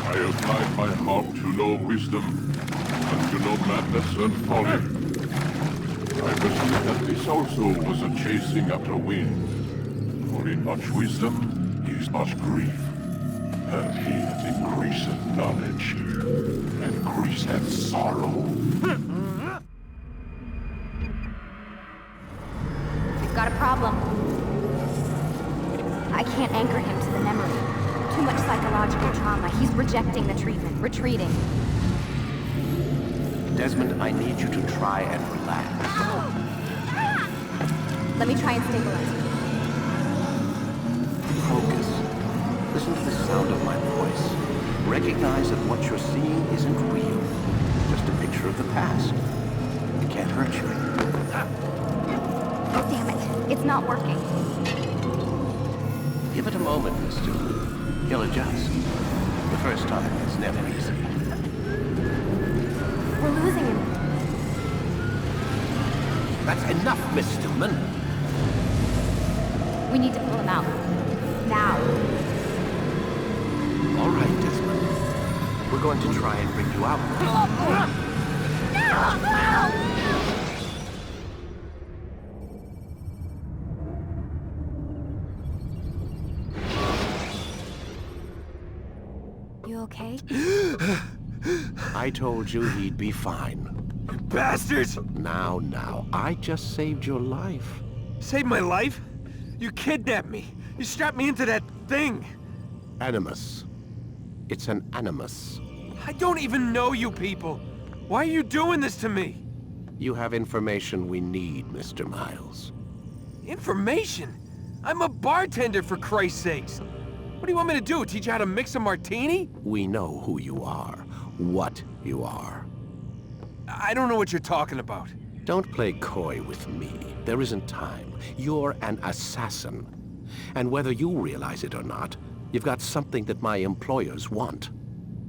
I applied my heart to know wisdom, and to know madness and folly. I perceive that this also was a chasing after wind. For in much wisdom is much grief, and he that increaseth knowledge increaseth sorrow. We've got a problem. I can't anchor him to the memory. Too much psychological trauma. He's rejecting the treatment, retreating. Desmond, I need you to try and relax. Let me try and stabilize you. Focus. Listen to the sound of my voice. Recognize that what you're seeing isn't real. Just a picture of the past. It can't hurt you. Oh, damn it. It's not working. Give it a moment, mister. He'll adjust. The first time is never easy. We're losing him. That's enough, Miss Stillman. We need to pull him out. Now. All right, Desmond. We're going to try and bring you out. You okay? I told you he'd be fine. Bastards! Now, I just saved your life. Saved my life? You kidnapped me. You strapped me into that thing. Animus. It's an animus. I don't even know you people. Why are you doing this to me? You have information we need, Mr. Miles. Information? I'm a bartender, for Christ's sakes. What do you want me to do? Teach you how to mix a martini? We know who you are, what you are. I don't know what you're talking about. Don't play coy with me. There isn't time. You're an assassin. And whether you realize it or not, you've got something that my employers want.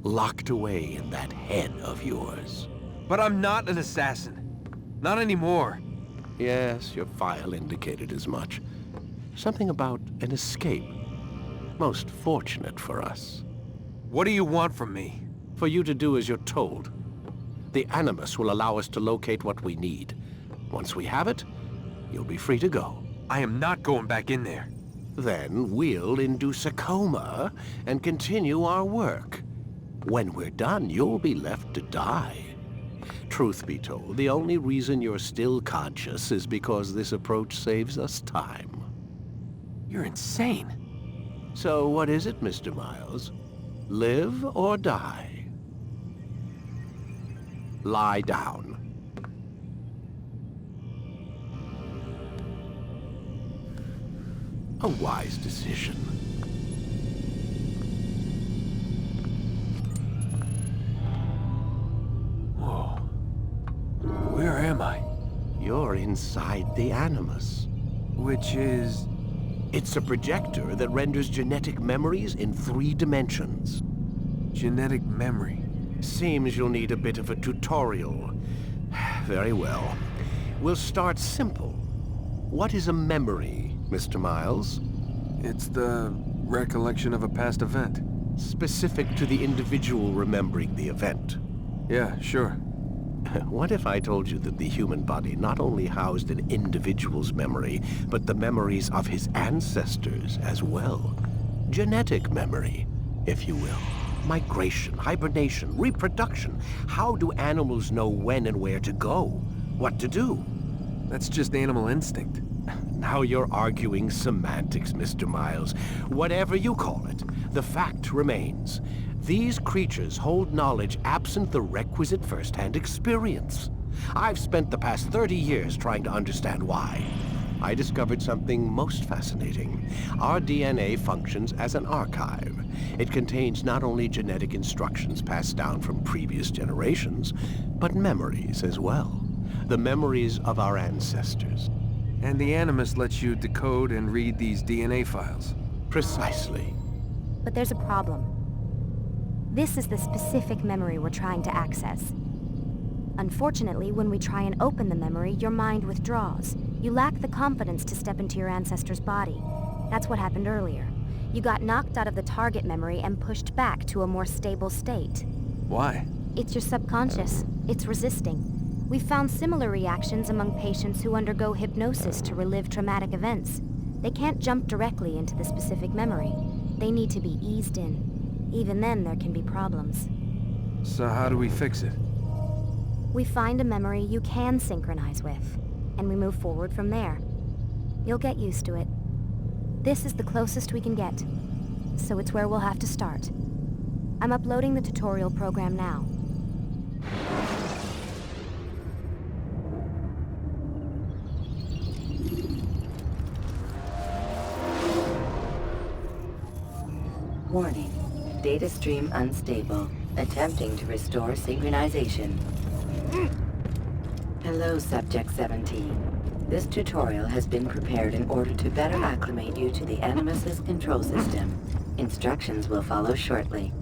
Locked away in that head of yours. But I'm not an assassin. Not anymore. Yes, your file indicated as much. Something about an escape. Most fortunate for us. What do you want from me? For you to do as you're told. The Animus will allow us to locate what we need. Once we have it, you'll be free to go. I am not going back in there. Then we'll induce a coma and continue our work. When we're done, you'll be left to die. Truth be told, the only reason you're still conscious is because this approach saves us time. You're insane. So what is it, Mr. Miles? Live or die? Lie down. A wise decision. Whoa. Where am I? You're inside the Animus. Which is... It's a projector that renders genetic memories in 3 dimensions. genetic memory. Seems you'll need a bit of a tutorial. Very well. We'll start simple. What is a memory, Mr. Miles? It's the recollection of a past event. Specific to the individual remembering the event. Yeah, sure. What if I told you that the human body not only housed an individual's memory, but the memories of his ancestors as well? Genetic memory, if you will. Migration, hibernation, reproduction. How do animals know when and where to go? What to do? That's just animal instinct. Now you're arguing semantics, Mr. Miles. Whatever you call it, the fact remains. These creatures hold knowledge absent the requisite first-hand experience. I've spent the past 30 years trying to understand why. I discovered something most fascinating. Our DNA functions as an archive. It contains not only genetic instructions passed down from previous generations, but memories as well. The memories of our ancestors. And the Animus lets you decode and read these DNA files. Precisely. But there's a problem. This is the specific memory we're trying to access. Unfortunately, when we try and open the memory, your mind withdraws. You lack the confidence to step into your ancestor's body. That's what happened earlier. You got knocked out of the target memory and pushed back to a more stable state. Why? It's your subconscious. It's resisting. We've found similar reactions among patients who undergo hypnosis to relive traumatic events. They can't jump directly into the specific memory. They need to be eased in. Even then, there can be problems. So how do we fix it? We find a memory you can synchronize with, and we move forward from there. You'll get used to it. This is the closest we can get, so it's where we'll have to start. I'm uploading the tutorial program now. Warning. Data stream unstable. Attempting to restore synchronization. Hello, Subject 17. This tutorial has been prepared in order to better acclimate you to the Animus's control system. Instructions will follow shortly.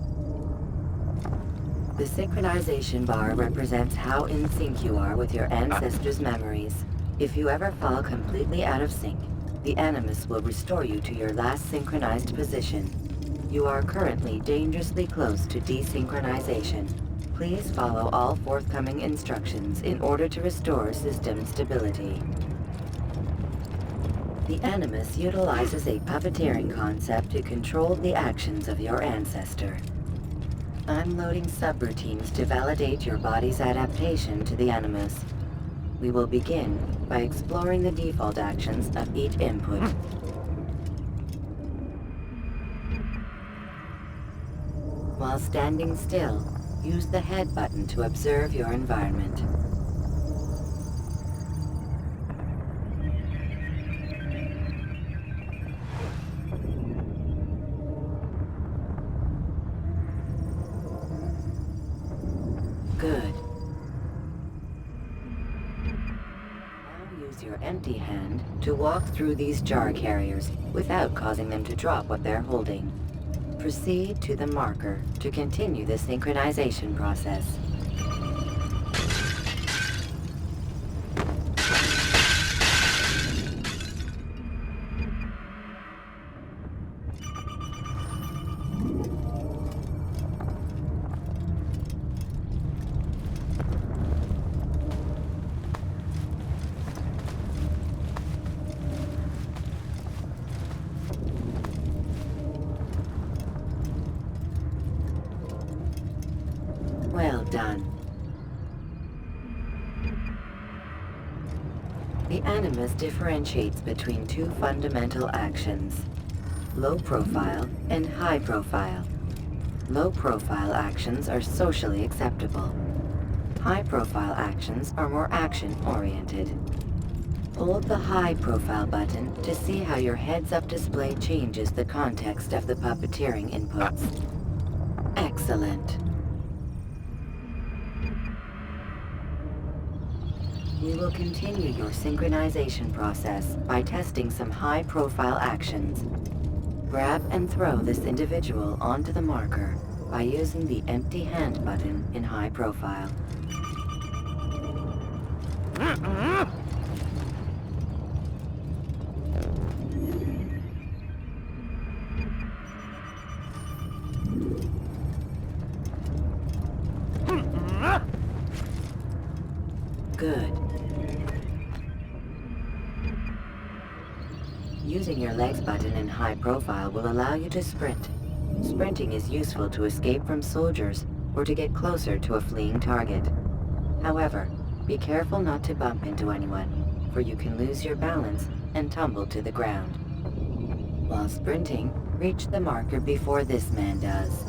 The synchronization bar represents how in sync you are with your ancestors' memories. If you ever fall completely out of sync, the Animus will restore you to your last synchronized position. You are currently dangerously close to desynchronization. Please follow all forthcoming instructions in order to restore system stability. The Animus utilizes a puppeteering concept to control the actions of your ancestor. I'm loading subroutines to validate your body's adaptation to the Animus. We will begin by exploring the default actions of each input. While standing still, use the head button to observe your environment. Good. Now use your empty hand to walk through these jar carriers without causing them to drop what they're holding. Proceed to the marker to continue the synchronization process. Well done. The Animus differentiates between two fundamental actions: low profile and high profile. Low profile actions are socially acceptable. High profile actions are more action-oriented. Hold the high profile button to see how your heads-up display changes the context of the puppeteering inputs. Excellent. We will continue your synchronization process by testing some high-profile actions. Grab and throw this individual onto the marker by using the empty hand button in high profile. Good. Using your legs button in high profile will allow you to sprint. Sprinting is useful to escape from soldiers or to get closer to a fleeing target. However, be careful not to bump into anyone, for you can lose your balance and tumble to the ground. While sprinting, reach the marker before this man does.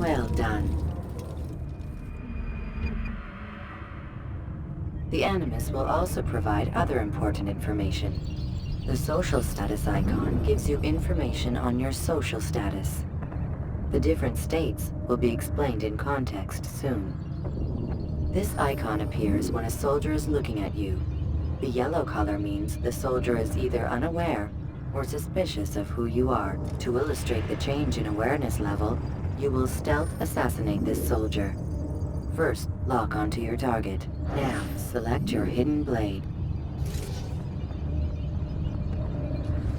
Well done. The Animus will also provide other important information. The social status icon gives you information on your social status. The different states will be explained in context soon. This icon appears when a soldier is looking at you. The yellow color means the soldier is either unaware or suspicious of who you are. To illustrate the change in awareness level, you will stealth assassinate this soldier. First, lock onto your target. Now, select your hidden blade.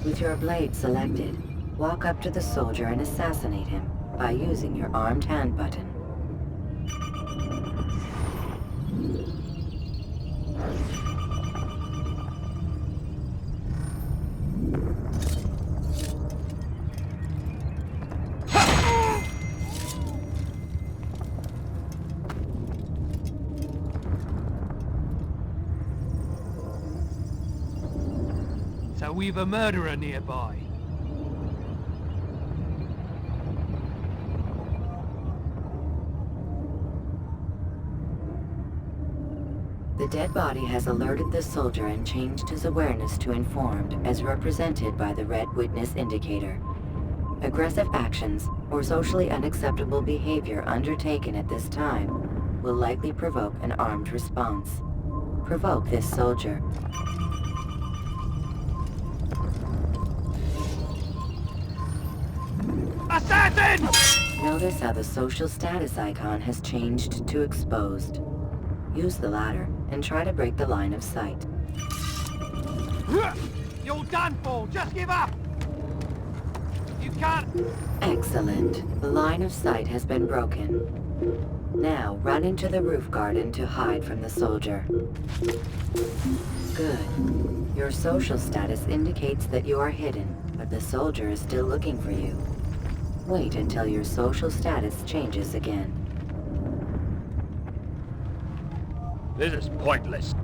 With your blade selected, walk up to the soldier and assassinate him by using your armed hand button. So we've a murderer nearby. The dead body has alerted the soldier and changed his awareness to informed, as represented by the red witness indicator. Aggressive actions or socially unacceptable behavior undertaken at this time will likely provoke an armed response. Provoke this soldier. Assassin! Notice how the social status icon has changed to exposed. Use the ladder and try to break the line of sight. You're done for! Just give up! You can't... Excellent. The line of sight has been broken. Now run into the roof garden to hide from the soldier. Good. Your social status indicates that you are hidden, but the soldier is still looking for you. Wait until your social status changes again. This is pointless.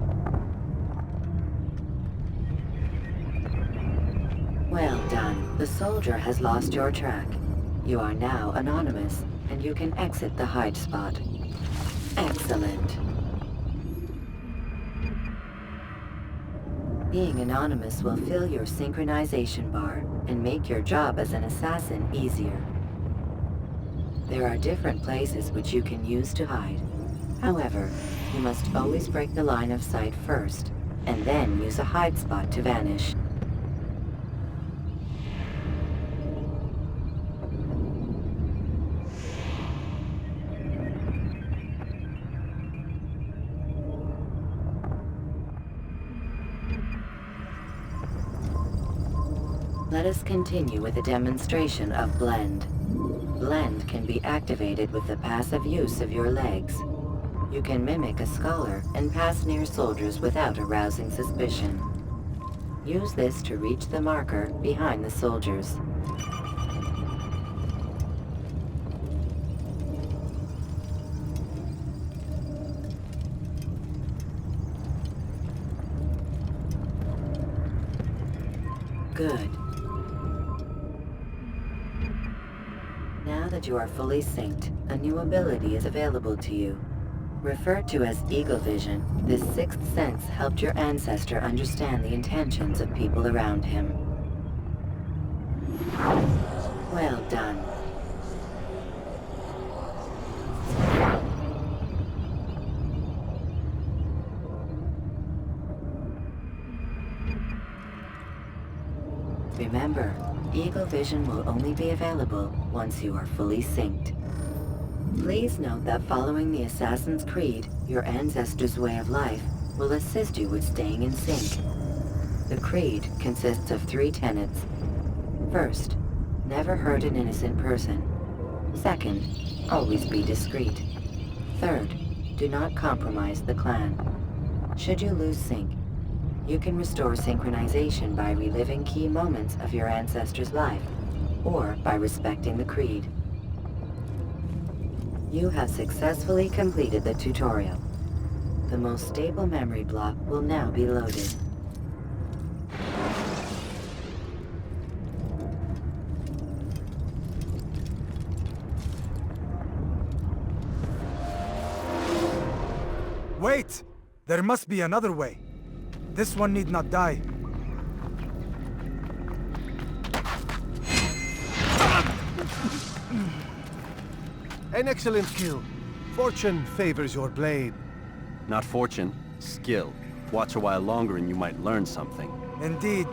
Well done. The soldier has lost your track. You are now anonymous, and you can exit the hide spot. Excellent. Being anonymous will fill your synchronization bar and make your job as an assassin easier. There are different places which you can use to hide. However, you must always break the line of sight first, and then use a hide spot to vanish. Let us continue with a demonstration of Blend. Blend can be activated with the passive use of your legs. You can mimic a scholar and pass near soldiers without arousing suspicion. Use this to reach the marker behind the soldiers. Good. Now that you are fully synced, a new ability is available to you. Referred to as Eagle Vision, this sixth sense helped your ancestor understand the intentions of people around him. Well done. Remember, Eagle Vision will only be available once you are fully synced. Please note that following the Assassin's Creed, your ancestors' way of life will assist you with staying in sync. The Creed consists of 3 tenets. First, never hurt an innocent person. Second, always be discreet. Third, do not compromise the clan. Should you lose sync, you can restore synchronization by reliving key moments of your ancestor's life, or by respecting the Creed. You have successfully completed the tutorial. The most stable memory block will now be loaded. Wait! There must be another way. This one need not die. An excellent kill. Fortune favors your blade. Not fortune, skill. Watch a while longer and you might learn something. Indeed.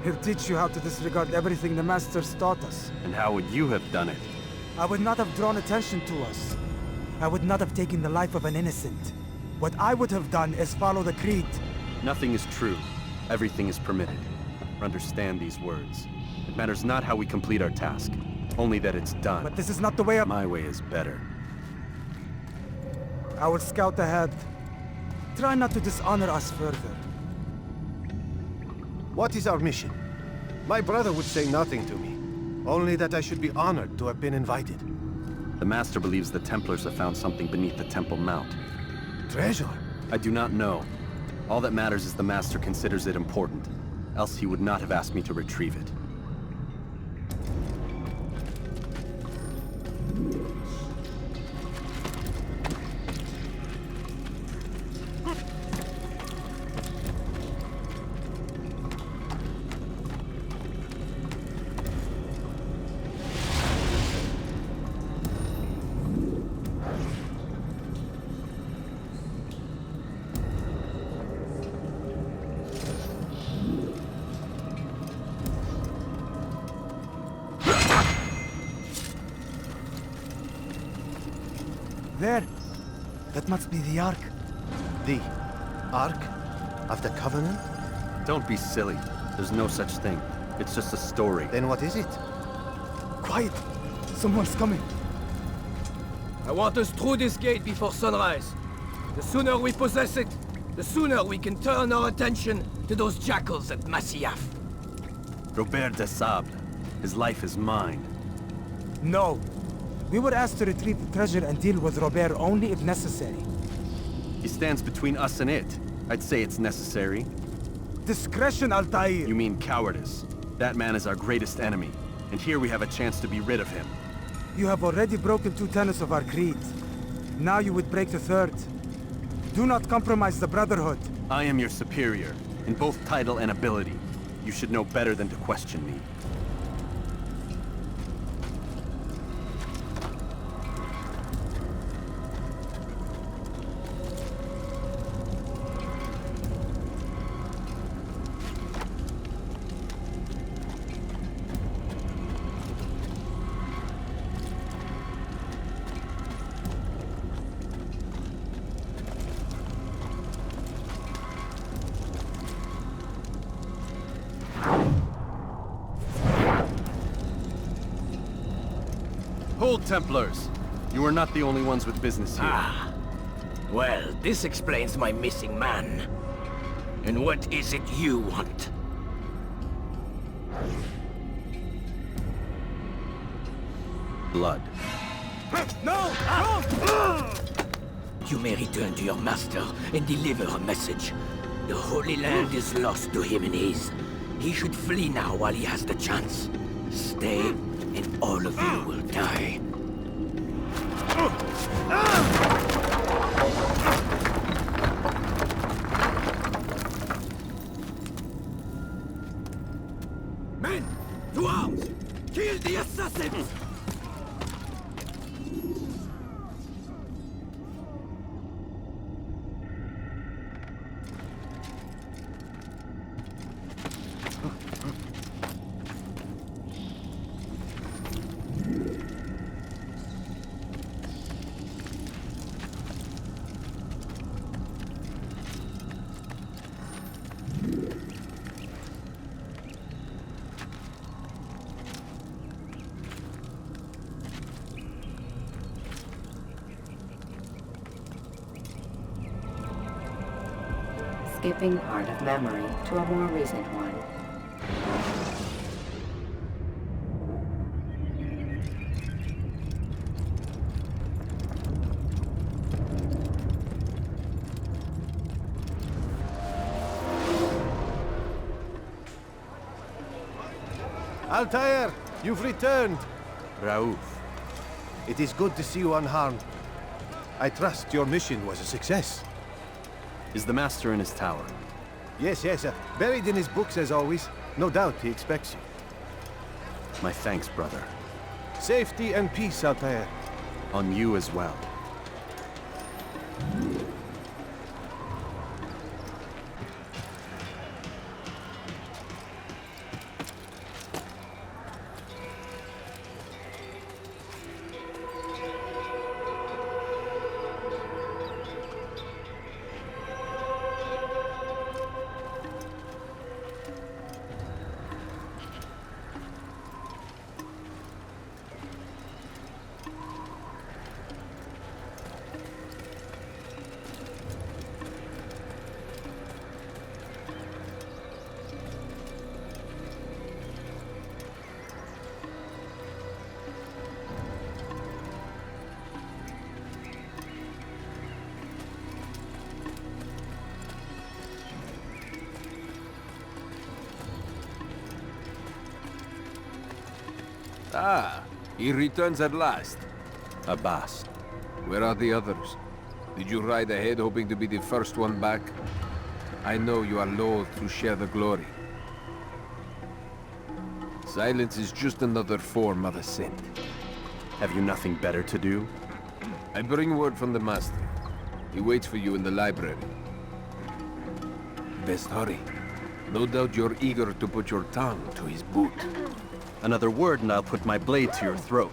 He'll teach you how to disregard everything the Masters taught us. And how would you have done it? I would not have drawn attention to us. I would not have taken the life of an innocent. What I would have done is follow the creed. Nothing is true. Everything is permitted. Understand these words. It matters not how we complete our task, only that it's done. But this is not the way My way is better. I will scout ahead. Try not to dishonor us further. What is our mission? My brother would say nothing to me. Only that I should be honored to have been invited. The Master believes the Templars have found something beneath the Temple Mount. Treasure? I do not know. All that matters is the Master considers it important. Else he would not have asked me to retrieve it. There! That must be the Ark. The Ark of the Covenant? Don't be silly. There's no such thing. It's just a story. Then what is it? Quiet! Someone's coming. I want us through this gate before sunrise. The sooner we possess it, the sooner we can turn our attention to those jackals at Masyaf. Robert de Sable. His life is mine. No. We were asked to retrieve the treasure and deal with Robert only if necessary. He stands between us and it. I'd say it's necessary. Discretion, Altair! You mean cowardice. That man is our greatest enemy, and here we have a chance to be rid of him. You have already broken 2 tenets of our creed. Now you would break the 3rd. Do not compromise the Brotherhood. I am your superior, in both title and ability. You should know better than to question me. Hold, Templars! You are not the only ones with business here. Ah. Well, this explains my missing man. And what is it you want? Blood. No! No! You may return to your master and deliver a message. The Holy Land is lost to him and his. He should flee now while he has the chance. Stay, and all of you will die. Men, to arms! Kill the assassins! Skipping part of memory to a more recent one. Altair, you've returned. Raouf. It is good to see you unharmed. I trust your mission was a success. Is the Master in his tower? Yes, yes, buried in his books as always. No doubt he expects you. My thanks, brother. Safety and peace, Altair. On you as well. Ah, he returns at last. Abbas. Where are the others? Did you ride ahead hoping to be the first one back? I know you are loath to share the glory. Silence is just another form of assent. Have you nothing better to do? I bring word from the Master. He waits for you in the library. Best hurry. No doubt you're eager to put your tongue to his boot. Another word and I'll put my blade to your throat.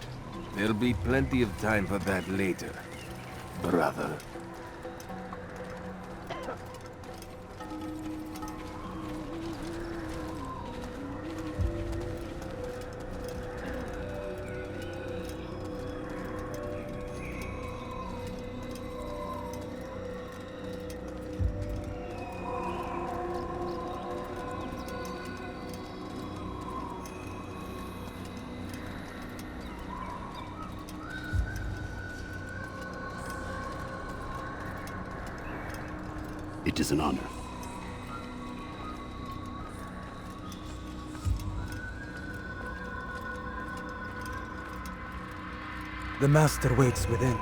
There'll be plenty of time for that later, brother. It is an honor. The Master waits within.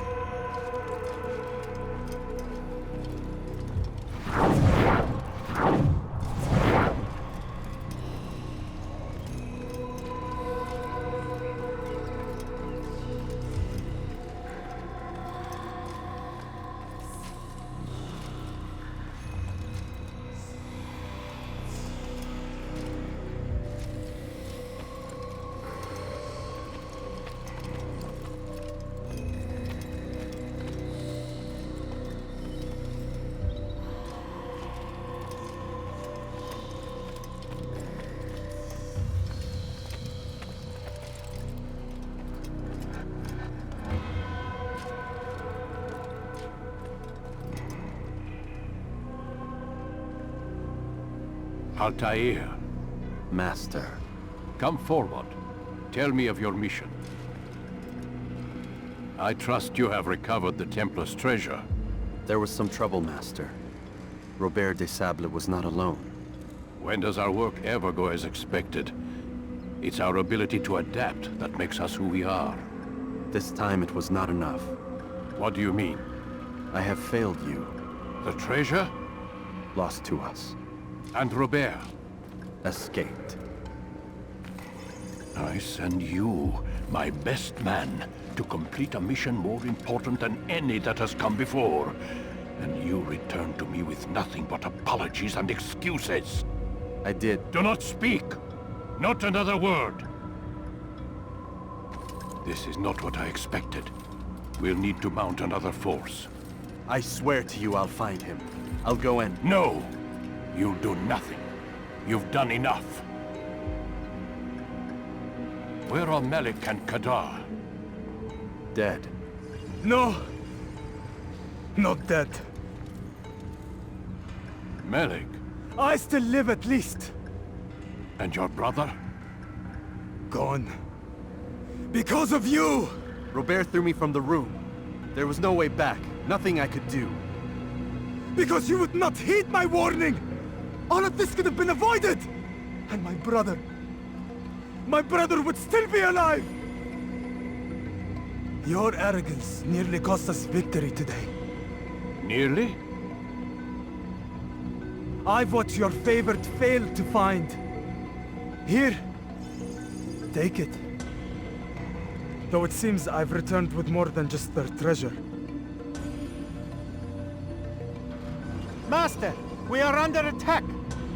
Altair, Master. come forward. Tell me of your mission. I trust you have recovered the Templar's treasure. There was some trouble, Master. Robert de Sable was not alone. When does our work ever go as expected? It's our ability to adapt that makes us who we are. This time it was not enough. What do you mean? I have failed you. The treasure? Lost to us. And Robert? Escaped. I send you, my best man, to complete a mission more important than any that has come before. And you return to me with nothing but apologies and excuses. I did. Do not speak! Not another word! This is not what I expected. We'll need to mount another force. I swear to you I'll find him. I'll go in. No! You'll do nothing. You've done enough. Where are Malik and Kadar? Dead. No! Not dead. Malik? I still live at least. And your brother? Gone. Because of you! Robert threw me from the room. There was no way back. Nothing I could do. Because you would not heed my warning! All of this could have been avoided! And my brother would still be alive! Your arrogance nearly cost us victory today. Nearly? I've what your favorite failed to find. Here. Take it. Though it seems I've returned with more than just their treasure. Master, we are under attack.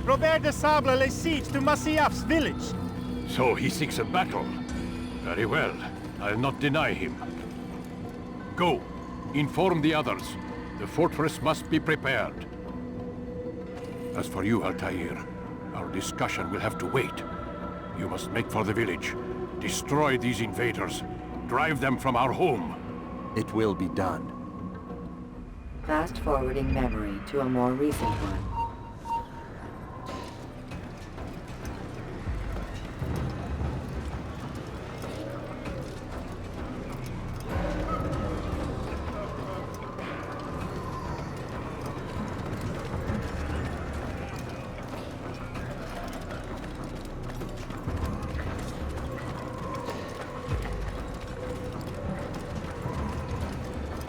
Robert de Sable lays siege to Masyaf's village. So he seeks a battle. Very well. I'll not deny him. Go. Inform the others. The fortress must be prepared. As for you, Altair, our discussion will have to wait. You must make for the village. Destroy these invaders. Drive them from our home. It will be done. Fast-forwarding memory to a more recent one.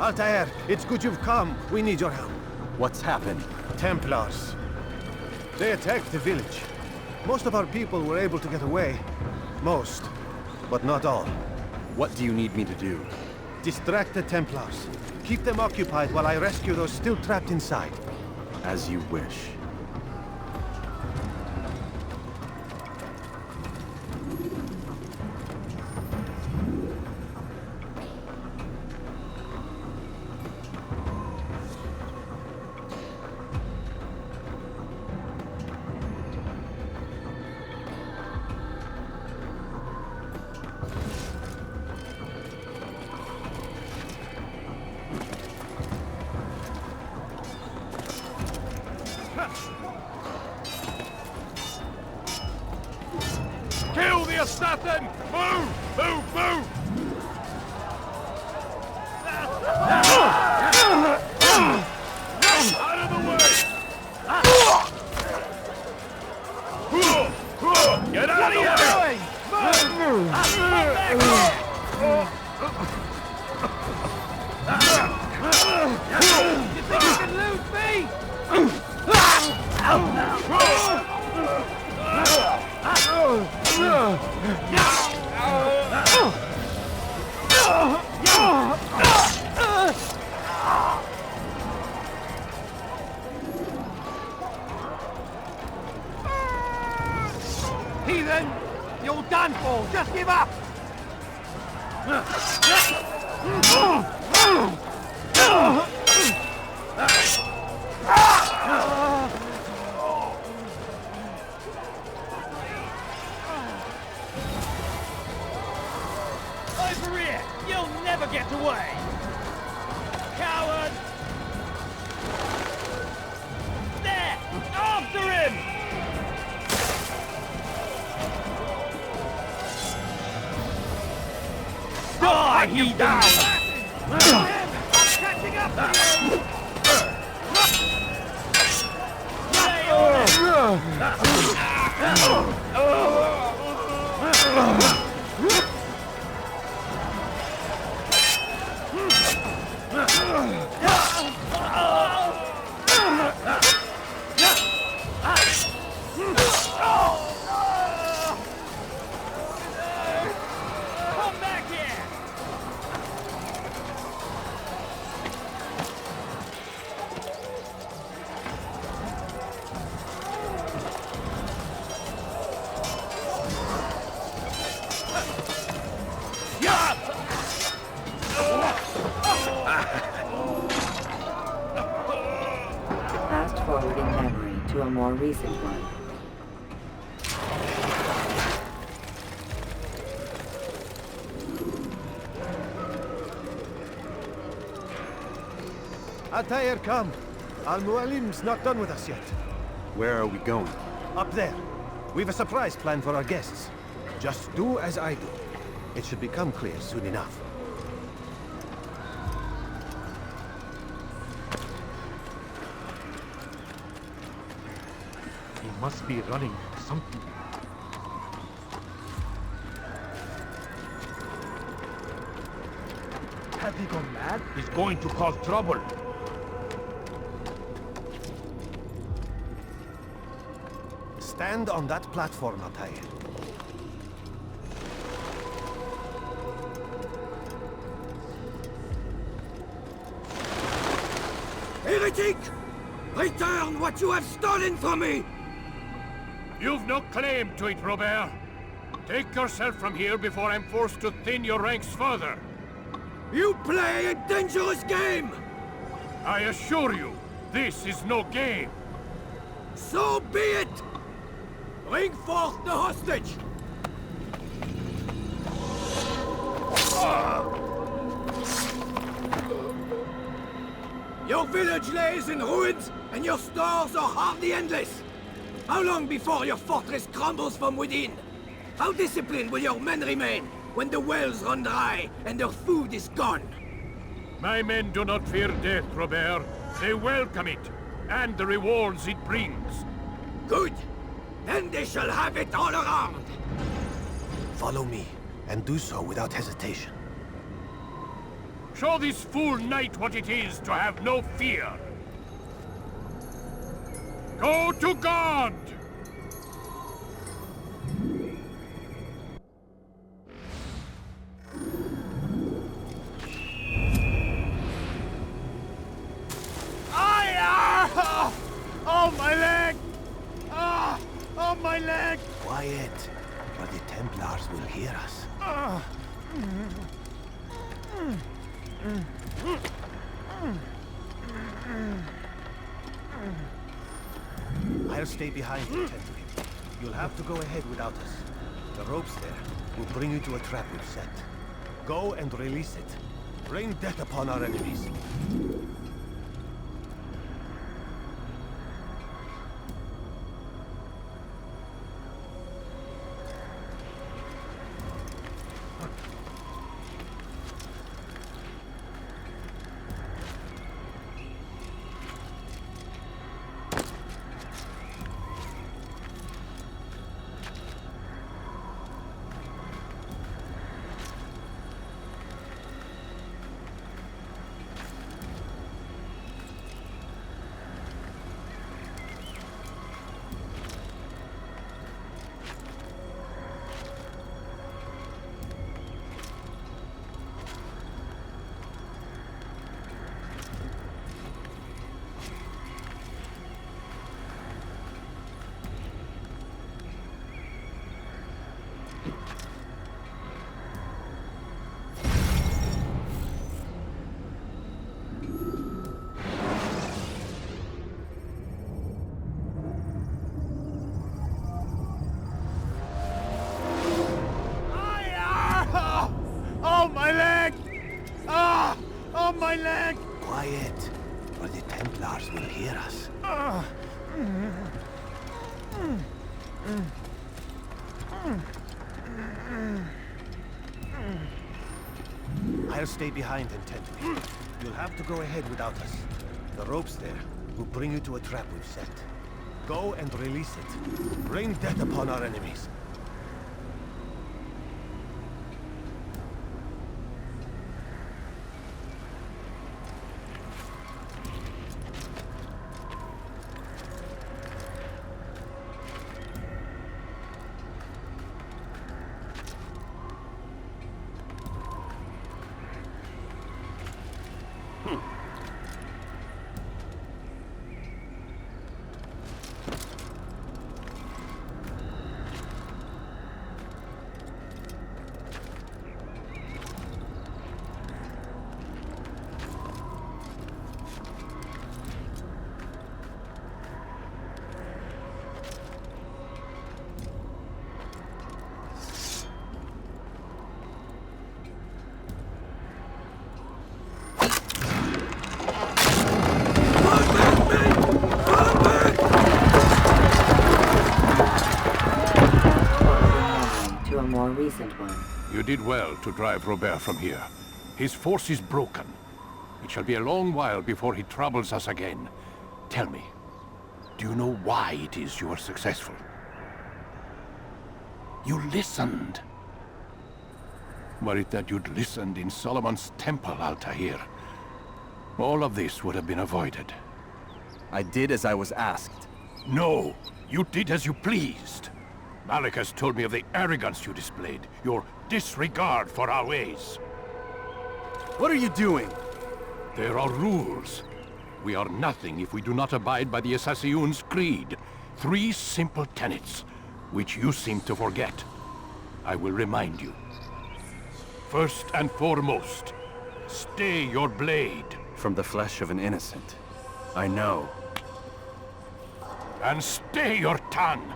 Altair, it's good you've come. We need your help. What's happened? Templars. They attacked the village. Most of our people were able to get away. Most, but not all. What do you need me to do? Distract the Templars. Keep them occupied while I rescue those still trapped inside. As you wish. Kill the assassin! Move! Move! Move! Out of the way! Get out of the way! You think you can lose me? Heathen! You're done for! Just give up! Over here! You'll never get away! Coward! There! After him! Die, he down! I'm catching up to you! Stay on Come back here! Fast-forwarding memory to a more recent one. Altair, come. Al Mualim's not done with us yet. Where are we going? Up there. We've a surprise plan for our guests. Just do as I do. It should become clear soon enough. He must be running something. Has he gone mad? He's going to cause trouble. Stand on that platform, Altair. Heretic! Return what you have stolen from me! You've no claim to it, Robert. Take yourself from here before I'm forced to thin your ranks further. You play a dangerous game! I assure you, this is no game. So be it! Bring forth the hostage! Your village lays in ruins, and your stores are hardly endless. How long before your fortress crumbles from within? How disciplined will your men remain when the wells run dry and their food is gone? My men do not fear death, Robert. They welcome it, and the rewards it brings. Good. Then they shall have it all around. Follow me, and do so without hesitation. Show this fool knight what it is to have no fear. Go to God! Oh, my leg! Ah! Oh, my leg! Quiet, or the Templars will hear us. I'll stay behind and tend to him. You'll have to go ahead without us. The ropes there will bring you to a trap we've set. Go and release it. Rain death upon our enemies. My leg! Quiet, or the Templars will hear us. I'll stay behind and tend to him. You'll have to go ahead without us. The ropes there will bring you to a trap we've set. Go and release it. Rain death upon our enemies. Recent one. You did well to drive Robert from here. His force is broken. It shall be a long while before he troubles us again. Tell me, do you know why it is you are successful? You listened. Were it that you'd listened in Solomon's temple, Altair, all of this would have been avoided. I did as I was asked. No, You did as you pleased. Malik has told me of the arrogance you displayed, your disregard for our ways. What are you doing? There are rules. We are nothing if we do not abide by the Assassin's creed. 3 simple tenets, which you seem to forget. I will remind you. First and foremost, stay your blade. From the flesh of an innocent. I know. And stay your tongue,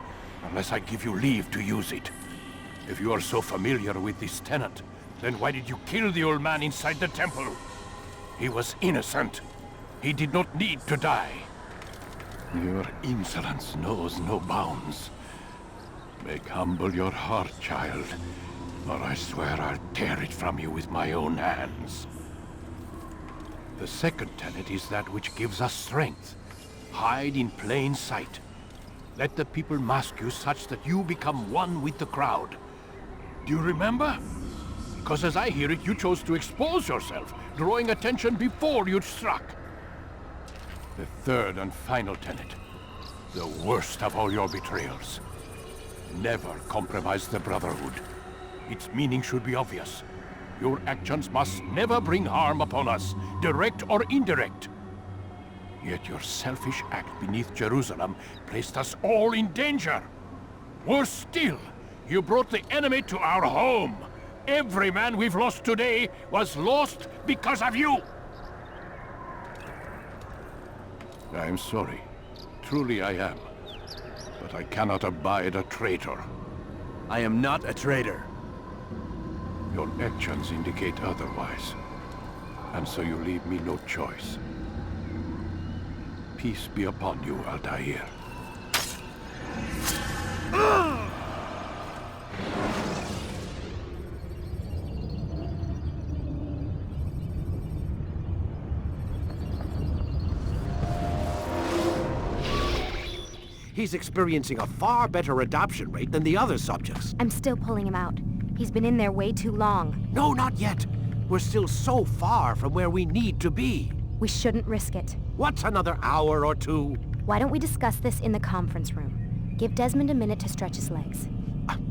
unless I give you leave to use it. If you are so familiar with this tenet, then why did you kill the old man inside the temple? He was innocent. He did not need to die. Your insolence knows no bounds. Make humble your heart, child, or I swear I'll tear it from you with my own hands. The second tenet is that which gives us strength. Hide in plain sight. Let the people mask you such that you become one with the crowd. Do you remember? Because as I hear it, you chose to expose yourself, drawing attention before you'd struck. The third and final tenet. The worst of all your betrayals. Never compromise the Brotherhood. Its meaning should be obvious. Your actions must never bring harm upon us, direct or indirect. Yet your selfish act beneath Jerusalem placed us all in danger. Worse still, you brought the enemy to our home. Every man we've lost today was lost because of you. I'm sorry. Truly I am. But I cannot abide a traitor. I am not a traitor. Your actions indicate otherwise. And so you leave me no choice. Peace be upon you, Altair. He's experiencing a far better adoption rate than the other subjects. I'm still pulling him out. He's been in there way too long. No, not yet. We're still so far from where we need to be. We shouldn't risk it. What's another hour or 2? Why don't we discuss this in the conference room? Give Desmond a minute to stretch his legs.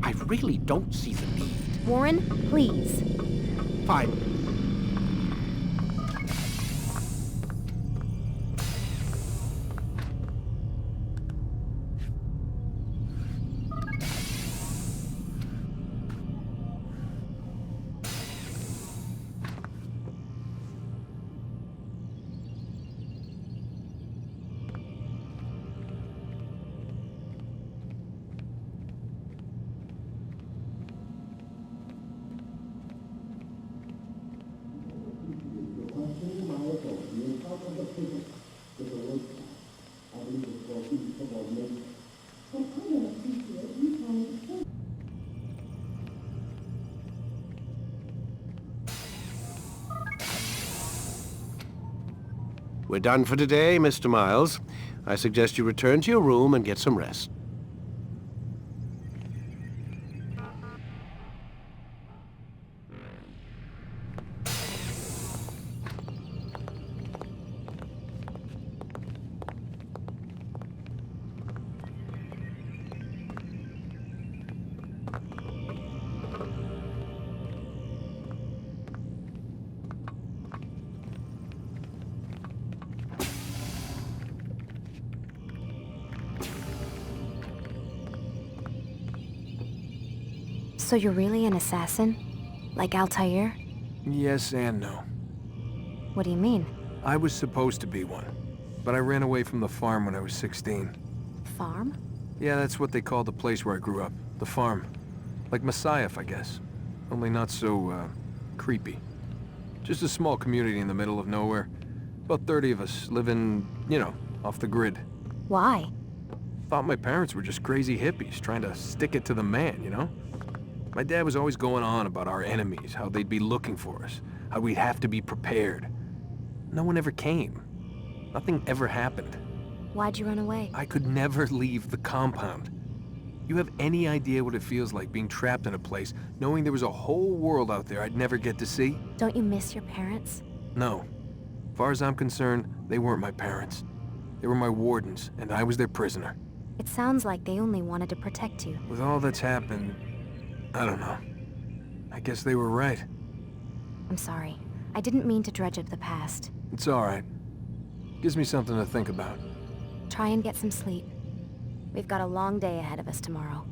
I really don't see the need. Warren, please. Fine. We're done for today, Mr. Miles. I suggest you return to your room and get some rest. So you're really an assassin? Like Altair? Yes and no. What do you mean? I was supposed to be one, but I ran away from the farm when I was 16. Farm? Yeah, that's what they call the place where I grew up. The farm. Like Masyaf, I guess. Only not so, creepy. Just a small community in the middle of nowhere. About 30 of us living, you know, off the grid. Why? Thought my parents were just crazy hippies trying to stick it to the man, you know? My dad was always going on about our enemies, how they'd be looking for us, how we'd have to be prepared. No one ever came. Nothing ever happened. Why'd you run away? I could never leave the compound. You have any idea what it feels like being trapped in a place, knowing there was a whole world out there I'd never get to see? Don't you miss your parents? No. As far as I'm concerned, they weren't my parents. They were my wardens, and I was their prisoner. It sounds like they only wanted to protect you. With all that's happened, I don't know. I guess they were right. I'm sorry. I didn't mean to dredge up the past. It's all right. Gives me something to think about. Try and get some sleep. We've got a long day ahead of us tomorrow.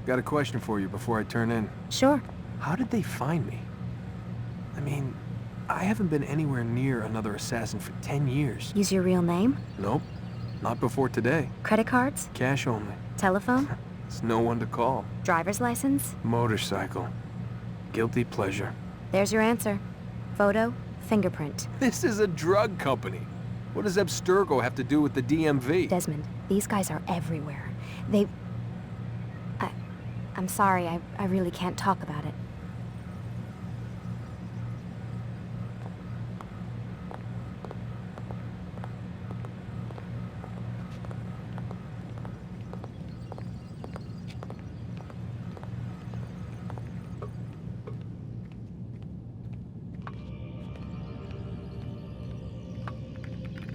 Got a question for you before I turn in. Sure. How did they find me? I mean, I haven't been anywhere near another assassin for 10 years. Use your real name? Nope. Not before today. Credit cards? Cash only. Telephone? There's no one to call. Driver's license? Motorcycle. Guilty pleasure. There's your answer. Photo, fingerprint. This is a drug company. What does Abstergo have to do with the DMV? Desmond, these guys are everywhere. I'm sorry, I really can't talk about it.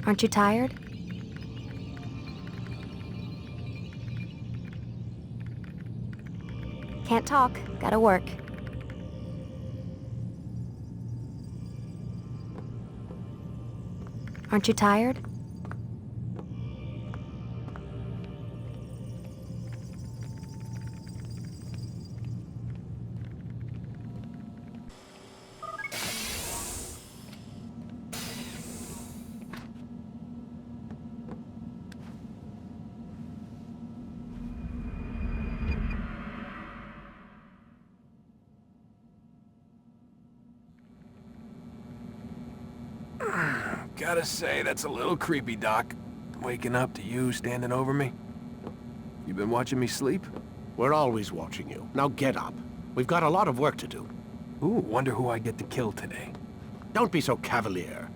Aren't you tired? Can't talk. Gotta work. Aren't you tired? Gotta say, that's a little creepy, Doc. Waking up to you standing over me. You been watching me sleep? We're always watching you. Now get up. We've got a lot of work to do. Ooh, wonder who I get to kill today. Don't be so cavalier.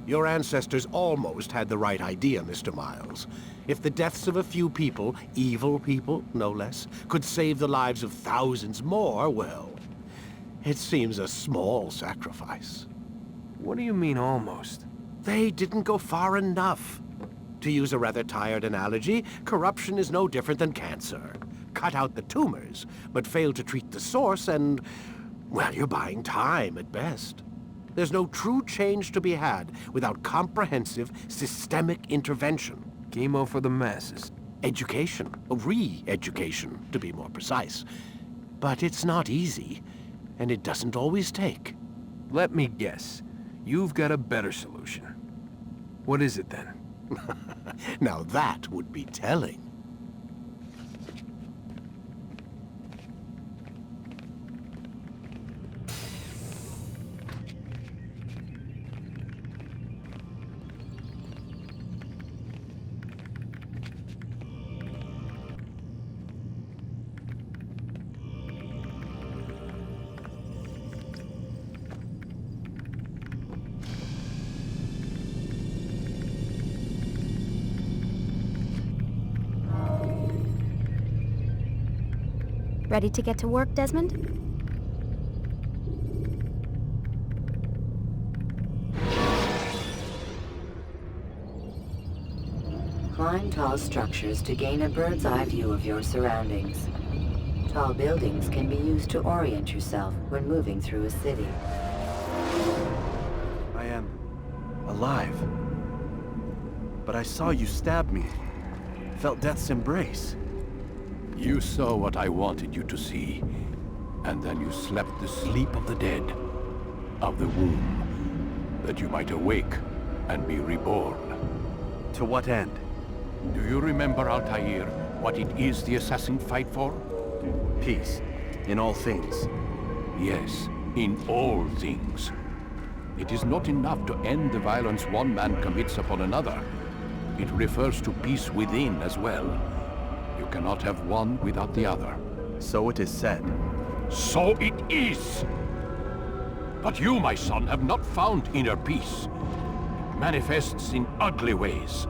Your ancestors almost had the right idea, Mr. Miles. If the deaths of a few people, evil people, no less, could save the lives of thousands more, well, it seems a small sacrifice. What do you mean, almost? They didn't go far enough. To use a rather tired analogy, corruption is no different than cancer. Cut out the tumors, but fail to treat the source and, well, you're buying time at best. There's no true change to be had without comprehensive, systemic intervention. Chemo for the masses. Education. Re-education, to be more precise. But it's not easy, and it doesn't always take. Let me guess. You've got a better solution. What is it, then? Now that would be telling. Ready to get to work, Desmond? Climb tall structures to gain a bird's-eye view of your surroundings. Tall buildings can be used to orient yourself when moving through a city. I am alive. But I saw you stab me. Felt death's embrace. You saw what I wanted you to see, and then you slept the sleep of the dead, of the womb, that you might awake and be reborn. To what end? Do you remember, Altair, what it is the assassins fight for? Peace. In all things. Yes, in all things. It is not enough to end the violence one man commits upon another. It refers to peace within as well. You cannot have one without the other. So it is said. So it is! But you, my son, have not found inner peace. It manifests in ugly ways.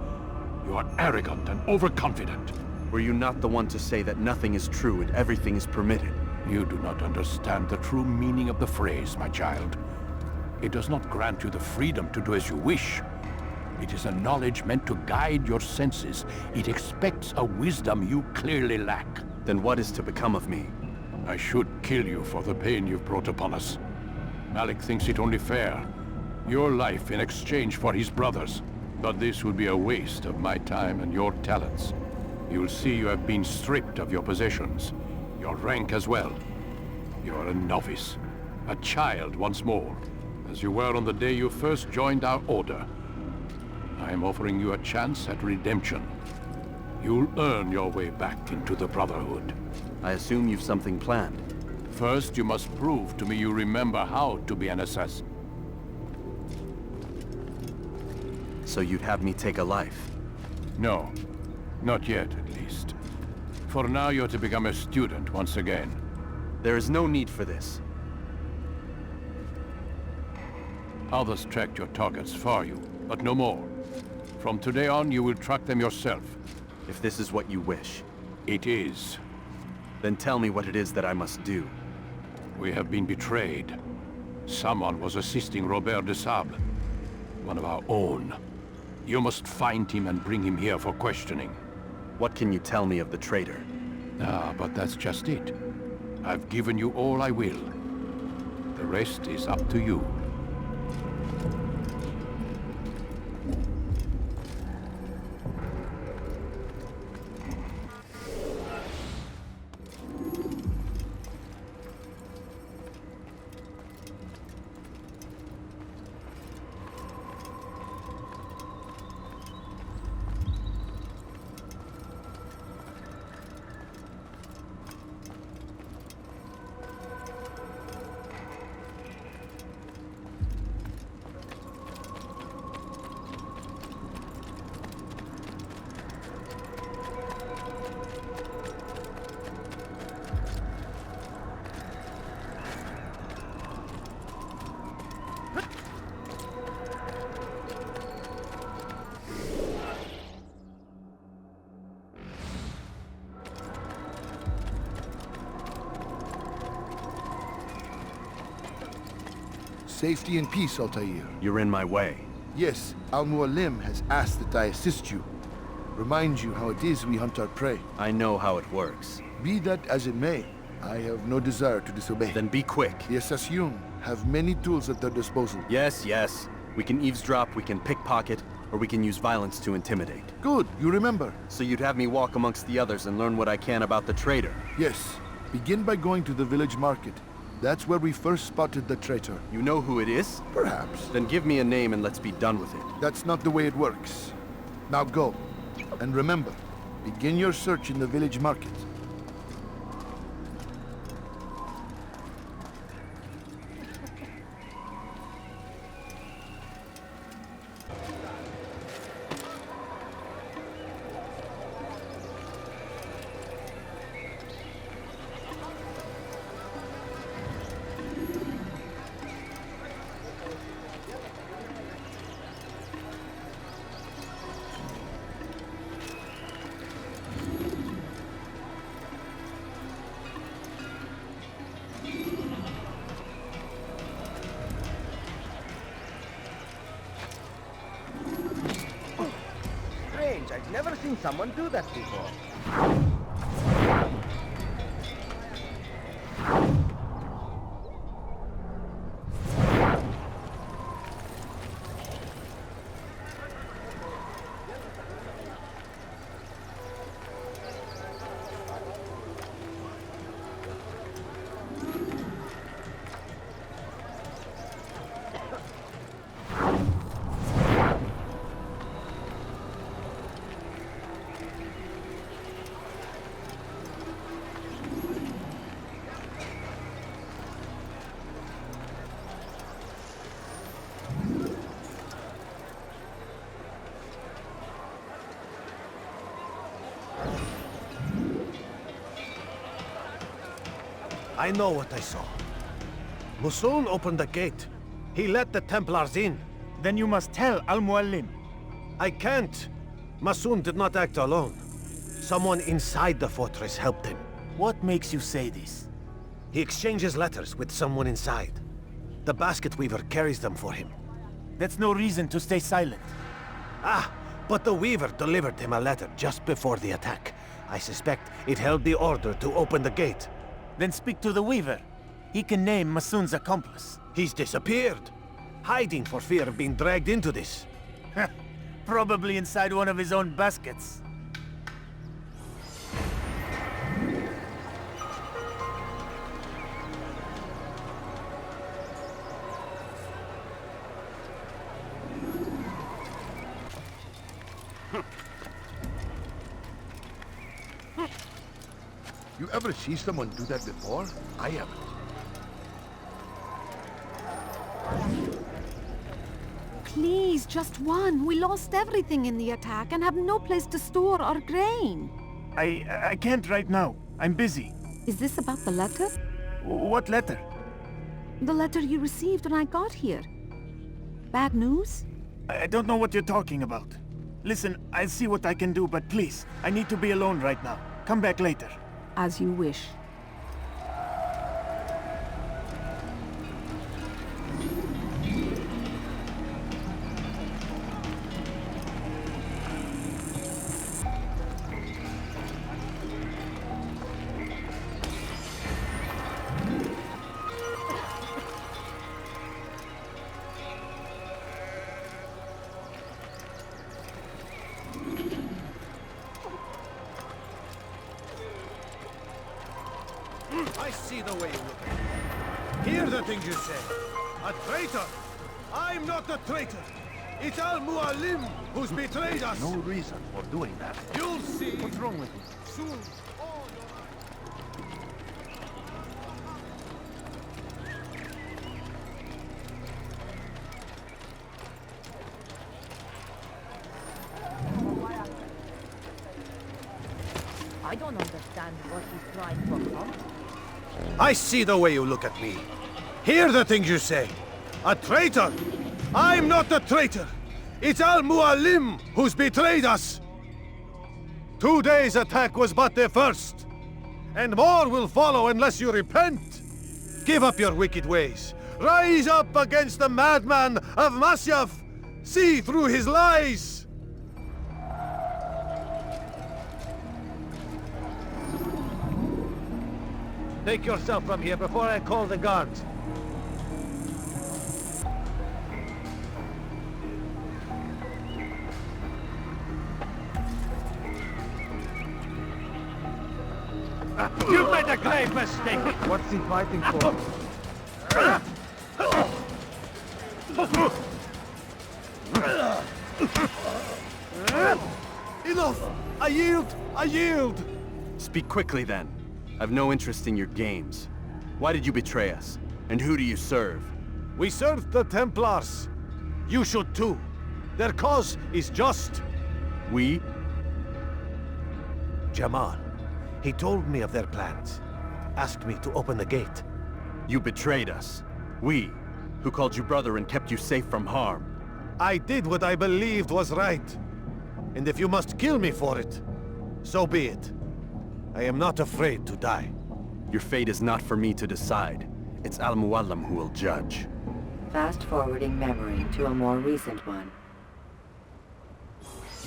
You are arrogant and overconfident. Were you not the one to say that nothing is true and everything is permitted? You do not understand the true meaning of the phrase, my child. It does not grant you the freedom to do as you wish. It is a knowledge meant to guide your senses. It expects a wisdom you clearly lack. Then what is to become of me? I should kill you for the pain you've brought upon us. Malik thinks it only fair. Your life in exchange for his brother's. But this would be a waste of my time and your talents. You'll see you have been stripped of your possessions. Your rank as well. You are a novice. A child once more. As you were on the day you first joined our order. I am offering you a chance at redemption. You'll earn your way back into the Brotherhood. I assume you've something planned. First, you must prove to me you remember how to be an assassin. So you'd have me take a life? No. Not yet, at least. For now, you're to become a student once again. There is no need for this. Others tracked your targets for you, but no more. From today on, you will track them yourself. If this is what you wish. It is. Then tell me what it is that I must do. We have been betrayed. Someone was assisting Robert de Sable, one of our own. You must find him and bring him here for questioning. What can you tell me of the traitor? But that's just it. I've given you all I will. The rest is up to you. Safety and peace, Altair. You're in my way. Yes, Al Mualim has asked that I assist you. Remind you how it is we hunt our prey. I know how it works. Be that as it may, I have no desire to disobey. Then be quick. The Assassin have many tools at their disposal. Yes, yes. We can eavesdrop, we can pickpocket, or we can use violence to intimidate. Good, you remember. So you'd have me walk amongst the others and learn what I can about the traitor? Yes. Begin by going to the village market. That's where we first spotted the traitor. You know who it is? Perhaps. Then give me a name and let's be done with it. That's not the way it works. Now go. And remember, begin your search in the village market. I've never seen someone do that before. I know what I saw. Musoon opened the gate. He let the Templars in. Then you must tell Al Mualim. I can't. Musoon did not act alone. Someone inside the fortress helped him. What makes you say this? He exchanges letters with someone inside. The basket weaver carries them for him. That's no reason to stay silent. Ah, but the weaver delivered him a letter just before the attack. I suspect it held the order to open the gate. Then speak to the weaver. He can name Masoon's accomplice. He's disappeared. Hiding for fear of being dragged into this. Probably inside one of his own baskets. You ever see someone do that before? I haven't. Please, just one. We lost everything in the attack and have no place to store our grain. I can't right now. I'm busy. Is this about the letter? What letter? The letter you received when I got here. Bad news? I don't know what you're talking about. Listen, I'll see what I can do, but please, I need to be alone right now. Come back later. As you wish. I see the way you look at me. Hear the things you say. A traitor! I'm not a traitor! It's Al Mualim who's betrayed us! No reason for doing that. You'll see! What's wrong with you? Soon! I don't understand what he's trying to accomplish. I see the way you look at me. Hear the things you say. A traitor! I'm not a traitor! It's Al Mualim who's betrayed us! Today's attack was but the first. And more will follow unless you repent. Give up your wicked ways. Rise up against the madman of Masyaf. See through his lies. Take yourself from here before I call the guards. You made a grave mistake! What's he fighting for? Enough! I yield! I yield! Speak quickly then. I've no interest in your games. Why did you betray us? And who do you serve? We serve the Templars. You should too. Their cause is just. We? Jamal. He told me of their plans. Asked me to open the gate. You betrayed us. We, who called you brother and kept you safe from harm. I did what I believed was right. And if you must kill me for it, so be it. I am not afraid to die. Your fate is not for me to decide. It's Al Mualim who will judge. Fast-forwarding memory to a more recent one.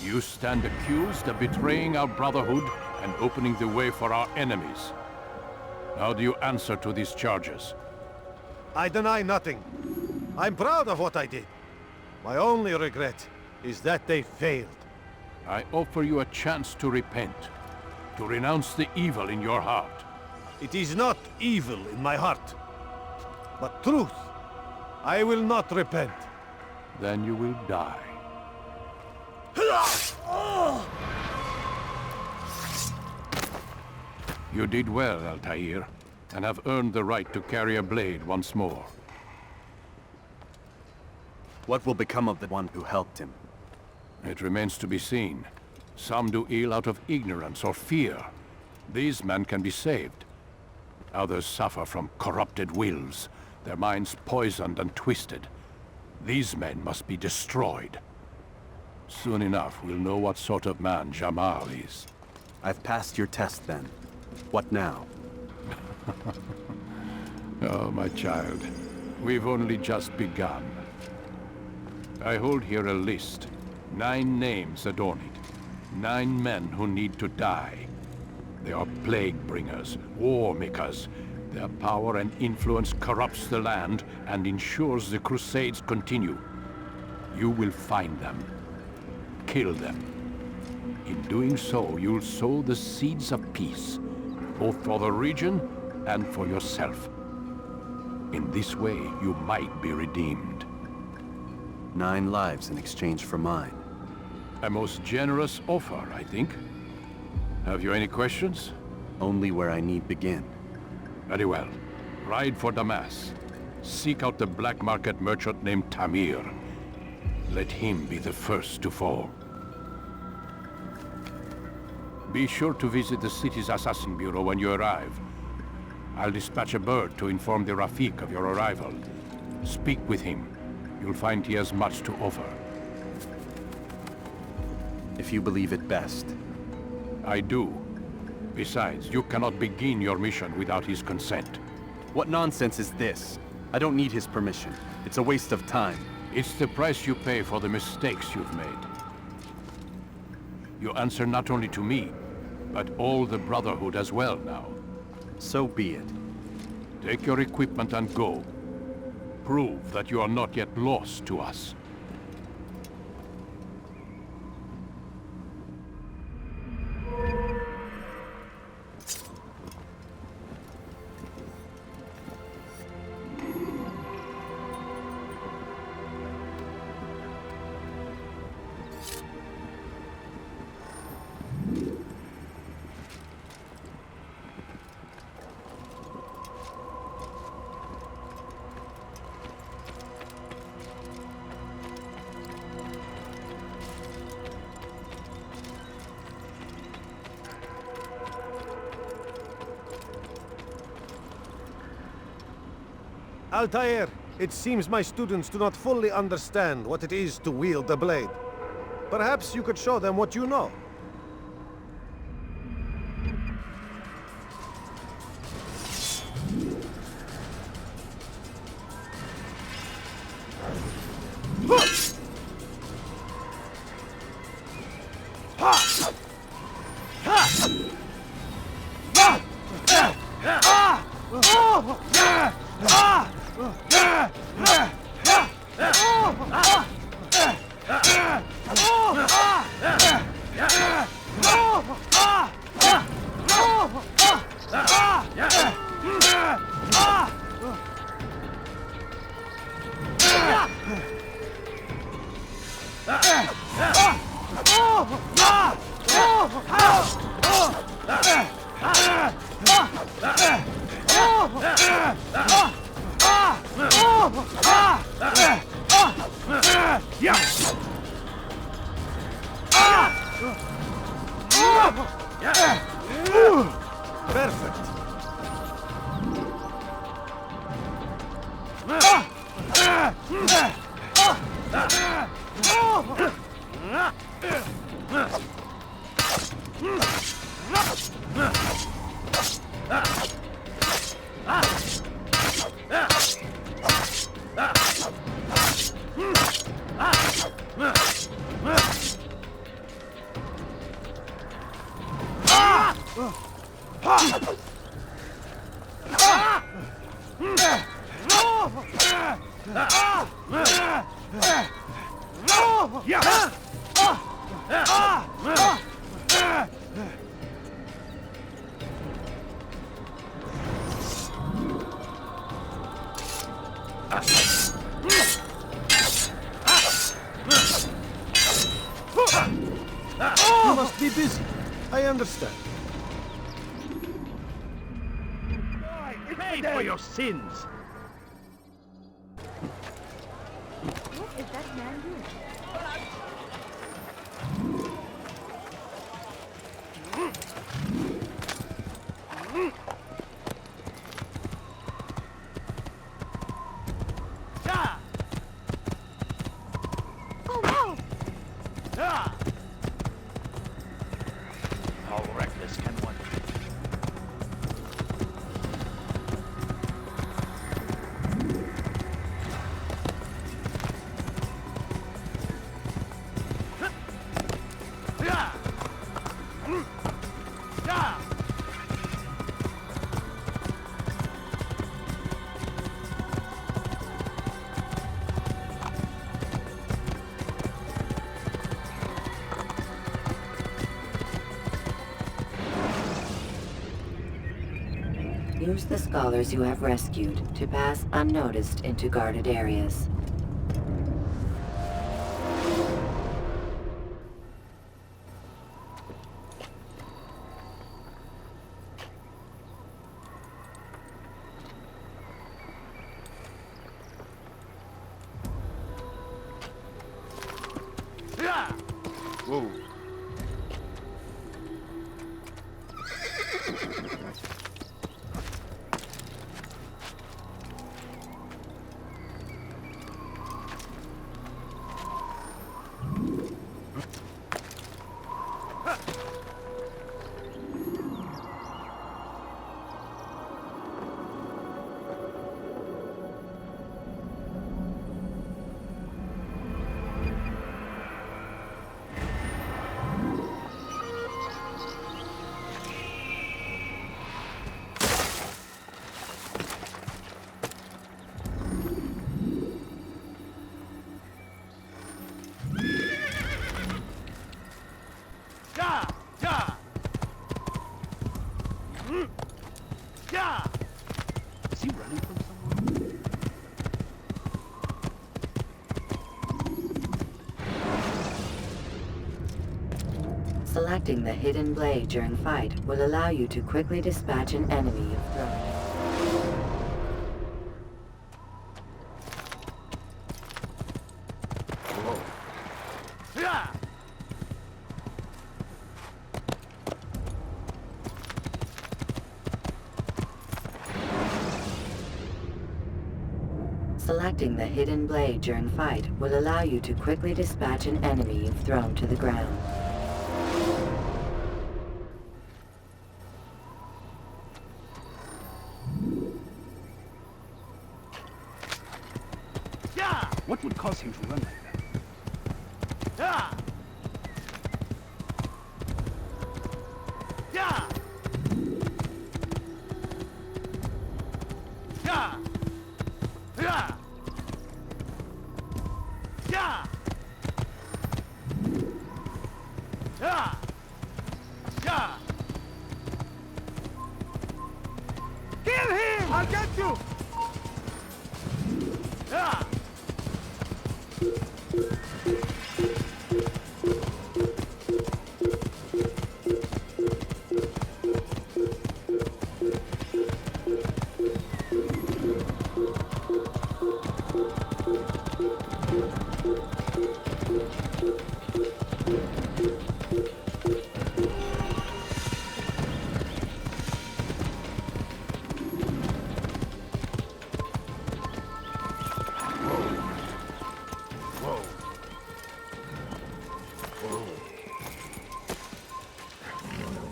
You stand accused of betraying our brotherhood and opening the way for our enemies. How do you answer to these charges? I deny nothing. I'm proud of what I did. My only regret is that they failed. I offer you a chance to repent, to renounce the evil in your heart. It is not evil in my heart, but truth. I will not repent. Then you will die. You did well, Altair, and have earned the right to carry a blade once more. What will become of the one who helped him? It remains to be seen. Some do ill out of ignorance or fear. These men can be saved. Others suffer from corrupted wills, their minds poisoned and twisted. These men must be destroyed. Soon enough, we'll know what sort of man Jamal is. I've passed your test then. What now? Oh, my child. We've only just begun. I hold here a list. 9 names adorn it. 9 men who need to die. They are plague bringers, war makers. Their power and influence corrupts the land and ensures the Crusades continue. You will find them. Kill them. In doing so, you'll sow the seeds of peace, both for the region and for yourself. In this way, you might be redeemed. 9 lives in exchange for mine. A most generous offer, I think. Have you any questions? Only where I need begin. Very well. Ride for Damas. Seek out the black market merchant named Tamir. Let him be the first to fall. Be sure to visit the city's assassin bureau when you arrive. I'll dispatch a bird to inform the Rafiq of your arrival. Speak with him. You'll find he has much to offer. If you believe it best. I do. Besides, you cannot begin your mission without his consent. What nonsense is this? I don't need his permission. It's a waste of time. It's the price you pay for the mistakes you've made. You answer not only to me, but all the Brotherhood as well now. So be it. Take your equipment and go. Prove that you are not yet lost to us. Altair, it seems my students do not fully understand what it is to wield the blade. Perhaps you could show them what you know. Perfect. You must be busy. I understand. Pay for your sins! What is that man doing? Use the scholars you have rescued to pass unnoticed into guarded areas. Whoa. Is he running from someone? Selecting the hidden blade during fight will allow you to quickly dispatch an enemy if thrown. Selecting the hidden blade during fight will allow you to quickly dispatch an enemy if thrown to the ground. What would cause him to run like that? Kill him! I'll get you!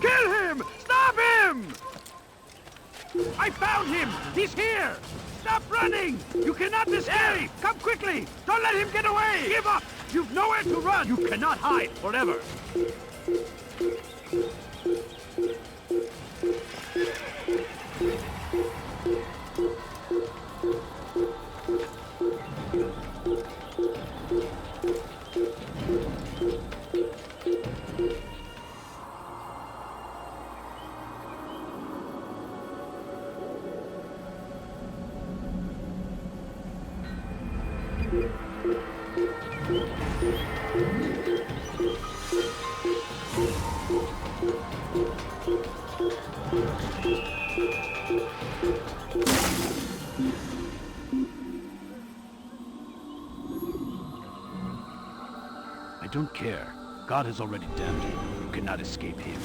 Kill him! Stop him! I found him! He's here! Stop running! You cannot escape! Come quickly! Don't let him get away! Give up! You've nowhere to run! You cannot hide forever! I don't care. God has already damned you. You cannot escape him.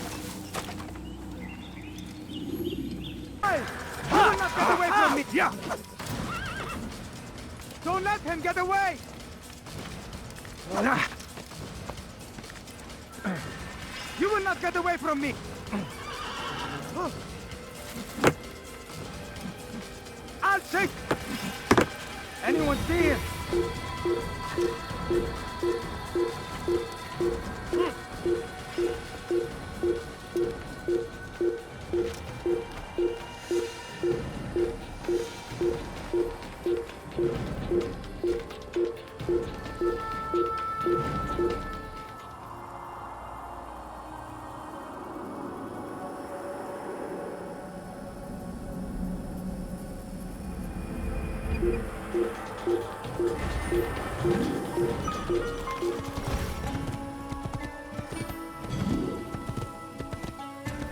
Hey! You will not get away from me! Yeah! Don't let him get away! You will not get away from me! I'll take... Anyone see him?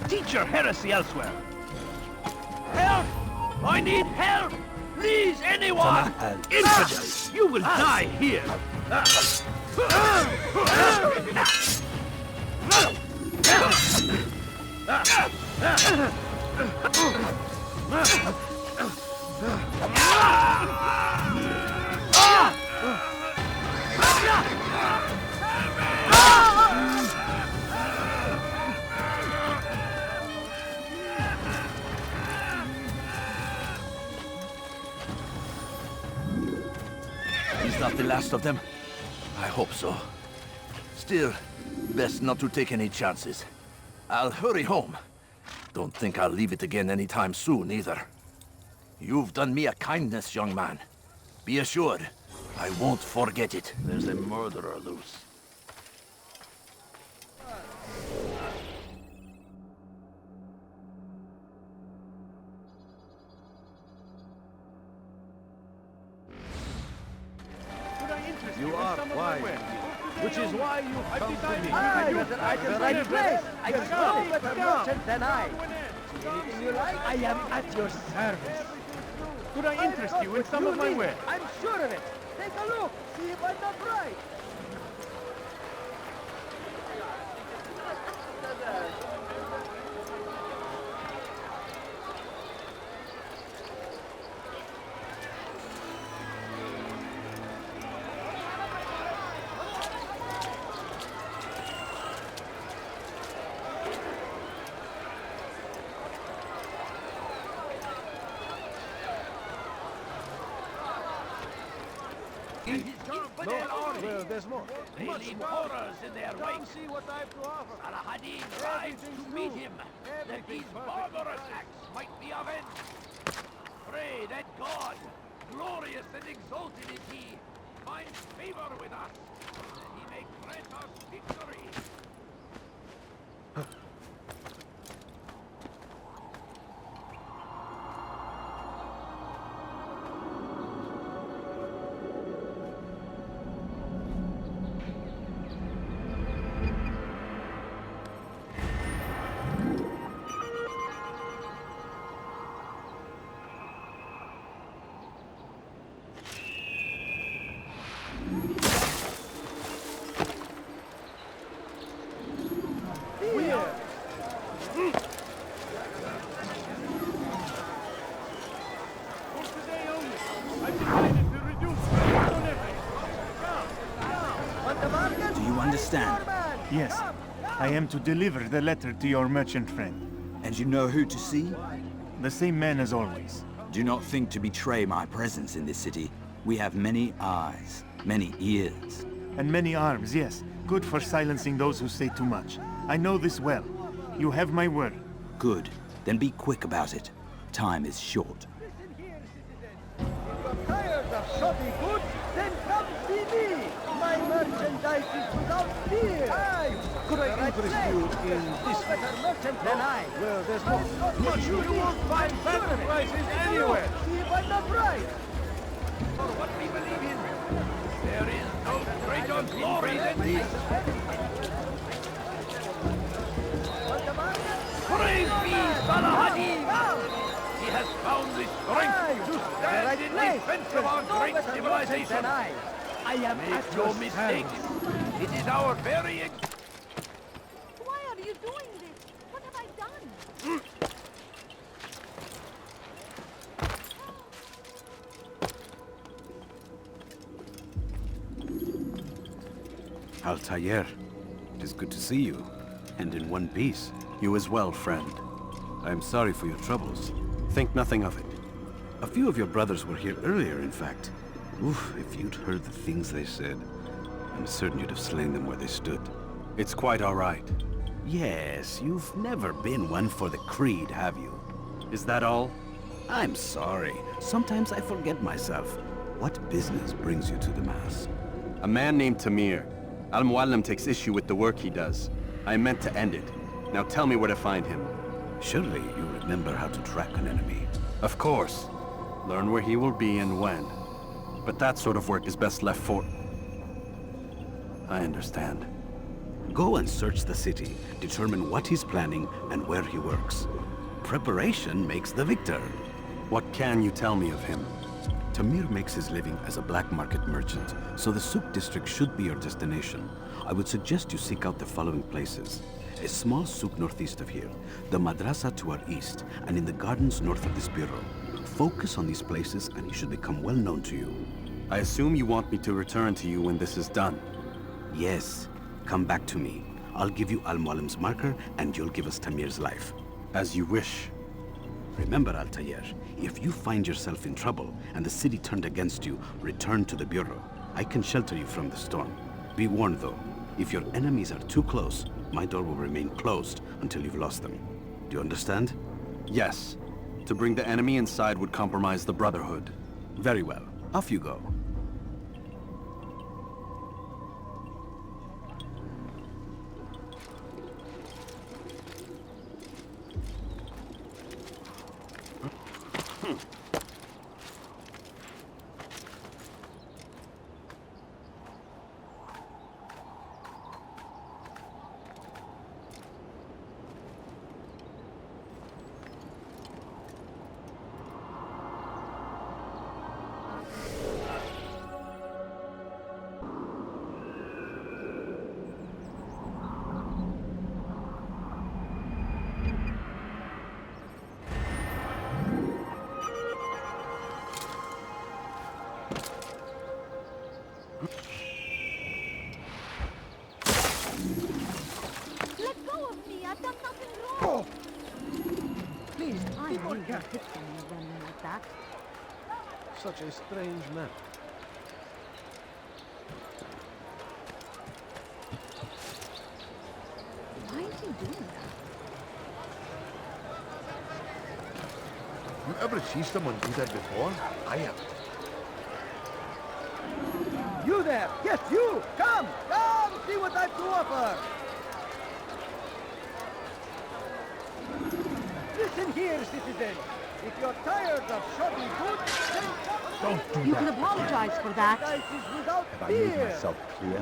Teach your heresy elsewhere. Help! I need help! Please, anyone! Infidels! You will die here! He's not the last of them. I hope so. Still, best not to take any chances. I'll hurry home. Don't think I'll leave it again anytime soon, either. You've done me a kindness, young man. Be assured, I won't forget it. There's a murderer loose. You are quiet. Which is why you come to me. I was at the right place. I know better merchant than I. Anything you like? I am at your service. Could I interest you in some of my wares? I'm sure of it. Take a look. See if I'm not right. Well, there's more. They leave horrors in their wake. See what I have to offer. Addin rides to meet him, that these barbarous acts might be avenged. Pray that God, glorious and exalted is he, finds favor with us, that he may grant us victory. Yes, I am to deliver the letter to your merchant friend. And you know who to see? The same man as always. Do not think to betray my presence in this city. We have many eyes, many ears. And many arms, yes. Good for silencing those who say too much. I know this well. You have my word. Good. Then be quick about it. Time is short. Listen here, citizen. If you're tired of shoddy goods, then come see me. My merchandise is without fear. Could I interest you in this? Better merchant than I. Well, there's more. But you won't find better prices anywhere. See if I'm not right. For what we believe in, there is no greater glory than this. Praise be Addin! He has found the strength to stand in defense of our great civilization. I am Make no mistake. It is our very Why are you doing this? What have I done? Altair, it is good to see you, and in one piece. You as well, friend. I am sorry for your troubles. Think nothing of it. A few of your brothers were here earlier, in fact. Oof, if you'd heard the things they said, I'm certain you'd have slain them where they stood. It's quite all right. Yes, you've never been one for the creed, have you? Is that all? I'm sorry. Sometimes I forget myself. What business brings you to the Mass? A man named Tamir. Al Mualim takes issue with the work he does. I meant to end it. Now tell me where to find him. Surely you remember how to track an enemy. Of course. Learn where he will be and when. but that sort of work is best left for... I understand. Go and search the city, determine what he's planning and where he works. Preparation makes the victor. What can you tell me of him? Tamir makes his living as a black market merchant, so the souk district should be your destination. I would suggest you seek out the following places. A small souk northeast of here, the madrasa to our east, and in the gardens north of this bureau. Focus on these places and he should become well known to you. I assume you want me to return to you when this is done? Yes. Come back to me. I'll give you Al Mualim's marker and you'll give us Tamir's life. As you wish. Remember, Altair, if you find yourself in trouble and the city turned against you, return to the bureau. I can shelter you from the storm. Be warned though, if your enemies are too close, my door will remain closed until you've lost them. Do you understand? Yes. To bring the enemy inside would compromise the Brotherhood. Very well. Off you go. Such a strange man. Why is he doing that? You ever see someone do that before? I haven't. You there! Yes, you! Come! Come! See what I've to offer! Listen here, citizen! If you're tired of shoddy goods, then come... Don't do You that. can apologize for that. Life is without Have I made fear! myself clear?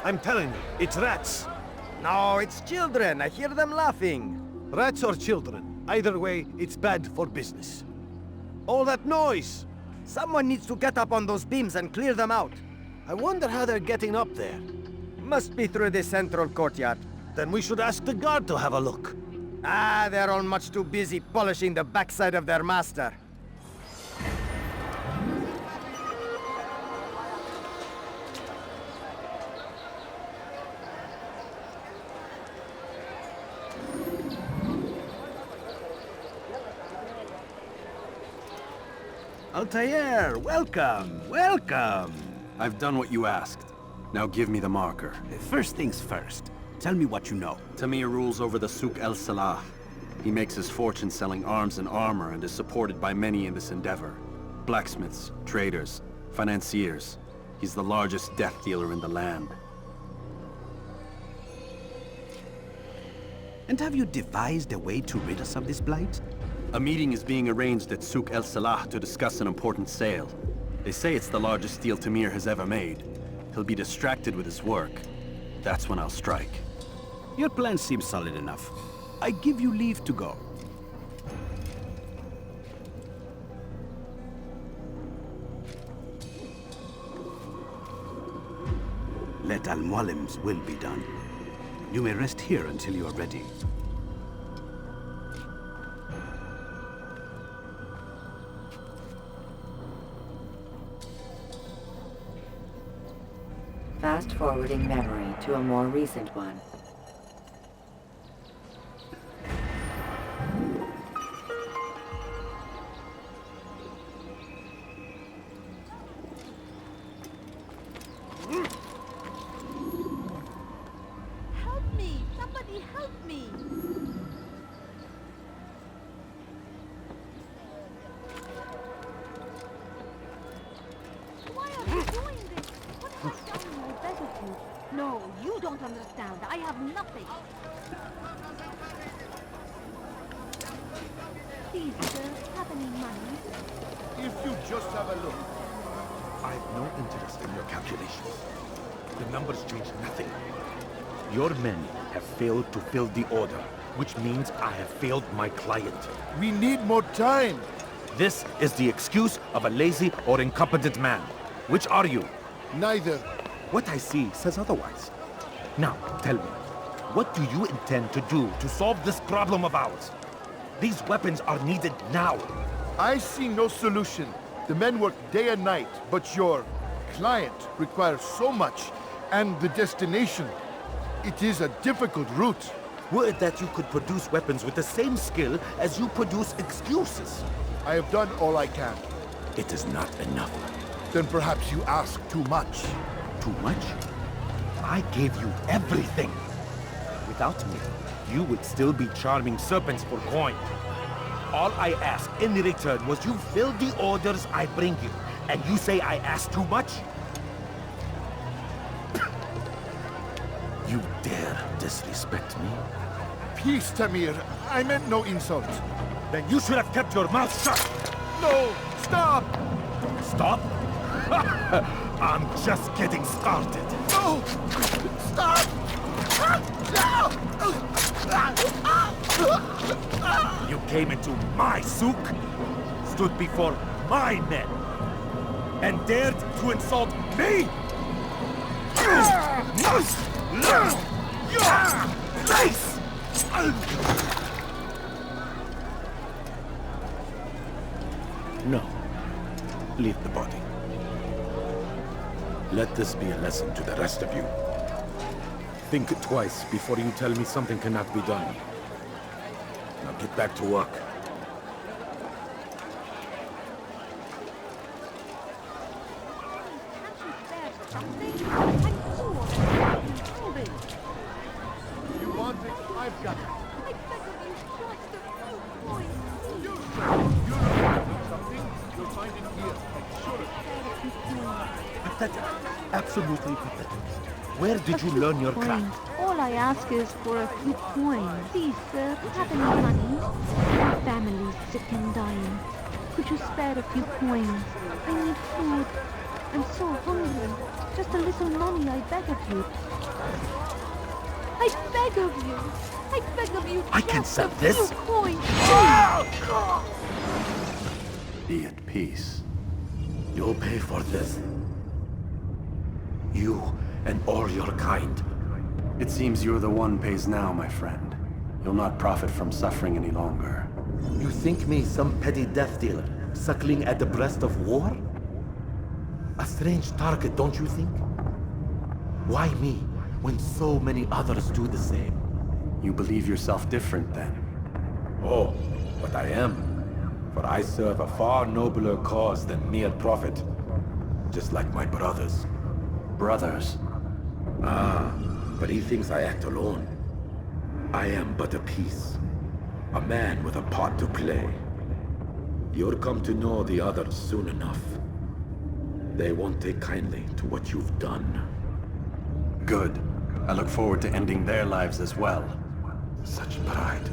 I'm telling you, it's rats. No, it's children. I hear them laughing. Rats or children. Either way, it's bad for business. All that noise! Someone needs to get up on those beams and clear them out. I wonder how they're getting up there. Must be through the central courtyard. Then we should ask the guard to have a look. Ah, they're all much too busy polishing the backside of their master. Altair, welcome, welcome. I've done what you asked. Now give me the marker. First things first. Tell me what you know. Tamir rules over the Souk El Salah. He makes his fortune selling arms and armor and is supported by many in this endeavor. Blacksmiths, traders, financiers. He's the largest death dealer in the land. And have you devised a way to rid us of this blight? A meeting is being arranged at Souk El Salah to discuss an important sale. They say it's the largest deal Tamir has ever made. He'll be distracted with his work. That's when I'll strike. Your plan seems solid enough. I give you leave to go. Let Al Mualim's will be done. You may rest here until you are ready. Fast-forwarding memory to a more recent one. Help me! Somebody help me! Why are you doing this? What have I done? I beg of you. No, you don't understand. I have nothing. Please, sir, have any money? If you just have a look. I have no interest in your calculations. The numbers change nothing. Your men have failed to fill the order, which means I have failed my client. We need more time. This is the excuse of a lazy or incompetent man. Which are you? Neither. What I see says otherwise. Now, tell me, what do you intend to do to solve this problem of ours? These weapons are needed now. I see no solution. The men work day and night, but your client requires so much, and the destination. It is a difficult route. Were it that you could produce weapons with the same skill as you produce excuses. I have done all I can. It is not enough. Then perhaps you ask too much. Too much? I gave you everything. Without me, you would still be charming serpents for coin. All I ask in return was you fill the orders I bring you. And you say I ask too much? You dare disrespect me? Peace, Tamir. I meant no insult. Then you should have kept your mouth shut! No! Stop! Stop? I'm just getting started. No! Stop! You came into my souk, stood before my men, and dared to insult me? You must learn your place! No. Leave the body. Let this be a lesson to the rest of you. Think twice before you tell me something cannot be done. Now get back to work. You want it? I've got it. Pathetic. Absolutely pathetic. Where did you learn your craft? All I ask is for a few coins. Please, sir, have any money? My family's sick and dying. Could you spare a few coins? I need food. I'm so hungry. Just a little money, I beg of you. I beg of you. I beg of you. I can sell this. A few coins. Be at peace. You'll pay for this. You and all your kind. It seems you're the one pays now, my friend. You'll not profit from suffering any longer. You think me some petty death dealer, suckling at the breast of war? A strange target, don't you think? Why me, when so many others do the same? You believe yourself different, then? Oh, but I am. For I serve a far nobler cause than mere profit. Just like my brothers. Brothers? Ah, but he thinks I act alone. I am but a piece. A man with a part to play. You'll come to know the others soon enough. They won't take kindly to what you've done. Good. I look forward to ending their lives as well. Such pride.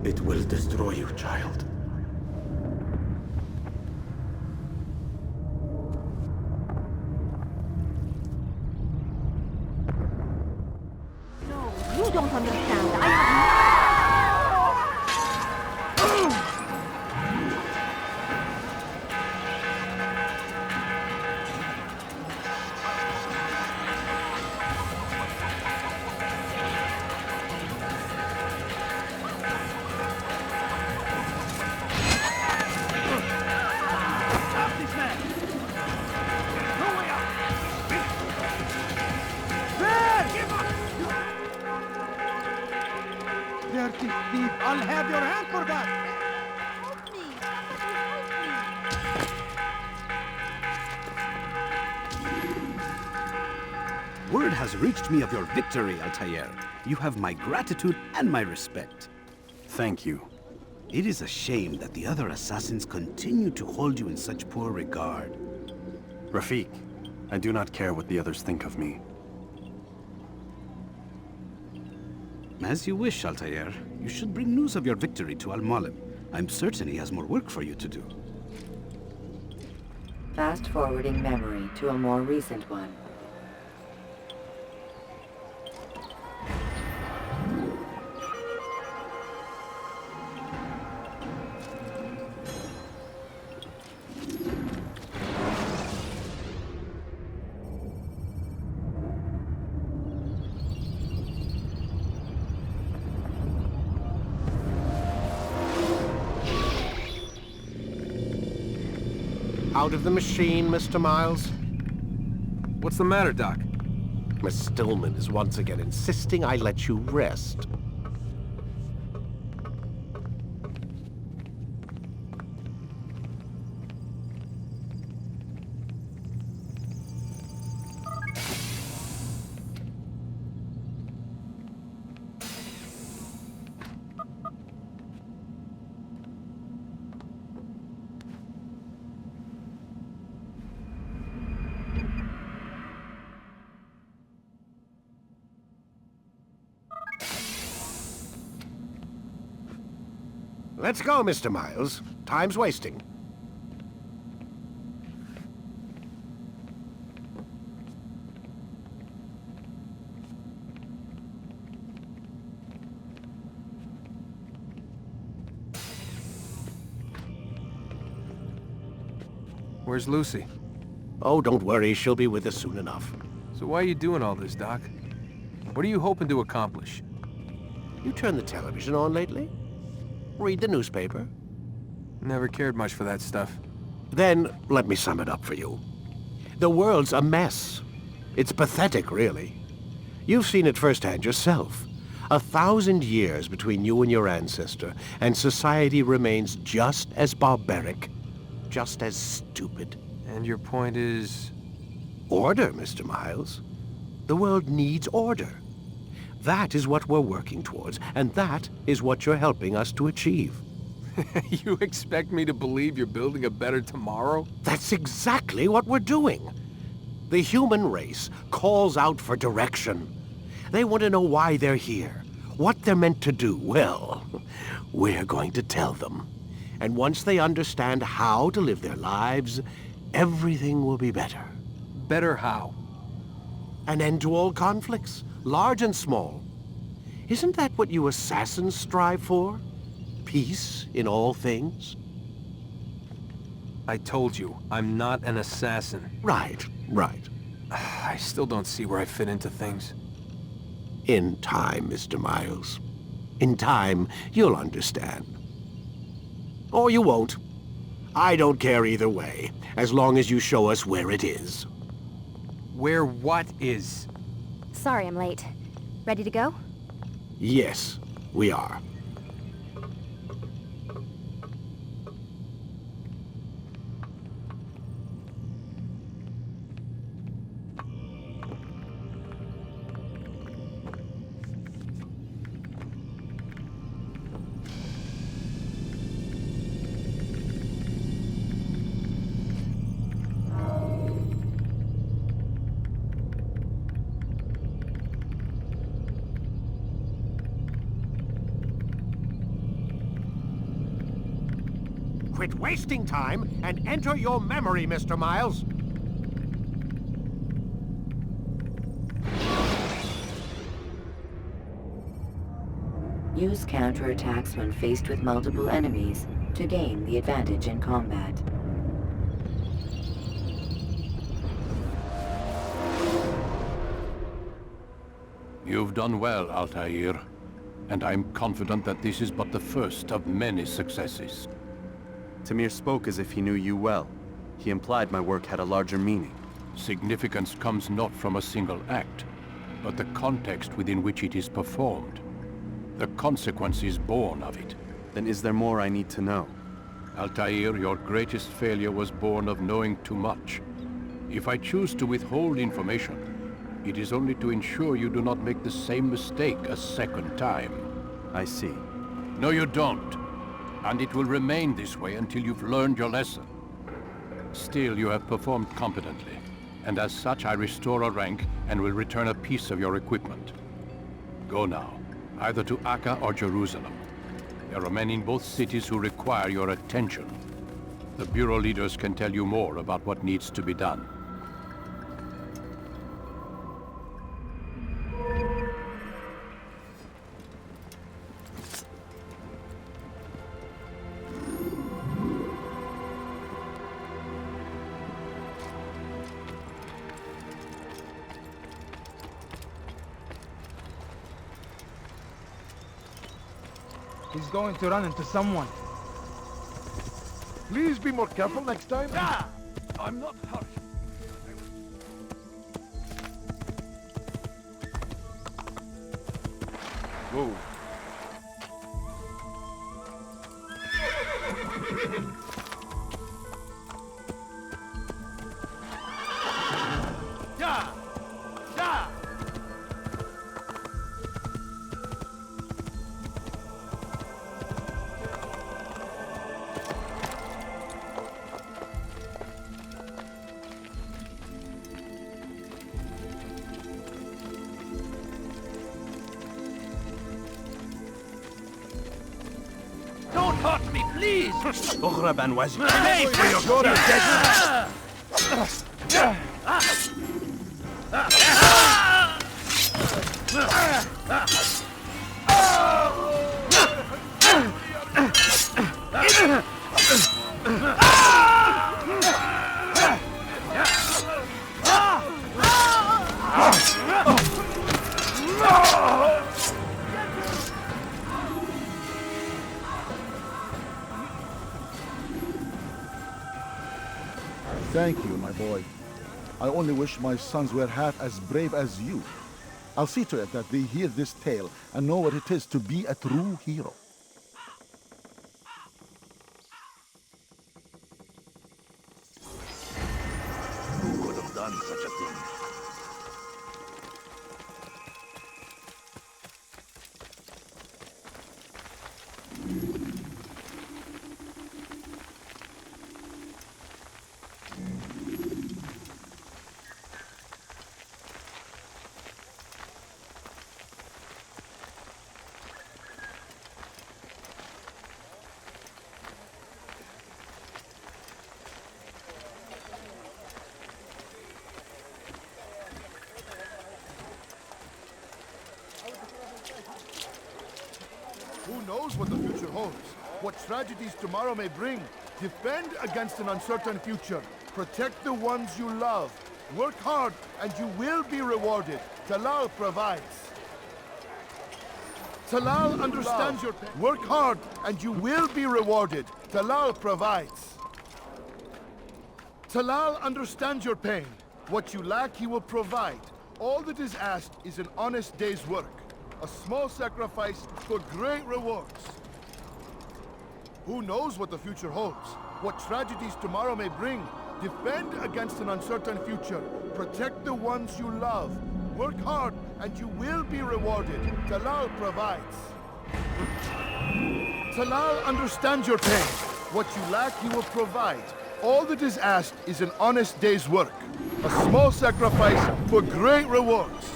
It will destroy you, child. No, you don't understand. I have Dirty thief! I'll have your hand for that! Word has reached me of your victory, Altair. You have my gratitude and my respect. Thank you. It is a shame that the other assassins continue to hold you in such poor regard. Rafiq, I do not care what the others think of me. As you wish, Altair. You should bring news of your victory to Al Mualim. I'm certain he has more work for you to do. Fast-forwarding memory to a more recent one. Out of the machine, Mr. Miles? What's the matter, Doc? Miss Stillman is once again insisting I let you rest. Let's go, Mr. Miles. Time's wasting. Where's Lucy? Oh, don't worry. She'll be with us soon enough. So why are you doing all this, Doc? What are you hoping to accomplish? You turned the television on lately? Read the newspaper? Never cared much for that stuff. Then, let me sum it up for you. The world's a mess. It's pathetic, really. You've seen it firsthand yourself. 1,000 years between you and your ancestor, and society remains just as barbaric, just as stupid. And your point is? Order, Mr. Miles. The world needs order. That is what we're working towards, and that is what you're helping us to achieve. You expect me to believe you're building a better tomorrow? That's exactly what we're doing. The human race calls out for direction. They want to know why they're here, what they're meant to do. Well, we're going to tell them. And once they understand how to live their lives, everything will be better. Better how? An end to all conflicts, large and small. Isn't that what you assassins strive for? Peace in all things? I told you, I'm not an assassin. Right. I still don't see where I fit into things. In time, Mr. Miles. In time, you'll understand. Or you won't. I don't care either way, as long as you show us where it is. Where what is? Sorry I'm late. Ready to go? Yes, we are. Quit wasting time and enter your memory, Mr. Miles. Use counterattacks when faced with multiple enemies to gain the advantage in combat. You've done well, Altair, and I'm confident that this is but the first of many successes. Tamir spoke as if he knew you well. He implied my work had a larger meaning. Significance comes not from a single act, but the context within which it is performed. The consequences born of it. Then is there more I need to know? Altair, your greatest failure was born of knowing too much. If I choose to withhold information, it is only to ensure you do not make the same mistake a second time. I see. No, you don't. And it will remain this way until you've learned your lesson. Still, you have performed competently, and as such I restore a rank and will return a piece of your equipment. Go now. either to Akka or Jerusalem. There are men in both cities who require your attention. The Bureau leaders can tell you more about what needs to be done. He's going to run into someone. Please be more careful next time. I'm not hurt. Whoa. Don't hurt me, please! اغرب عن وجهي. Pay for your death! Thank you, my boy. I only wish my sons were half as brave as you. I'll see to it that they hear this tale and know what it is to be a true hero. Who could have done such a thing? Who knows what the future holds? What tragedies tomorrow may bring? Defend against an uncertain future. Protect the ones you love. Work hard and you will be rewarded. Talal provides. Talal understands your pain. Work hard and you will be rewarded. Talal provides. Talal understands your pain. What you lack, he will provide. All that is asked is an honest day's work. A small sacrifice for great rewards. Who knows what the future holds? What tragedies tomorrow may bring? Defend against an uncertain future. Protect the ones you love. Work hard and you will be rewarded. Talal provides. Talal understands your pain. What you lack, he will provide. All that is asked is an honest day's work. A small sacrifice for great rewards.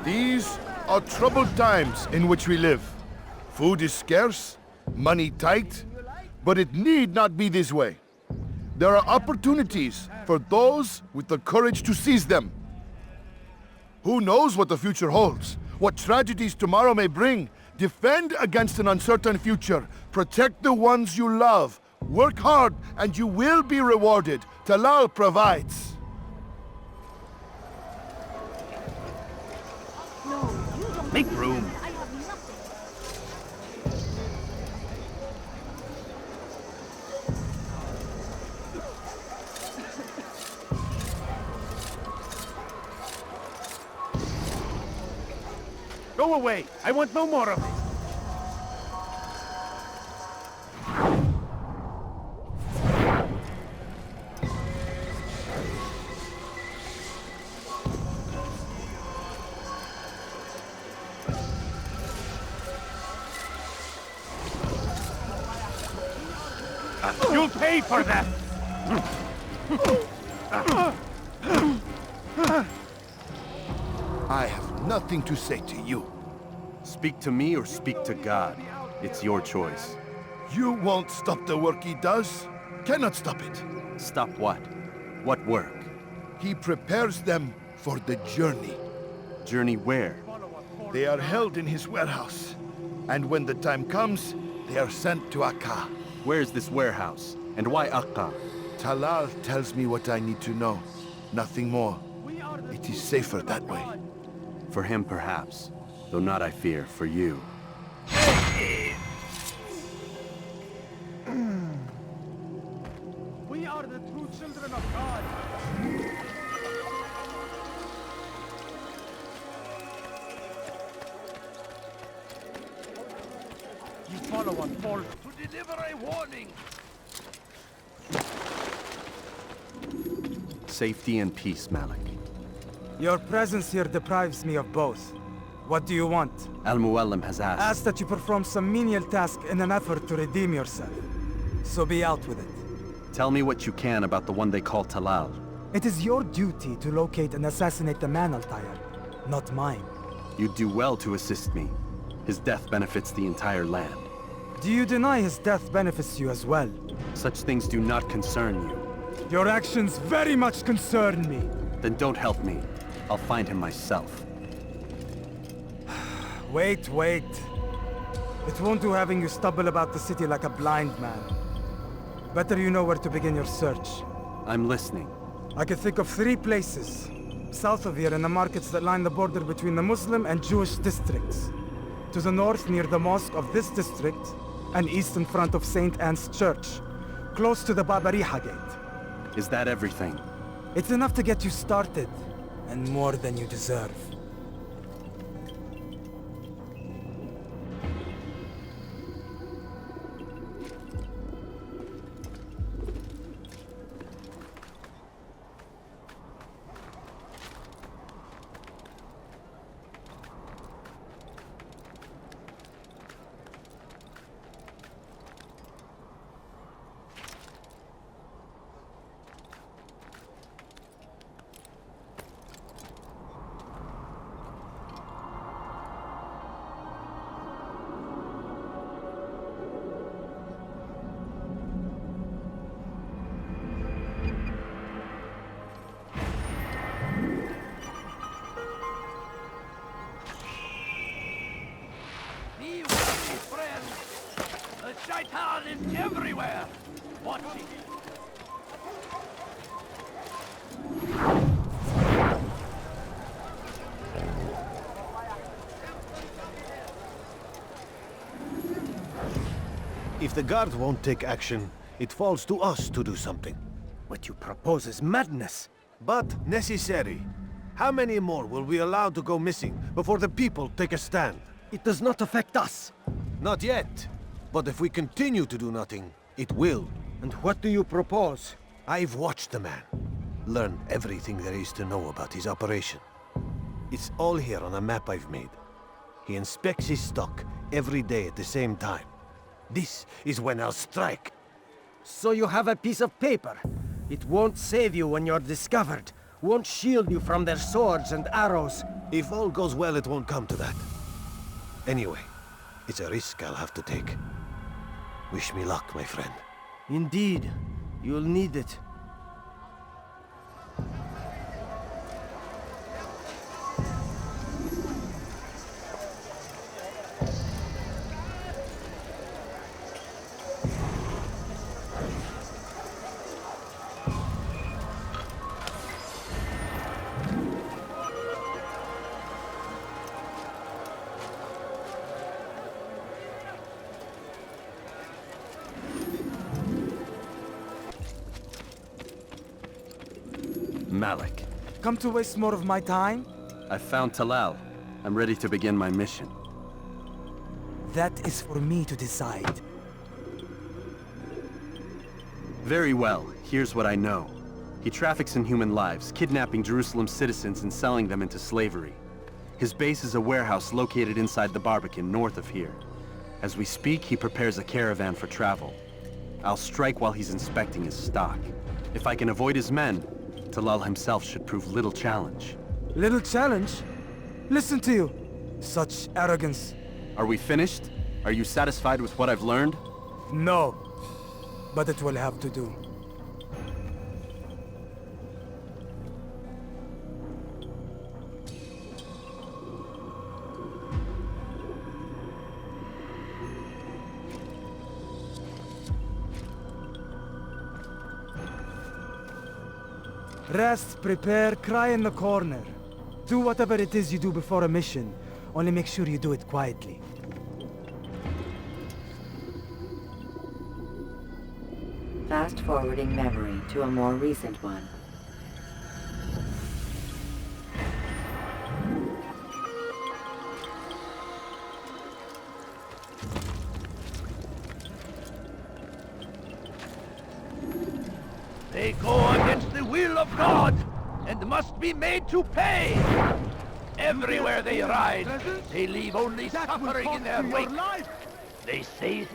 These are troubled times in which we live. Food is scarce, money tight, but it need not be this way. There are opportunities for those with the courage to seize them. Who knows what the future holds? What tragedies tomorrow may bring? Defend against an uncertain future. Protect the ones you love. Work hard and you will be rewarded. Talal provides. Make room. Go away! I want no more of it! You'll pay for that! I have nothing to say to you. Speak to me or speak to God. It's your choice. You won't stop the work he does. Cannot stop it. Stop what? What work? He prepares them for the journey. Journey where? They are held in his warehouse. And when the time comes, they are sent to Akka. Where is this warehouse? And why Akka? Talal tells me what I need to know. Nothing more. It is safer that way. For him, perhaps. Though not, I fear, for you. We are the true children of God. You follow on fault to deliver a warning. Safety and peace, Malik. Your presence here deprives me of both. What do you want? Al Mualim has asked. Asked that you perform some menial task in an effort to redeem yourself. So be out with it. Tell me what you can about the one they call Talal. It is your duty to locate and assassinate the man, Altair, not mine. You'd do well to assist me. His death benefits the entire land. Do you deny his death benefits you as well? Such things do not concern you. Your actions very much concern me. Then don't help me. I'll find him myself. Wait. It won't do having you stumble about the city like a blind man. Better you know where to begin your search. I'm listening. I can think of 3 places. South of here in the markets that line the border between the Muslim and Jewish districts. To the north near the mosque of this district, and east in front of St. Anne's Church, close to the Babariha Gate. Is that everything? It's enough to get you started, and more than you deserve. Shaitan is everywhere! Watching you. If the guard won't take action, it falls to us to do something. What you propose is madness. But necessary. How many more will we allow to go missing before the people take a stand? It does not affect us. Not yet. But if we continue to do nothing, it will. And what do you propose? I've watched the man. Learned everything there is to know about his operation. It's all here on a map I've made. He inspects his stock every day at the same time. This is when I'll strike. So you have a piece of paper. It won't save you when you're discovered. Won't shield you from their swords and arrows. If all goes well, it won't come to that. Anyway, it's a risk I'll have to take. Wish me luck, my friend. Indeed. You'll need it. Malik. Come to waste more of my time? I found Talal. I'm ready to begin my mission. That is for me to decide. Very well. Here's what I know. He traffics in human lives, kidnapping Jerusalem citizens and selling them into slavery. His base is a warehouse located inside the Barbican, north of here. As we speak, he prepares a caravan for travel. I'll strike while he's inspecting his stock. If I can avoid his men, Talal himself should prove little challenge. Little challenge? Listen to you. Such arrogance. Are we finished? Are you satisfied with what I've learned? No. But it will have to do. Rest, prepare, cry in the corner. Do whatever it is you do before a mission. Only make sure you do it quietly. Fast-forwarding memory to a more recent one. They go against the will of God, and must be made to pay. Everywhere they ride, they leave only suffering in their wake. They say...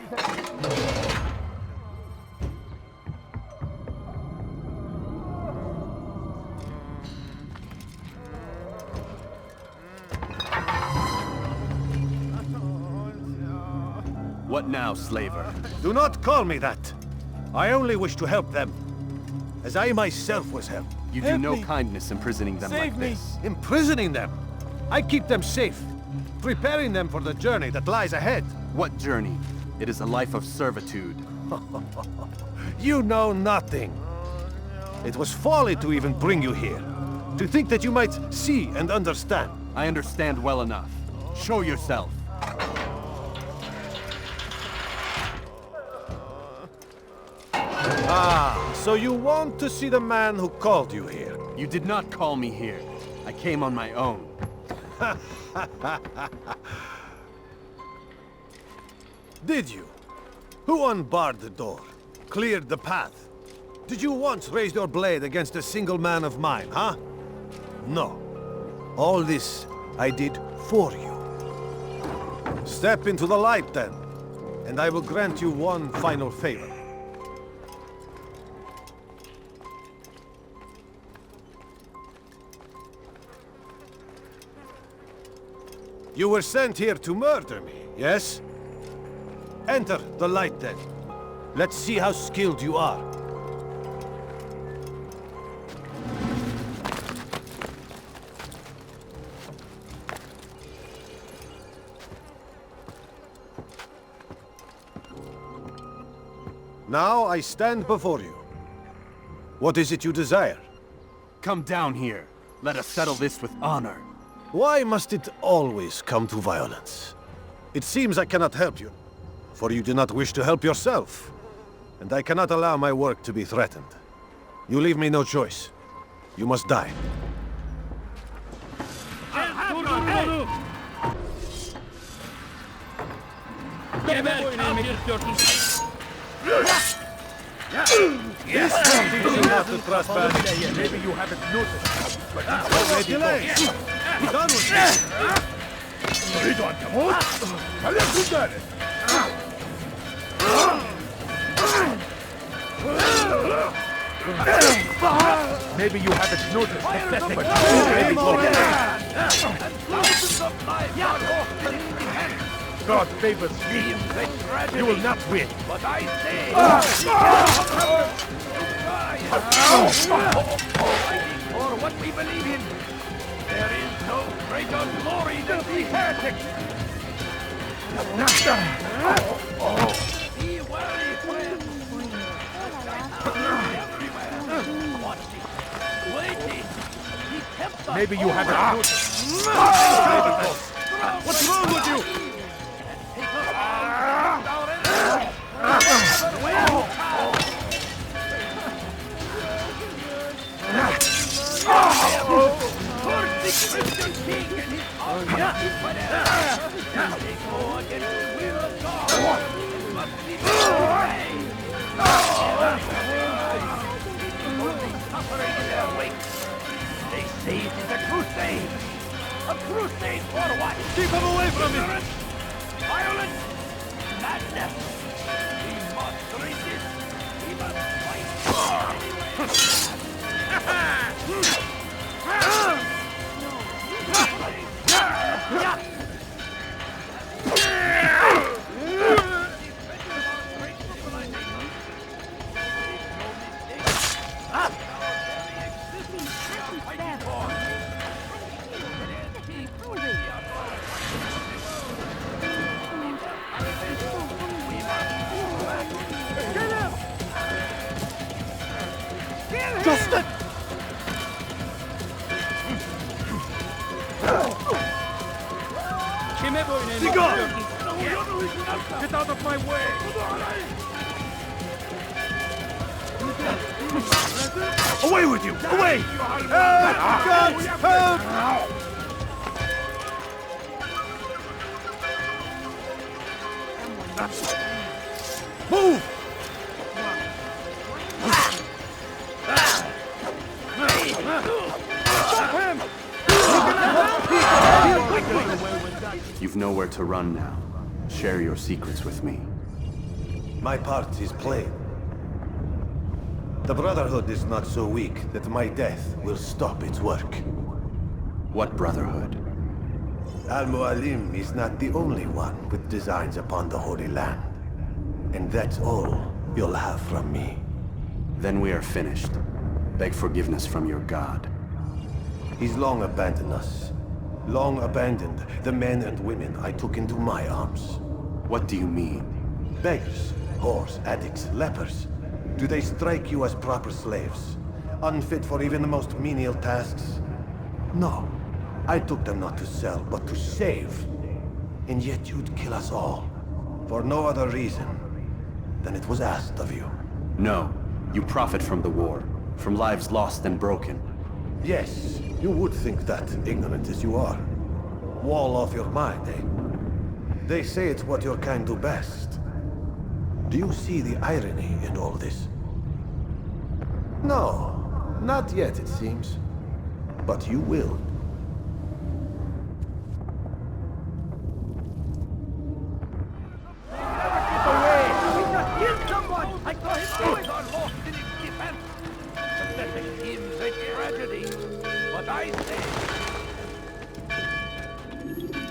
What now, slaver? Do not call me that. I only wish to help them, as I myself was helped. You do no kindness imprisoning them like this. Imprisoning them? I keep them safe, preparing them for the journey that lies ahead. What journey? It is a life of servitude. You know nothing. It was folly to even bring you here. To think that you might see and understand. I understand well enough. Show yourself. Ah, so you want to see the man who called you here? You did not call me here. I came on my own. Did you? Who unbarred the door? Cleared the path? Did you once raise your blade against a single man of mine, huh? No. All this I did for you. Step into the light then, and I will grant you one final favor. You were sent here to murder me, yes? Enter the light then. Let's see how skilled you are. Now I stand before you. What is it you desire? Come down here. Let us settle this with honor. Why must it always come to violence? It seems I cannot help you, for you do not wish to help yourself. And I cannot allow my work to be threatened. You leave me no choice. You must die. Yes, teaching how to trespass. Maybe you haven't noticed, but Delay! Be done with this! Read on, come on! Let's do that! Maybe you haven't noticed, but maybe God favors me. You will not win. But I say, for what we believe in. There is no greater glory than the heretic. Be wary, friend. Everywhere. Watch it. Waiting. He tempts us. Maybe you haven't noticed. What's wrong with you? They say it is a crusade. A crusade for what? Keep him away from me! Violence! Madness! We must resist! We must fight! Get out of my way! Away with you! Away! Help! Move! You've nowhere to run now. Share your secrets with me. My part is plain. The Brotherhood is not so weak that my death will stop its work. What Brotherhood? Al Mualim is not the only one with designs upon the Holy Land. And that's all you'll have from me. Then we are finished. Beg forgiveness from your god. He's long abandoned us. Long abandoned the men and women I took into my arms. What do you mean? Beggars, whores, addicts, lepers. Do they strike you as proper slaves? Unfit for even the most menial tasks? No. I took them not to sell, but to save. And yet you'd kill us all. For no other reason than it was asked of you. No. You profit from the war. From lives lost and broken. Yes, you would think that, ignorant as you are. Wall off your mind, eh? They say it's what your kind do best. Do you see the irony in all this? No, not yet, it seems. But you will.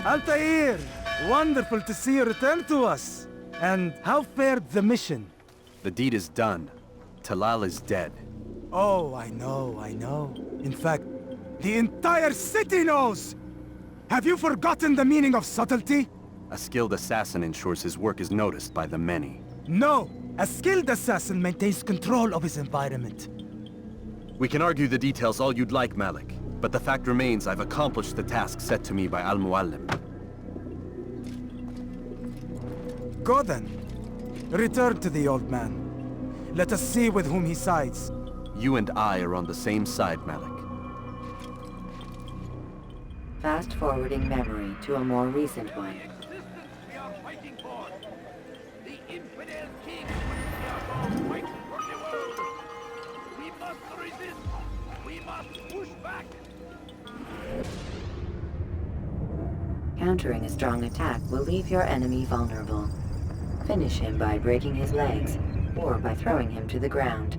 Altair! Wonderful to see you return to us. And how fared the mission? The deed is done. Talal is dead. Oh, I know. In fact, the entire city knows! Have you forgotten the meaning of subtlety? A skilled assassin ensures his work is noticed by the many. No! A skilled assassin maintains control of his environment. We can argue the details all you'd like, Malik. But the fact remains I've accomplished the task set to me by Al Mualim. Go then. Return to the old man. Let us see with whom he sides. You and I are on the same side, Malik. Fast-forwarding memory to a more recent one. Countering a strong attack will leave your enemy vulnerable. Finish him by breaking his legs, or by throwing him to the ground.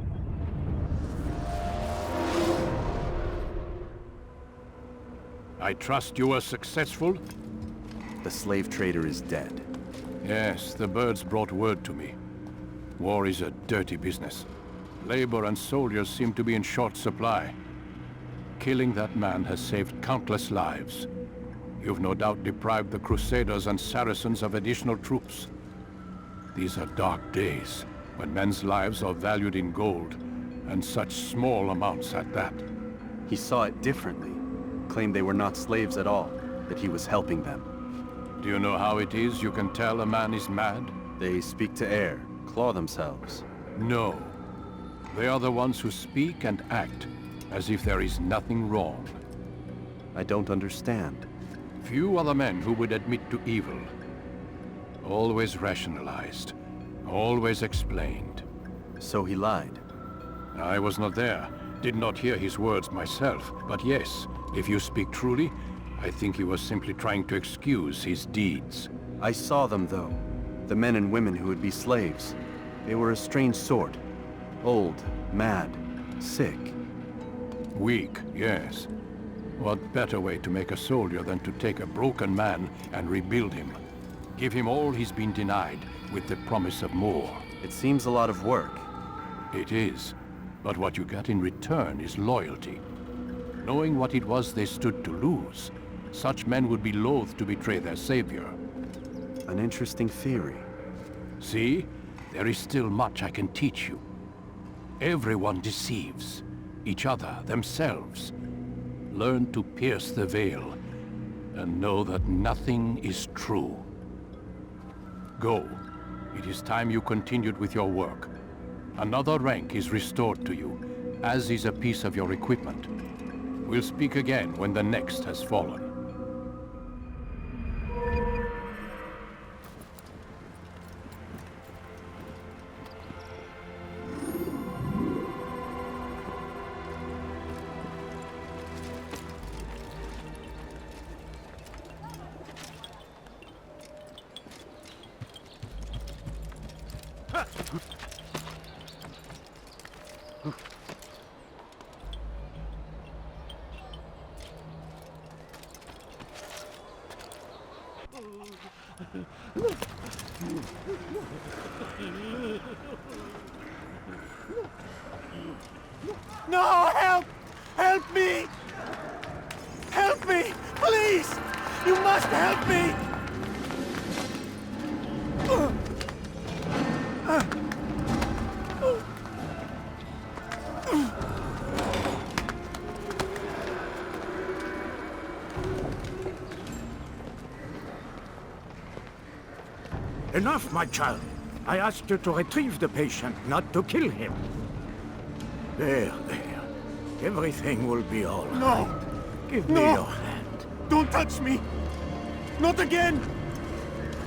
I trust you were successful? The slave trader is dead. Yes, the birds brought word to me. War is a dirty business. Labor and soldiers seem to be in short supply. Killing that man has saved countless lives. You've no doubt deprived the Crusaders and Saracens of additional troops. These are dark days, when men's lives are valued in gold, and such small amounts at that. He saw it differently. Claimed they were not slaves at all, that he was helping them. Do you know how it is you can tell a man is mad? They speak to air, claw themselves. No. They are the ones who speak and act as if there is nothing wrong. I don't understand. Few are the men who would admit to evil. Always rationalized. Always explained. So he lied? I was not there. Did not hear his words myself. But yes, if you speak truly, I think he was simply trying to excuse his deeds. I saw them, though. The men and women who would be slaves. They were a strange sort. Old, mad, sick. Weak, yes. What better way to make a soldier than to take a broken man and rebuild him? Give him all he's been denied, with the promise of more. It seems a lot of work. It is. But what you get in return is loyalty. Knowing what it was they stood to lose, such men would be loath to betray their savior. An interesting theory. See? There is still much I can teach you. Everyone deceives. Each other, themselves. Learn to pierce the veil, and know that nothing is true. Go. It is time you continued with your work. Another rank is restored to you, as is a piece of your equipment. We'll speak again when the next has fallen. No, help! Help me! Help me! Please! You must help me! Enough, my child. I asked you to retrieve the patient, not to kill him. There. Everything will be all right. No! Give me your hand. Don't touch me! Not again!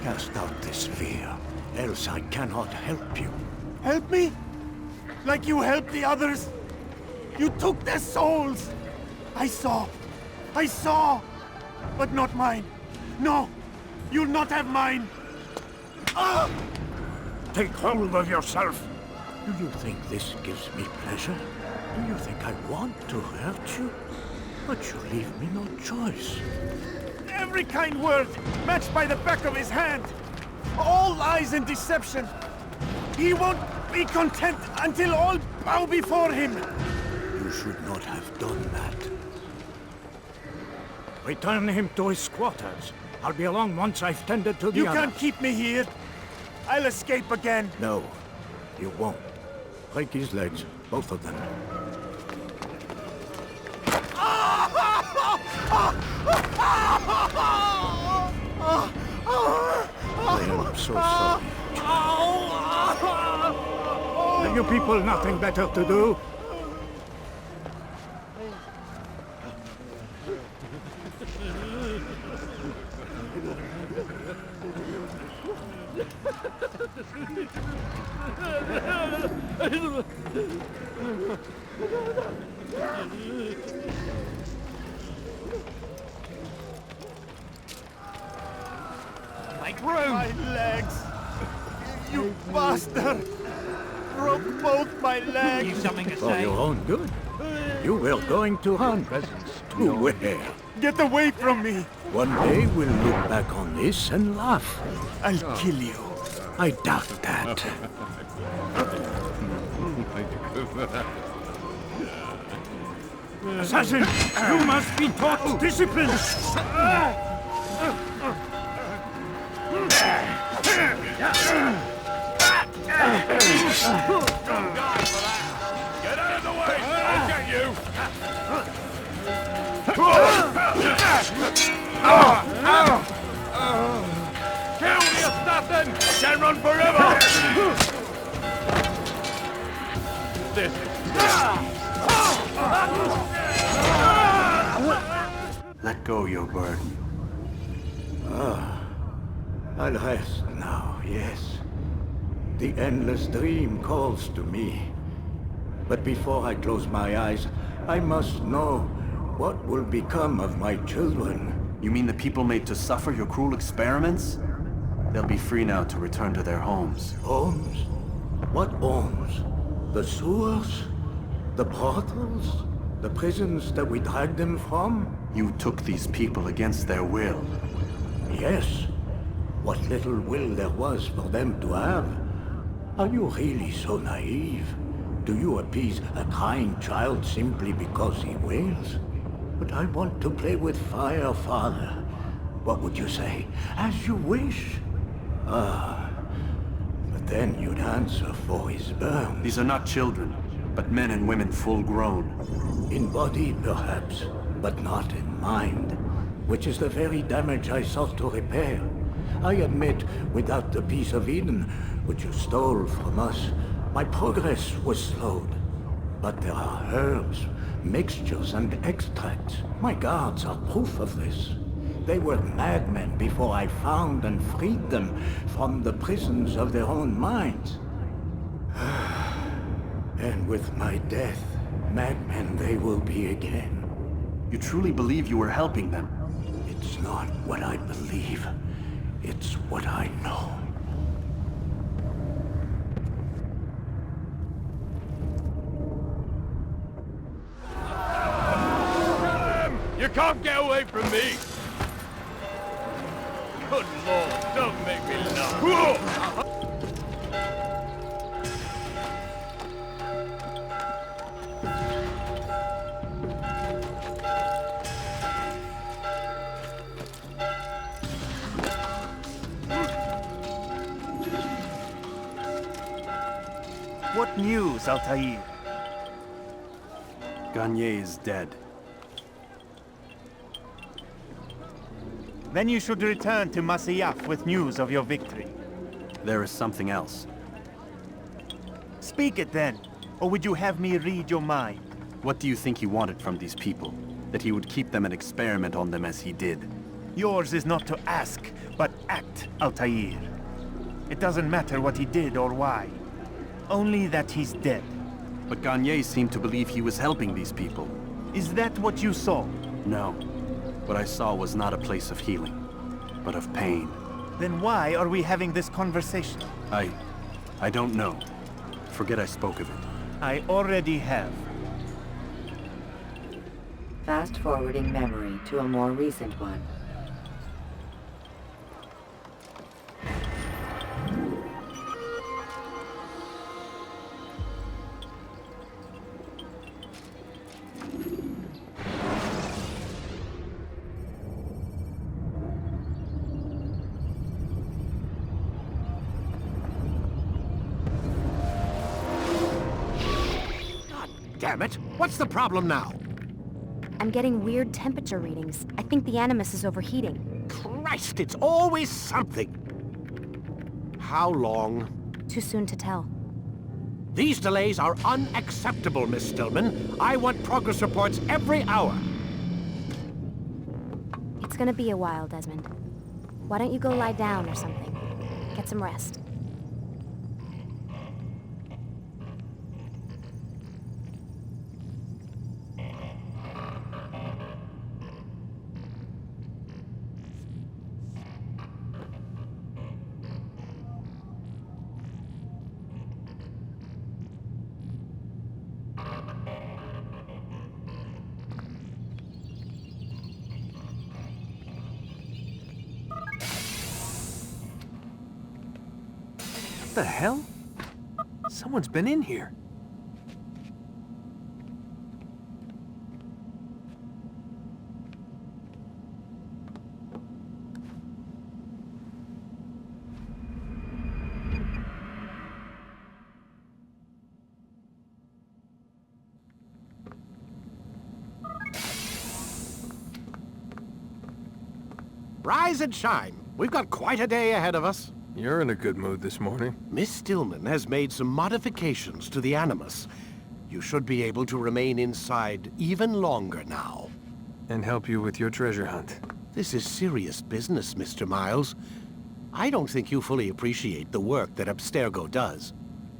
Cast out this fear, else I cannot help you. Help me? Like you helped the others? You took their souls! I saw! But not mine! No! You'll not have mine! Ah! Take hold of yourself! Do you think this gives me pleasure? Do you think I want to hurt you? But you leave me no choice. Every kind word matched by the back of his hand! All lies and deception! He won't be content until all bow before him! You should not have done that. Return him to his quarters. I'll be along once I've tended to the You others. can't keep me here! I'll escape again! No, you won't. Break his legs, both of them. I am so sorry. Have you people nothing better to do? My legs! You bastard! Broke both my legs! For your own good. You were going to hunt presents to wear. Get away from me! One day we'll look back on this and laugh. I'll kill you. I doubt that. Assassin! You must be taught discipline! Get out of the way! I'll get you! Kill the assassin! Can't run forever! Let go your burden. I'll rest now, yes. The endless dream calls to me. But before I close my eyes, I must know what will become of my children. You mean the people made to suffer your cruel experiments? They'll be free now to return to their homes. Homes? What homes? The sewers? The brothels? The prisons that we dragged them from? You took these people against their will. Yes. What little will there was for them to have. Are you really so naive? Do you appease a crying child simply because he wails? But I want to play with fire, Father. What would you say? As you wish. But then you'd answer for his burn. These are not children, but men and women full grown. In body, perhaps, but not in mind. which is the very damage I sought to repair. I admit, without the piece of Eden, which you stole from us, my progress was slowed. But there are herbs, mixtures, and extracts. My guards are proof of this. They were madmen before I found and freed them from the prisons of their own minds. And with my death, madmen they will be again. You truly believe you were helping them? It's not what I believe. It's what I know. You can't get away from me! Good Lord, don't make me laugh! What news, Altair? Garnier is dead. Then you should return to Masyaf with news of your victory. There is something else. Speak it then, or would you have me read your mind? What do you think he wanted from these people? That he would keep them and experiment on them as he did? Yours is not to ask, but act, Altair. It doesn't matter what he did or why. Only that he's dead. But Garnier seemed to believe he was helping these people. Is that what you saw? No. What I saw was not a place of healing, but of pain. Then why are we having this conversation? I don't know. Forget I spoke of it. I already have. Fast-forwarding memory to a more recent one. Damn it! What's the problem now? I'm getting weird temperature readings. I think the Animus is overheating. Christ, it's always something! How long? Too soon to tell. These delays are unacceptable, Miss Stillman. I want progress reports every hour. It's gonna be a while, Desmond. Why don't you go lie down or something? Get some rest. What the hell? Someone's been in here. Rise and shine. We've got quite a day ahead of us. You're in a good mood this morning. Miss Stillman has made some modifications to the Animus. You should be able to remain inside even longer now. And help you with your treasure hunt. This is serious business, Mr. Miles. I don't think you fully appreciate the work that Abstergo does.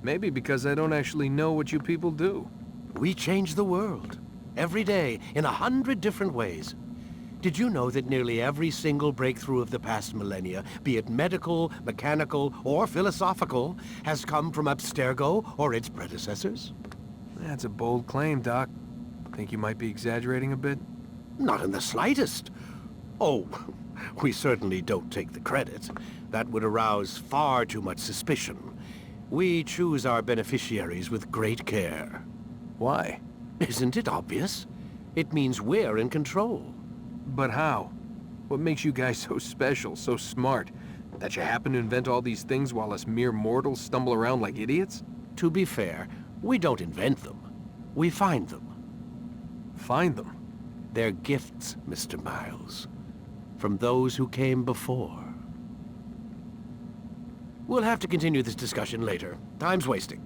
Maybe because I don't actually know what you people do. We change the world. Every day, in 100 different ways. Did you know that nearly every single breakthrough of the past millennia, be it medical, mechanical, or philosophical, has come from Abstergo or its predecessors? That's a bold claim, Doc. Think you might be exaggerating a bit? Not in the slightest. Oh, we certainly don't take the credit. That would arouse far too much suspicion. We choose our beneficiaries with great care. Why? Isn't it obvious? It means we're in control. But how? What makes you guys so special, so smart? That you happen to invent all these things while us mere mortals stumble around like idiots? To be fair, we don't invent them. We find them. Find them? They're gifts, Mr. Miles. from those who came before. We'll have to continue this discussion later. Time's wasting.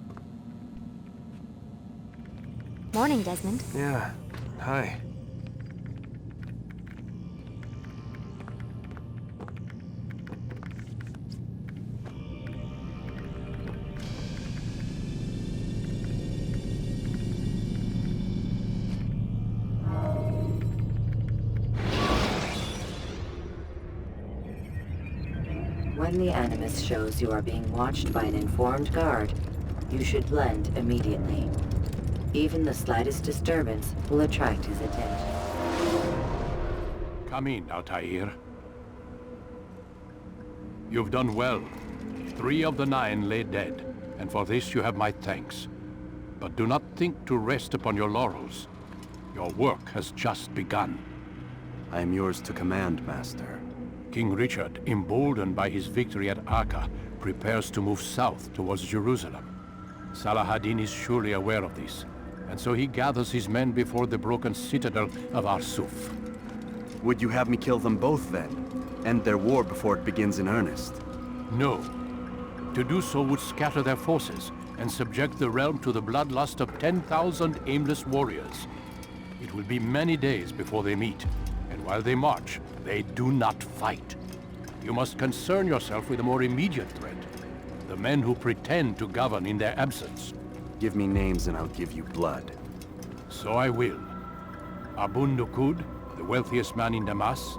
Morning, Desmond. Yeah. Hi. When the Animus shows you are being watched by an informed guard, you should blend immediately. Even the slightest disturbance will attract his attention. Come in, Altair. You've done well. 3 of the 9 lay dead, and for this you have my thanks. But do not think to rest upon your laurels. Your work has just begun. I am yours to command, Master. King Richard, emboldened by his victory at Acre, prepares to move south towards Jerusalem. Salah ad-Din is surely aware of this, and so he gathers his men before the broken citadel of Arsuf. Would you have me kill them both then? End their war before it begins in earnest? No. To do so would scatter their forces and subject the realm to the bloodlust of 10,000 aimless warriors. It will be many days before they meet, and while they march, they do not fight. You must concern yourself with a more immediate threat. The men who pretend to govern in their absence. Give me names and I'll give you blood. So I will. Abu Nuqoud, the wealthiest man in Damas.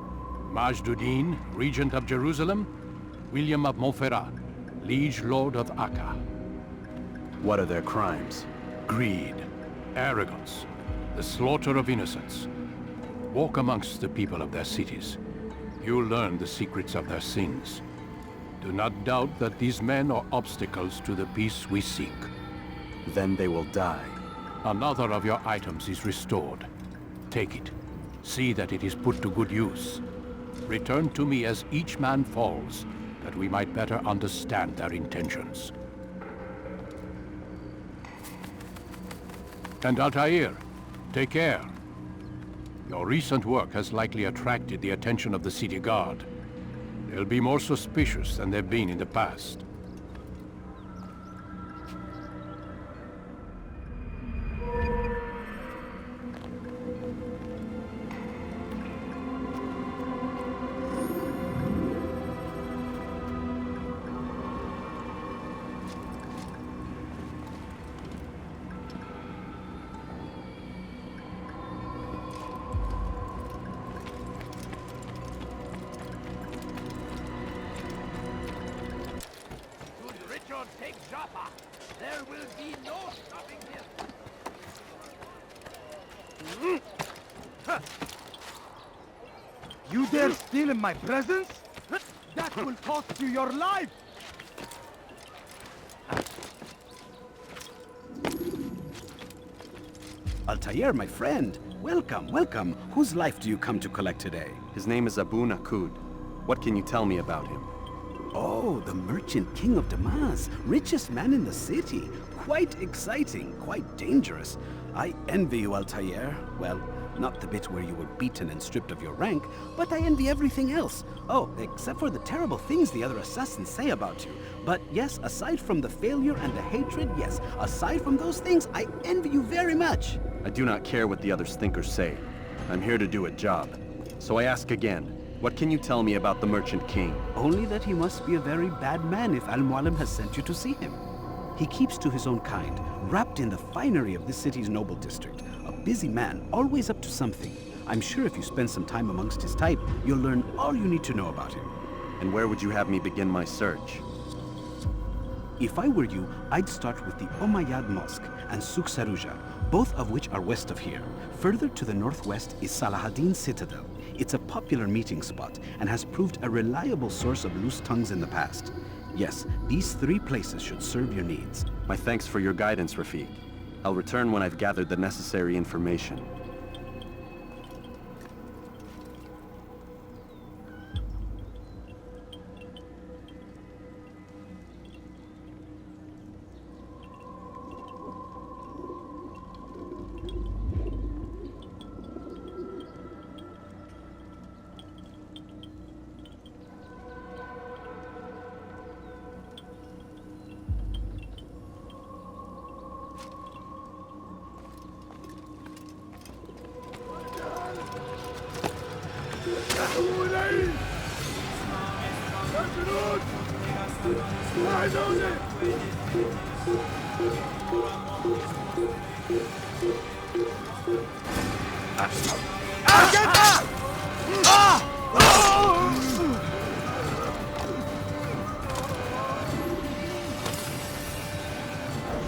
Majduddin, regent of Jerusalem. William of Montferrat, liege lord of Acre. What are their crimes? Greed, arrogance, the slaughter of innocents. Walk amongst the people of their cities. You'll learn the secrets of their sins. Do not doubt that these men are obstacles to the peace we seek. Then they will die. Another of your items is restored. Take it. See that it is put to good use. Return to me as each man falls, that we might better understand their intentions. And Altair, take care. Your recent work has likely attracted the attention of the city guard. They'll be more suspicious than they've been in the past. Take Joppa. There will be no stopping him. You dare steal in my presence? That will cost you your life! Altair, my friend. Welcome, welcome. Whose life do you come to collect today? His name is Abu Nuqoud. What can you tell me about him? Oh, the merchant king of Damas, richest man in the city. Quite exciting, quite dangerous. I envy you, Altair. Well, not the bit where you were beaten and stripped of your rank, but I envy everything else. Oh, except for the terrible things the other assassins say about you. But yes, aside from the failure and the hatred, yes, aside from those things, I envy you very much. I do not care what the others think or say. I'm here to do a job. So I ask again. What can you tell me about the Merchant King? Only that he must be a very bad man if Al Mualim has sent you to see him. He keeps to his own kind, wrapped in the finery of this city's noble district. A busy man, always up to something. I'm sure if you spend some time amongst his type, you'll learn all you need to know about him. And where would you have me begin my search? If I were you, I'd start with the Umayyad Mosque and Souk Sarouja, both of which are west of here. Further to the northwest is Salah ad-Din Citadel. It's a popular meeting spot and has proved a reliable source of loose tongues in the past. Yes, these 3 places should serve your needs. My thanks for your guidance, Rafiq. I'll return when I've gathered the necessary information.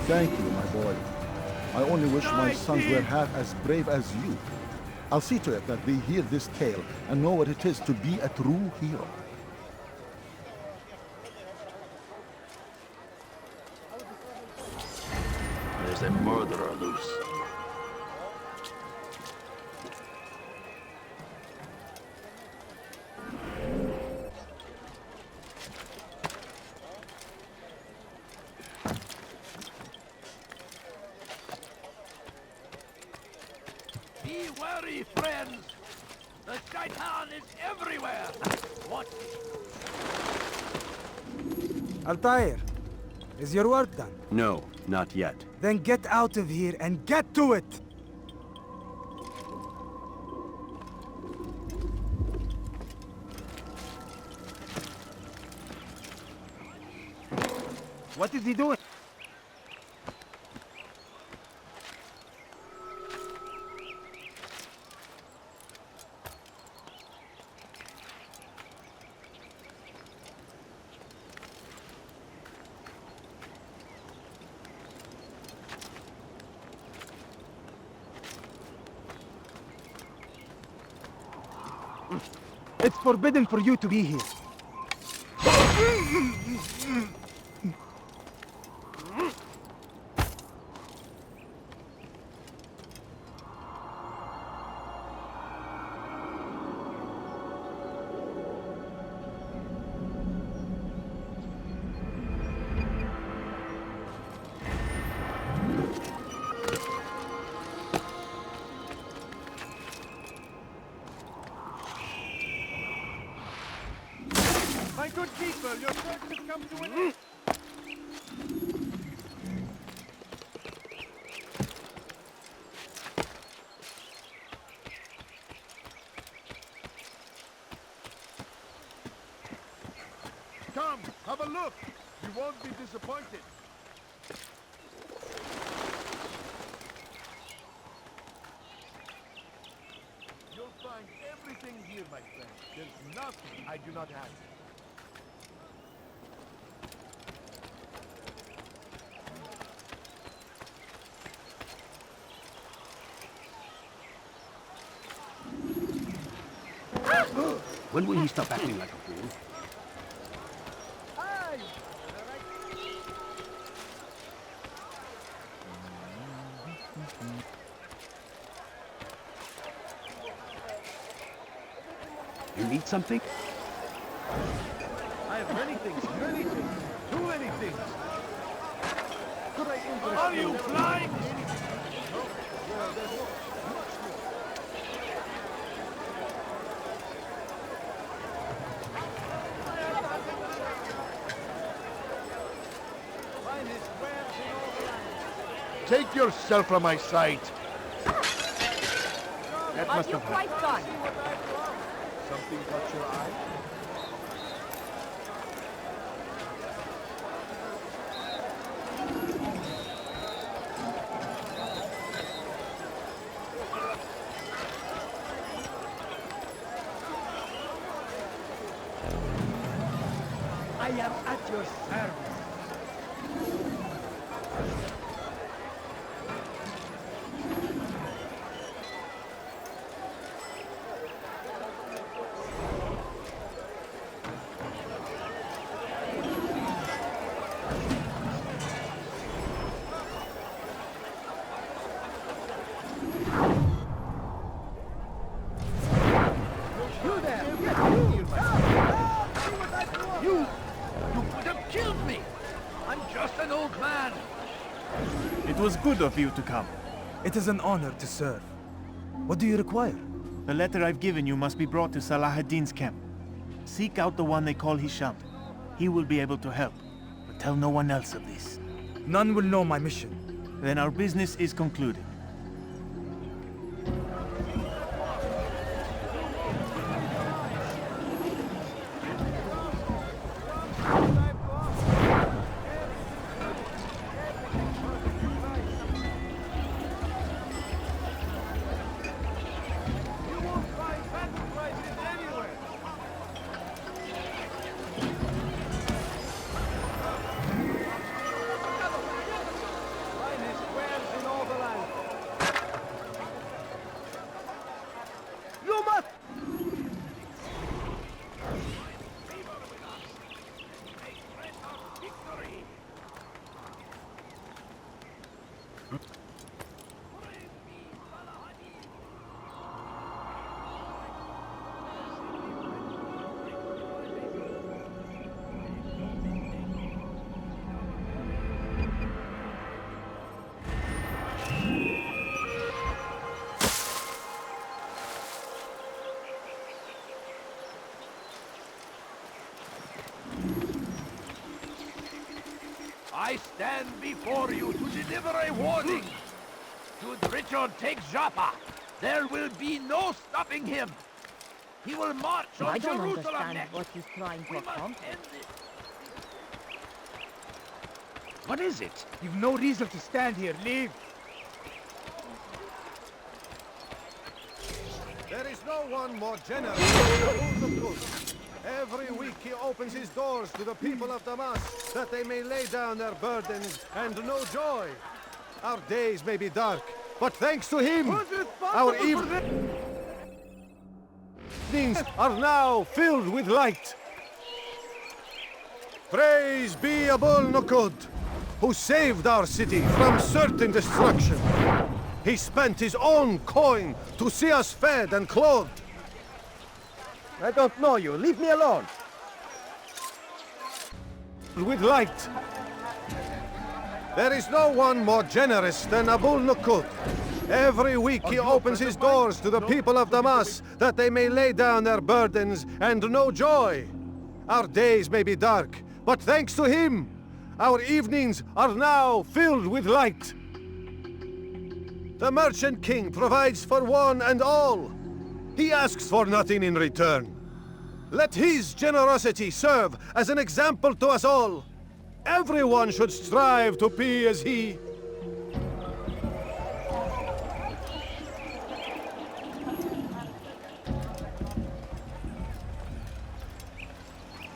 Thank you, my boy. I only wish my sons were half as brave as you. I'll see to it that they hear this tale and know what it is to be a true hero. There's a murderer loose. Be wary, friends! The shaitan is everywhere! Watch Altair, is your work done? No, not yet. Then get out of here and get to it! What is he doing? It's forbidden for you to be here. My good people, your search has come to an end. Come, have a look. You won't be disappointed. You'll find everything here, my friend. There's nothing I do not have. When will he stop acting like a fool? You need something? I have many things, too many things. Could I interest Are you blind? Take yourself from my sight. That must have happened. Something caught your eye? I am at your service. You would have killed me! I'm just an old man! It was good of you to come. It is an honor to serve. What do you require? The letter I've given you must be brought to Salah ad-Din's camp. Seek out the one they call Hisham. He will be able to help, but tell no one else of this. None will know my mission. Then our business is concluded. I stand before you to deliver a warning. Should Richard take Jaffa, there will be no stopping him. He will march on I don't Jerusalem understand next. what he's trying to accomplish. What is it? You've no reason to stand here. Leave. There is no one more generous than Nuqoud. Every week he opens his doors to the people of Damas, that they may lay down their burdens and know joy. Our days may be dark, but thanks to him, our evenings are now filled with light. Praise be Abul Nuqoud, who saved our city from certain destruction. He spent his own coin to see us fed and clothed. I don't know you. Leave me alone. With light. There is no one more generous than Abul Nuqoud. Every week he opens his doors to the people of Damas, that they may lay down their burdens and know joy. Our days may be dark, but thanks to him, our evenings are now filled with light. The Merchant King provides for one and all. He asks for nothing in return. Let his generosity serve as an example to us all. Everyone should strive to be as he.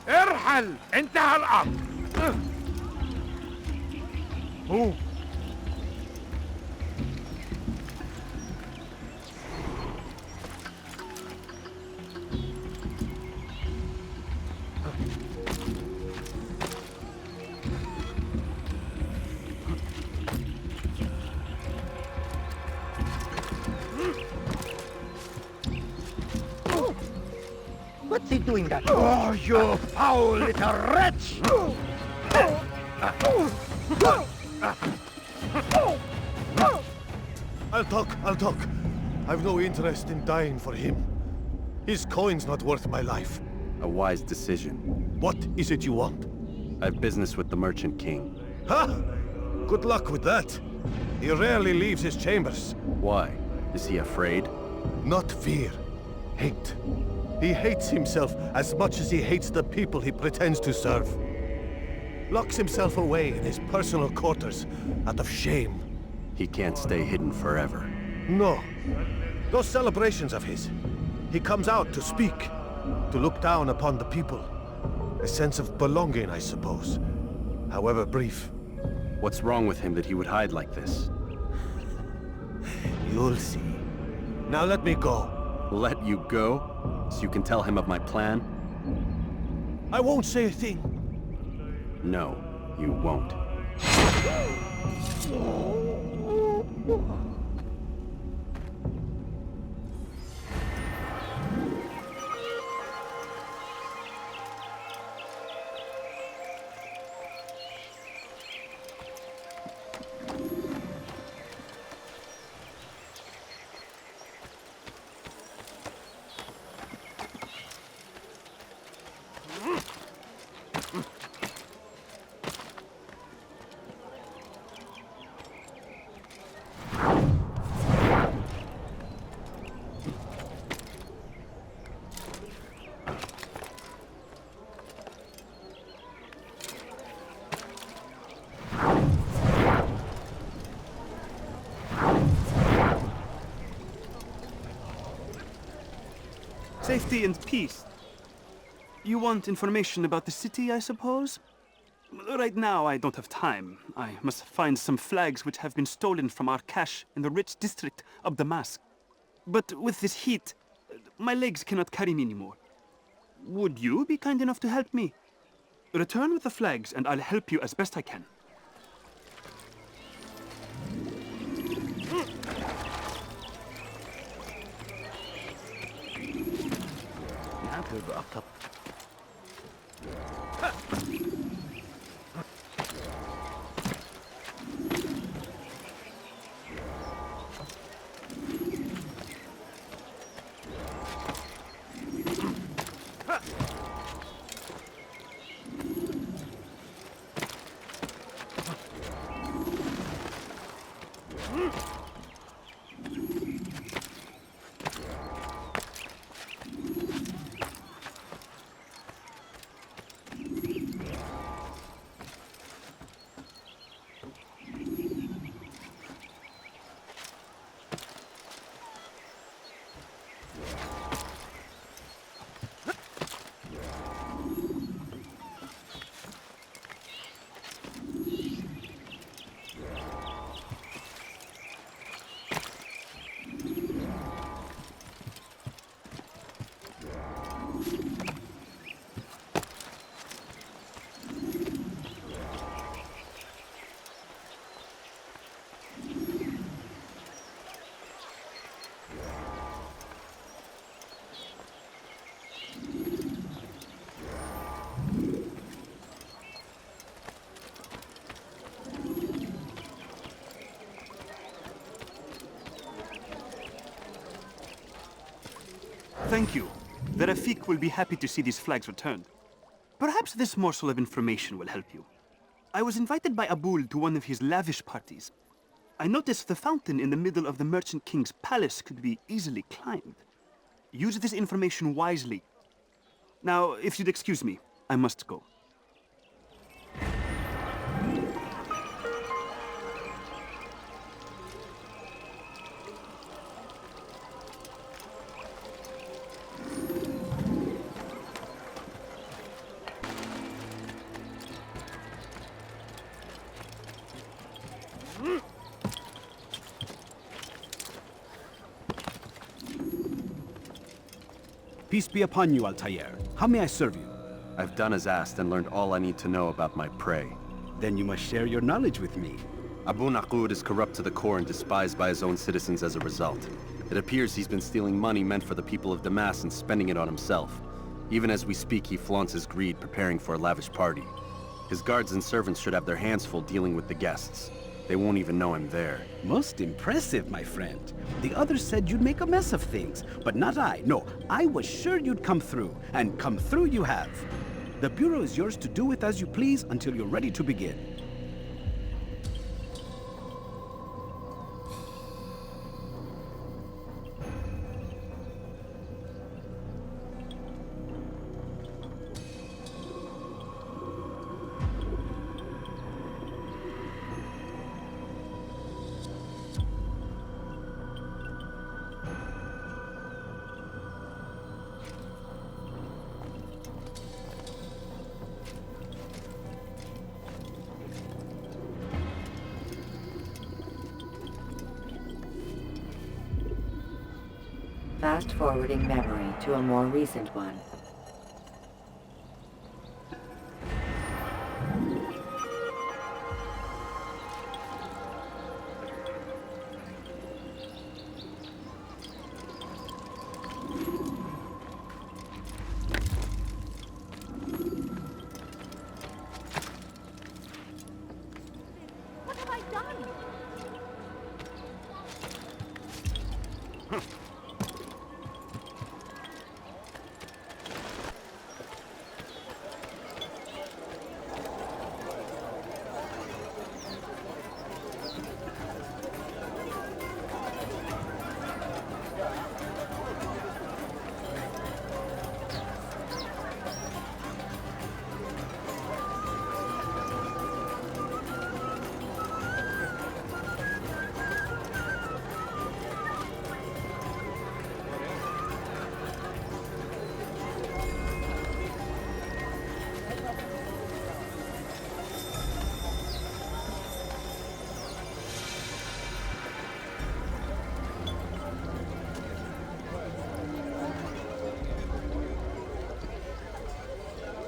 ارحل! انتهى الأمر! Who? What's he doing that? Oh, you foul little wretch! I'll talk. I've no interest in dying for him. His coin's not worth my life. A wise decision. What is it you want? I have business with the Merchant King. Ha! Good luck with that. He rarely leaves his chambers. Why? Is he afraid? Not fear. Hate. He hates himself as much as he hates the people he pretends to serve. Locks himself away in his personal quarters out of shame. He can't stay hidden forever. No. Those celebrations of his. He comes out to speak, to look down upon the people. A sense of belonging, I suppose. However brief. What's wrong with him that he would hide like this? You'll see. Now let me go. Let you go? So you can tell him of my plan? I won't say a thing. No, you won't. Safety and peace. You want information about the city, I suppose? Right now, I don't have time. I must find some flags which have been stolen from our cache in the rich district of Damas. But with this heat, my legs cannot carry me anymore. Would you be kind enough to help me? Return with the flags, and I'll help you as best I can. Thank you. The Rafiq will be happy to see these flags returned. Perhaps this morsel of information will help you. I was invited by Abul to one of his lavish parties. I noticed the fountain in the middle of the Merchant King's palace could be easily climbed. Use this information wisely. Now, if you'd excuse me, I must go. Peace be upon you, Altair. How may I serve you? I've done as asked and learned all I need to know about my prey. Then you must share your knowledge with me. Abu Nuqoud is corrupt to the core and despised by his own citizens as a result. It appears he's been stealing money meant for the people of Damas and spending it on himself. Even as we speak, he flaunts his greed, preparing for a lavish party. His guards and servants should have their hands full dealing with the guests. They won't even know I'm there. Most impressive, my friend. The others said you'd make a mess of things, but not I. No, I was sure you'd come through, and come through you have. The Bureau is yours to do with as you please until you're ready to begin. Fast-forwarding memory to a more recent one. What have I done?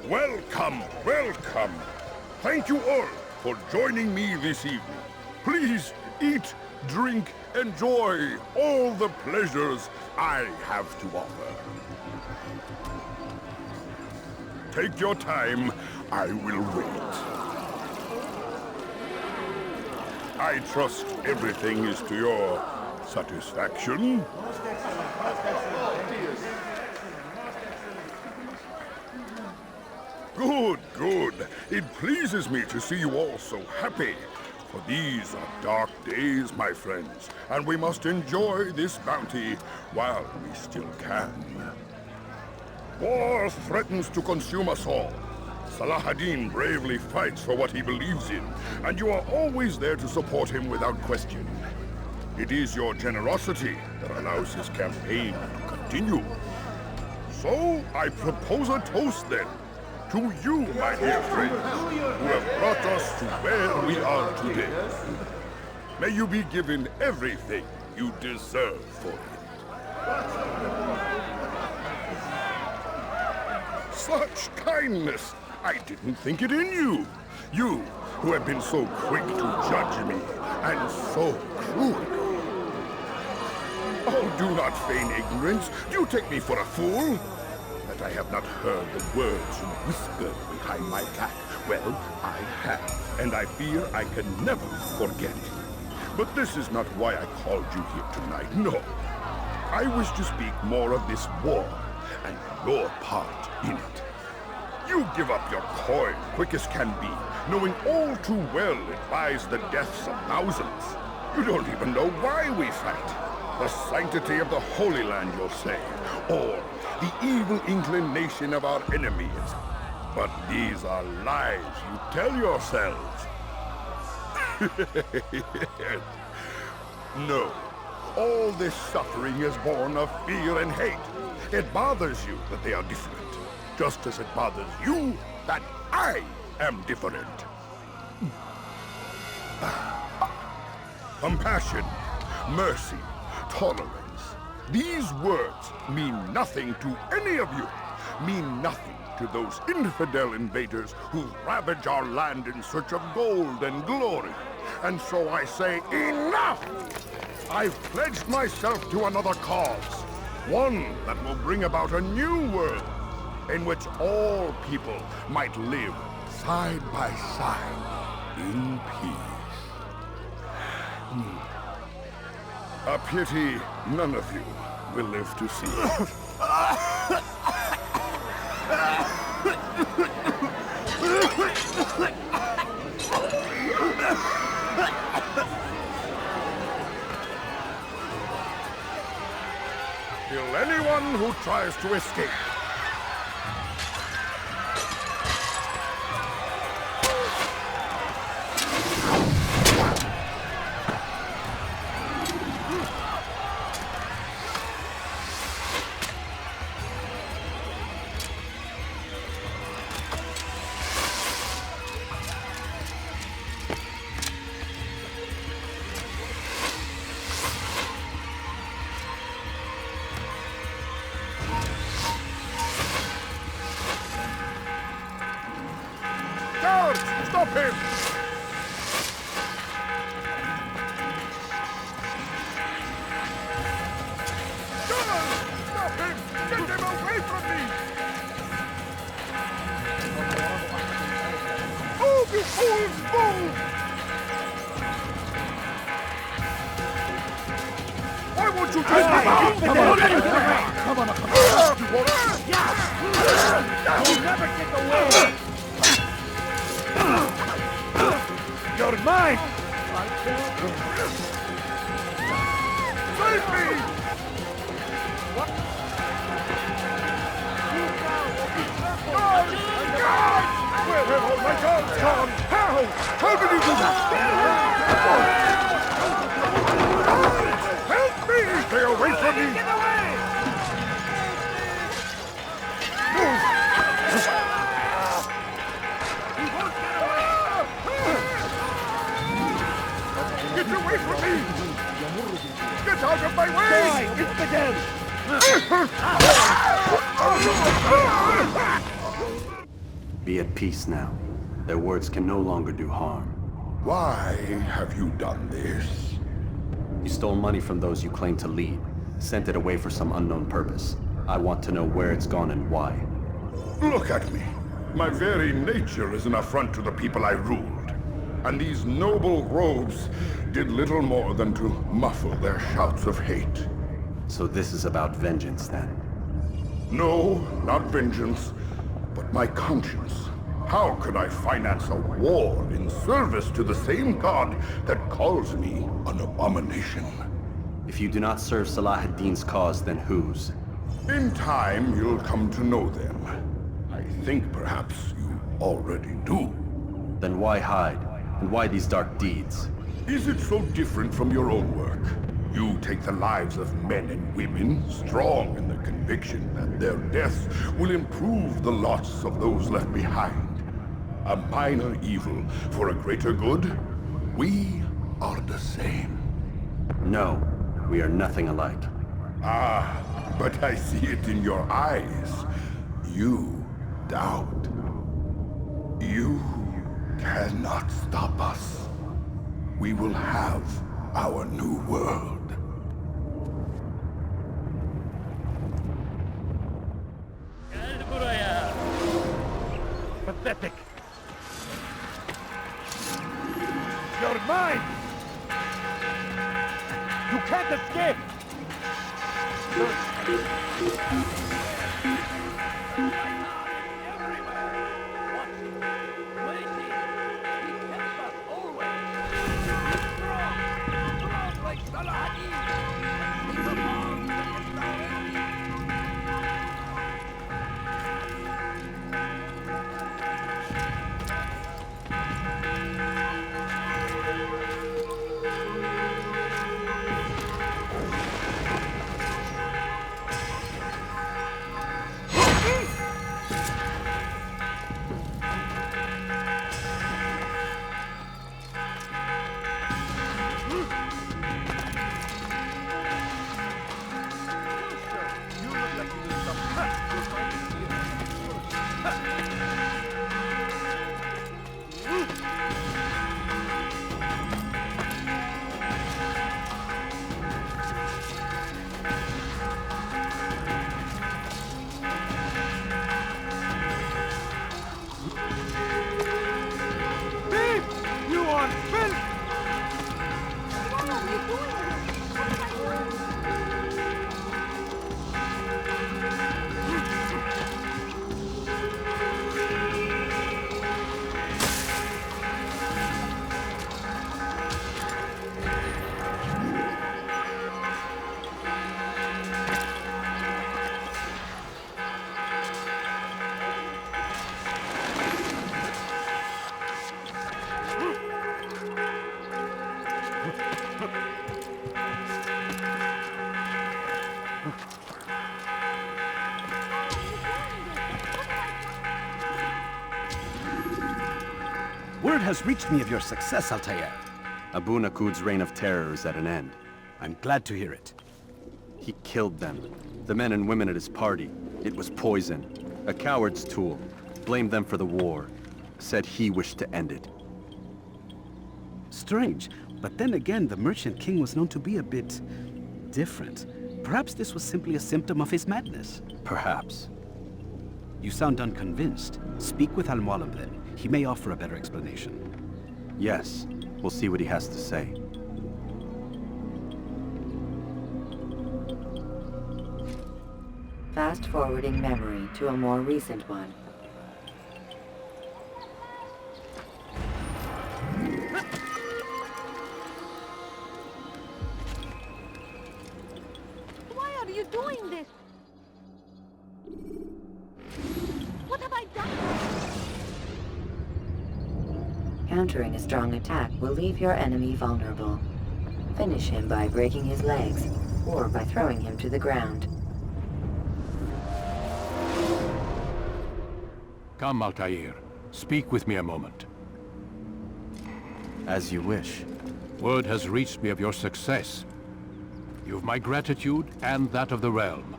Welcome, welcome. Thank you all for joining me this evening. Please eat, drink, enjoy all the pleasures I have to offer. Take your time, I will wait. I trust everything is to your satisfaction. Good, good. It pleases me to see you all so happy. For these are dark days, my friends, and we must enjoy this bounty while we still can. War threatens to consume us all. Salah-ad-Din bravely fights for what he believes in, and you are always there to support him without question. It is your generosity that allows his campaign to continue. So, I propose a toast then, to you, my dear friends, who have brought us to where we are today. May you be given everything you deserve for it. Such kindness! I didn't think it in you. You, who have been so quick to judge me, and so cruel. Oh, do not feign ignorance. Do you take me for a fool? That I have not heard the words you whispered behind my back. Well, I have, and I fear I can never forget. But this is not why I called you here tonight, no. I wish to speak more of this war, and your part in it. You give up your coin quick as can be, knowing all too well it buys the deaths of thousands. You don't even know why we fight. The sanctity of the Holy Land, you'll say, or the evil inclination of our enemies. But these are lies you tell yourselves. No, all this suffering is born of fear and hate. It bothers you that they are different, just as it bothers you that I am different. Compassion, mercy, tolerance. These words mean nothing to any of you. Mean nothing to those infidel invaders who ravage our land in search of gold and glory. And so I say, enough! I've pledged myself to another cause. One that will bring about a new world in which all people might live side by side in peace. A pity none of you will live to see it. Kill anyone who tries to escape. Stop him! Stop him! Get him away from me! Move, you fools! Move! Why won't you just come on! Come on! You'll never get away! You're mine! Save me! What? God! Where have all my guns gone? How? How did you do that? Help me! Stay away from me! Get away! Move! Get away from me! Get out of my way! Infidel! Be at peace now. Their words can no longer do harm. Why have you done this? You stole money from those you claim to lead, sent it away for some unknown purpose. I want to know where it's gone and why. Look at me. My very nature is an affront to the people I ruled. And these noble robes did little more than to muffle their shouts of hate. So this is about vengeance, then? No, not vengeance, but my conscience. How could I finance a war in service to the same god that calls me an abomination? If you do not serve Salah ad-Din's cause, then whose? In time, you'll come to know them. I think perhaps you already do. Then why hide? And why these dark deeds? Is it so different from your own work? You take the lives of men and women, strong in the conviction that their deaths will improve the loss of those left behind. A minor evil for a greater good? We are the same. No, we are nothing alike. Ah, but I see it in your eyes. You doubt. You cannot stop us. We will have our new world. Pathetic. You're mine! You can't escape! Word has reached me of your success, Altair. Abu Nuqoud's reign of terror is at an end. I'm glad to hear it. He killed them. The men and women at his party. It was poison. A coward's tool. Blamed them for the war. Said he wished to end it. Strange, but then again, the Merchant King was known to be a bit different. Perhaps this was simply a symptom of his madness. Perhaps. You sound unconvinced. Speak with Al Mualim then. He may offer a better explanation. Yes. We'll see what he has to say. Fast-forwarding memory to a more recent one. Why are you doing this? What have I done? Countering a strong attack will leave your enemy vulnerable. Finish him by breaking his legs, or by throwing him to the ground. Come, Altair. Speak with me a moment. As you wish. Word has reached me of your success. You've my gratitude and that of the realm.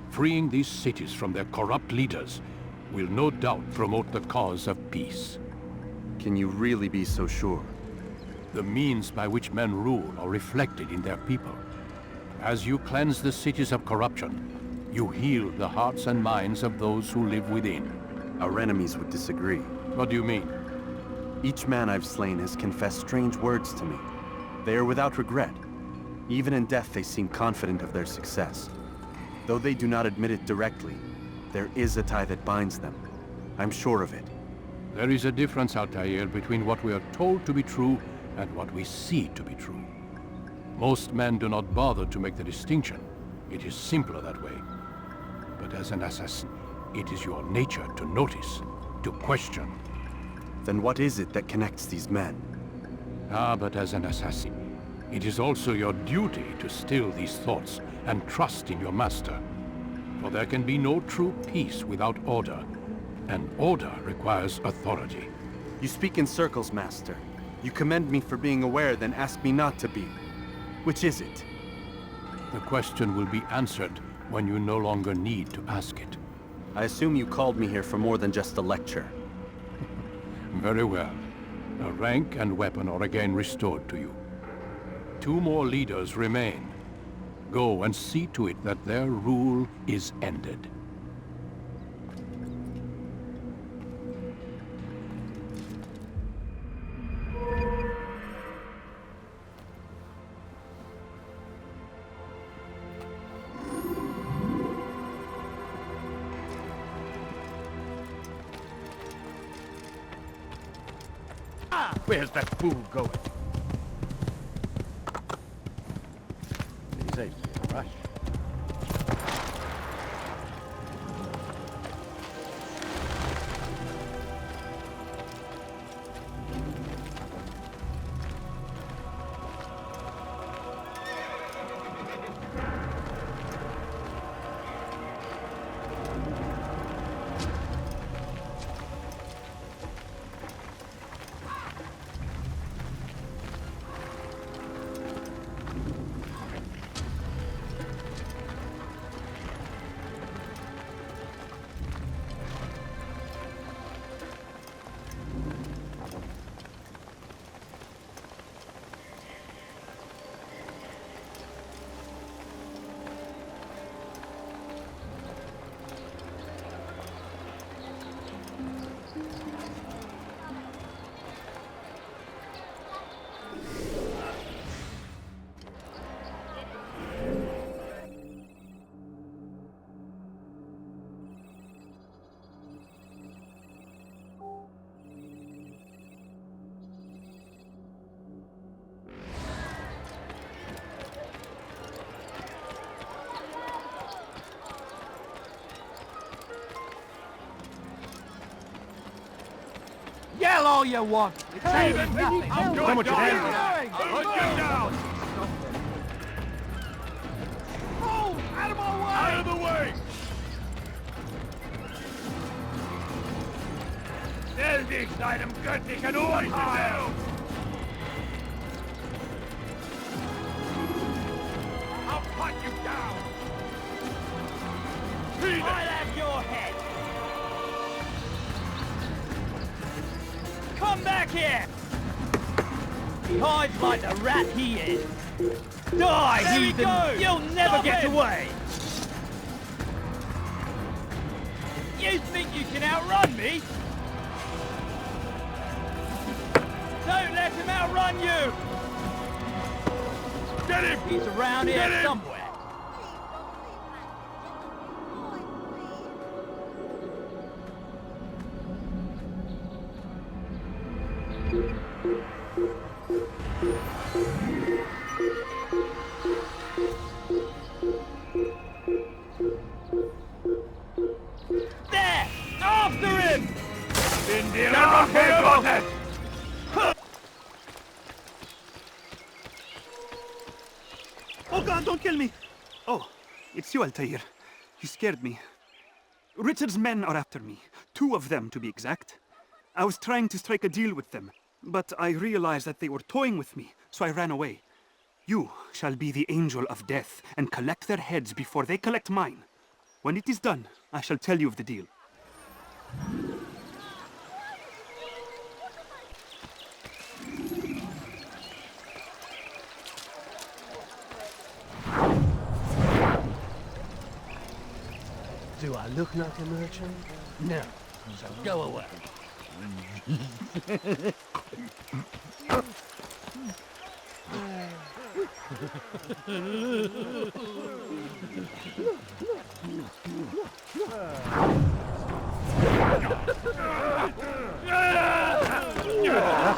Freeing these cities from their corrupt leaders will no doubt promote the cause of peace. Can you really be so sure? The means by which men rule are reflected in their people. As you cleanse the cities of corruption, you heal the hearts and minds of those who live within. Our enemies would disagree. What do you mean? Each man I've slain has confessed strange words to me. They are without regret. Even in death they seem confident of their success. Though they do not admit it directly, there is a tie that binds them. I'm sure of it. There is a difference, Altair, between what we are told to be true and what we see to be true. Most men do not bother to make the distinction. It is simpler that way. But as an assassin, it is your nature to notice, to question. Then what is it that connects these men? Ah, but as an assassin, it is also your duty to still these thoughts and trust in your master. For there can be no true peace without order, and order requires authority. You speak in circles, Master. You commend me for being aware, then ask me not to be. Which is it? The question will be answered when you no longer need to ask it. I assume you called me here for more than just a lecture. Very well. A rank and weapon are again restored to you. 2 more leaders remain. Go and see to it that their rule is ended. Where's that fool going? These ain't being rushed. Yell all you want. It's ain't nothing. Come with your hands. Put you down. Oh, out of my way! Out of the way! Stell dich deinem göttlichen Urteil! I'll cut you down! I'll have your head! Come back here! He hides like the rat he is. Die, heathen! You'll never get away! You think you can outrun me? Don't let him outrun you! Get him! He's around here somewhere. There! After him! Oh God, don't kill me! Oh, it's you, Altair. You scared me. Richard's men are after me. 2 of them, to be exact. I was trying to strike a deal with them, but I realized that they were toying with me, so I ran away. You shall be the angel of death and collect their heads before they collect mine. When it is done, I shall tell you of the deal. Do I look like a merchant? No. So go away.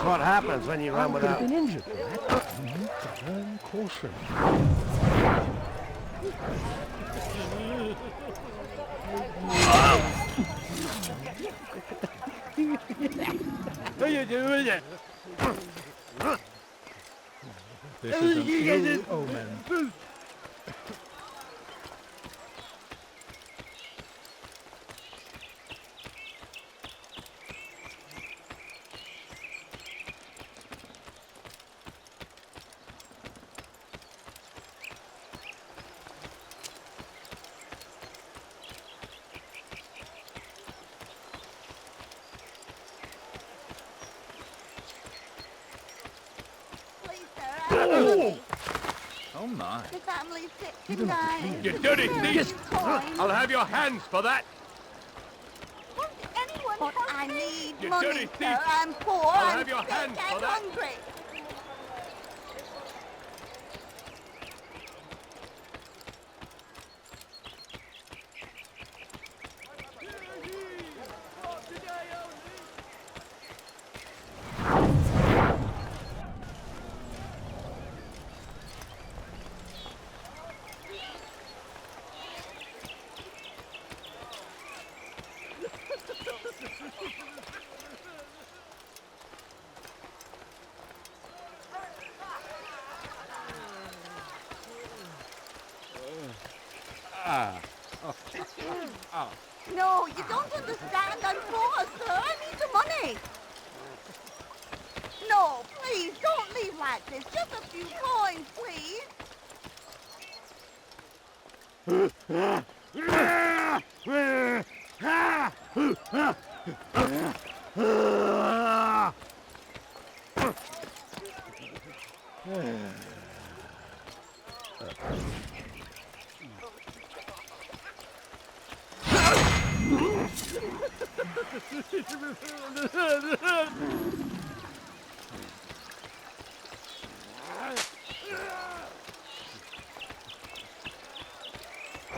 what happens when you run without... been injured. You need to learn caution. What are you doing with it? This is an ill omen. Oh my. The family's sick tonight. You dirty thief! I'll have your hands for that! Won't anyone help I need You money, dirty sir. thief. I'm poor, I'll I'm have your sick hands for and that. hungry. No, you don't understand. I'm poor, sir. I need the money. No, please, don't leave like this. Just a few coins, please.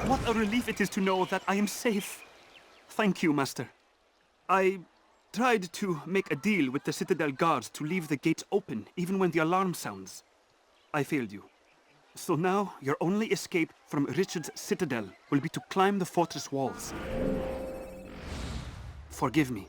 What a relief it is to know that I am safe. Thank you, Master. I tried to make a deal with the Citadel guards to leave the gates open, even when the alarm sounds. I failed you. So now, your only escape from Richard's Citadel will be to climb the fortress walls. Forgive me.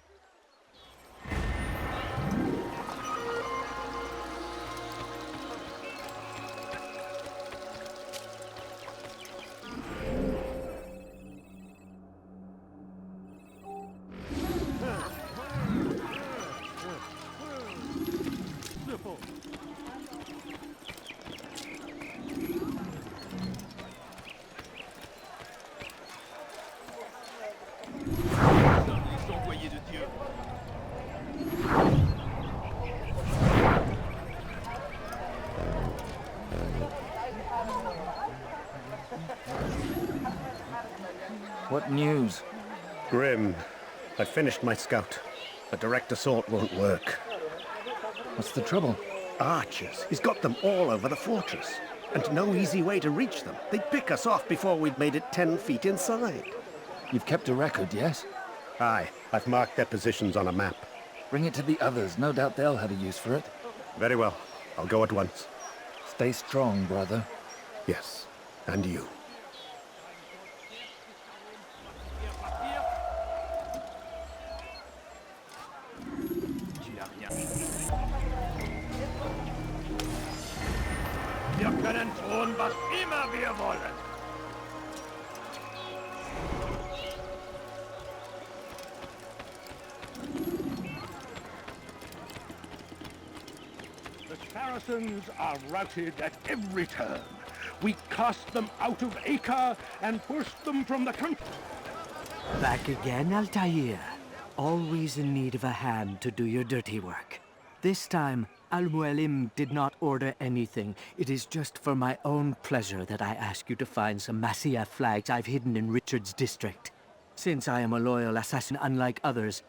What news? Grim. I finished my scout. A direct assault won't work. What's the trouble? Archers. He's got them all over the fortress. And no easy way to reach them. They'd pick us off before we'd made it 10 feet inside. You've kept a record, yes? Aye. I've marked their positions on a map. Bring it to the others. No doubt they'll have a use for it. Very well. I'll go at once. Stay strong, brother. Yes. And you. Wir können tun, was immer wir wollen. The Saracens are routed at every turn. We cast them out of Acre and pushed them from the country. Back again, Altair. Always in need of a hand to do your dirty work. This time, Al Mualim did not order anything. It is just for my own pleasure that I ask you to find some Masyaf flags I've hidden in Richard's district. Since I am a loyal assassin unlike others,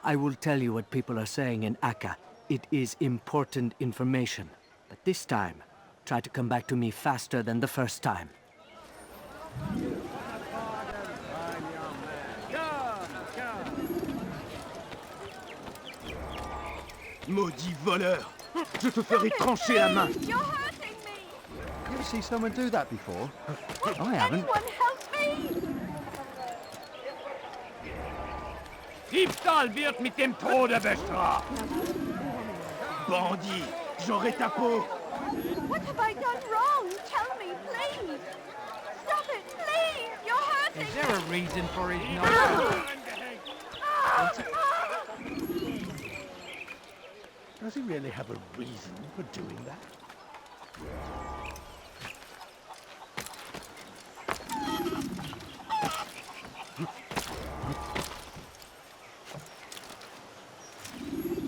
I will tell you what people are saying in Akka. It is important information. But this time, try to come back to me faster than the first time. Maudit voleur! Je te ferai trancher la main! You're hurting me! You ever see someone do that before? I haven't. Anyone help me! Diebstahl wird mit dem Tode bestraft! Bandit! J'aurai ta peau! What have I done wrong? Tell me, please! Stop it, please! You're hurting Is there a reason for his Does he really have a reason for doing that?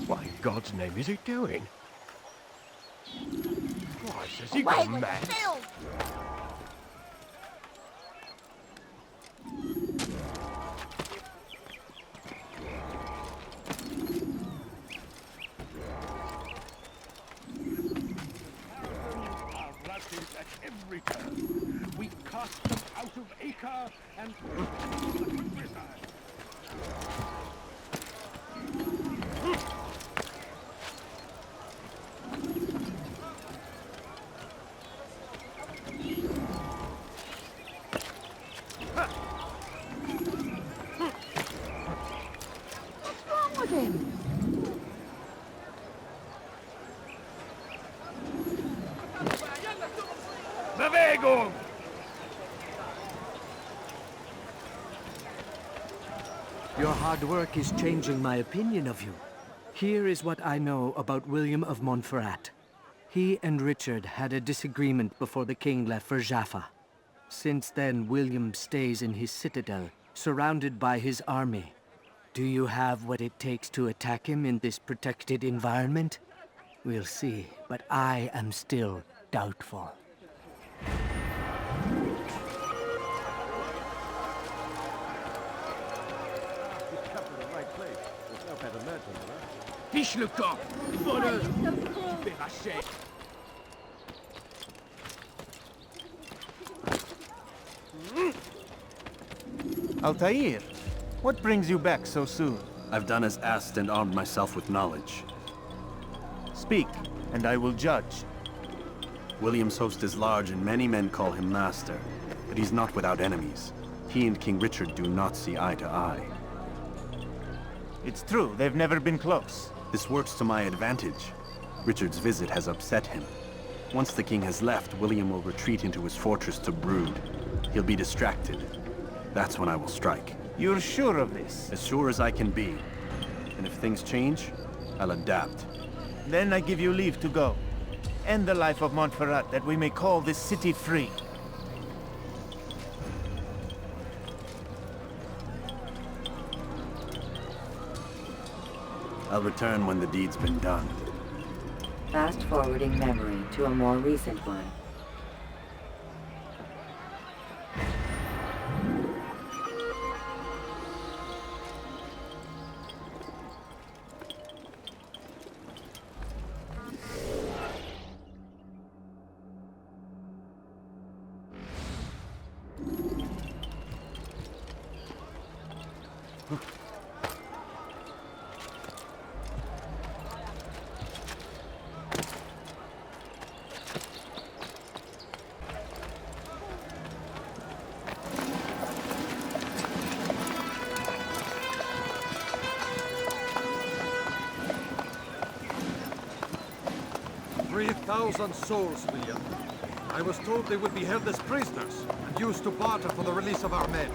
What in God's name is he doing? Christ, has he Away gone with mad? filth! At every turn. We cast them out of Acre and the countryside. What's wrong with him? Bewegung! Your hard work is changing my opinion of you. Here is what I know about William of Montferrat. He and Richard had a disagreement before the king left for Jaffa. Since then, William stays in his citadel, surrounded by his army. Do you have what it takes to attack him in this protected environment? We'll see, but I am still doubtful. Fiche le camp! Voleur! Tu paieras cher! Altair, what brings you back so soon? I've done as asked and armed myself with knowledge. Speak, and I will judge. William's host is large and many men call him master, but he's not without enemies. He and King Richard do not see eye to eye. It's true, they've never been close. This works to my advantage. Richard's visit has upset him. Once the king has left, William will retreat into his fortress to brood. He'll be distracted. That's when I will strike. You're sure of this? As sure as I can be. And if things change, I'll adapt. Then I give you leave to go. End the life of Montferrat, that we may call this city free. I'll return when the deed's been done. Fast-forwarding memory to a more recent one. Souls, William. I was told they would be held as prisoners and used to barter for the release of our men.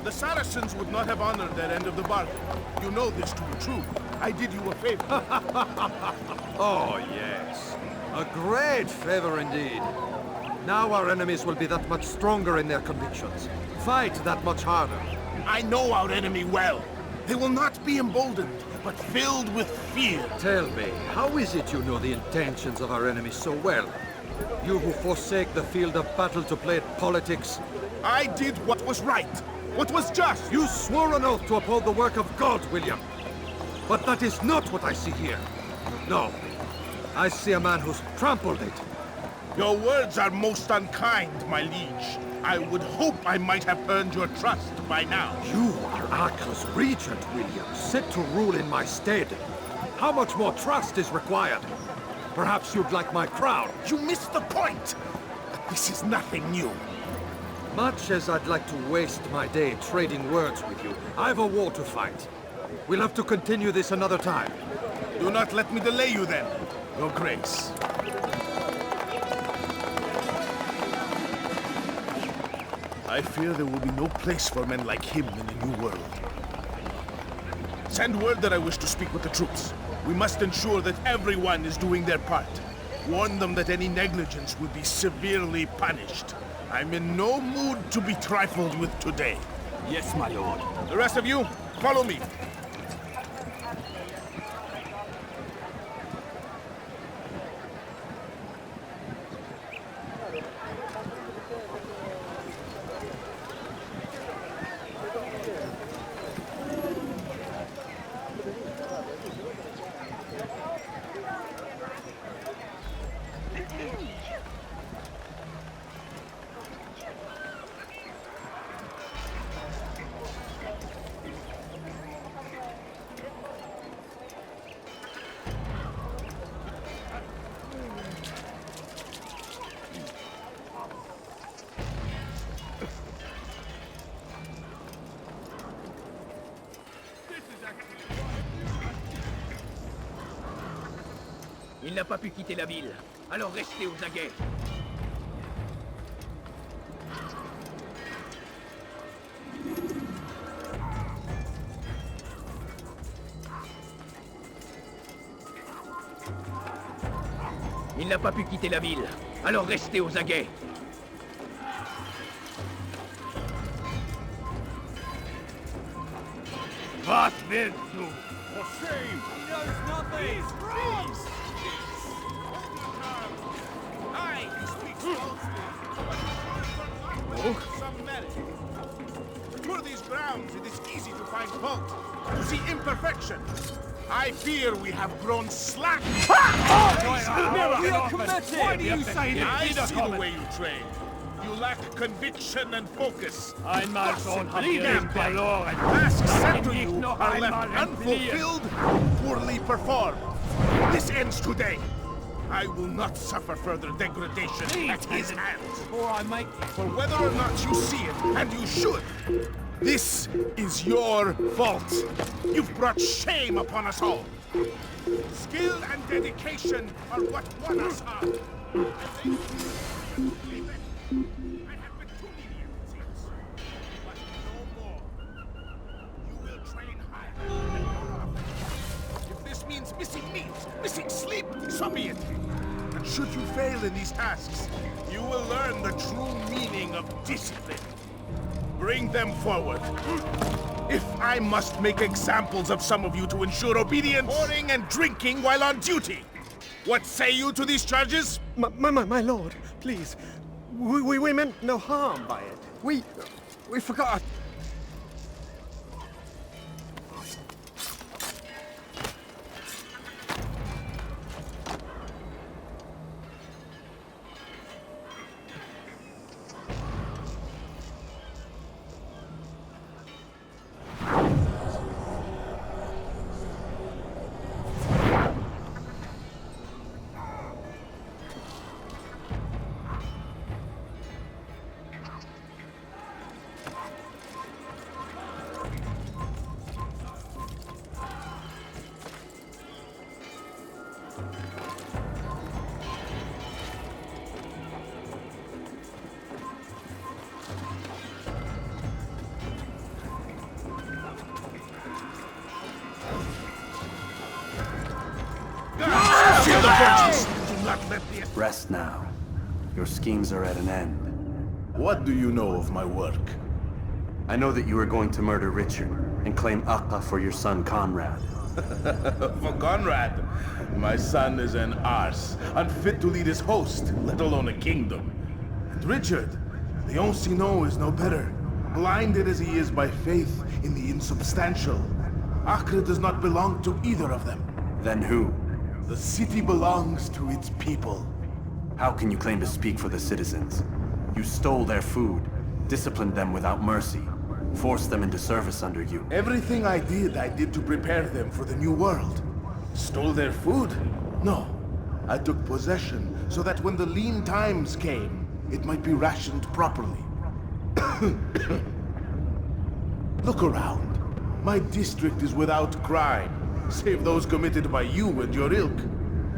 The Saracens would not have honored their end of the bargain. You know this to be true. I did you a favor. Oh, yes. A great favor indeed. Now our enemies will be that much stronger in their convictions. Fight that much harder. I know our enemy well. They will not be emboldened, but filled with fear. Tell me, how is it you know the intentions of our enemies so well? You who forsake the field of battle to play at politics. I did what was right, what was just. You swore an oath to uphold the work of God, William. But that is not what I see here. No, I see a man who's trampled it. Your words are most unkind, my liege. I would hope I might have earned your trust by now. You are Acre's regent, William, set to rule in my stead. How much more trust is required? Perhaps you'd like my crown. You missed the point! This is nothing new. Much as I'd like to waste my day trading words with you, I've a war to fight. We'll have to continue this another time. Do not let me delay you then, Your Grace. I fear there will be no place for men like him in the New World. Send word that I wish to speak with the troops. We must ensure that everyone is doing their part. Warn them that any negligence will be severely punished. I'm in no mood to be trifled with today. Yes, my lord. The rest of you, follow me. Il n'a pas pu quitter la ville, alors restez aux aguets. Il n'a pas pu quitter la ville, alors restez aux aguets. Was willst du? For shame! He knows nothing! He's wrong! Some merit. To tour these grounds, it is easy to find fault, to see imperfection. I fear we have grown slack. We are committed! Why do you say that? I see the way you train. You lack conviction and focus. Einmal schon habt ihr ihn verloren. Tasks set to you are left unfulfilled, poorly performed. This ends today. I will not suffer further degradation at his hands. For whether or not you see it, and you should, this is your fault. You've brought shame upon us all. Skill and dedication are what won us out. Means missing meat, missing sleep, so be it. And should you fail in these tasks, you will learn the true meaning of discipline. Bring them forward. If I must make examples of some of you to ensure obedience, pouring and drinking while on duty, what say you to these charges? My lord, please. We meant no harm by it. We forgot. Rest now. Your schemes are at an end. What do you know of my work? I know that you are going to murder Richard and claim Akka for your son Conrad. For Conrad? My son is an arse, unfit to lead his host, let alone a kingdom. And Richard, the Ancino is no better, blinded as he is by faith in the insubstantial. Acre does not belong to either of them. Then who? The city belongs to its people. How can you claim to speak for the citizens? You stole their food, disciplined them without mercy, forced them into service under you. Everything I did to prepare them for the new world. Stole their food? No. I took possession so that when the lean times came, it might be rationed properly. Look around. My district is without crime, save those committed by you and your ilk.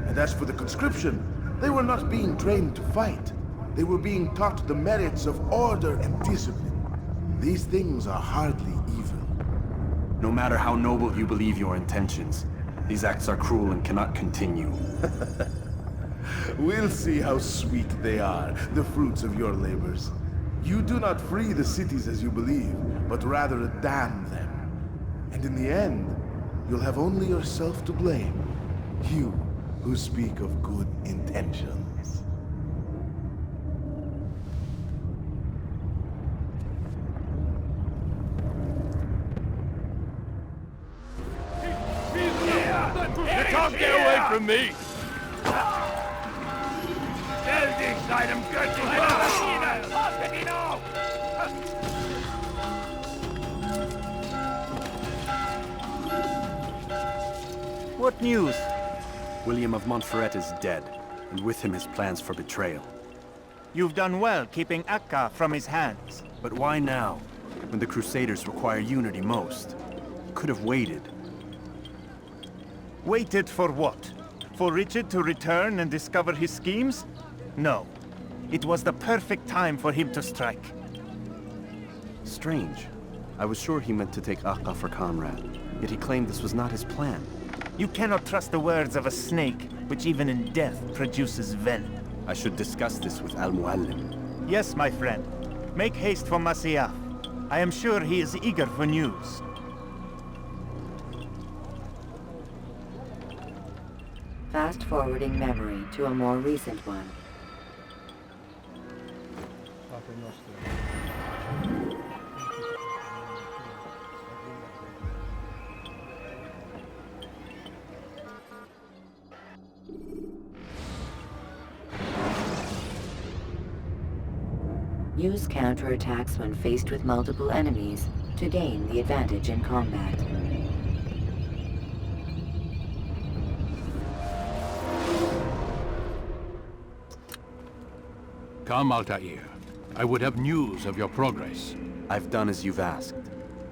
And as for the conscription, they were not being trained to fight. They were being taught the merits of order and discipline. These things are hardly evil. No matter how noble you believe your intentions, these acts are cruel and cannot continue. We'll see how sweet they are, the fruits of your labors. You do not free the cities as you believe, but rather damn them. And in the end, you'll have only yourself to blame. You who speak of good intentions. You can't get away from me! What news? William of Montferrat is dead, and with him his plans for betrayal. You've done well keeping Akka from his hands. But why now, when the Crusaders require unity most? Could have waited. Waited for what? For Richard to return and discover his schemes? No. It was the perfect time for him to strike. Strange. I was sure he meant to take Akka for Conrad, yet he claimed this was not his plan. You cannot trust the words of a snake, which even in death produces venom. I should discuss this with Al Mualim. Yes, my friend. Make haste for Masyaf. I am sure he is eager for news. Fast-forwarding memory to a more recent one. Use counterattacks when faced with multiple enemies to gain the advantage in combat. Come, Altair. I would have news of your progress. I've done as you've asked.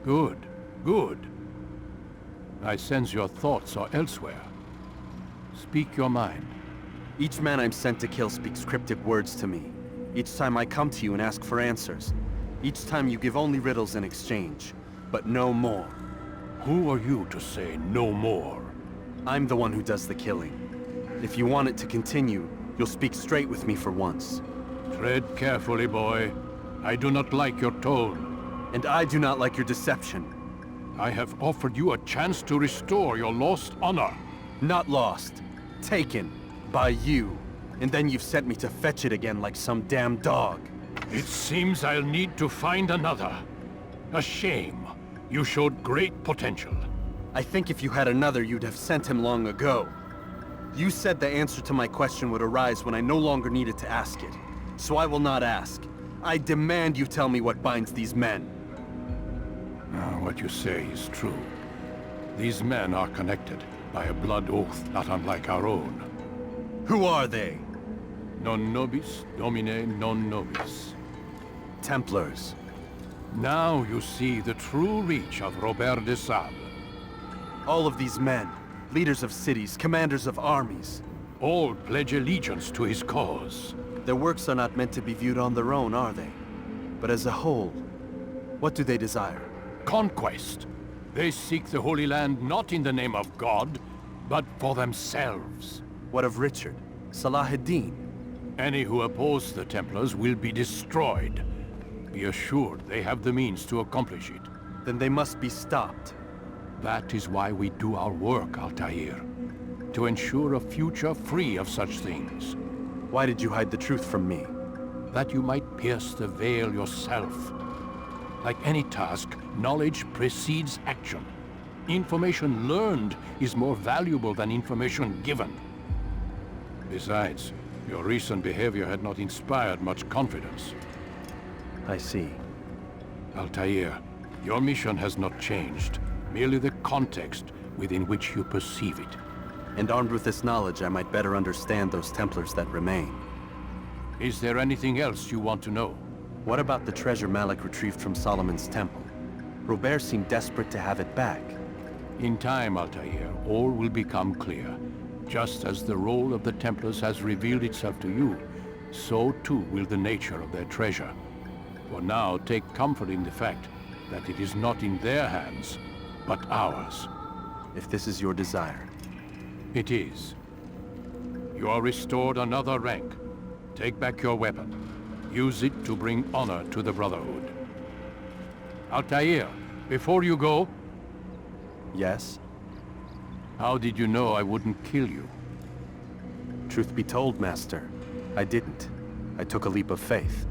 Good, good. I sense your thoughts are elsewhere. Speak your mind. Each man I'm sent to kill speaks cryptic words to me. Each time I come to you and ask for answers. Each time you give only riddles in exchange, but no more. Who are you to say no more? I'm the one who does the killing. If you want it to continue, you'll speak straight with me for once. Tread carefully, boy. I do not like your tone. And I do not like your deception. I have offered you a chance to restore your lost honor. Not lost. Taken. By you. And then you've sent me to fetch it again like some damn dog. It seems I'll need to find another. A shame. You showed great potential. I think if you had another, you'd have sent him long ago. You said the answer to my question would arise when I no longer needed to ask it. So I will not ask. I demand you tell me what binds these men. What you say is true. These men are connected by a blood oath not unlike our own. Who are they? Non nobis, domine non nobis. Templars. Now you see the true reach of Robert de Sable. All of these men, leaders of cities, commanders of armies. All pledge allegiance to his cause. Their works are not meant to be viewed on their own, are they? But as a whole, what do they desire? Conquest. They seek the Holy Land not in the name of God, but for themselves. What of Richard? Salah ad-Din? Any who oppose the Templars will be destroyed. Be assured they have the means to accomplish it. Then they must be stopped. That is why we do our work, Altair. To ensure a future free of such things. Why did you hide the truth from me? That you might pierce the veil yourself. Like any task, knowledge precedes action. Information learned is more valuable than information given. Besides, your recent behavior had not inspired much confidence. I see. Altair, your mission has not changed. Merely the context within which you perceive it. And armed with this knowledge, I might better understand those Templars that remain. Is there anything else you want to know? What about the treasure Malik retrieved from Solomon's temple? Robert seemed desperate to have it back. In time, Altair, all will become clear. Just as the role of the Templars has revealed itself to you, so too will the nature of their treasure. For now, take comfort in the fact that it is not in their hands, but ours. If this is your desire. It is. You are restored another rank. Take back your weapon. Use it to bring honor to the Brotherhood. Altair, before you go... Yes? How did you know I wouldn't kill you? Truth be told, Master, I didn't. I took a leap of faith.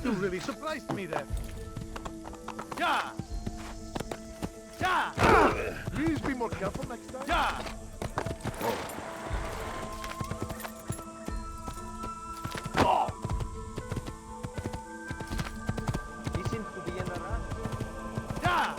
You really surprised me there. Yeah! Yeah! Please be more careful next time. Yeah! He seems to be in a rush. Yeah!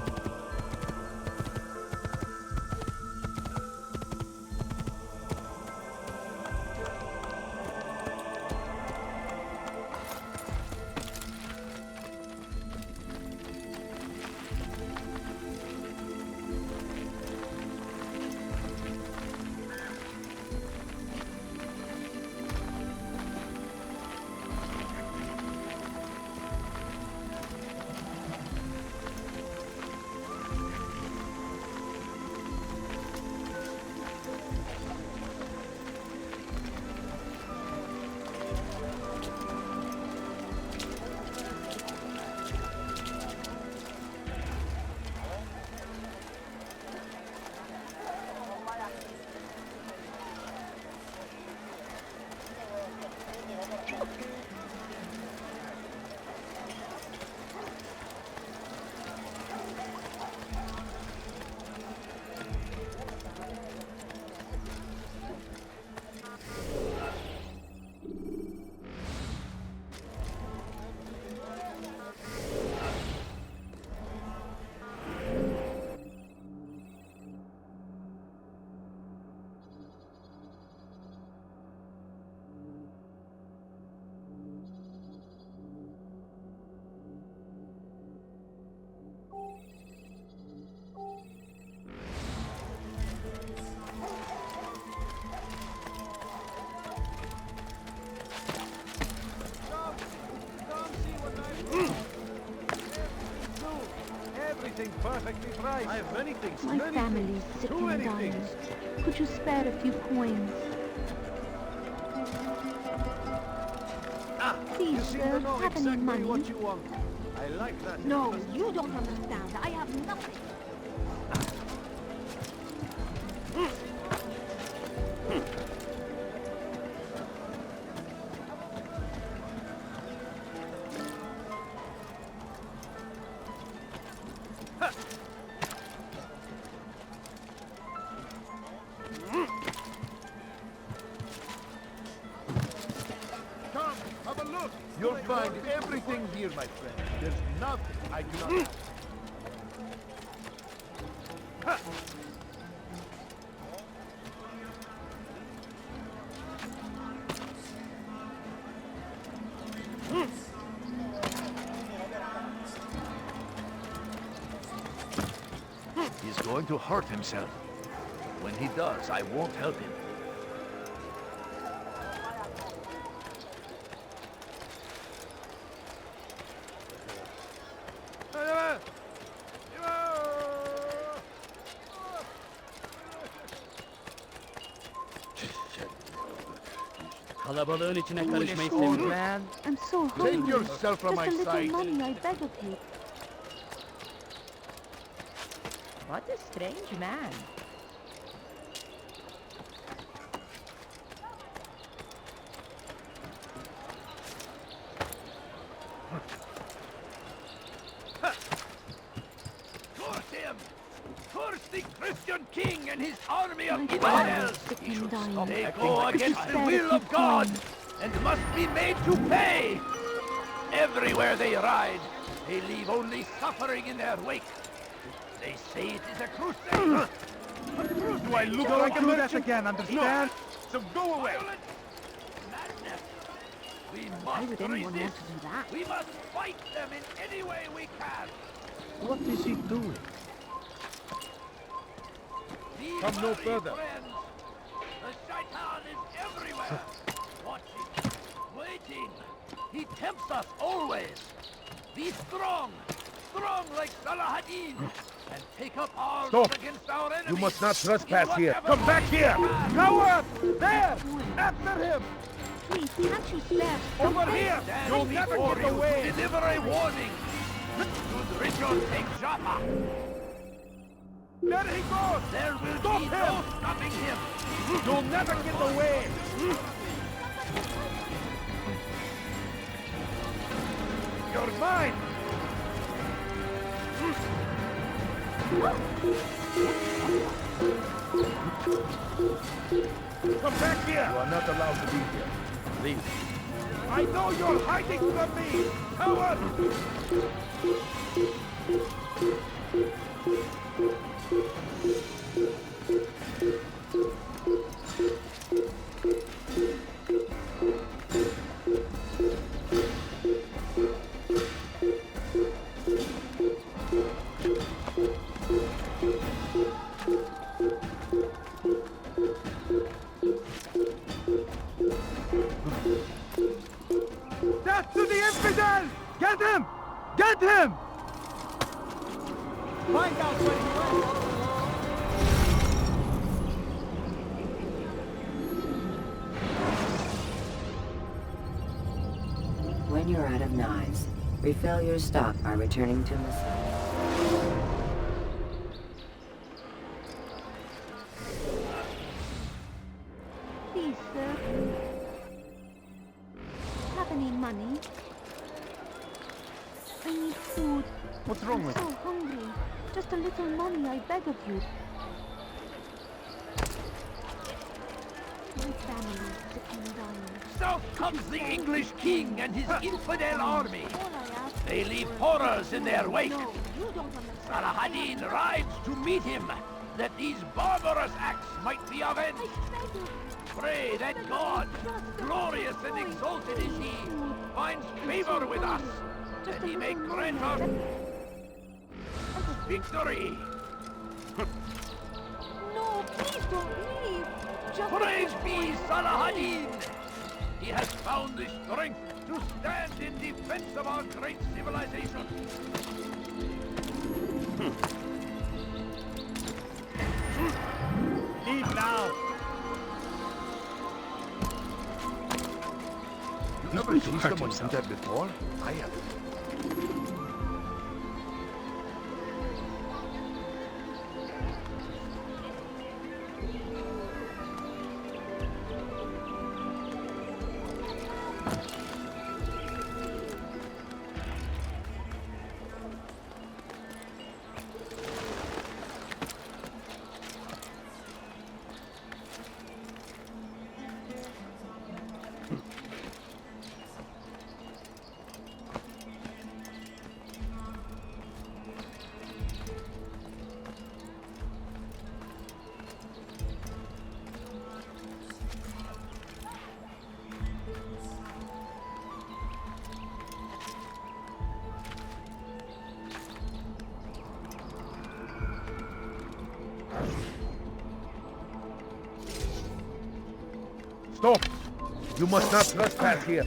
Perfectly right. I have many things. My family's sick and dying. Could you spare a few coins? Please, sir, have any money? What you want. I like that. No, you don't understand. I have nothing. You'll find everything here, my friend. There's nothing I do not have. He's going to hurt himself. When he does, I won't help him. Kalabalığın içine karışmayı Foolish sevmem. man. I'm so hungry. Take yourself from my Just a little sight. money, I beg of you. What a strange man. Curse him! Curse the Christian king and his army of infidels! They go against the will of God and must be made to pay! Everywhere they ride, they leave only suffering in their wake. They say it is a crusade. Do I look like a do that again, understand? So go away. Madness. We Why must would anyone resist. want to do that? We must fight them in any way we can. What is he doing? Be Come no wary, further. friends. The shaitan is everywhere. Watching, waiting. He tempts us always. Be strong. Strong like Salahaddin. And take up arms Stop. against our enemies. You must not trespass in here. whatever Come back way here. you can. Coward! There! After him! Please, can't you spare Over something? here! Stand You'll never before get you away! to deliver a warning. Should Richard take Jaffa, There he goes! there will Stop be him! no stopping him. You'll never get away! You're mine! Come back here! You are not allowed to be here. Leave. I know you're hiding from me! Coward! Death to the infidel! Get him! Get him! Find out where he went! When you're out of knives, refill your stock by returning to Masyaf. Please, sir. Have any money? I need food. What's wrong with I'm so hungry. Just a little money, I beg of you. My family is sick and dying. South comes the English king and his infidel army. All I ask They leave horrors in their wake. No, you don't understand. Salahaddin rides to meet him, that these barbarous acts might be avenged. Pray that God, glorious and exalted is he, finds favor with us, that he may grant us victory. No, please don't leave. Just Praise be Salahaddin! He has found the strength to stand in defense of our great civilization. Leave now! You've never seen someone do that before? I have. Stop! You must not trespass here.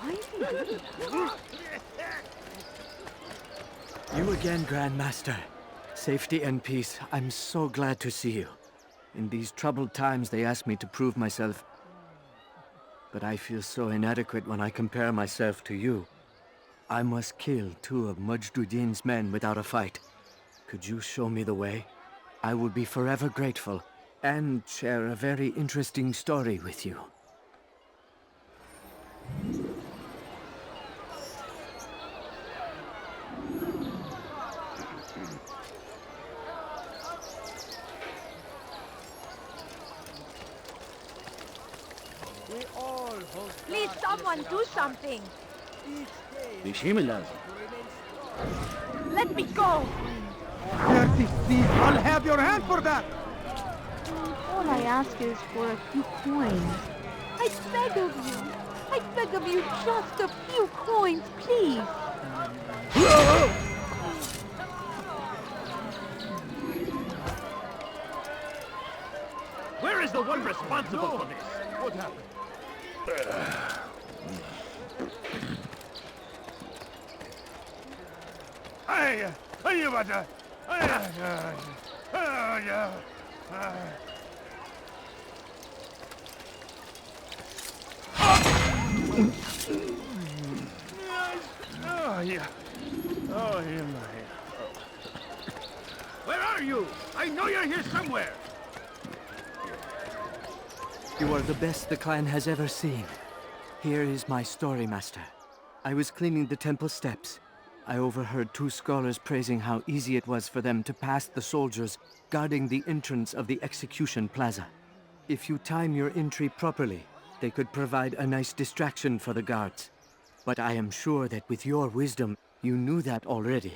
Why is he doing that? You again, Grandmaster. Safety and peace. I'm so glad to see you. In these troubled times, they ask me to prove myself. But I feel so inadequate when I compare myself to you. I must kill 2 of Majduddin's men without a fight. Could you show me the way? I will be forever grateful, and share a very interesting story with you. Please, someone do something. Let me go. Dirty thief! I'll have your hand for that! All I ask is for a few coins. I beg of you. I beg of you, just a few coins, please. Where is the one responsible for this? What happened? Where are you? I know you're here somewhere. You are the best the clan has ever seen. Here is my story, Master. I was cleaning the temple steps. I overheard 2 scholars praising how easy it was for them to pass the soldiers guarding the entrance of the execution plaza. If you time your entry properly, they could provide a nice distraction for the guards. But I am sure that with your wisdom, you knew that already.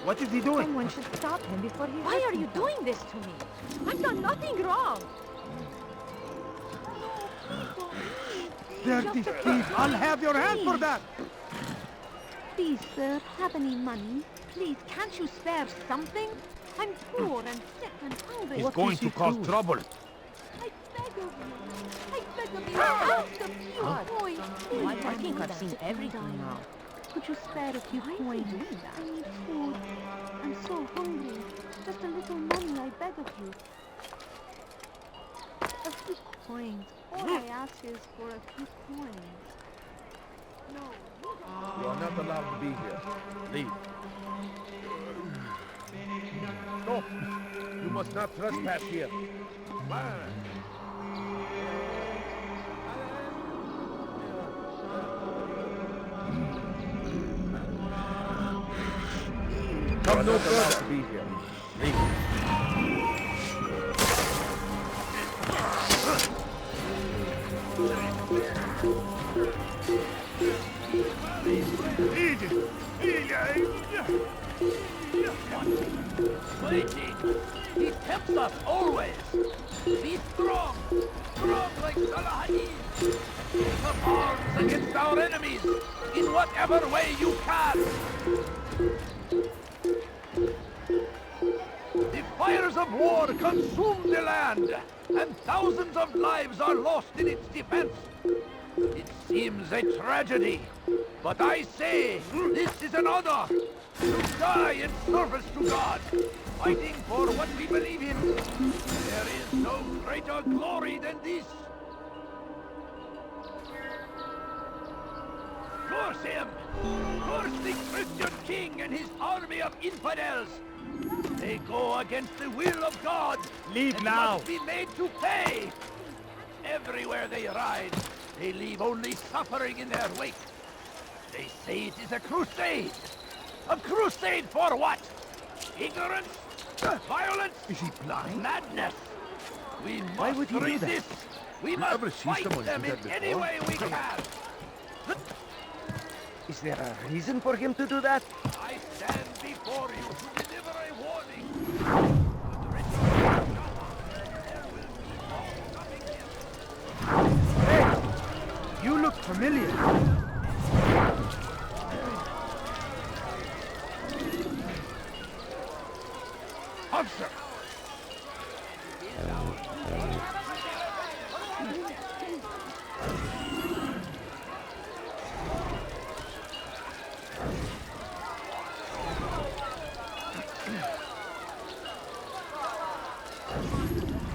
What is he doing? Someone should stop him before he... Why are you doing this to me? I've done nothing wrong. Dirty thief! I'll have your hand for that! Please, sir, have any money? Please, can't you spare something? I'm poor and sick and hungry. He's going to cause trouble. I beg of you. I beg of you. Ask a few coins, please. I think I've seen everything now. Could you spare a few coins? I need food. I'm so hungry. Just a little money, I beg of you. A few coins. All I ask is for a few coins. No. You are not allowed to be here. Leave. No! You must not trespass here. Come no further to be here. Leave. Waiting. He tempts us always. Be strong. Strong like Salah-ad-Din. Take up arms against our enemies in whatever way you can. The fires of war consume the land, and thousands of lives are lost in its defense. It seems a tragedy, but I say this is an honor to die in service to God, fighting for what we believe in. There is no greater glory than this. Curse him! Curse the Christian king and his army of infidels! They go against the will of God. Leave and now. Must be made to pay. Everywhere they ride, they leave only suffering in their wake. They say it is a crusade. A crusade for what? Ignorance? Violence? Is he blind? Madness. We Why must would he do that? resist. We You must ever see fight someone them do in that any before? way we can. Is there a reason for him to do that? I stand before you to deliver a familiar. Officer!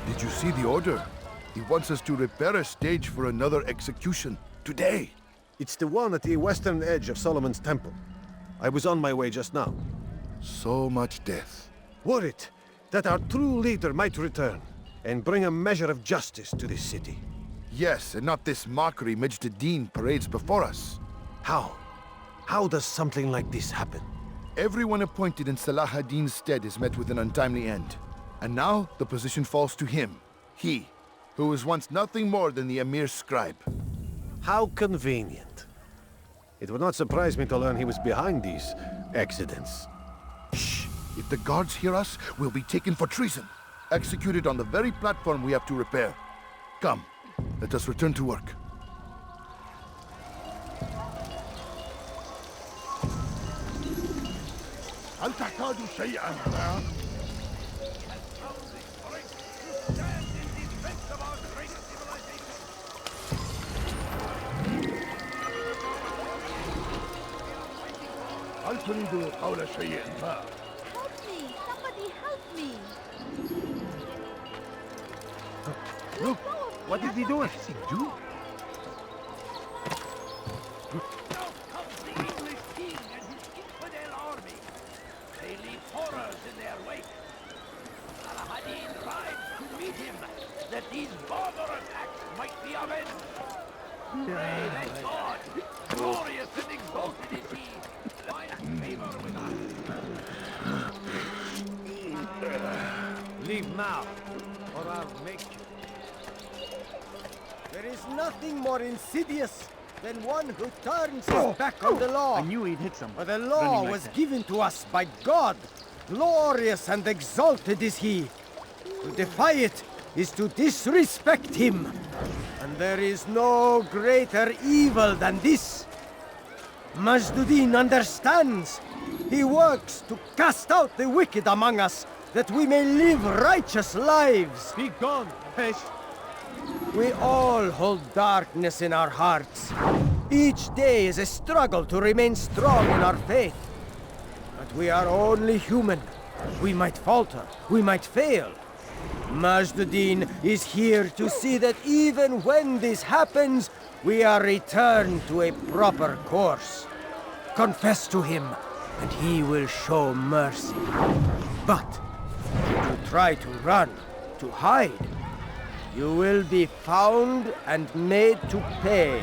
Did you see the order? He wants us to repair a stage for another execution. Today! It's the one at the western edge of Solomon's Temple. I was on my way just now. So much death. Worried that our true leader might return and bring a measure of justice to this city. Yes, and not this mockery Majd Addin parades before us. How? How does something like this happen? Everyone appointed in Salah ad-Din's stead is met with an untimely end. And now the position falls to him. He, who was once nothing more than the Emir's scribe. How convenient. It would not surprise me to learn he was behind these accidents. Shh! If the guards hear us, we'll be taken for treason. Executed on the very platform we have to repair. Come, let us return to work. هل تحتاج شيئا؟ هل تريد قول شيء ما؟ Help me! Somebody help me! Look, what is he doing? Now comes the English king and his infidel army. They leave horrors in their wake. Salah ad-Din rides to meet him, that these barbarous acts might be avenged. Pray that God, glorious and exalted is he, find favor with us. Leave now, or I'll make you. There is nothing more insidious than one who turns his back on the law. I knew he'd hit someone. For the law was given to us by God. Glorious and exalted is he. To defy it is to disrespect him. And there is no greater evil than this. Majd Addin understands. He works to cast out the wicked among us, that we may live righteous lives. Be gone, Pesh. We all hold darkness in our hearts. Each day is a struggle to remain strong in our faith. But we are only human. We might falter, we might fail. Majd Addin is here to see that even when this happens, we are returned to a proper course. Confess to him, and he will show mercy. But to try to run, to hide, you will be found and made to pay.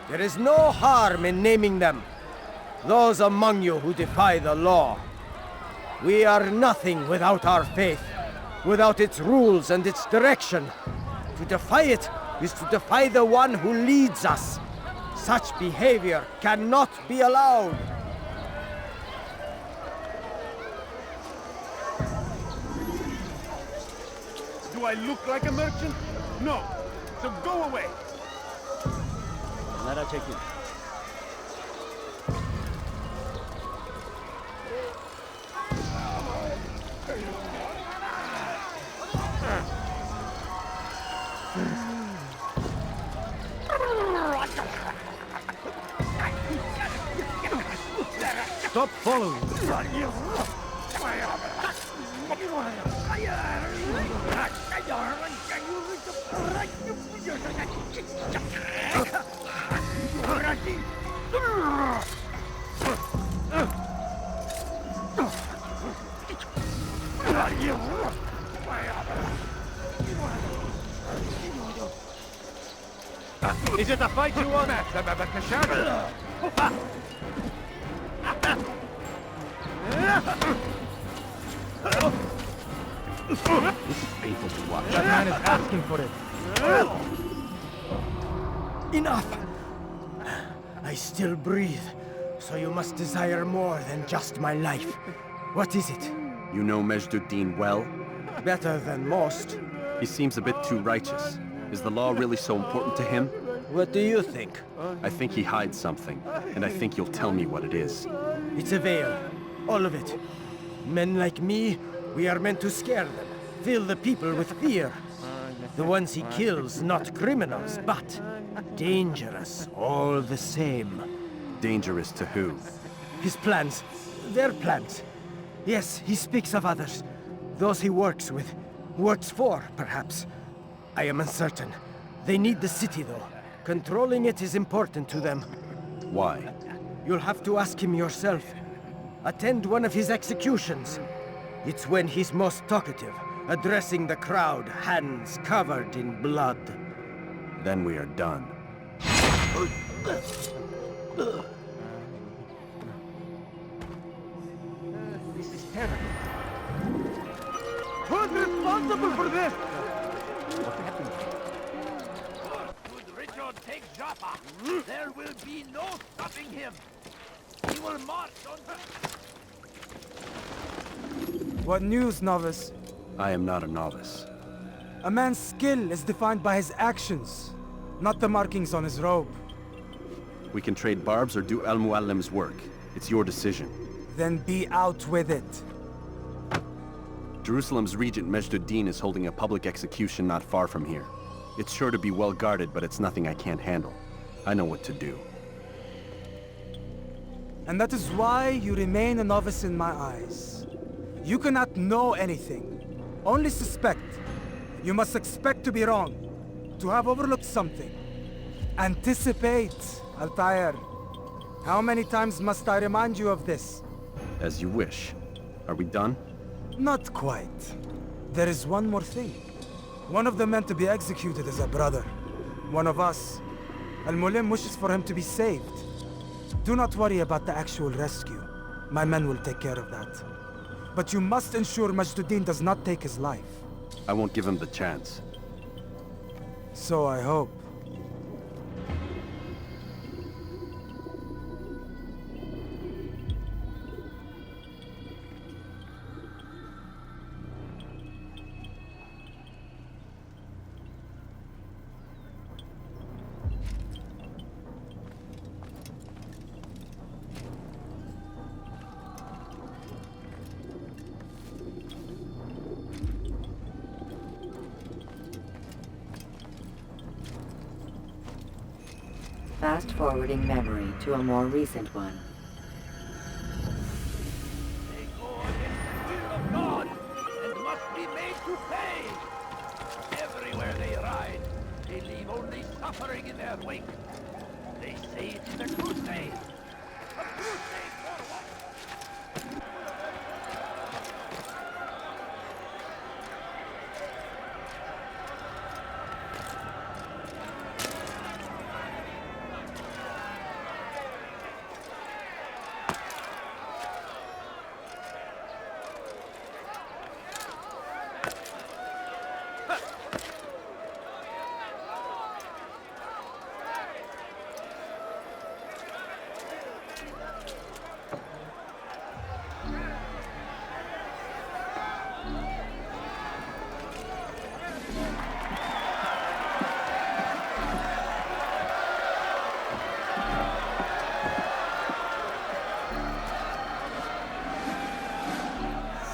There is no harm in naming them. Those among you who defy the law. We are nothing without our faith, without its rules and its direction. To defy it is to defy the one who leads us. Such behavior cannot be allowed. Do I look like a merchant? No. So go away. Let her take you. Stop following. Is it a fight you want? This is painful to watch. That man is asking for it. Enough! I still breathe, so you must desire more than just my life. What is it? You know Majd Addin well? Better than most. He seems a bit too righteous. Is the law really so important to him? What do you think? I think he hides something, and I think you'll tell me what it is. It's a veil. All of it. Men like me, we are meant to scare them. Fill the people with fear. The ones he kills, not criminals, but dangerous all the same. Dangerous to who? His plans. Their plans. Yes, he speaks of others. Those he works with. Works for, perhaps. I am uncertain. They need the city, though. Controlling it is important to them. Why? You'll have to ask him yourself. Attend one of his executions. It's when he's most talkative, addressing the crowd, hands covered in blood. Then we are done. This is terrible. Who's responsible for this? Should Richard take Jaffa, there will be no stopping him. He will march on the... What news, novice? I am not a novice. A man's skill is defined by his actions, not the markings on his robe. We can trade barbs or do Al Mualim's work. It's your decision. Then be out with it. Jerusalem's regent Majd is holding a public execution not far from here. It's sure to be well guarded, but it's nothing I can't handle. I know what to do. And that is why you remain a novice in my eyes. You cannot know anything, only suspect. You must expect to be wrong, to have overlooked something. Anticipate, Altair. How many times must I remind you of this? As you wish. Are we done? Not quite. There is one more thing. One of the men to be executed is a brother. One of us. Al Mualim wishes for him to be saved. Do not worry about the actual rescue. My men will take care of that. But you must ensure Majd does not take his life. I won't give him the chance. So I hope. Fast-forwarding memory to a more recent one. They go against the will of God and must be made to pay. Everywhere they ride, they leave only suffering in their wake. They say it is a crusade. A crusade for what?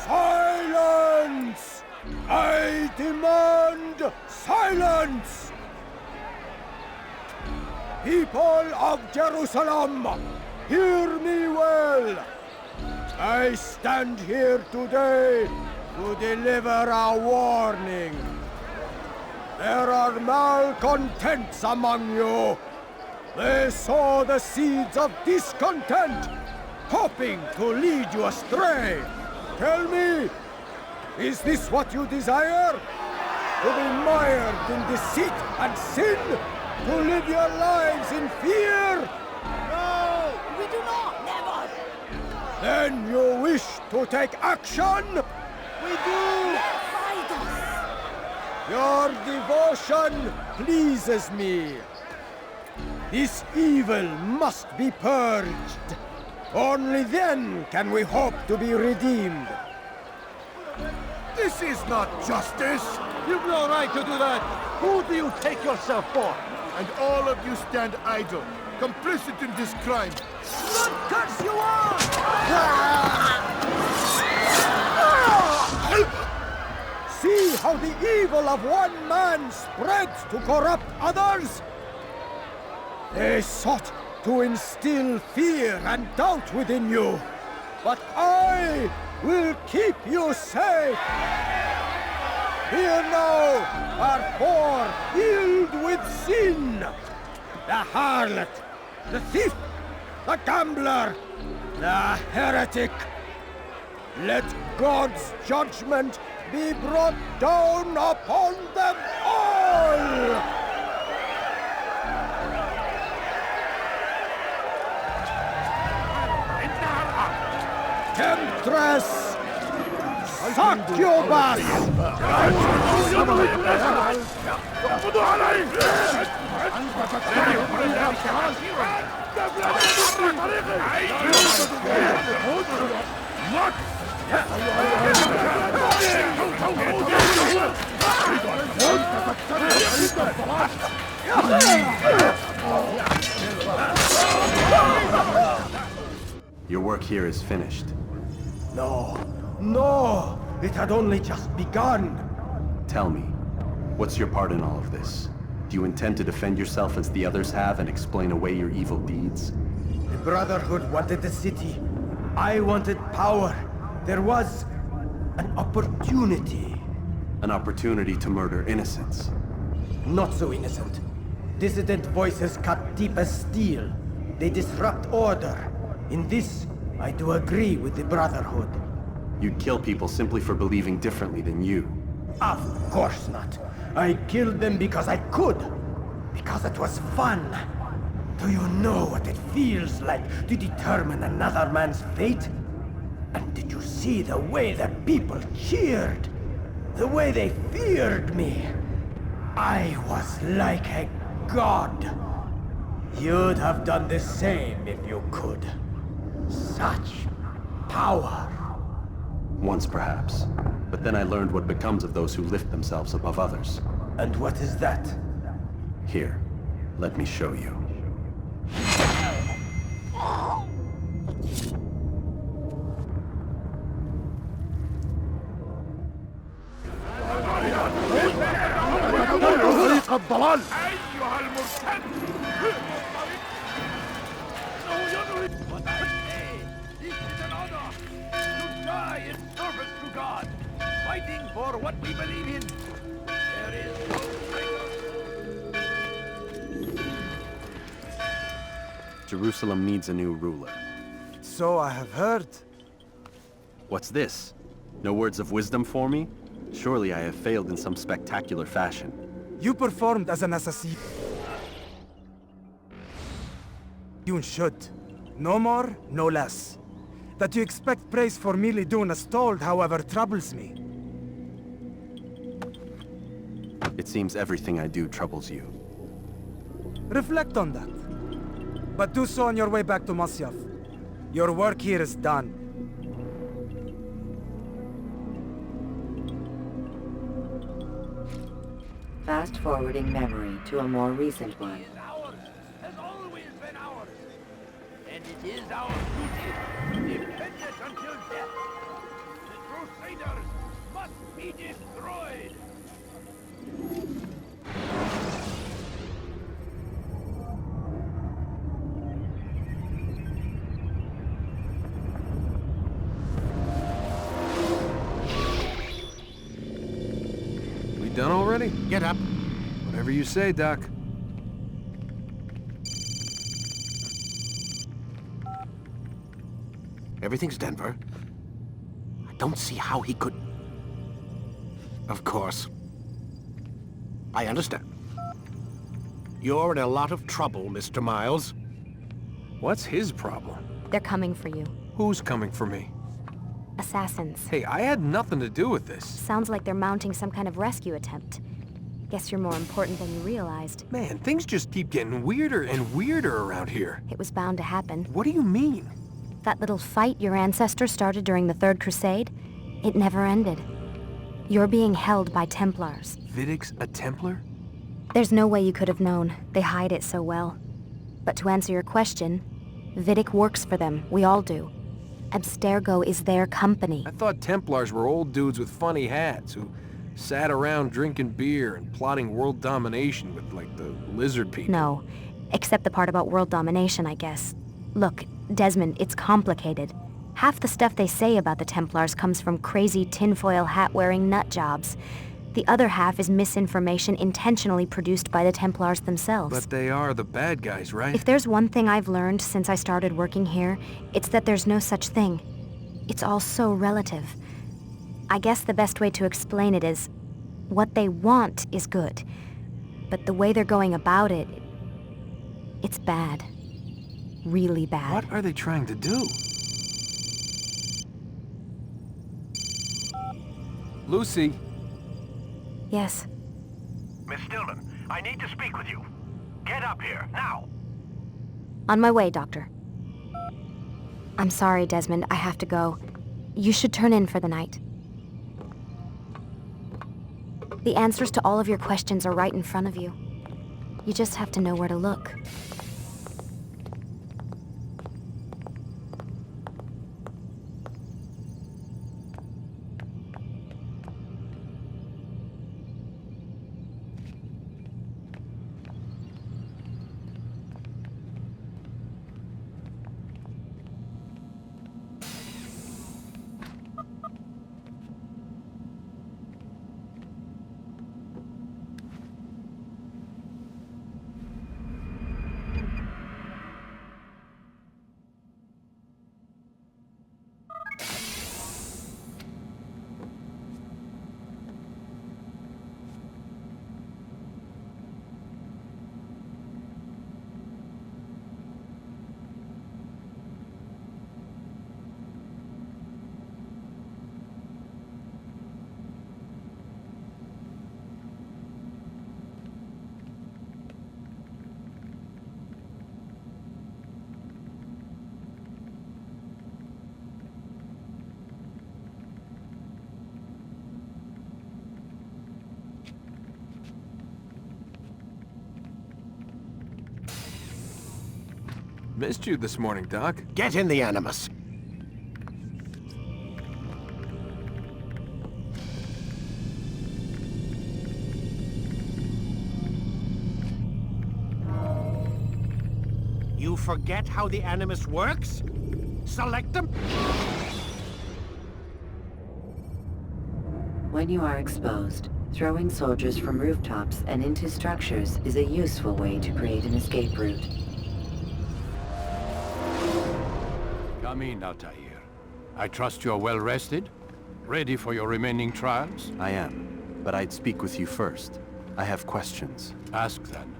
Silence! I demand silence! People of Jerusalem, hear me well! I stand here today to deliver a warning. There are malcontents among you. They sow the seeds of discontent, hoping to lead you astray. Tell me, is this what you desire? To be mired in deceit and sin? To live your lives in fear? No, we do not. Never. Then you wish to take action? We do. Fight us. Your devotion pleases me. This evil must be purged. Only then can we hope to be redeemed. This is not justice! You've no right to do that! Who do you take yourself for? And all of you stand idle, complicit in this crime. Blood curse you all! See how the evil of one man spreads to corrupt others? They sought to instill fear and doubt within you, but I will keep you safe. Here now are four filled with sin. The harlot, the thief, the gambler, the heretic. Let God's judgment be brought down upon them all! Temptress! Succubus! Your work here is finished. No, no! It had only just begun! Tell me, what's your part in all of this? Do you intend to defend yourself as the others have and explain away your evil deeds? The Brotherhood wanted the city. I wanted power. There was an opportunity. An opportunity to murder innocents. Not so innocent. Dissident voices cut deep as steel. They disrupt order. In this, I do agree with the Brotherhood. You'd kill people simply for believing differently than you. Of course not. I killed them because I could. Because it was fun. Do you know what it feels like to determine another man's fate? And did you see the way the people cheered? The way they feared me? I was like a god. You'd have done the same if you could. Such power. Once perhaps. But then I learned what becomes of those who lift themselves above others. And what is that? Here, let me show you. الضلال أيها المرتد إنه ينوي This is an honor to die in service to God, fighting for what we believe in. There is no traitor. Jerusalem needs a new ruler. So I have heard. What's this? No words of wisdom for me? Surely I have failed in some spectacular fashion. You performed as an assassin. You should. No more, no less. That you expect praise for merely doing as told, however, troubles me. It seems everything I do troubles you. Reflect on that. But do so on your way back to Masyaf. Your work here is done. Fast-forwarding memory to a more recent one. Has always been ours, and it is our duty to defend it until death. The Crusaders must be destroyed. We done already? Get up. Whatever you say, Doc. Everything's Denver. I don't see how he could... Of course. I understand. You're in a lot of trouble, Mr. Miles. What's his problem? They're coming for you. Who's coming for me? Assassins. Hey, I had nothing to do with this. Sounds like they're mounting some kind of rescue attempt. Guess you're more important than you realized. Man, things just keep getting weirder and weirder around here. It was bound to happen. What do you mean? That little fight your ancestors started during the Third Crusade, it never ended. You're being held by Templars. Vidic's a Templar? There's no way you could have known. They hide it so well. But to answer your question, Vidic works for them. We all do. Abstergo is their company. I thought Templars were old dudes with funny hats who sat around drinking beer and plotting world domination with, like, the lizard people. No. Except the part about world domination, I guess. Look, Desmond, it's complicated. Half the stuff they say about the Templars comes from crazy tinfoil hat-wearing nut jobs. The other half is misinformation intentionally produced by the Templars themselves. But they are the bad guys, right? If there's one thing I've learned since I started working here, it's that there's no such thing. It's all so relative. I guess the best way to explain it is, what they want is good. But the way they're going about it, it's bad. Really bad. What are they trying to do? Lucy? Yes. Miss Stillman, I need to speak with you. Get up here, now! On my way, Doctor. I'm sorry, Desmond. I have to go. You should turn in for the night. The answers to all of your questions are right in front of you. You just have to know where to look. Missed you this morning, Doc. Get in the Animus. You forget how the Animus works? Select them? When you are exposed, throwing soldiers from rooftops and into structures is a useful way to create an escape route. Come in, Altair. I trust you're well rested? Ready for your remaining trials? I am, but I'd speak with you first. I have questions. Ask then.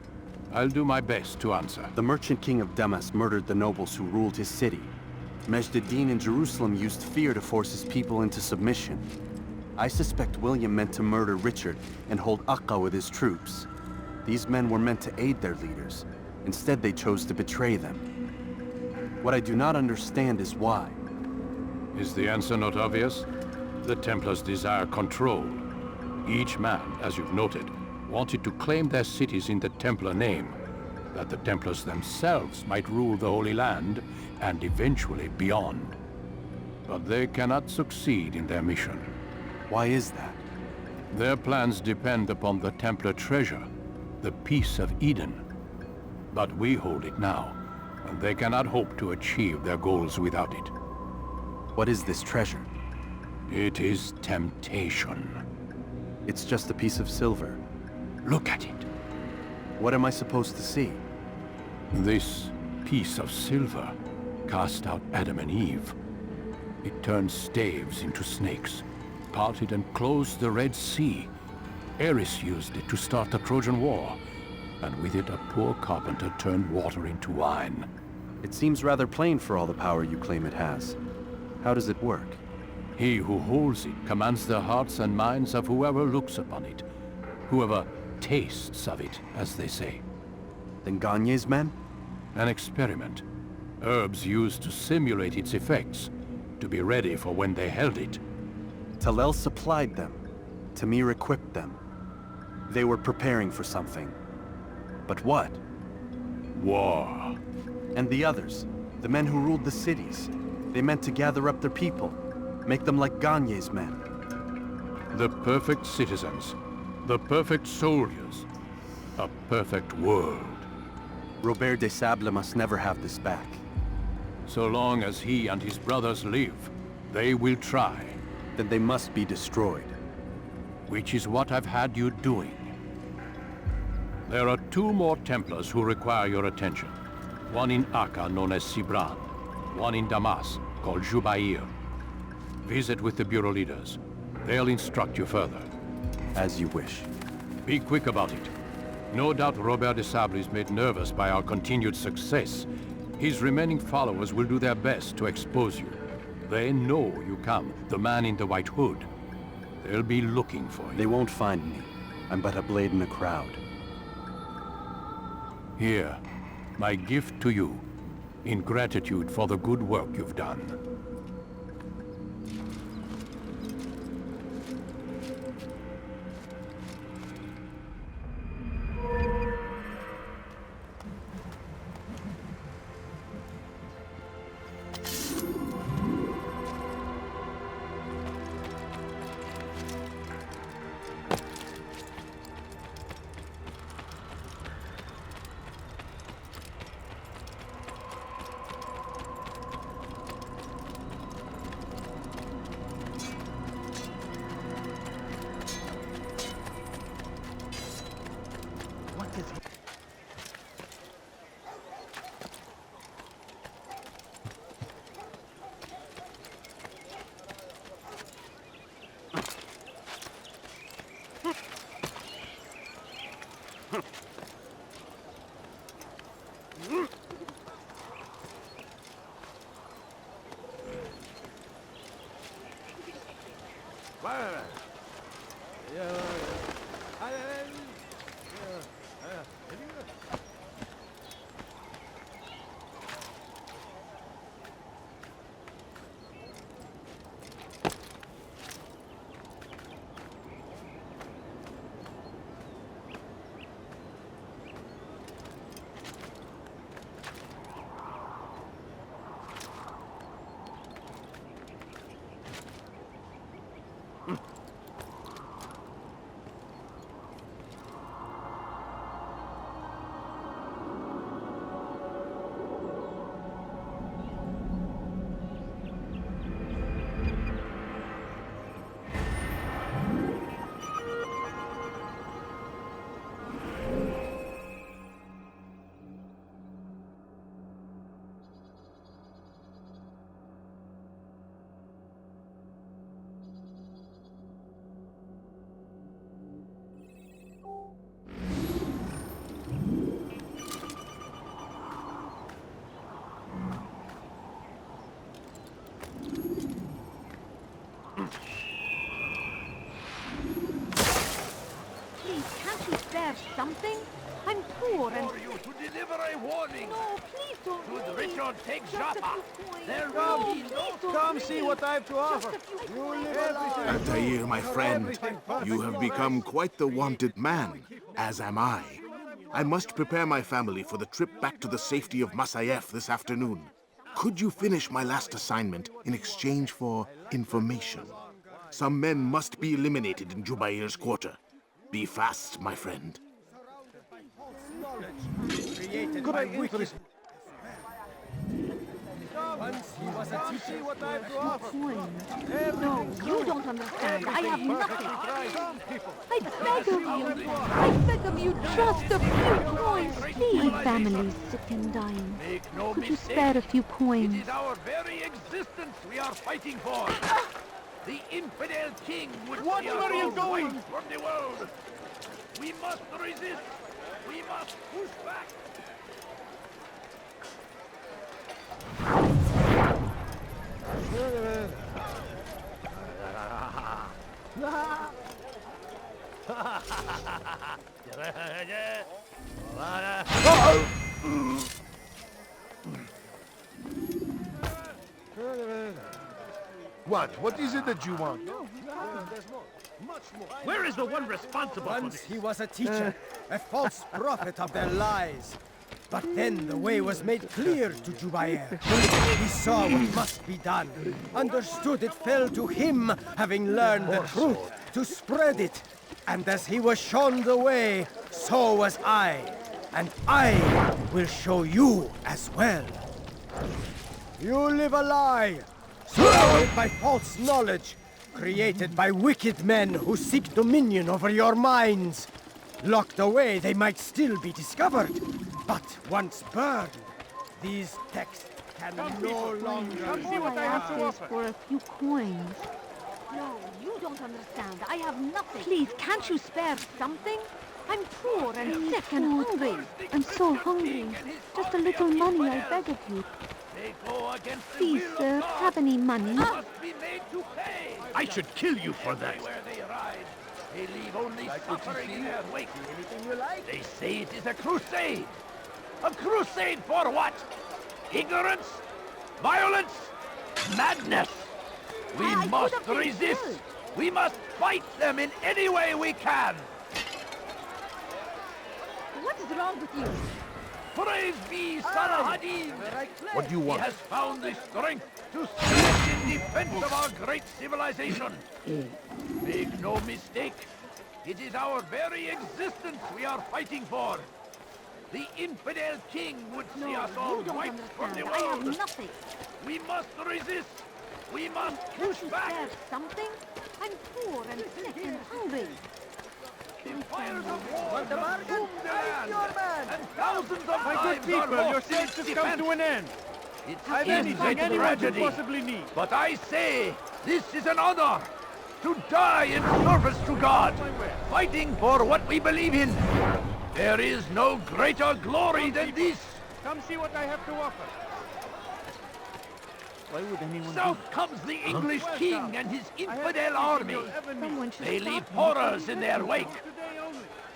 I'll do my best to answer. The merchant king of Damas murdered the nobles who ruled his city. Majd Addin in Jerusalem used fear to force his people into submission. I suspect William meant to murder Richard and hold Akka with his troops. These men were meant to aid their leaders. Instead, they chose to betray them. What I do not understand is why. Is the answer not obvious? The Templars desire control. Each man, as you've noted, wanted to claim their cities in the Templar name, that the Templars themselves might rule the Holy Land, and eventually beyond. But they cannot succeed in their mission. Why is that? Their plans depend upon the Templar treasure, the Peace of Eden. But we hold it now, and they cannot hope to achieve their goals without it. What is this treasure? It is temptation. It's just a piece of silver. Look at it. What am I supposed to see? This piece of silver cast out Adam and Eve. It turned staves into snakes, parted and closed the Red Sea. Eris used it to start the Trojan War, and with it a poor carpenter turned water into wine. It seems rather plain for all the power you claim it has. How does it work? He who holds it commands the hearts and minds of whoever looks upon it, whoever tastes of it, as they say. Then Garnier's men? An experiment. Herbs used to simulate its effects, to be ready for when they held it. Talal supplied them. Tamir equipped them. They were preparing for something. But what? War. And the others, the men who ruled the cities, they meant to gather up their people, make them like Garnier's men. The perfect citizens, the perfect soldiers, a perfect world. Robert de Sable must never have this back. So long as he and his brothers live, they will try. Then they must be destroyed. Which is what I've had you doing. There are 2 more Templars who require your attention. One in Akka, known as Sibrand. One in Damas, called Jubair. Visit with the Bureau leaders. They'll instruct you further. As you wish. Be quick about it. No doubt Robert de Sable is made nervous by our continued success. His remaining followers will do their best to expose you. They know you come, the man in the white hood. They'll be looking for you. They won't find me. I'm but a blade in the crowd. Here, my gift to you, in gratitude for the good work you've done. Something? I'm poor and... For you to deliver a warning! No, please don't. Should Richard take Jaffa, there No, will be please no... don't. Come see what I have to offer. You live alive. Altair, my friend, you have become quite the wanted man, as am I. I must prepare my family for the trip back to the safety of Masyaf this afternoon. Could you finish my last assignment in exchange for information? Some men must be eliminated in Jubair's quarter. Be fast, my friend. Could I interest? Once he was a teacher. What I have to offer. No, you don't understand. I have nothing. I beg of you. I beg of you, just a few coins, please. My family's sick and dying. Make no Could you mistake. spare a few coins? It is our very existence we are fighting for. The infidel king would What be are you doing? from the world. We must resist. We must push back. What? What is it that you want? There's more. Where is the one responsible for Once this? he was a teacher, a false prophet of their lies. But then the way was made clear to Jubair. He saw what must be done, understood it fell to him, having learned the truth, to spread it. And as he was shown the way, so was I. And I will show you as well. You live a lie, surrounded by false knowledge, created by wicked men who seek dominion over your minds. Locked away, they might still be discovered. But once burned, these texts can no longer... All I ask is for a few coins. No, you don't understand. I have nothing. Please, can't you spare something? I'm poor and sick and hungry. I'm so hungry. Just a little money, I beg of you. Please, sir, have any money? I should kill you for that. They leave only suffering in their wake. They say it is a crusade. A crusade for what? Ignorance? Violence? Madness? We must resist. We must fight them in any way we can. What is wrong with you? Praise be Addin. What do you want? He has found the strength to stand in defense of our great civilization. Make no mistake, it is our very existence we are fighting for. The infidel king would see us all wiped from the world. I have nothing. We must resist. We must push back. Can't you spare something? I'm poor and sick and hungry. The fires of war consume the land, and thousands of My good lives people, are your lost in search has come to an end. It I've is anything a anyone could tragedy, possibly need. but I say this is an honor to die in service to God, fighting for what we believe in. There is no greater glory than this. Come see what I have to offer. Why would anyone South comes the English king and his infidel army. They leave horrors in their wake.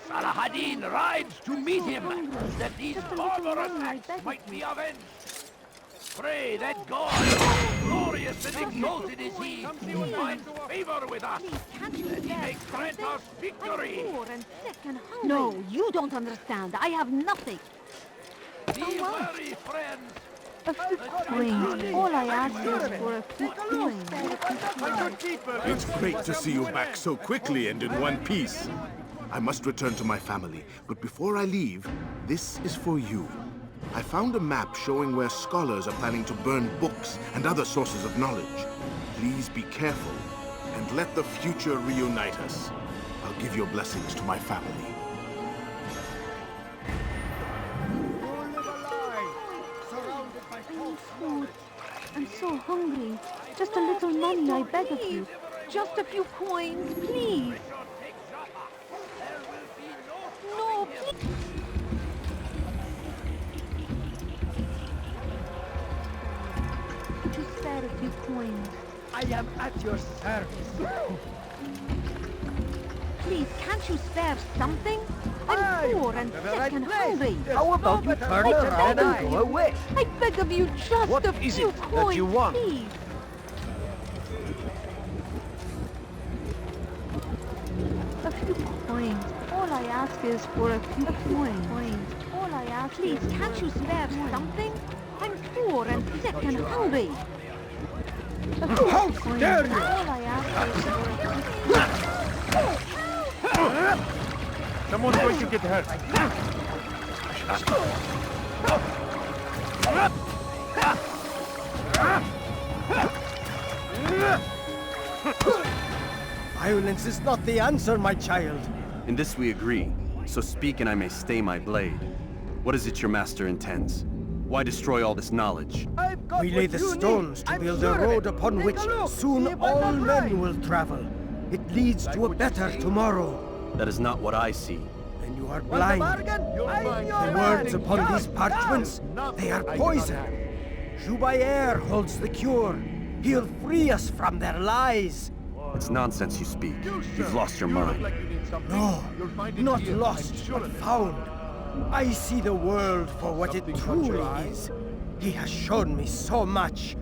Saladin rides to meet him, that these barbarous acts might be avenged. Pray that God, glorious and exalted is he, finds favor with us, that he may grant us victory. No, you don't understand. I have nothing. Be wary, friends. A few coins. All I ask is for a few coins. It's great to see you back so quickly and in one piece. I must return to my family, but before I leave, this is for you. I found a map showing where scholars are planning to burn books and other sources of knowledge. Please be careful, and let the future reunite us. I'll give your blessings to my family. I need food. I'm so hungry. Just a little money, I beg of you. Just a few coins, please. No, please. Could you spare a few coins? I am at your service. Please, can't you spare something? I'm poor and sick and hungry. How about you turn around and go away? I beg of you, just a few coins, that you want? please. A few coins. All I ask is for a few coins. All I ask Please, can't you spare something? I'm poor and sick and hungry. How dare you! All I ask is for a few Someone's going to get hurt. Violence is not the answer, my child. In this we agree, so speak and I may stay my blade. What is it your master intends? Why destroy all this knowledge? We lay the stones to build a road upon which soon all men will travel. It leads to a better tomorrow. That is not what I see. Then you are blind. The words upon these parchments, they are poison. Jubair holds the cure. He'll free us from their lies. It's nonsense you speak. You've lost your mind. No, not lost, but found. I see the world for what it truly is. He has shown me so much.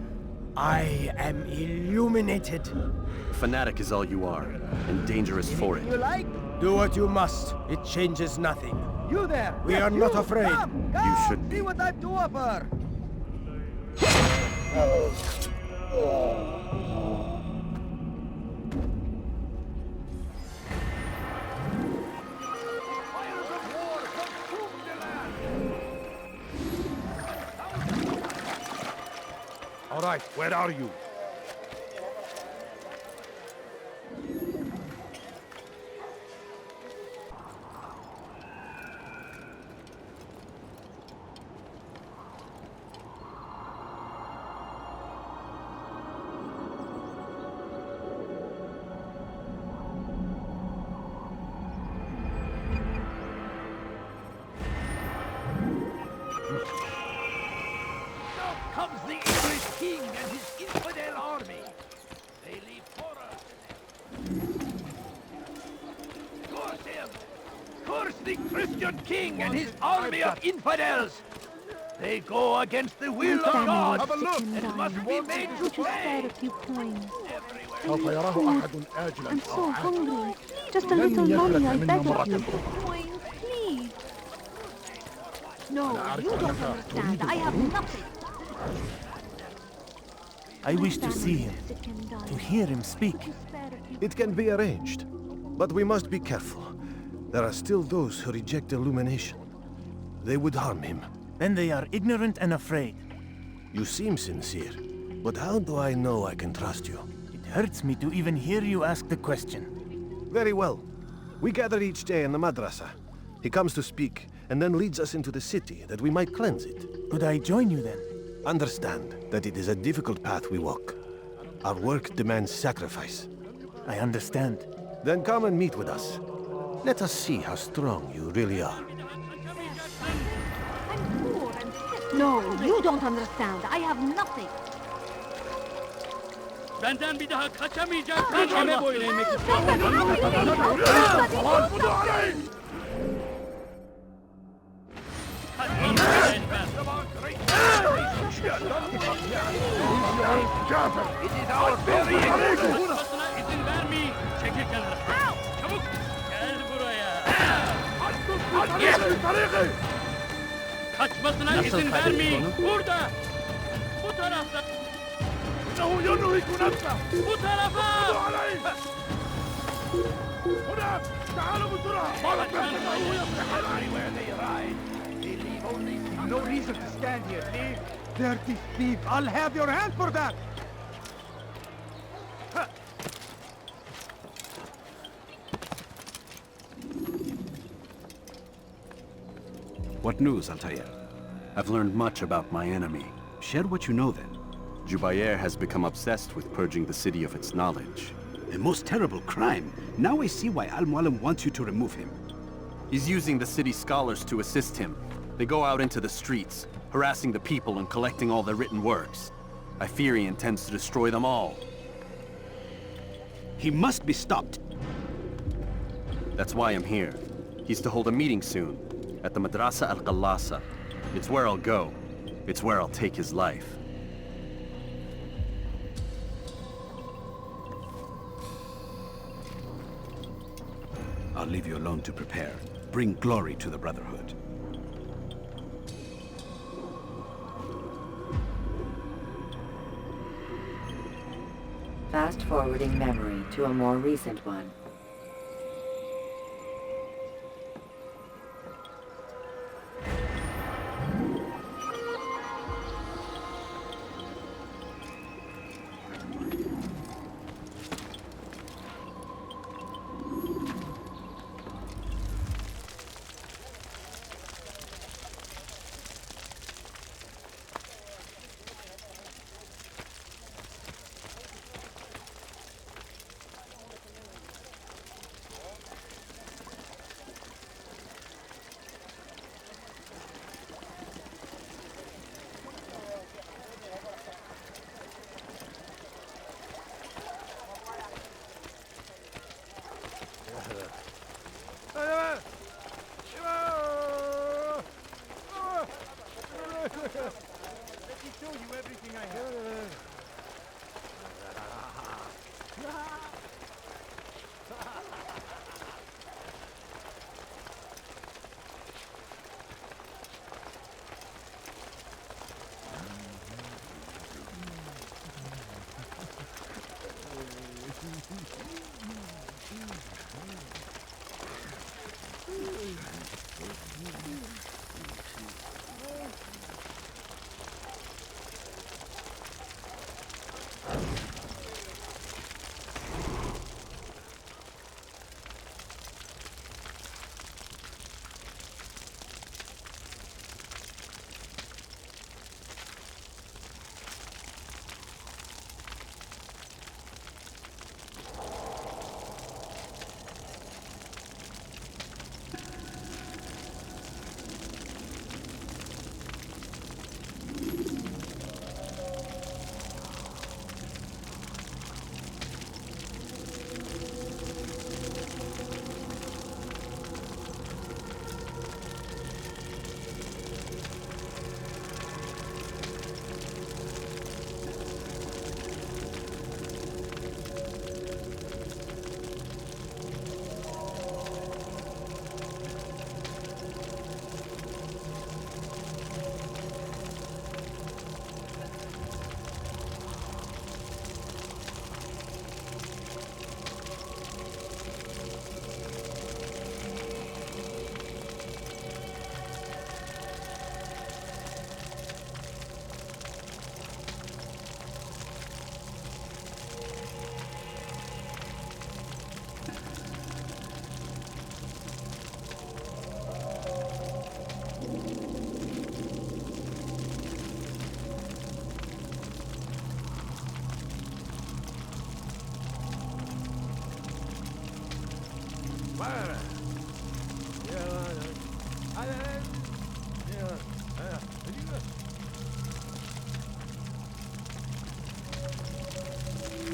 I am illuminated. Fanatic is all you are, and dangerous for it. You like? Do what you must. It changes nothing. You there! We are not afraid. You should be. See what I've to offer! All right, where are you? Comes the English king and his infidel army. They leave horror. Curse him! Curse the Christian king and his army of infidels! They go against the will of God Have a look. and must be made to pay. A few coins. سوف يراه أحد آجلا I'm so أو hungry. Just a لن little money, I يفلت beg منا of you. مرة Coins, please. No, you don't understand. I have nothing. I wish to see him, to hear him speak. It can be arranged, but we must be careful. There are still those who reject illumination. They would harm him. Then they are ignorant and afraid. You seem sincere, but how do I know I can trust you? It hurts me to even hear you ask the question. Very well. We gather each day in the madrasa. He comes to speak, and then leads us into the city, that we might cleanse it. Could I join you then? Understand that it is a difficult path we walk. Our work demands sacrifice. I understand. Then come and meet with us. Let us see how strong you really are. No, you don't understand. I have nothing. Benden bir daha kaçamayacak. Kime boyun eğmek It is our very izin vermeyin. Çekil kenara. Çabuk. Gel buraya. Kaçmasına izin vermeyin. Burada. Bu tarafta. Bu tarafa. No reason to stand here. Leave. Dirty thief. I'll have your hand for that. What news, Altair? I've learned much about my enemy. Share what you know then. Jubair has become obsessed with purging the city of its knowledge. A most terrible crime. Now I see why Al Mualim wants you to remove him. He's using the city scholars to assist him. They go out into the streets, harassing the people and collecting all their written works. I fear he intends to destroy them all. He must be stopped. That's why I'm here. He's to hold a meeting soon, at the Madrasa al-Qallasa. It's where I'll go. It's where I'll take his life. I'll leave you alone to prepare. Bring glory to the Brotherhood. Fast-forwarding memory to a more recent one.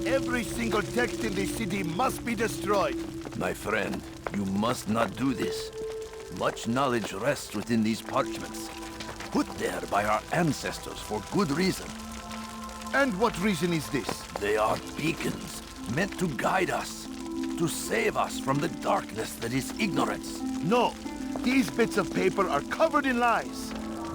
Every single text in this city must be destroyed. My friend, you must not do this. Much knowledge rests within these parchments, put there by our ancestors for good reason. And what reason is this? They are beacons, meant to guide us, to save us from the darkness that is ignorance. No, these bits of paper are covered in lies.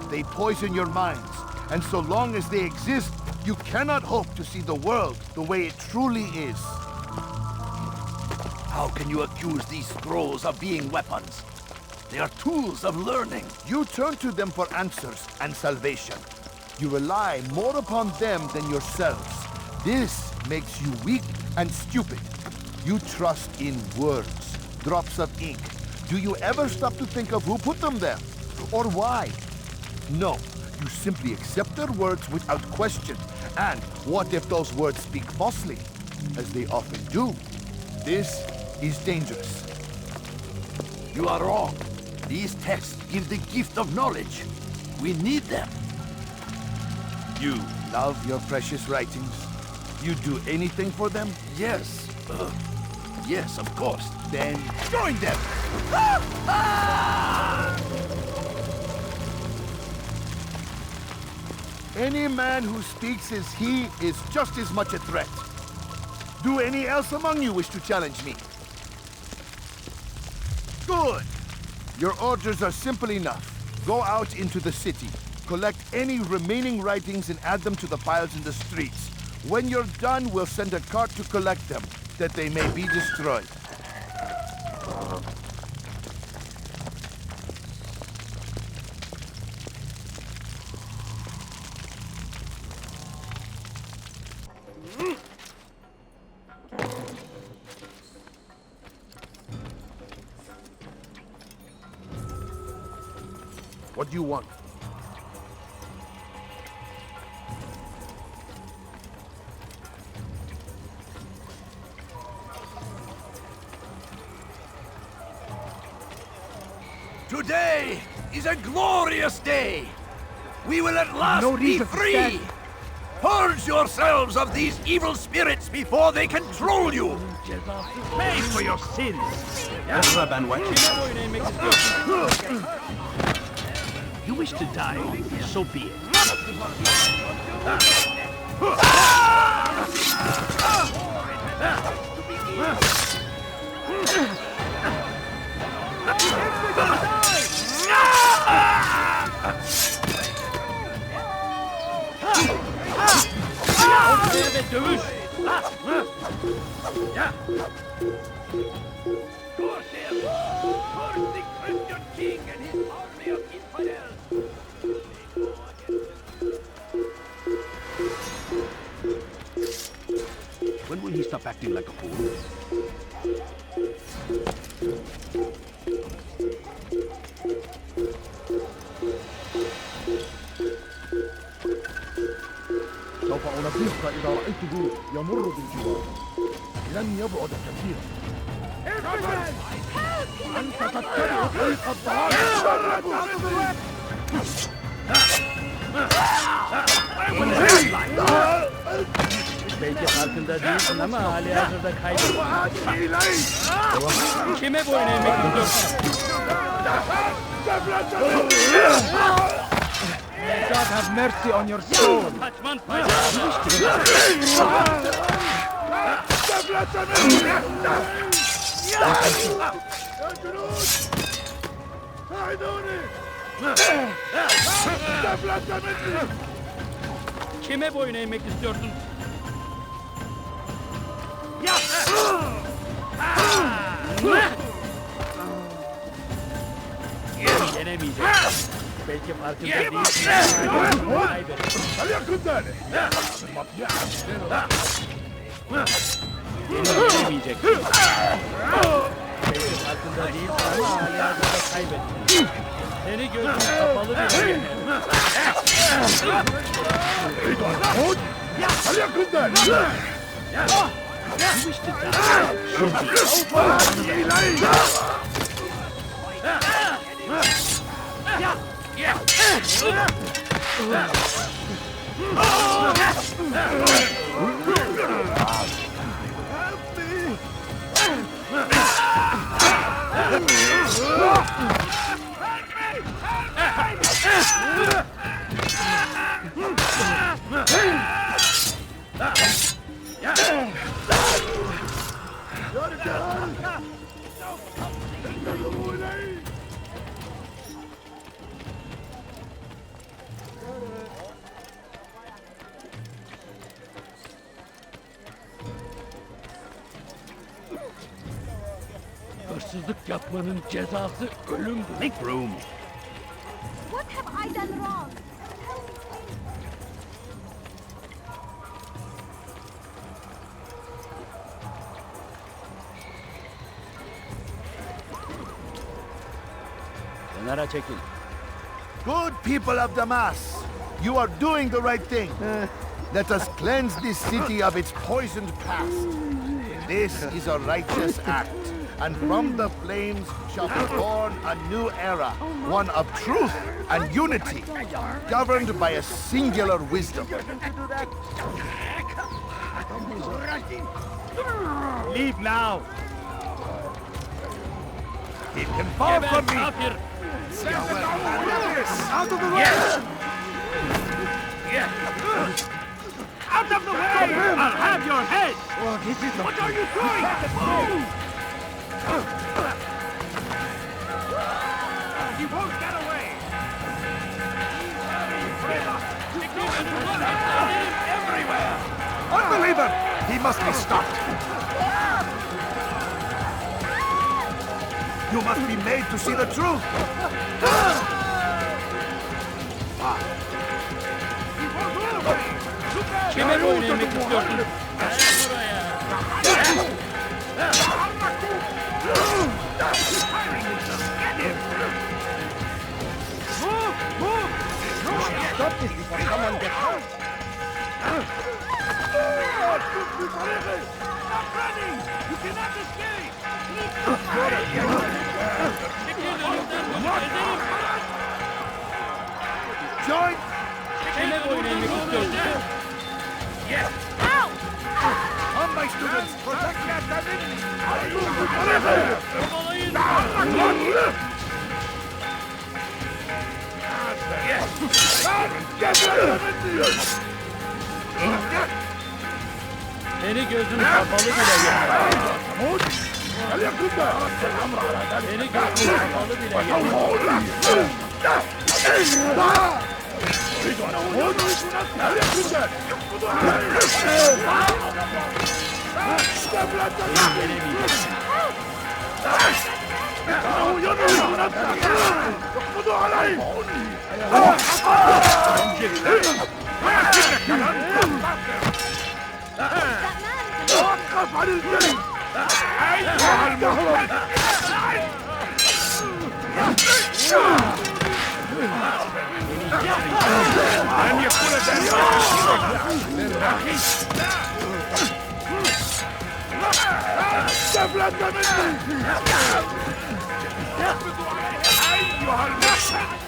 They poison your minds, and so long as they exist, you cannot hope to see the world the way it truly is. How can you accuse these scrolls of being weapons? They are tools of learning. You turn to them for answers and salvation. You rely more upon them than yourselves. This makes you weak and stupid. You trust in words, drops of ink. Do you ever stop to think of who put them there? Or why? No, you simply accept their words without question. And what if those words speak falsely? As they often do. This is dangerous. You are wrong. These texts give the gift of knowledge. We need them. You love your precious writings? You do anything for them? Yes. Yes, of course. Then join them! Any man who speaks as he is just as much a threat. Do any else among you wish to challenge me? Good! Your orders are simple enough. Go out into the city, collect any remaining writings and add them to the piles in the streets. When you're done, we'll send a cart to collect them, that they may be destroyed. What do you want? Today is a glorious day. We will at last be free. Purge yourselves of these evil spirits before they control you. Pay for your sins. You wish to die, so be it. Yeah. Curse him! Curse the Christian king and his army of infidels! When will he stop acting like a fool? سوف أنبهك إذا رأيته يمر بالجوار. لن يبعد كثيرا. أنت تتبع طريق الضلال. Belki farkında değilsin ama hali hazırda kaybettin. Kime boyun eğmek istiyorsun? May God have mercy on your soul. Kaçman faydalı. Kime boyun eğmek istiyorsun? Yenemeyeceksin. Belki farkında değilsin. Kaybettin. Yenemeyeceksin. Belki farkında değilsin ama hala hazırda kaybettin. Seni gözün kapalı bile yenerim. Hırsızlık yapmanın cezası ölümdür. Make room. What have I done wrong? Kenara çekil. Good people of Damas, you are doing the right thing. Let us cleanse this city of its poisoned past. This is a righteous act, and from the flames shall be born a new era, one of truth and unity, governed by a singular wisdom. Leave now. It can fall from me. Out of the way! Out of the way! I'll have your head! What are you doing? Move! He won't get away! Everywhere! Unbeliever! He must be stopped. You must be made to see the truth. Kime boyun eğmek istiyorsun? Move! Move! Stop this before someone gets hurt. Stop running! You cannot escape! Join! Kime boyun eğmek istiyorsun? Come, my students! Protect me at Addin! Seni gözün kapalı bile yener. Seni gözün kapalı bile yener. توقف عن الجري أيها المهرب لن يكون ذلك أخي تفلت مني يقبض عليها أيها المشهد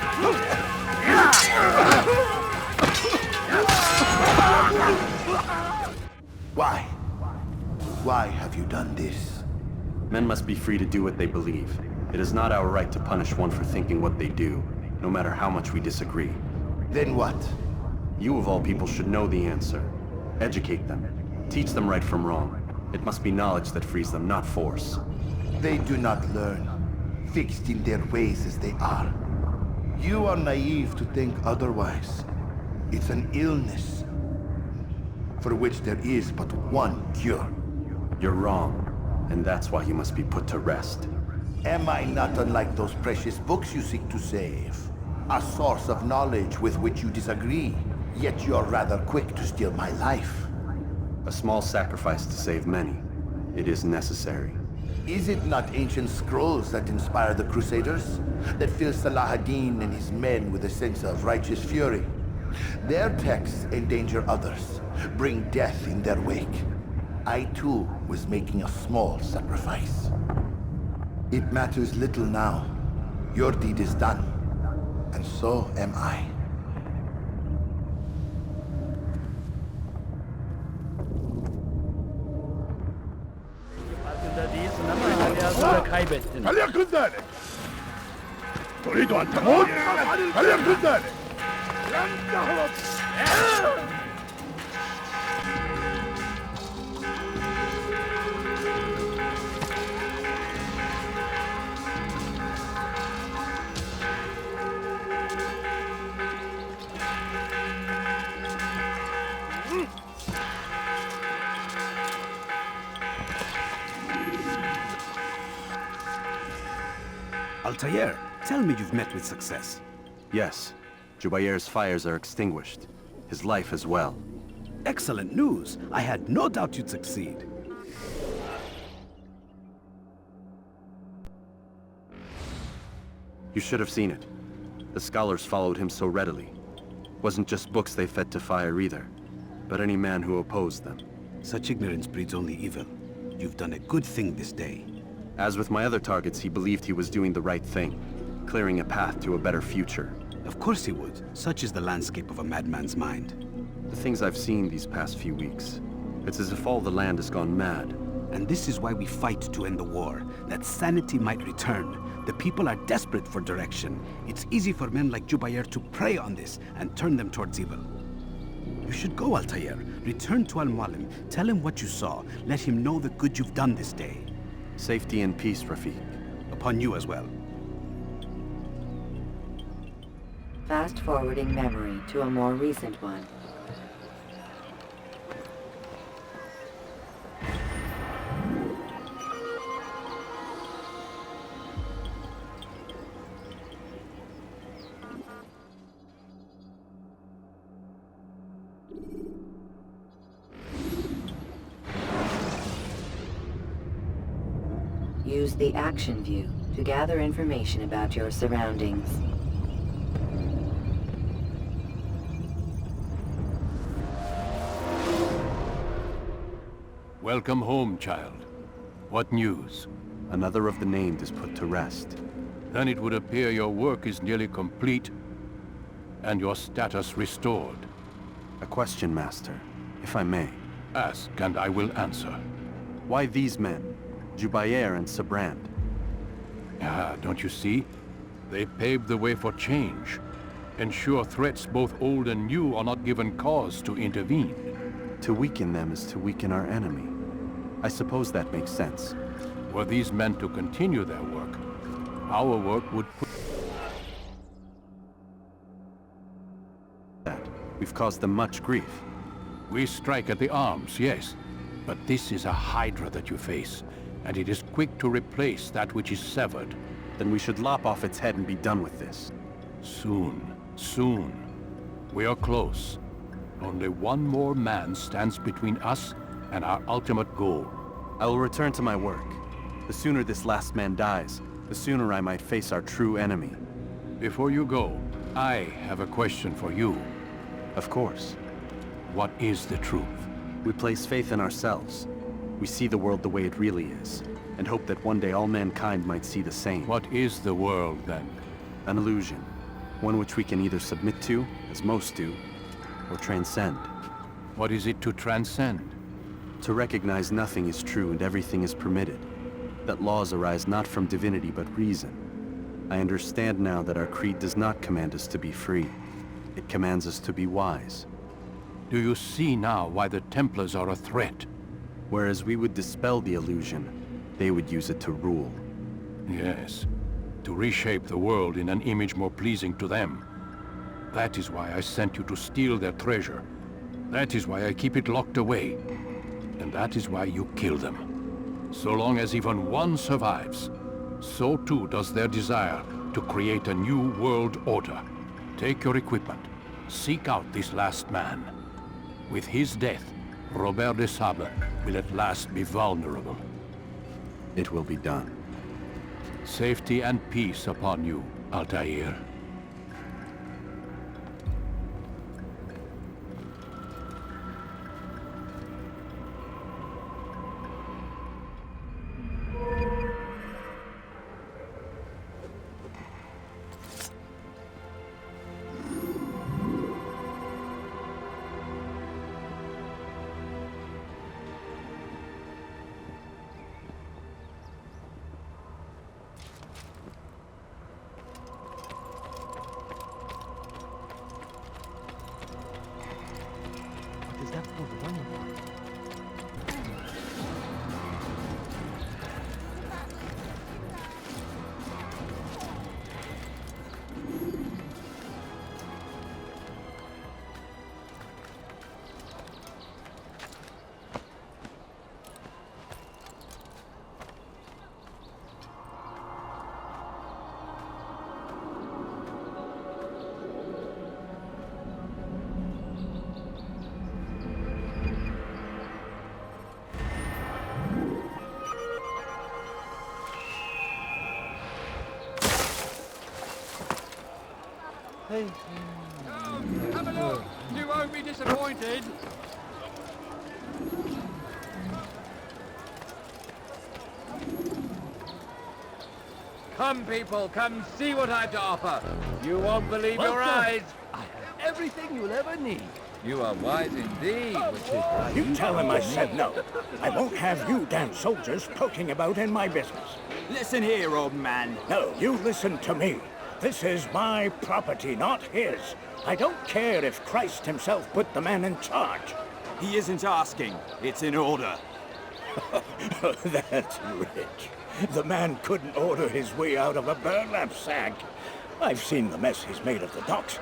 Why? Why have you done this? Men must be free to do what they believe. It is not our right to punish one for thinking what they do, no matter how much we disagree. Then what? You of all people should know the answer. Educate them. Teach them right from wrong. It must be knowledge that frees them, not force. They do not learn, fixed in their ways as they are. You are naive to think otherwise. It's an illness for which there is but one cure. You're wrong, and that's why you must be put to rest. Am I not unlike those precious books you seek to save? A source of knowledge with which you disagree, yet you're rather quick to steal my life. A small sacrifice to save many. It is necessary. Is it not ancient scrolls that inspire the Crusaders? That fill Salah ad-Din and his men with a sense of righteous fury? Their texts endanger others, bring death in their wake. I too was making a small sacrifice. It matters little now. Your deed is done, and so am I. هل يكن ذلك؟ تريد أن تموت؟ هل يكن ذلك؟ لن تهرب! Altair, tell me you've met with success. Yes. Jubair's fires are extinguished. His life as well. Excellent news. I had no doubt you'd succeed. You should have seen it. The scholars followed him so readily. Wasn't just books they fed to fire either, but any man who opposed them. Such ignorance breeds only evil. You've done a good thing this day. As with my other targets, he believed he was doing the right thing, clearing a path to a better future. Of course he would. Such is the landscape of a madman's mind. The things I've seen these past few weeks, it's as if all the land has gone mad. And this is why we fight to end the war, that sanity might return. The people are desperate for direction. It's easy for men like Jubair to prey on this and turn them towards evil. You should go, Altair. Return to Al Mualim. Tell him what you saw. Let him know the good you've done this day. Safety and peace, Rafiq. Upon you as well. Fast-forwarding memory to a more recent one. Use the action view to gather information about your surroundings. Welcome home, child. What news? Another of the named is put to rest. Then it would appear your work is nearly complete and your status restored. A question, Master, if I may. Ask and I will answer. Why these men? Jubair and Sibrand. Ah, don't you see? They paved the way for change. Ensure threats both old and new are not given cause to intervene. To weaken them is to weaken our enemy. I suppose that makes sense. Were these men to continue their work, our work would put... We've caused them much grief. We strike at the arms, yes. But this is a hydra that you face, and it is quick to replace that which is severed. Then we should lop off its head and be done with this. Soon, soon. We are close. Only one more man stands between us and our ultimate goal. I will return to my work. The sooner this last man dies, the sooner I might face our true enemy. Before you go, I have a question for you. Of course. What is the truth? We place faith in ourselves. We see the world the way it really is, and hope that one day all mankind might see the same. What is the world, then? An illusion. One which we can either submit to, as most do, or transcend. What is it to transcend? To recognize nothing is true and everything is permitted. That laws arise not from divinity but reason. I understand now that our creed does not command us to be free. It commands us to be wise. Do you see now why the Templars are a threat? Whereas we would dispel the illusion, they would use it to rule. Yes, to reshape the world in an image more pleasing to them. That is why I sent you to steal their treasure. That is why I keep it locked away. And that is why you kill them. So long as even one survives, so too does their desire to create a new world order. Take your equipment. Seek out this last man. With his death, Robert de Sable will at last be vulnerable. It will be done. Safety and peace upon you, Altair. Have a look! You won't be disappointed! Come, people, come see what I have to offer. You won't believe your eyes. I have everything you'll ever need. You are wise indeed, which is right. You tell him I said no. I won't have you damn soldiers poking about in my business. Listen here, old man. No, you listen to me. This is my property, not his. I don't care if Christ himself put the man in charge. He isn't asking. It's in order. That's rich. The man couldn't order his way out of a burlap sack. I've seen the mess he's made of the docks.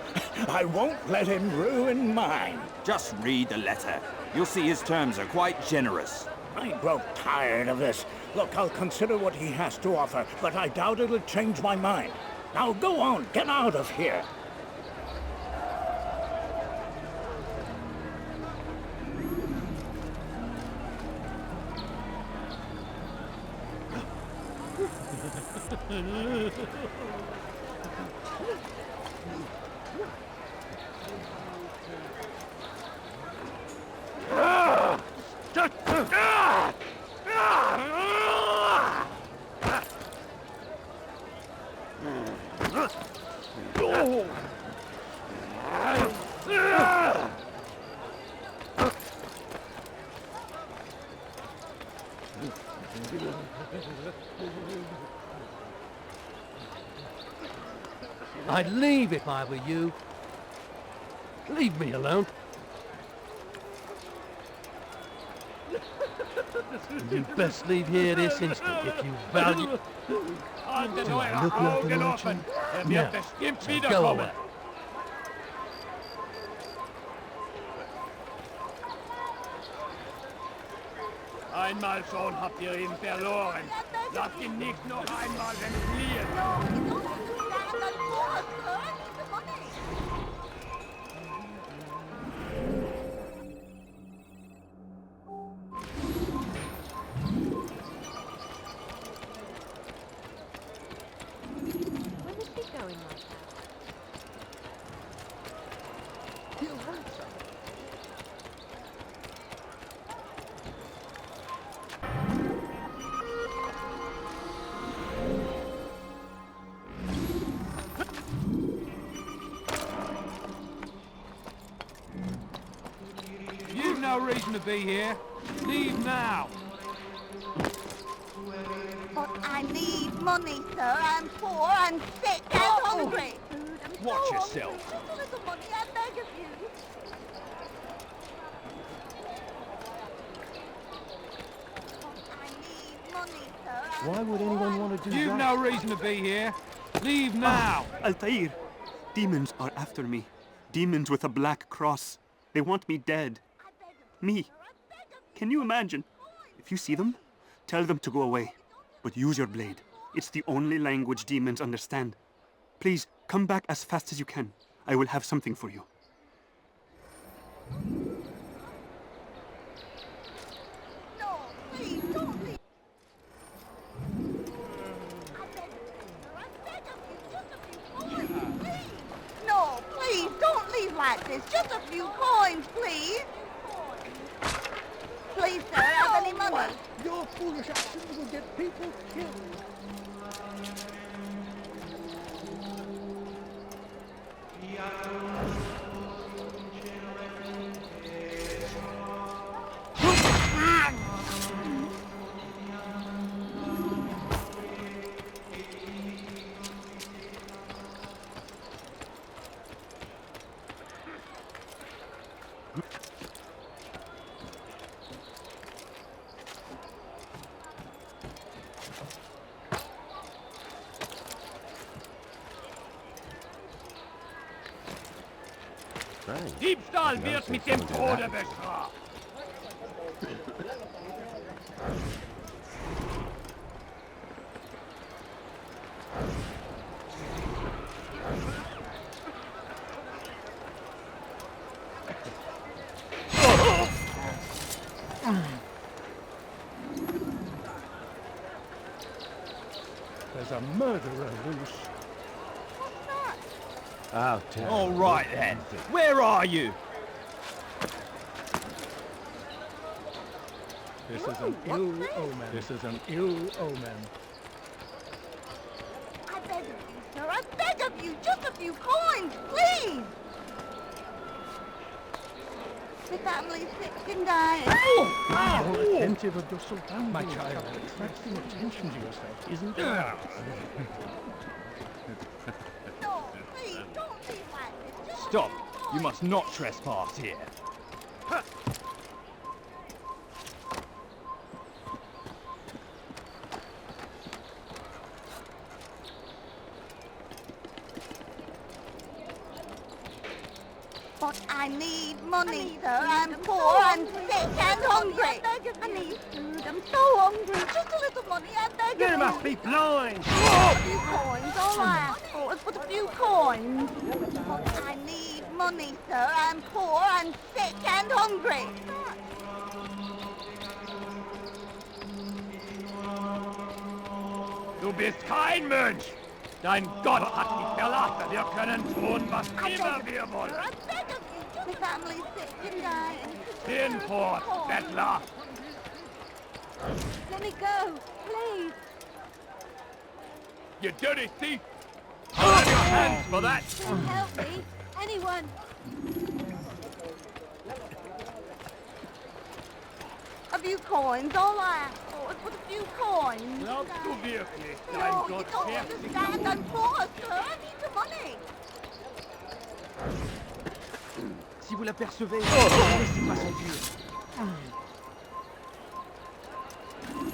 I won't let him ruin mine. Just read the letter. You'll see his terms are quite generous. I grow tired of this. Look, I'll consider what he has to offer, but I doubt it'll change my mind. Now go on, get out of here. I'd leave if I were you. Leave me alone. You'd best leave here this instant if you value... Do I look like an urchin? Now, go away. Einmal schon habt ihr ihn verloren. Lasst ihn nicht noch einmal entfliehen. When is he going like that? He'll want some. You've no reason to be here. Leave now. But I need money, sir. I'm poor, I'm sick, and hungry. Watch yourself. Just a little money, I beg of you. I need money, sir. Why would anyone want to do that? You've no reason to be here. Leave now. Altair, demons are after me. Demons with a black cross. They want me dead. Me. Can you imagine? If you see them, tell them to go away. But use your blade. It's the only language demons understand. Please, come back as fast as you can. I will have something for you. No, please, don't leave. No, please, don't leave like this. Just a few coins, please. Please, sir, have any money? Your foolish actions will get people killed. Diebstahl wird mit dem Tode bestraft. There's a murderer loose. I'll tell. All right then. Where are you? This is an ill omen. This is an ill omen. I beg of you, sir. I beg of you. Just a few coins, please. The family's sick and dying. More attentive of your sultan, my child. Attracting attention to yourself, isn't it? No, please, don't leave like this. Just Stop. You must not trespass here. But I need money, sir. I'm poor, I'm sick and hungry. I need food. I'm so hungry. Just a little money, I beg of you. You must be blind. A few coins, all I ask for is but a few coins. But I need money, sir. I'm poor, I'm sick and hungry. Du bist kein Mensch. Dein Gott hat dich verlassen. Wir können tun, was immer wir wollen. I beg of you. The family's sick and dying. Hinfort, Bettler. Let me go, please. You dirty thief. I'll have your hands for that. Help me. Anyone. A few coins, all I ask for is but a few coins. Glaubst du wirklich, No, dein you Gott don't schert sich understand. I'm poor, sir. I need the money. Si vous l'apercevez, laissez pas s'enfuir.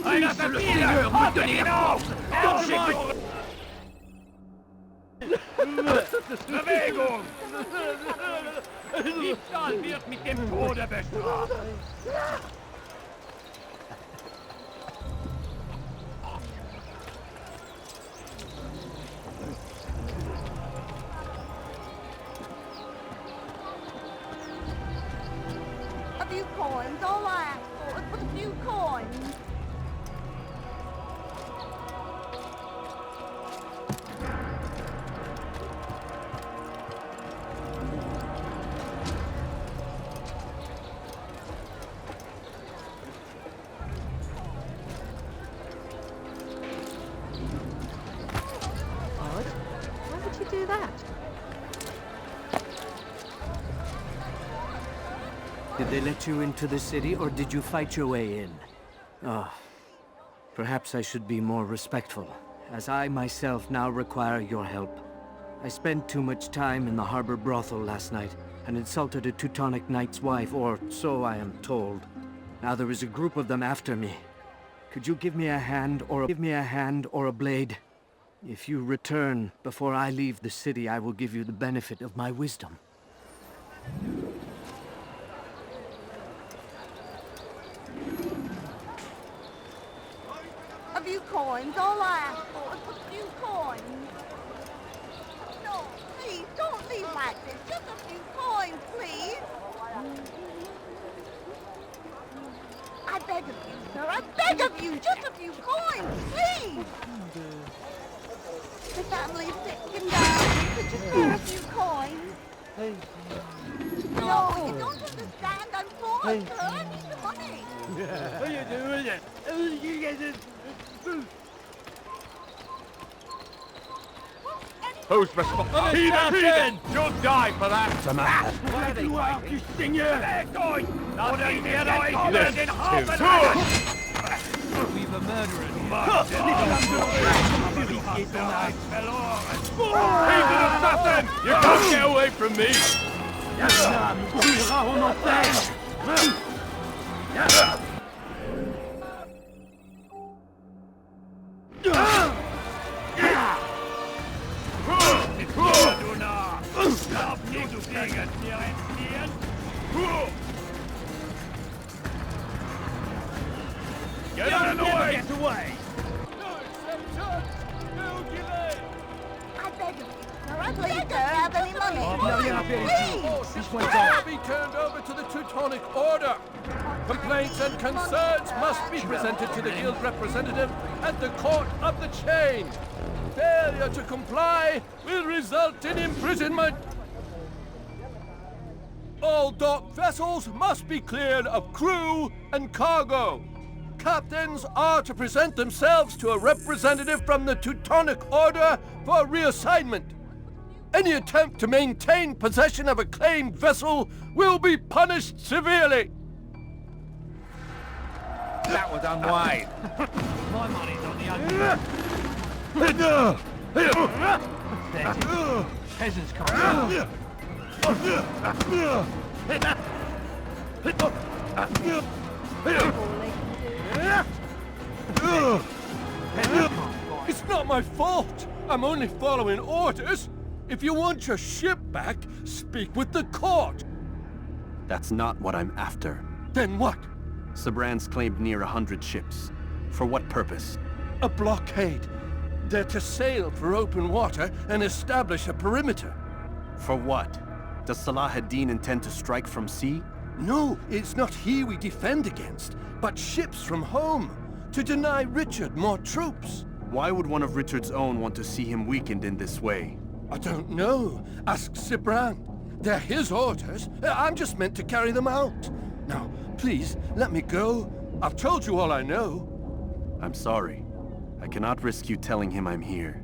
Ein Assassiner hat ihn auf! Bewegung! Diebstahl wird mit dem Tode bestraft. Did they let you into the city, or did you fight your way in? Oh, perhaps I should be more respectful, as I myself now require your help. I spent too much time in the harbor brothel last night, and insulted a Teutonic knight's wife, or so I am told. Now there is a group of them after me. Could you give me a hand or a blade? If you return before I leave the city, I will give you the benefit of my wisdom. A few coins, all I ask for is a few coins. No, please, don't leave like this. Just a few coins, please. I beg of you, sir. I beg of you. Just a few coins, please. The family's sick and dying. You could just spare a few coins. No, you don't understand. I'm poor, sir. I need the money. What are you doing? Who's responsible? Heathen! You'll die for that! What are they fighting? They're going! Not even get away! We've a murderer. Heathen assassin! You can't get away from me! Get out of the way! Get away! I beg of you, sir. I please, sir. Have any money? This shall be turned over to the Teutonic Order. Complaints and concerns must be presented to the guild representative at the Court of the Chain. Failure to comply will result in imprisonment. All dock vessels must be cleared of crew and cargo. Captains are to present themselves to a representative from the Teutonic Order for reassignment. Any attempt to maintain possession of a claimed vessel will be punished severely. That was unwise. My money's on the other. Peasants coming out. It's not my fault. I'm only following orders. If you want your ship back, speak with the court. That's not what I'm after. Then what? Sibrand's claimed near 100 ships. For what purpose? A blockade. They're to sail for open water and establish a perimeter. For what? Does Salah ad-Din intend to strike from sea? No, it's not he we defend against, but ships from home, to deny Richard more troops. Why would one of Richard's own want to see him weakened in this way? I don't know. Ask Sibrand. They're his orders. I'm just meant to carry them out. Now, please, let me go. I've told you all I know. I'm sorry. I cannot risk you telling him I'm here.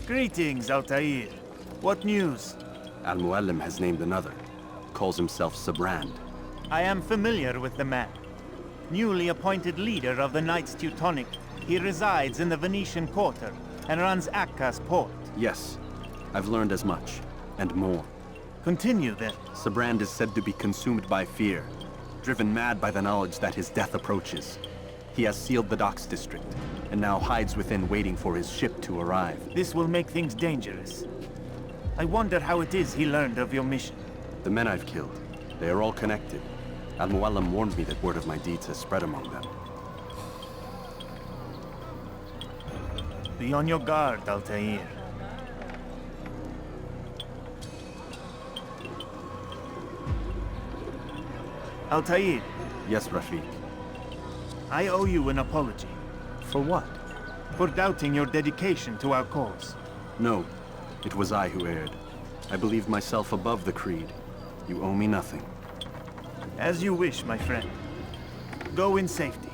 Greetings, Altair. What news? Al Mualim has named another. Calls himself Sibrand. I am familiar with the man. Newly appointed leader of the Knights Teutonic, he resides in the Venetian Quarter and runs Akka's port. Yes, I've learned as much, and more. Continue then. Sibrand is said to be consumed by fear, driven mad by the knowledge that his death approaches. He has sealed the docks district, and now hides within waiting for his ship to arrive. This will make things dangerous. I wonder how it is he learned of your mission. The men I've killed, they are all connected. Al Mualim warned me that word of my deeds has spread among them. Be on your guard, Altair. Altair. Yes, Rafiq. I owe you an apology. For what? For doubting your dedication to our cause. No, it was I who erred. I believed myself above the creed. You owe me nothing. As you wish, my friend. Go in safety.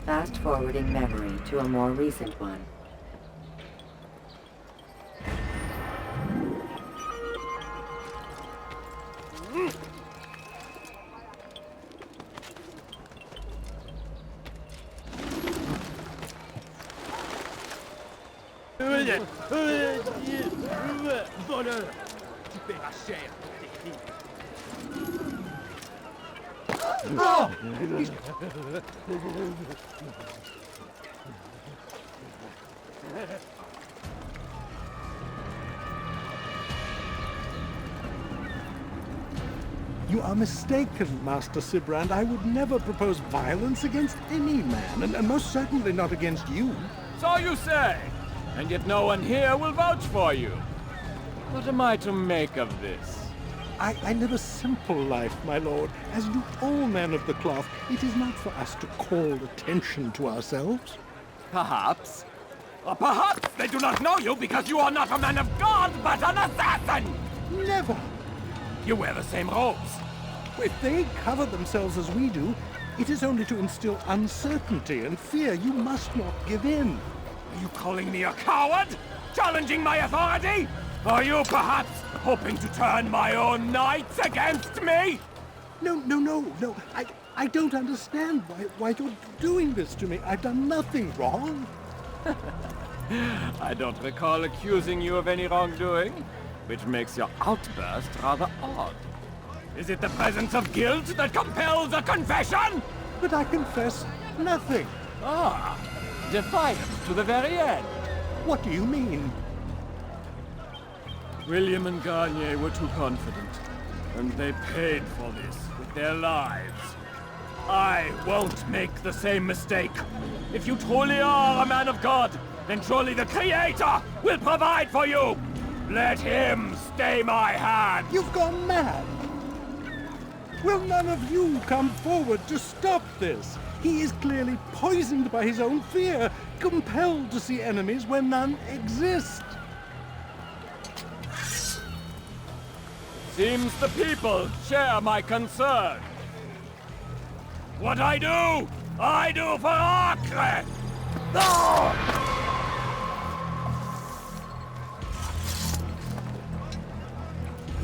Fast-forwarding memory to a more recent one. Voleur! Tu paieras cher pour tes crimes. You are mistaken, Master Sibrand. I would never propose violence against any man, and most certainly not against you. So you say, and yet no one here will vouch for you. What am I to make of this? I live a simple life, my lord, as do all men of the cloth. It is not for us to call attention to ourselves. Perhaps. Or perhaps they do not know you because you are not a man of God, but an assassin! Never! You wear the same robes. If they cover themselves as we do, it is only to instill uncertainty and fear. You must not give in. Are you calling me a coward? Challenging my authority? Are you perhaps hoping to turn my own knights against me? No. I don't understand why you're doing this to me. I've done nothing wrong. I don't recall accusing you of any wrongdoing, which makes your outburst rather odd. Is it the presence of guilt that compels a confession? But I confess nothing. Ah, defiant to the very end. What do you mean? William and Garnier were too confident, and they paid for this with their lives. I won't make the same mistake. If you truly are a man of God, then surely the Creator will provide for you! Let him stay my hand! You've gone mad! Will none of you come forward to stop this? He is clearly poisoned by his own fear, compelled to see enemies where none exist. Seems the people share my concern. What I do for Acre!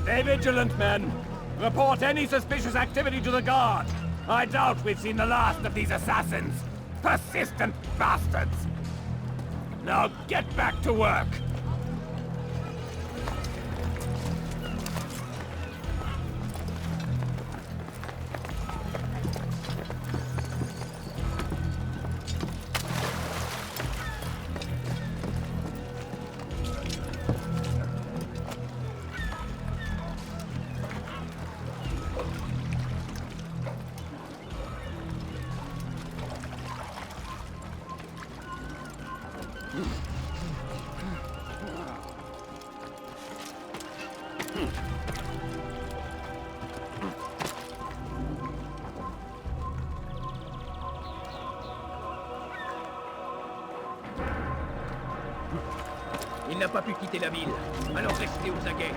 Stay vigilant, men. Report any suspicious activity to the guard. I doubt we've seen the last of these assassins. Persistent bastards. Now get back to work. Il n'a pas pu quitter la ville, alors restez aux aguets.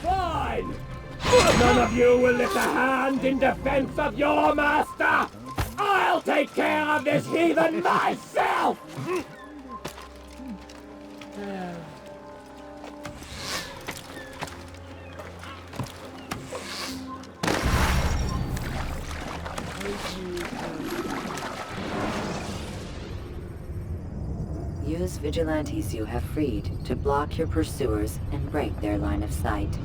Fine! None of you will lift a hand in defense of your master! I'll take care of this heathen myself! Use vigilantes you have freed to block your pursuers and break their line of sight.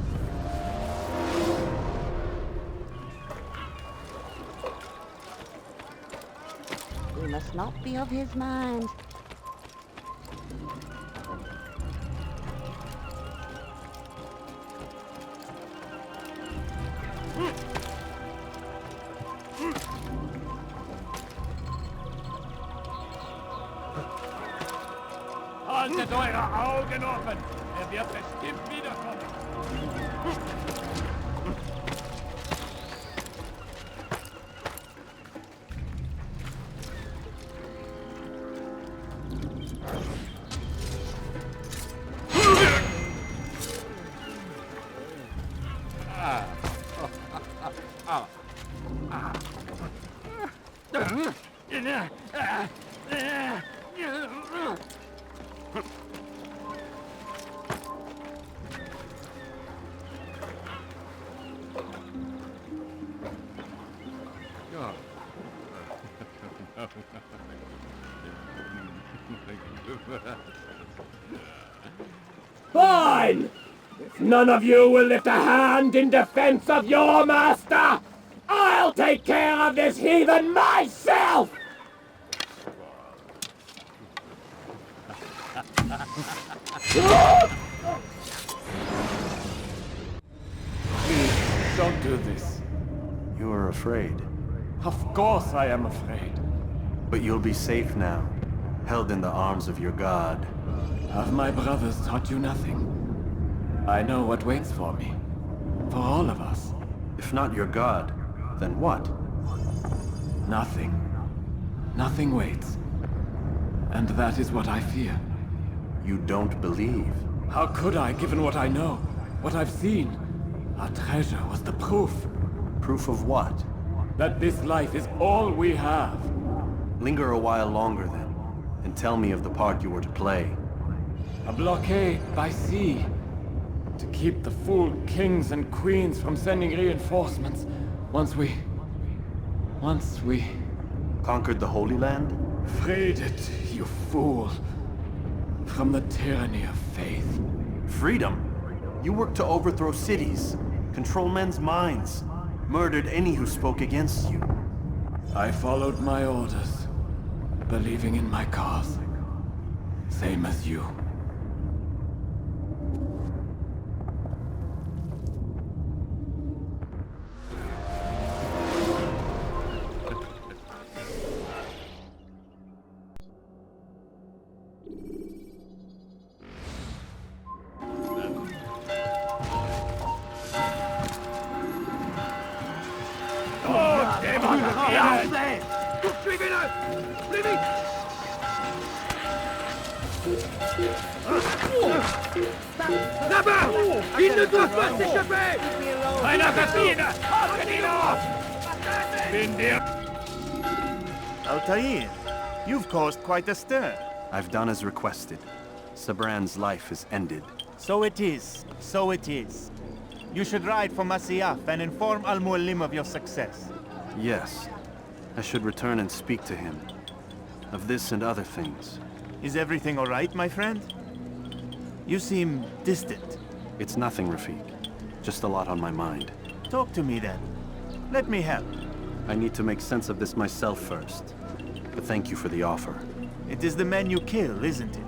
We must not be of his mind. Haltet eure Augen offen! Wird bestimmt wiederkommen! Fine! If none of you will lift a hand in defense of your master, I'll take care of this heathen myself! Please, don't do this. You are afraid. Of course I am afraid. But you'll be safe now, held in the arms of your god. Have my brothers taught you nothing? I know what waits for me. For all of us. If not your god, then what? Nothing. Nothing waits. And that is what I fear. You don't believe? How could I, given what I know? What I've seen? Our treasure was the proof. Proof of what? That this life is all we have. Linger a while longer then, and tell me of the part you were to play. A blockade by sea. To keep the fool kings and queens from sending reinforcements. Once we... Conquered the Holy Land? Freed it, you fool. From the tyranny of faith. Freedom? You worked to overthrow cities, control men's minds, murdered any who spoke against you. I followed my orders, believing in my cause. Same as you. Là-bas! Il ne doit pas s'échapper! Un assassine! Entraînez-le! Altair, you've caused quite a stir. I've done as requested. Sibrand's life is ended. So it is. So it is. You should ride for Masyaf and inform Al Mualim of your success. Yes. I should return and speak to him. Of this and other things. Is everything all right, my friend? You seem distant. It's nothing, Rafiq. Just a lot on my mind. Talk to me then. Let me help. I need to make sense of this myself first. But thank you for the offer. It is the men you kill, isn't it?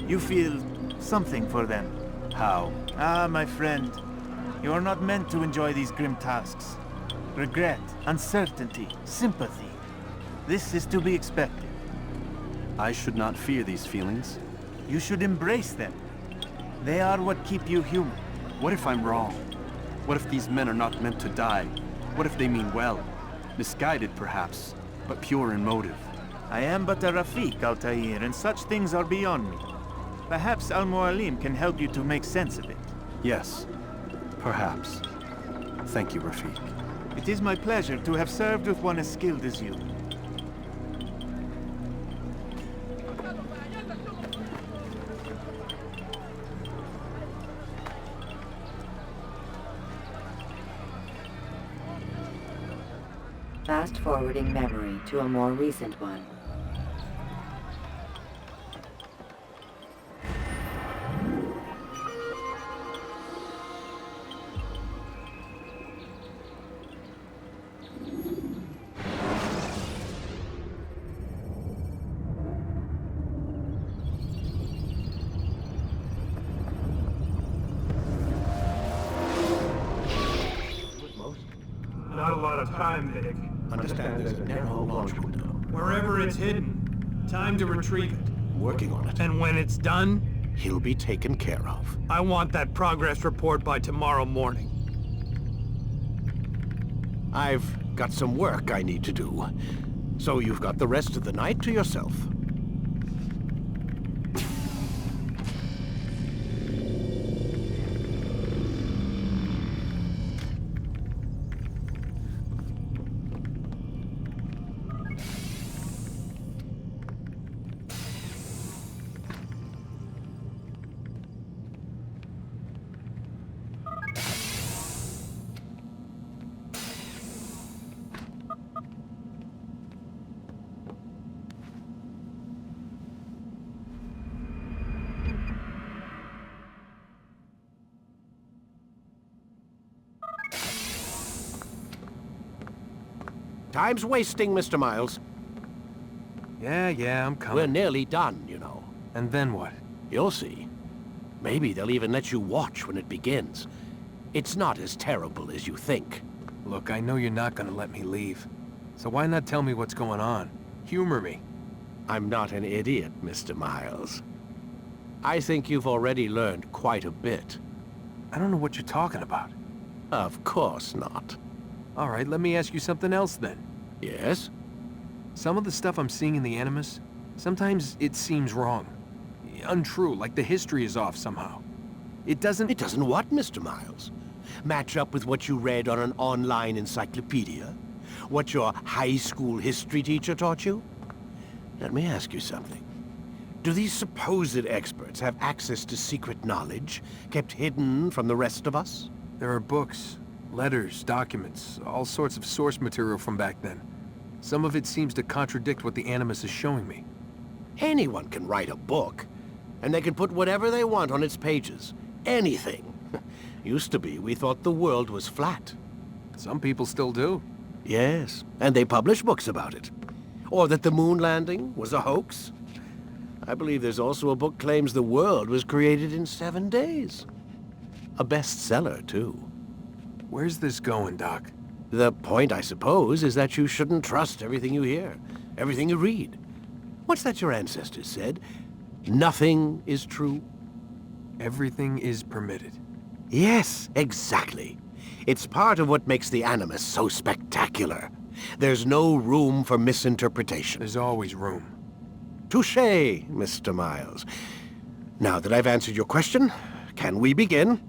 You feel something for them. How? Ah, my friend. You are not meant to enjoy these grim tasks. Regret, uncertainty, sympathy. This is to be expected. I should not fear these feelings. You should embrace them. They are what keep you human. What if I'm wrong? What if these men are not meant to die? What if they mean well? Misguided, perhaps, but pure in motive. I am but a Rafiq, Altair, and such things are beyond me. Perhaps Al Mualim can help you to make sense of it. Yes, perhaps. Thank you, Rafiq. It is my pleasure to have served with one as skilled as you. Fast-forwarding memory to a more recent one. Not a lot of time, Vic. Understand there's a narrow launch window. Wherever it's hidden, time to retrieve it. Working on it. And when it's done, He'll be taken care of. I want that progress report by tomorrow morning. I've got some work I need to do. So you've got the rest of the night to yourself. Time's wasting, Mr. Miles. Yeah, I'm coming. We're nearly done, you know. And then what? You'll see. Maybe they'll even let you watch when it begins. It's not as terrible as you think. Look, I know you're not gonna let me leave. So why not tell me what's going on? Humor me. I'm not an idiot, Mr. Miles. I think you've already learned quite a bit. I don't know what you're talking about. Of course not. All right, let me ask you something else then. Yes? Some of the stuff I'm seeing in the Animus, sometimes it seems wrong. Untrue, like the history is off somehow. It doesn't... It doesn't what, Mr. Miles? Match up with what you read on an online encyclopedia? What your high school history teacher taught you? Let me ask you something. Do these supposed experts have access to secret knowledge, kept hidden from the rest of us? There are books, letters, documents, all sorts of source material from back then. Some of it seems to contradict what the Animus is showing me. Anyone can write a book, and they can put whatever they want on its pages. Anything. Used to be, we thought the world was flat. Some people still do. Yes, and they publish books about it. Or that the moon landing was a hoax. I believe there's also a book claims the world was created in 7 days. A bestseller, too. Where's this going, Doc? The point, I suppose, is that you shouldn't trust everything you hear, everything you read. What's that your ancestors said? Nothing is true? Everything is permitted. Yes, exactly. It's part of what makes the Animus so spectacular. There's no room for misinterpretation. There's always room. Touché, Mr. Miles. Now that I've answered your question, can we begin?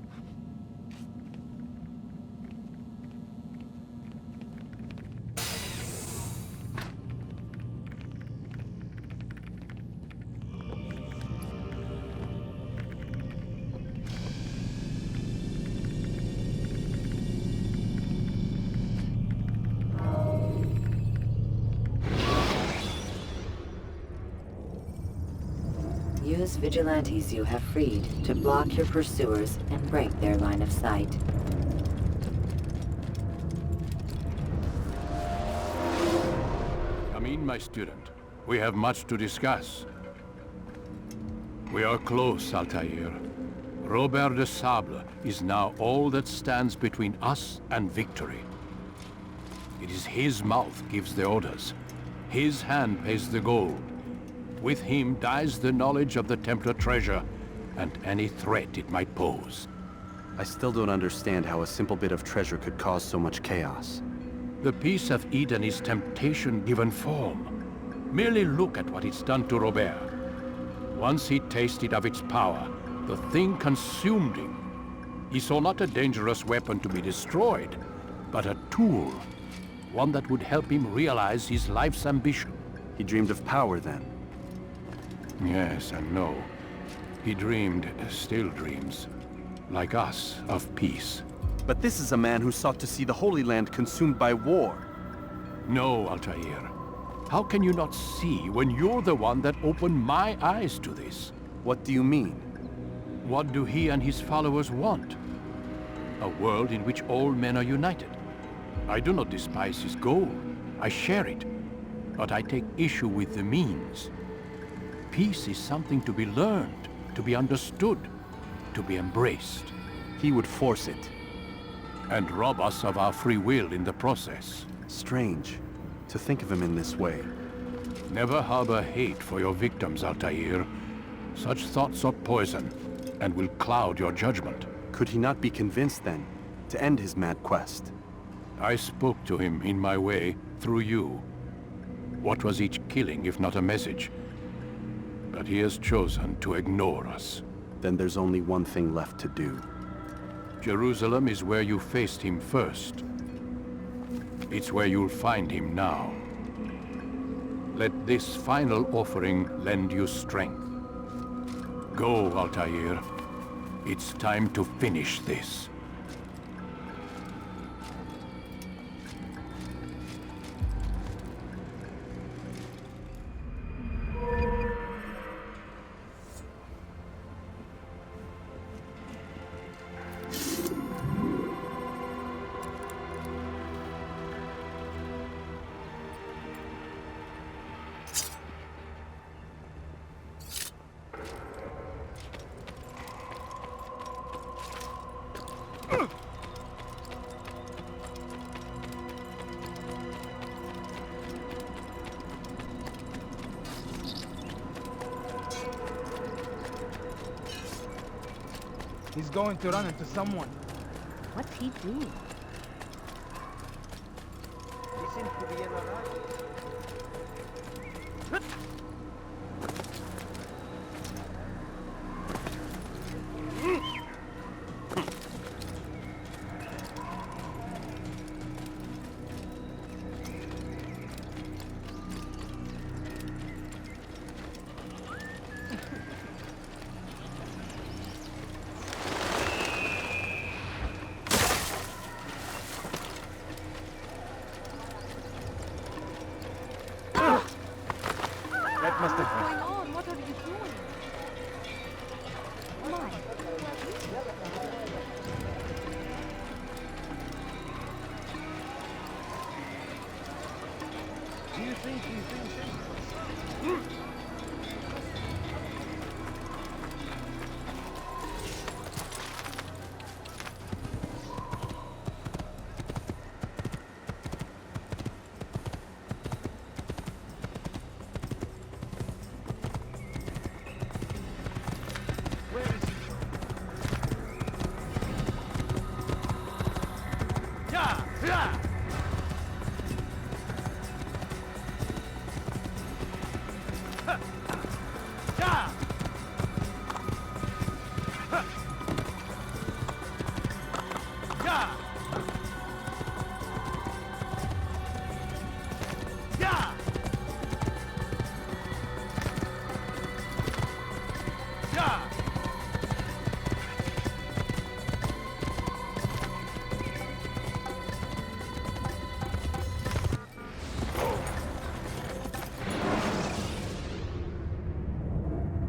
Use vigilantes you have freed to block your pursuers and break their line of sight. Come in, my student. We have much to discuss. We are close, Altair. Robert de Sable is now all that stands between us and victory. It is his mouth gives the orders. His hand pays the gold. With him dies the knowledge of the Templar treasure and any threat it might pose. I still don't understand how a simple bit of treasure could cause so much chaos. The peace of Eden is temptation given form. Merely look at what it's done to Robert. Once he tasted of its power, the thing consumed him. He saw not a dangerous weapon to be destroyed, but a tool. One that would help him realize his life's ambition. He dreamed of power then. Yes and no. He dreamed, still dreams, like us, of peace. But this is a man who sought to see the Holy Land consumed by war. No, Altair. How can you not see when you're the one that opened my eyes to this? What do you mean? What do he and his followers want? A world in which all men are united. I do not despise his goal. I share it. But I take issue with the means. Peace is something to be learned, to be understood, to be embraced. He would force it. And rob us of our free will in the process. Strange to think of him in this way. Never harbor hate for your victims, Altair. Such thoughts are poison, and will cloud your judgment. Could he not be convinced, then, to end his mad quest? I spoke to him in my way, through you. What was each killing if not a message? But he has chosen to ignore us. Then there's only one thing left to do. Jerusalem is where you faced him first. It's where you'll find him now. Let this final offering lend you strength. Go, Altair. It's time to finish this. He's going to run into someone. What's he doing? He seems to be in a rush. What's going on? What are you doing? My. Do you think he's been safe?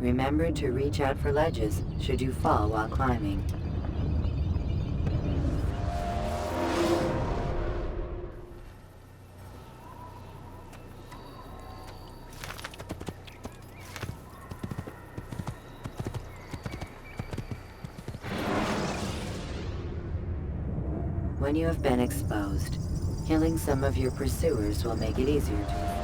Remember to reach out for ledges should you fall while climbing. When you have been exposed, killing some of your pursuers will make it easier to...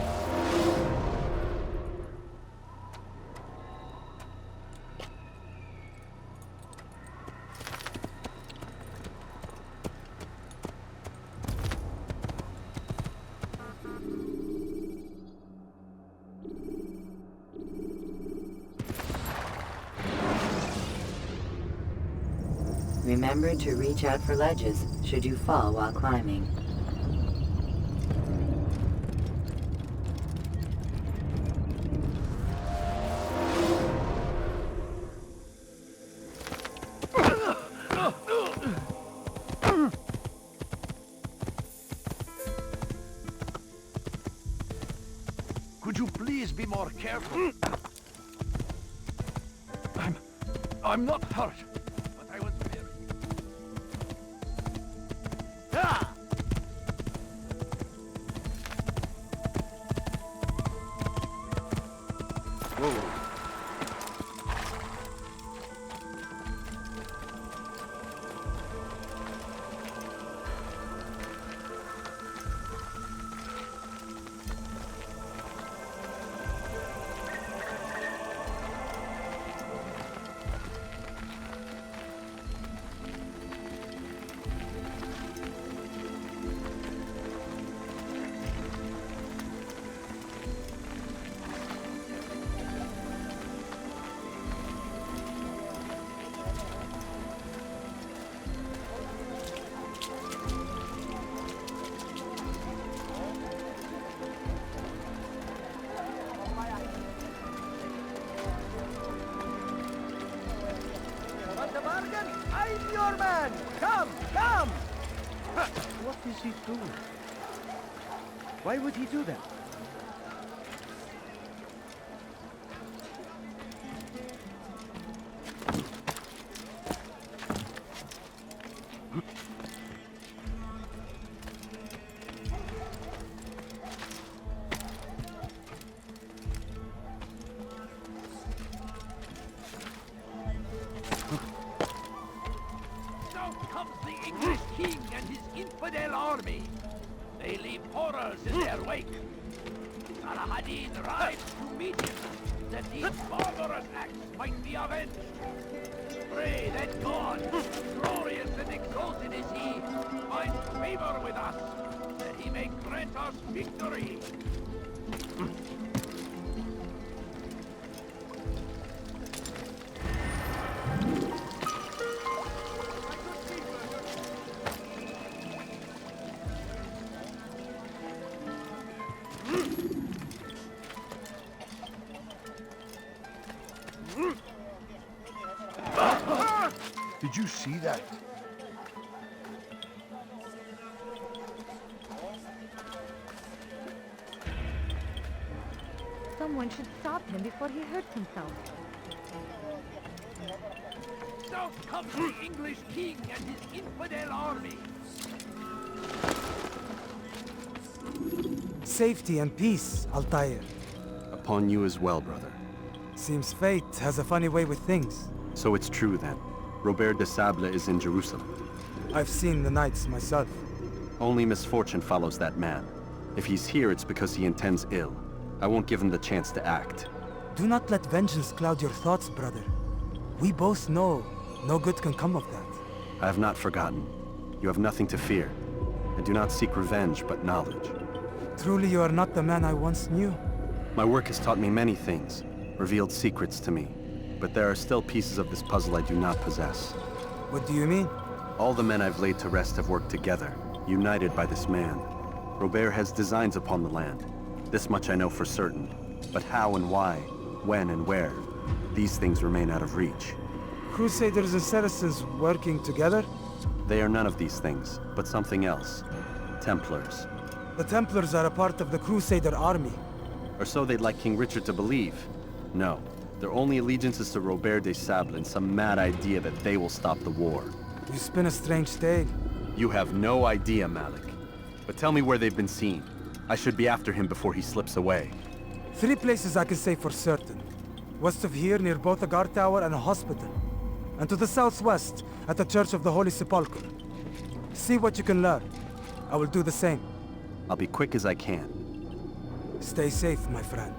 Remember to reach out for ledges should you fall while climbing. be more careful. I'm not hurt, but I was very... Ah! Whoa. I'm your man! Come, come! What is he doing? Why would he do that? Addin rides to meet him, that these barbarous acts might be avenged. Pray that God, glorious and exalted is He, finds favor with us, that He may grant us victory. Did you see that? Someone should stop him before he hurts himself. South comes the English king and his infidel army. Safety and peace, Altair. Upon you as well, brother. Seems fate has a funny way with things. So it's true then. Robert de Sable is in Jerusalem. I've seen the knights myself. Only misfortune follows that man. If he's here, it's because he intends ill. I won't give him the chance to act. Do not let vengeance cloud your thoughts, brother. We both know no good can come of that. I have not forgotten. You have nothing to fear. I do not seek revenge, but knowledge. Truly you are not the man I once knew. My work has taught me many things, revealed secrets to me. But there are still pieces of this puzzle I do not possess. What do you mean? All the men I've laid to rest have worked together, united by this man. Robert has designs upon the land. This much I know for certain. But how and why, when and where, these things remain out of reach. Crusaders and Saracens working together? They are none of these things, but something else. Templars. The Templars are a part of the Crusader army. Or so they'd like King Richard to believe. No. Their only allegiance is to Robert de Sable and some mad idea that they will stop the war. You spin a strange tale. You have no idea, Malik. But tell me where they've been seen. I should be after him before he slips away. 3 places I can say for certain. West of here, near both a guard tower and a hospital. And to the southwest, at the Church of the Holy Sepulchre. See what you can learn. I will do the same. I'll be quick as I can. Stay safe, my friend.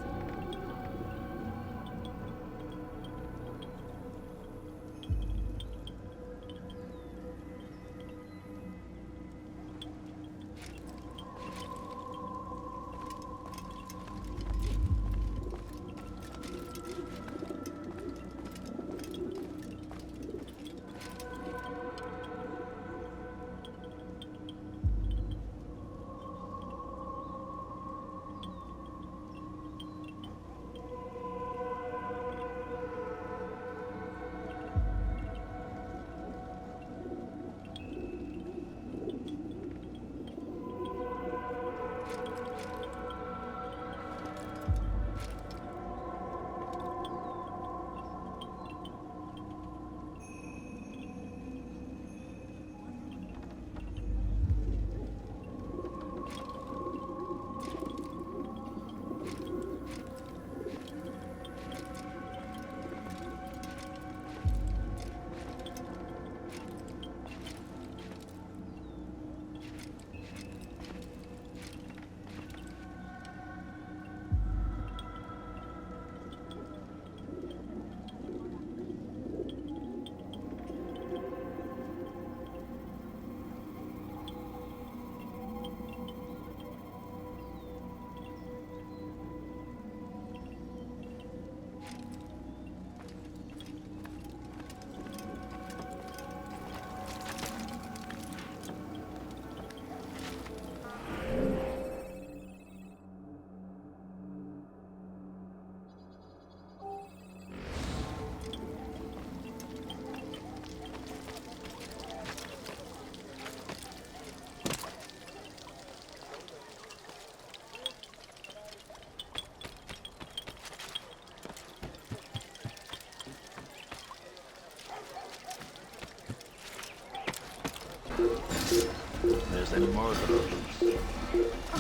There's the murderers.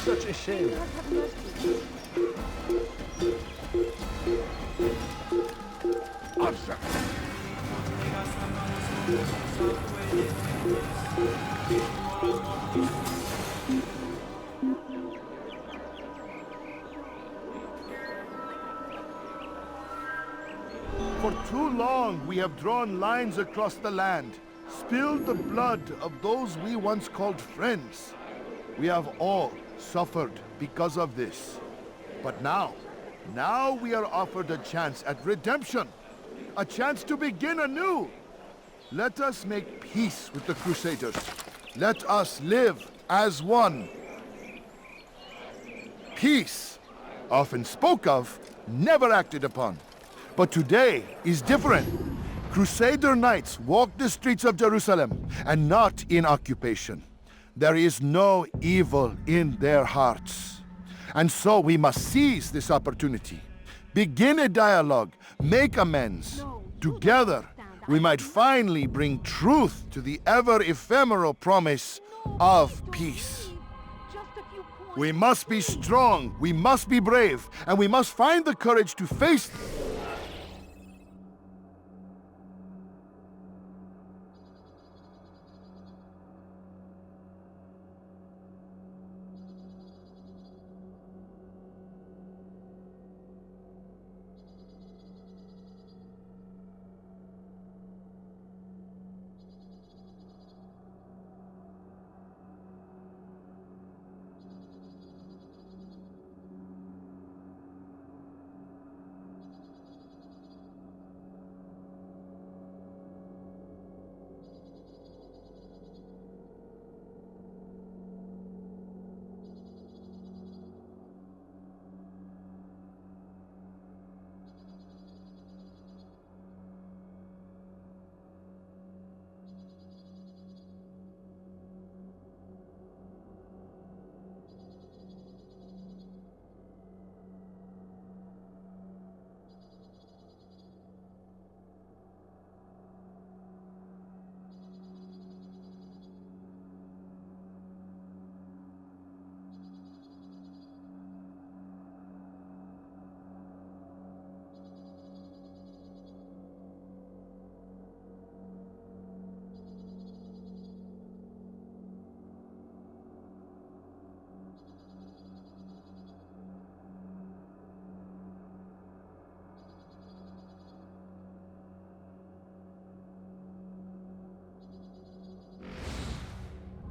Such a shame. Answer! For too long, we have drawn lines across the land, spilled the blood of those we once called friends. We have all suffered because of this. But now we are offered a chance at redemption, a chance to begin anew. Let us make peace with the Crusaders. Let us live as one. Peace, often spoke of, never acted upon. But today is different. Crusader knights walk the streets of Jerusalem, and not in occupation. There is no evil in their hearts. And so we must seize this opportunity. Begin a dialogue, make amends. Together, we might finally bring truth to the ever-ephemeral promise of peace. We must be strong, we must be brave, and we must find the courage to face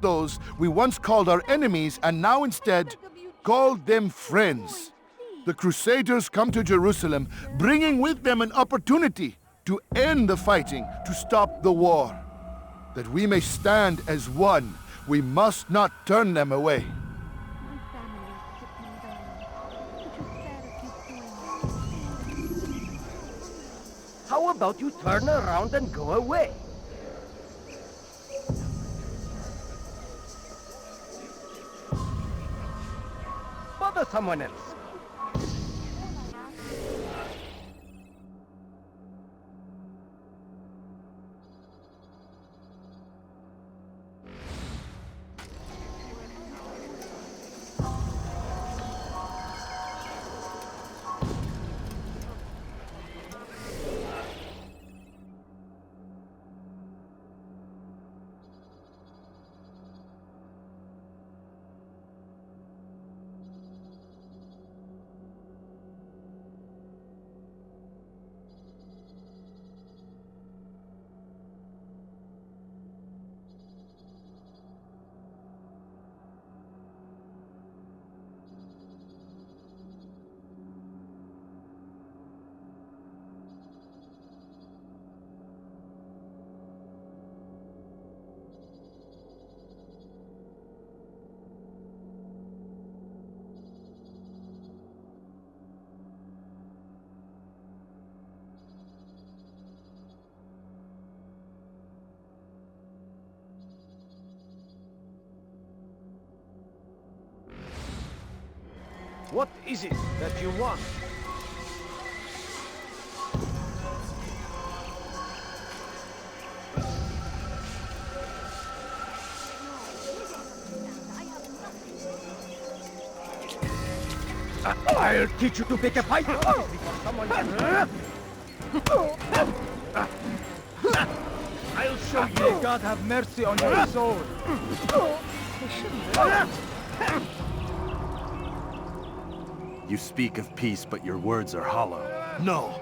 those we once called our enemies and now instead call them friends. The Crusaders come to Jerusalem, bringing with them an opportunity to end the fighting, to stop the war. That we may stand as one, we must not turn them away. How about you turn around and go away? Bother someone else. What is it that you want? I'll teach you to pick a fight before someone I'll show you. May God have mercy on your soul. You speak of peace, but your words are hollow. No,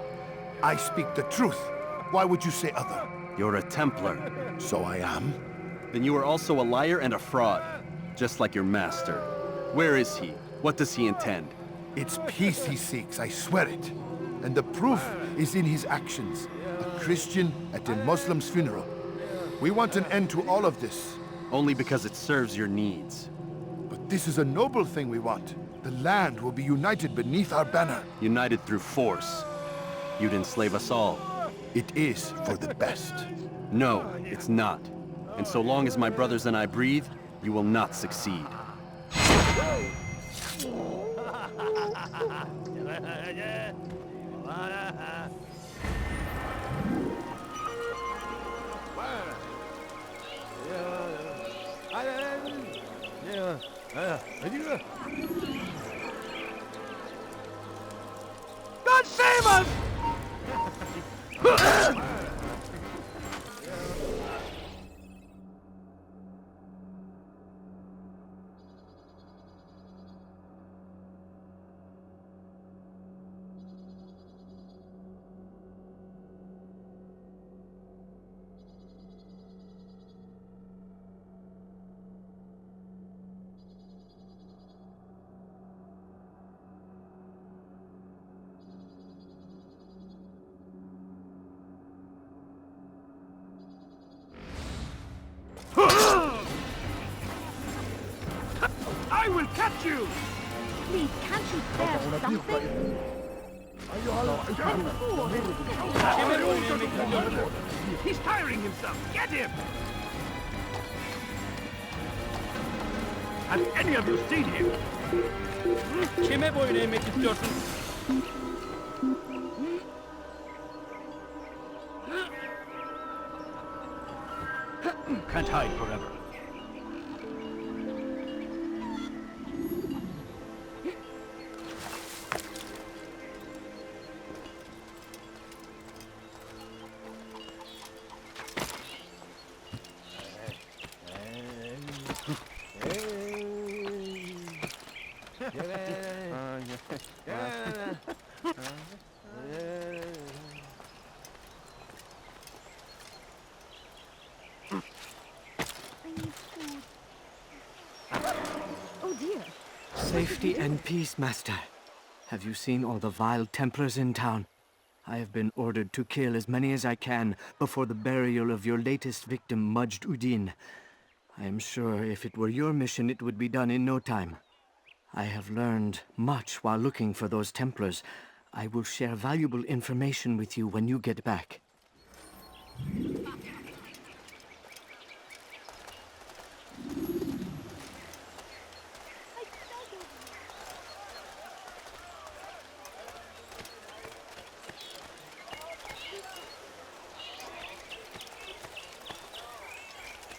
I speak the truth. Why would you say other? You're a Templar. So I am? Then you are also a liar and a fraud, just like your master. Where is he? What does he intend? It's peace he seeks, I swear it. And the proof is in his actions. A Christian at a Muslim's funeral. We want an end to all of this. Only because it serves your needs. But this is a noble thing we want. The land will be united beneath our banner. United through force. You'd enslave us all. It is for the best. No, it's not. And so long as my brothers and I breathe, you will not succeed. God save us! I will catch you! Please, can't you spare something? He's tiring himself. Get him! Have any of you seen him? Kime boyun eğmek istiyorsun? Can't hide forever. Oh dear. Safety and peace, Master. Have you seen all the vile Templars in town? I have been ordered to kill as many as I can before the burial of your latest victim, Majd Uddin. I am sure if it were your mission, it would be done in no time. I have learned much while looking for those Templars. I will share valuable information with you when you get back.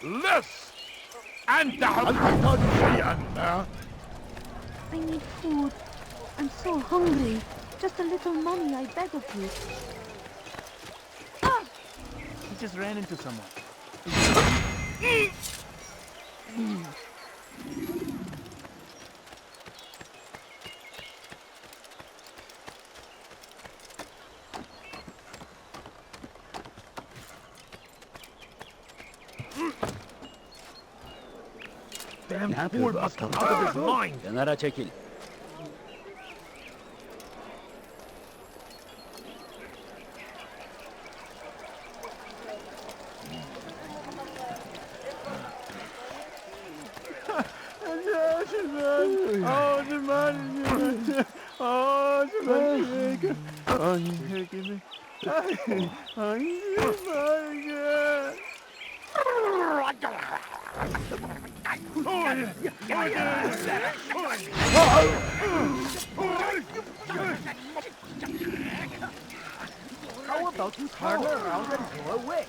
Less! أنت حقا شيئا ما؟ I need food. I'm so hungry. Just a little money, I beg of you. Ah! He just ran into someone. Damn fool must be out of his mind. Kenara çekil. How about you turn around and go away?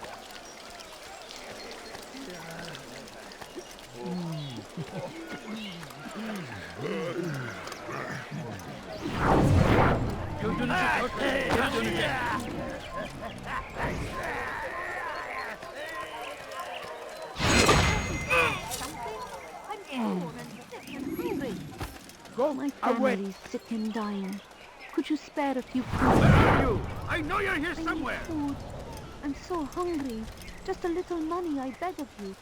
My family's sick and dying. Could you spare a few coins? Where are you? I know you're here somewhere. I need food. I'm so hungry. Just a little money, I beg of you.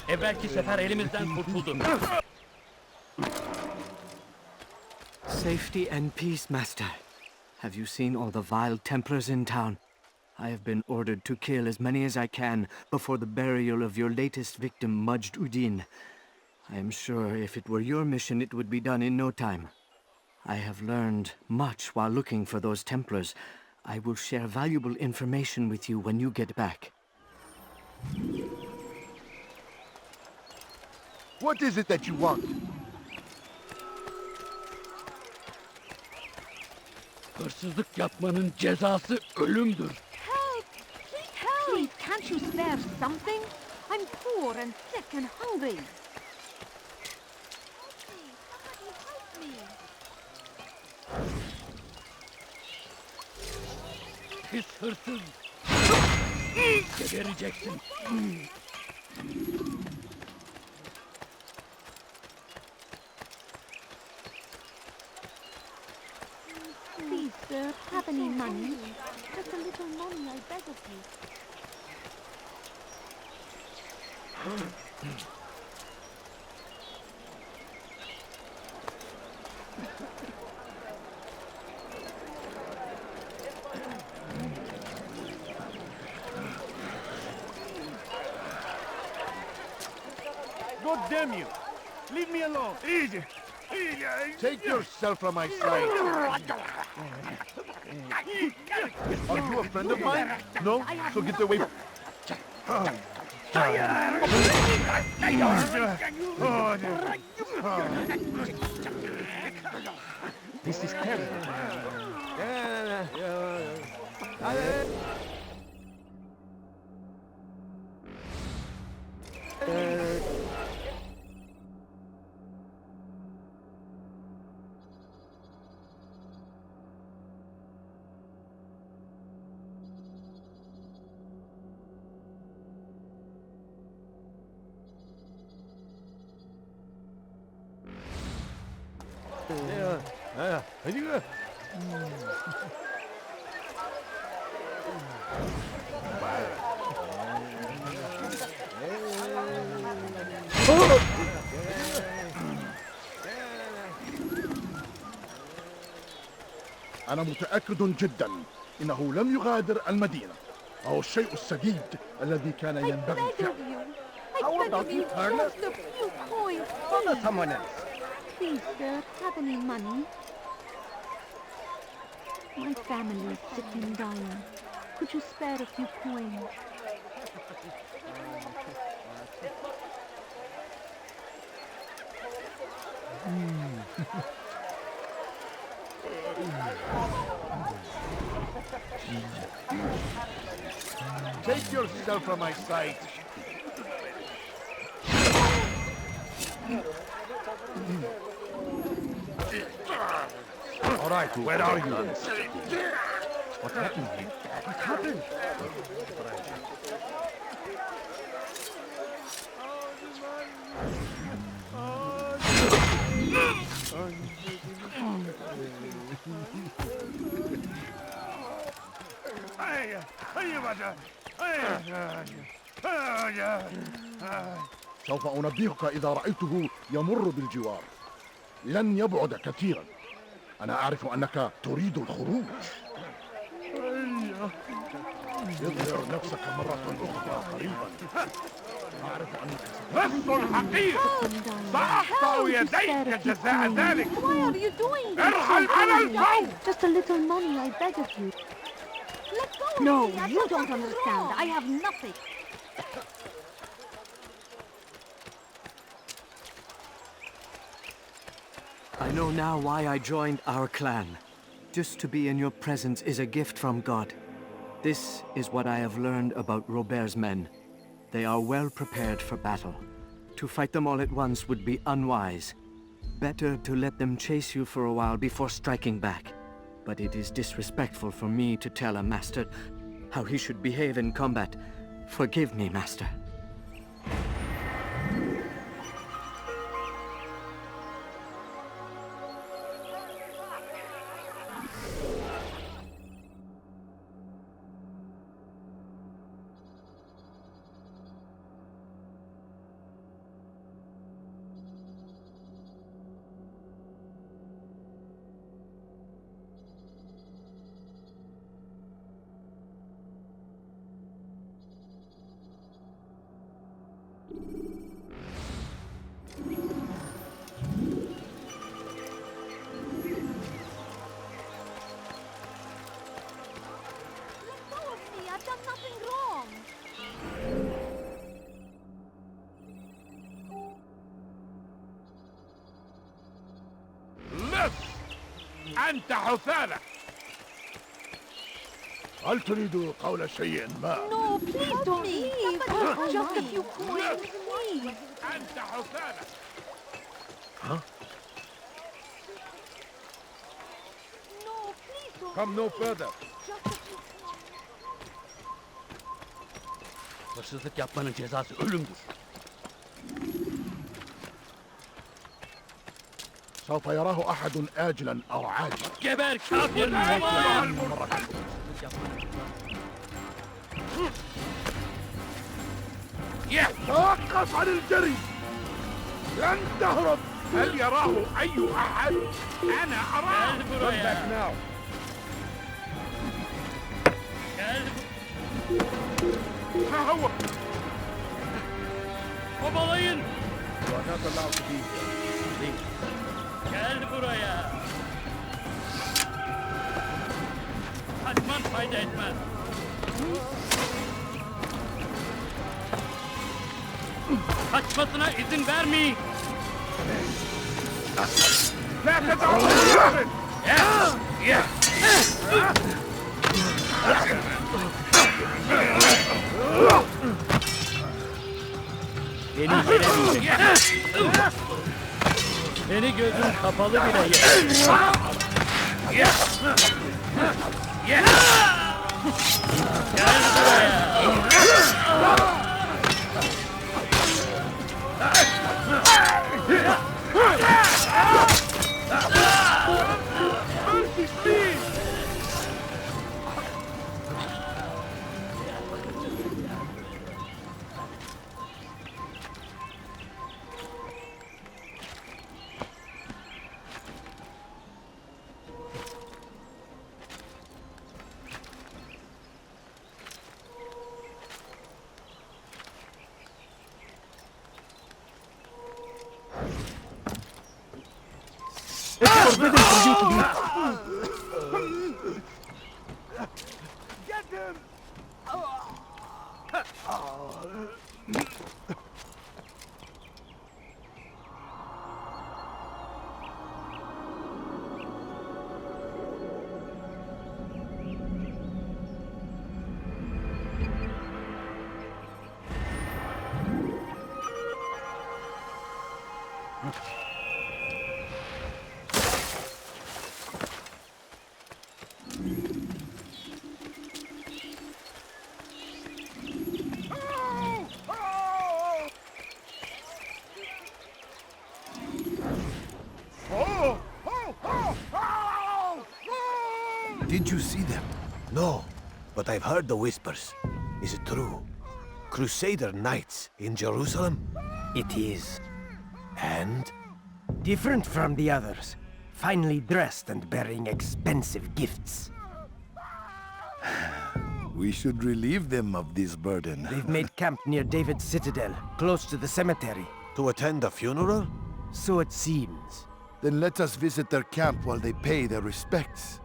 Evvelki sefer elimizden kurtuldu. Safety and peace, Master. Have you seen all the vile Templars in town? I have been ordered to kill as many as I can before the burial of your latest victim, Majd. I am sure if it were your mission, it would be done in no time. I have learned much while looking for those Templars. I will share valuable information with you when you get back. What is it that you want? Hırsızlık yapmanın cezası ölümdür. Help! Please, can't you spare something? I'm poor and sick and hungry. Pis hırsız. Gebereceksin. Please, sir, have any money? Just a little money, I beg of you. God damn you! Leave me alone! Easy! Take yourself from my side! Are you a friend of mine? No? So get away. This is terrible. أنا متأكد جدا إنه لم يغادر المدينة أو الشيء السديد الذي كان ينبغي فعله. How about you turn us? Just a few coins. Follow someone else. Please, sir, have any money? My family is sick and dying. Could you spare a few coins? Take yourself from my sight. All right, where are you? What happened? What happened? سوف أنبهك إذا رأيته يمر بالجوار. لن يبعد كثيرا. أنا أعرف أنك تريد الخروج. اظهر نفسك مرة أخرى قريبا. أعرف أنك لست الحقير. سأقطع يديك جزاء ذلك. Why are you doing this? ارحل على الفور. Just a little money, I beg of you. Let go of No, me. you don't understand. I have nothing. I know now why I joined our clan. Just to be in your presence is a gift from God. This is what I have learned about Robert's men. They are well prepared for battle. To fight them all at once would be unwise. Better to let them chase you for a while before striking back. But it is disrespectful for me to tell a master how he should behave in combat. Forgive me, master. أنت حثالة. هل تريد قول شيء ما؟ No, please don't leave. Just a few coins, please. أنت حثالة. Huh? No, please don't. Come no further. Just a few Hırsızlık yapmanın cezası ölümdür. سوف يراه أحد آجلا أو عاجلا. Geber kafir! توقف عن الجري. لن تهرب. هل يراه أي أحد؟ أنا أراه. Come back now. ها هو. Kovalayın! You are not allowed to be here. Leave. Gel buraya! Kaçman fayda etmez. Kaçmasına izin vermeyin! لا تدعوا. Beni yenemeyecek. Seni gözün kapalı bile yer. Gel It's forbidden for you to be... Get him! Did you see them? No, but I've heard the whispers. Is it true? Crusader knights in Jerusalem? It is. And? Different from the others. Finely dressed and bearing expensive gifts. We should relieve them of this burden. They've made camp near David's citadel, close to the cemetery. To attend a funeral? So it seems. Then let us visit their camp while they pay their respects.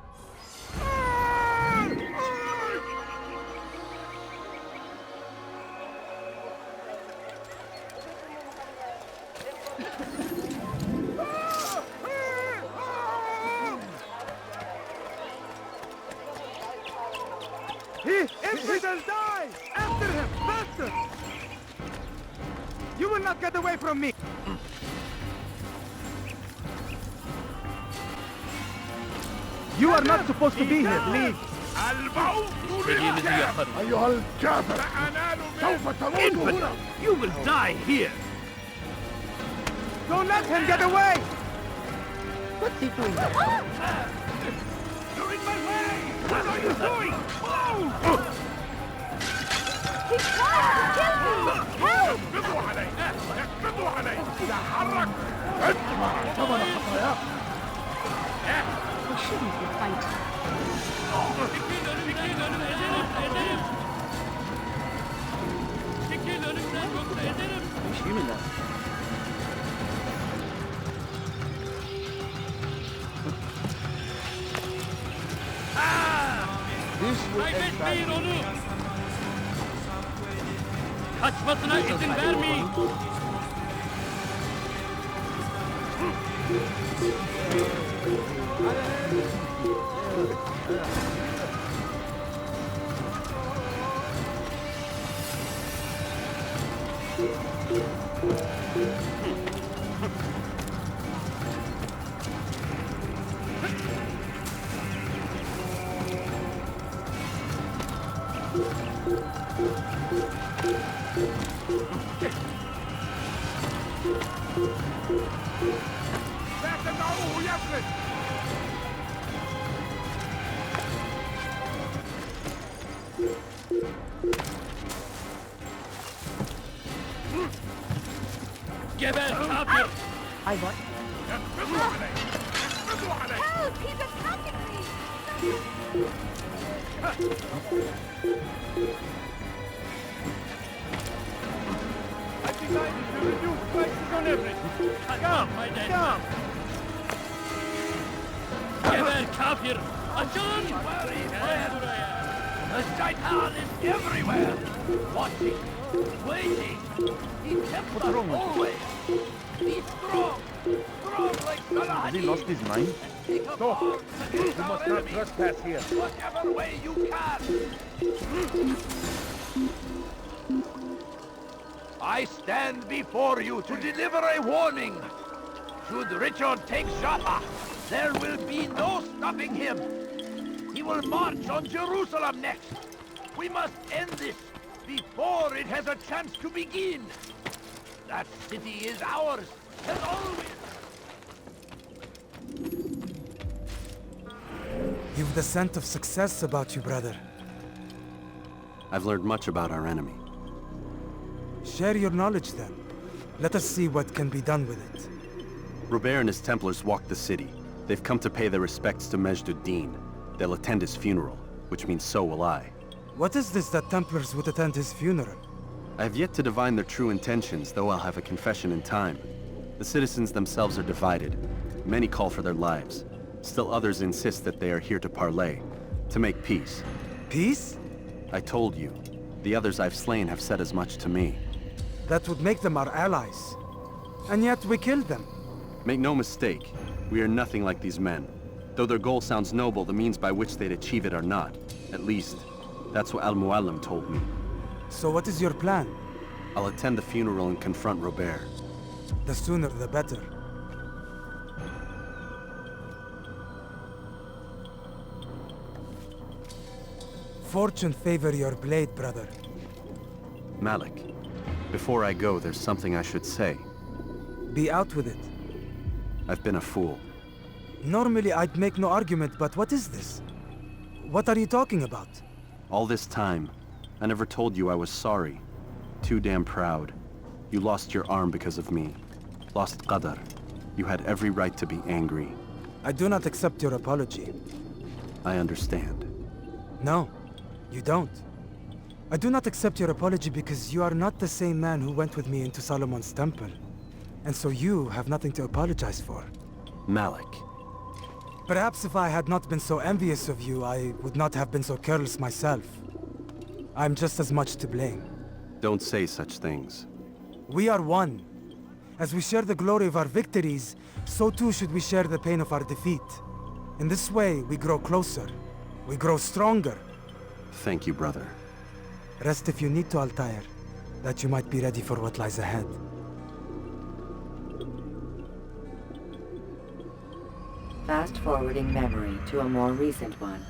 He infidel die! After him! Faster! You will not get away from me! You are not supposed to be here. Leave. أيها الكافر سوف تموت هنا. You will die here. Don't let him get away. What's he doing? You're in my way. What are you doing? Oh! He's trying to kill me! Help! اقبضوا عليه. اقبضوا عليه. تحرك. ادفع ثمن خطاياك. We shouldn't be fighting. This will end badly. Kaçmasına izin vermeyin. لا تدعوه يفلت. Geber kafir! I what? اقبضوا عليه. Help! He's attacking me! I decided to reduce prices on everything. Come, come. Geber kafir! Açılın! The shaitan is everywhere. Watching, waiting. He tempts us always. Be strong. Strong like Salah. Has he lost his mind? Stop. You must not trespass here. Whatever way you can. I stand before you to deliver a warning. Should Richard take Jaffa, there will be no stopping him. He will march on Jerusalem next. We must end this before it has a chance to begin. That city is ours, as always. You've the scent of success about you, brother. I've learned much about our enemy. Share your knowledge then. Let us see what can be done with it. Robert and his Templars walked the city. They've come to pay their respects to Majd Addin. They'll attend his funeral, which means so will I. What is this that Templars would attend his funeral? I have yet to divine their true intentions, though I'll have a confession in time. The citizens themselves are divided. Many call for their lives. Still others insist that they are here to parley, to make peace. Peace? I told you. The others I've slain have said as much to me. That would make them our allies. And yet we killed them. Make no mistake, we are nothing like these men. Though their goal sounds noble, the means by which they'd achieve it are not. At least, that's what Al Mualim told me. So what is your plan? I'll attend the funeral and confront Robert. The sooner the better. Fortune favor your blade, brother. Malik, before I go, there's something I should say. Be out with it. I've been a fool. Normally I'd make no argument, but what is this? What are you talking about? All this time, I never told you I was sorry. Too damn proud. You lost your arm because of me. Lost Qadar. You had every right to be angry. I do not accept your apology. I understand. No, you don't. I do not accept your apology because you are not the same man who went with me into Solomon's temple. And so you have nothing to apologize for. Malik. Perhaps if I had not been so envious of you, I would not have been so careless myself. I'm just as much to blame. Don't say such things. We are one. As we share the glory of our victories, so too should we share the pain of our defeat. In this way, we grow closer. We grow stronger. Thank you, brother. Rest if you need to, Altair. that you might be ready for what lies ahead. Fast forwarding memory to a more recent one.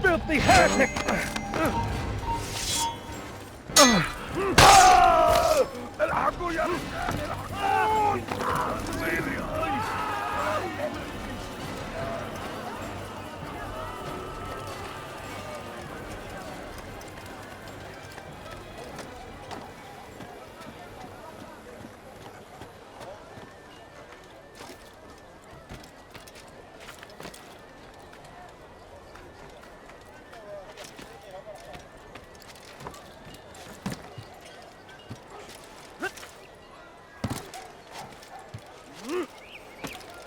Filthy heretic!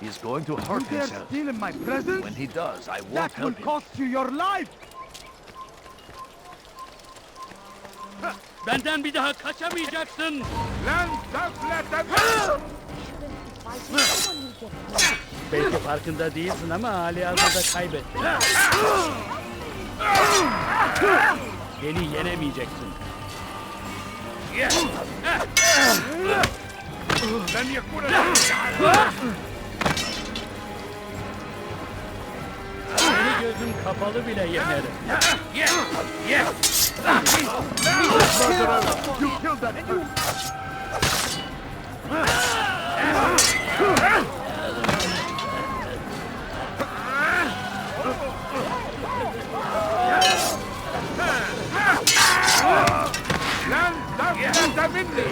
He's going to hurt You dare himself. steal in my presence? When he does, I won't That will help him. cost you your life! Benden bir daha kaçamayacaksın. Lan devletten! Belki farkında değilsin ama halihazırda kaybettin. Beni yenemeyeceksin. Ben yakurım! Seni gözüm kapalı bile yenerim. You killed that person! Lan devletten minni!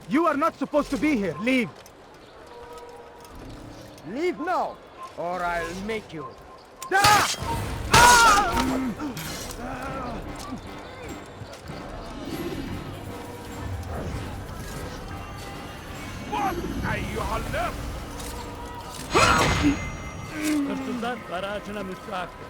You are not supposed to be here. Leave. Leave now, or I'll make you. Hırsızlar kara ağacına müstahaktır.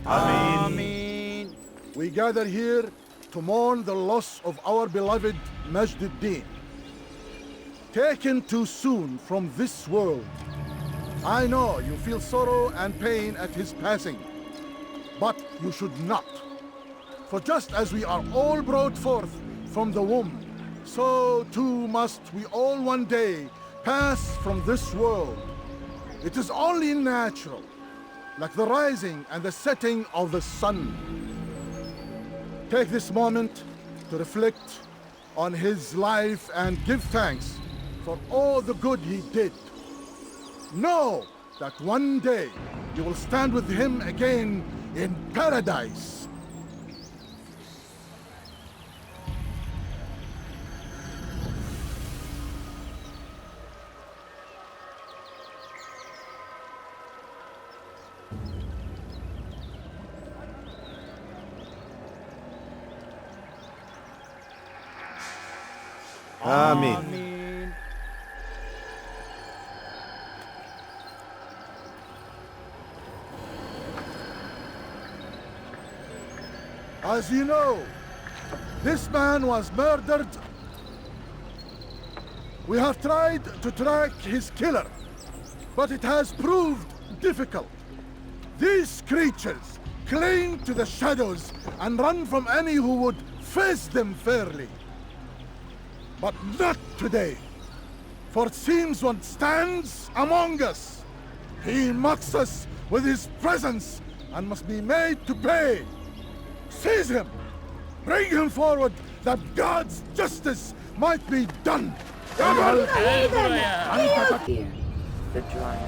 Amen. We gather here to mourn the loss of our beloved Majd, taken too soon from this world. I know you feel sorrow and pain at his passing, but you should not. For just as we are all brought forth from the womb, so too must we all one day pass from this world. It is only natural, like the rising and the setting of the sun. Take this moment to reflect on his life and give thanks for all the good he did. Know that one day you will stand with him again in paradise. Amin. As you know, this man was murdered. We have tried to track his killer, but it has proved difficult. These creatures cling to the shadows and run from any who would face them fairly. But not today, for it seems one stands among us. He mocks us with his presence and must be made to pay. Seize him! Bring him forward that God's justice might be done! Fear, the drawing.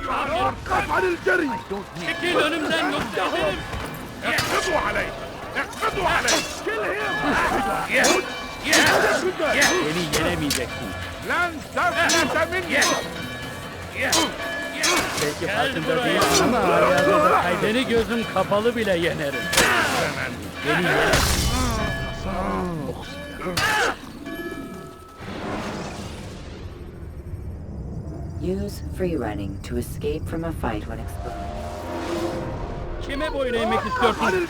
توقف عن الجري! اكيد önümden yoksa ederim! اقبضوا عليه! اقبضوا عليه! Beni yenemeyeceksin. Lan taflata minni! Belki farkında değilsin ama hala beni gözüm kapalı bile yenerim. Beni yenemezsin. Use free running to escape from a fight when exposed. Kime boyun eğmek istiyorsun?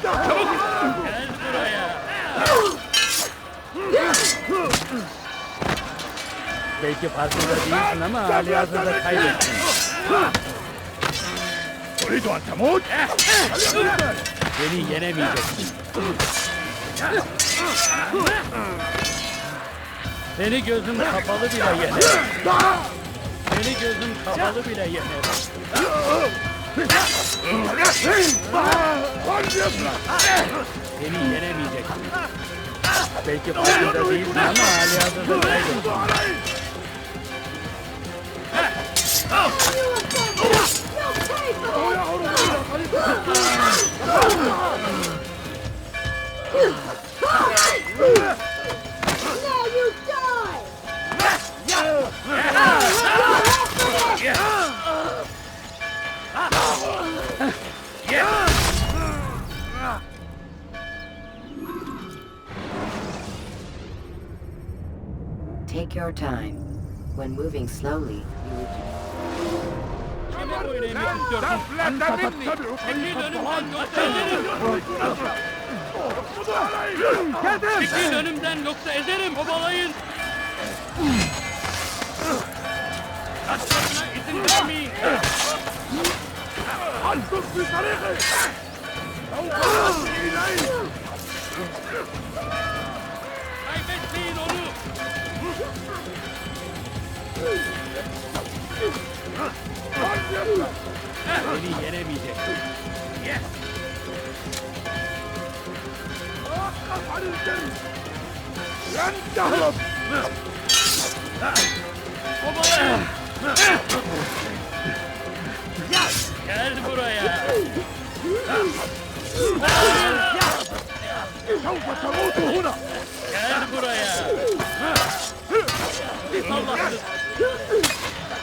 Çabuk! Gel buraya! Belki farkında değilsin ama halihazırda kaybettin. Beni yenemeyeceksin. Seni gözüm kapalı bile yenerim. Seni gözüm kapalı bile yenerim. Seni yenemeyeceksin. Belki farkında değilsin ama halihazırda kaybettin. Now you die! Take your time. When moving slowly, you would... Çekil önümden yoksa ezerim kovalayın. Kaçmasına izin vermeyin. Kaybetmeyin onu. Beni yenemeyeceksin. Gel buraya. Gel buraya. Allah'ım. Gel buraya.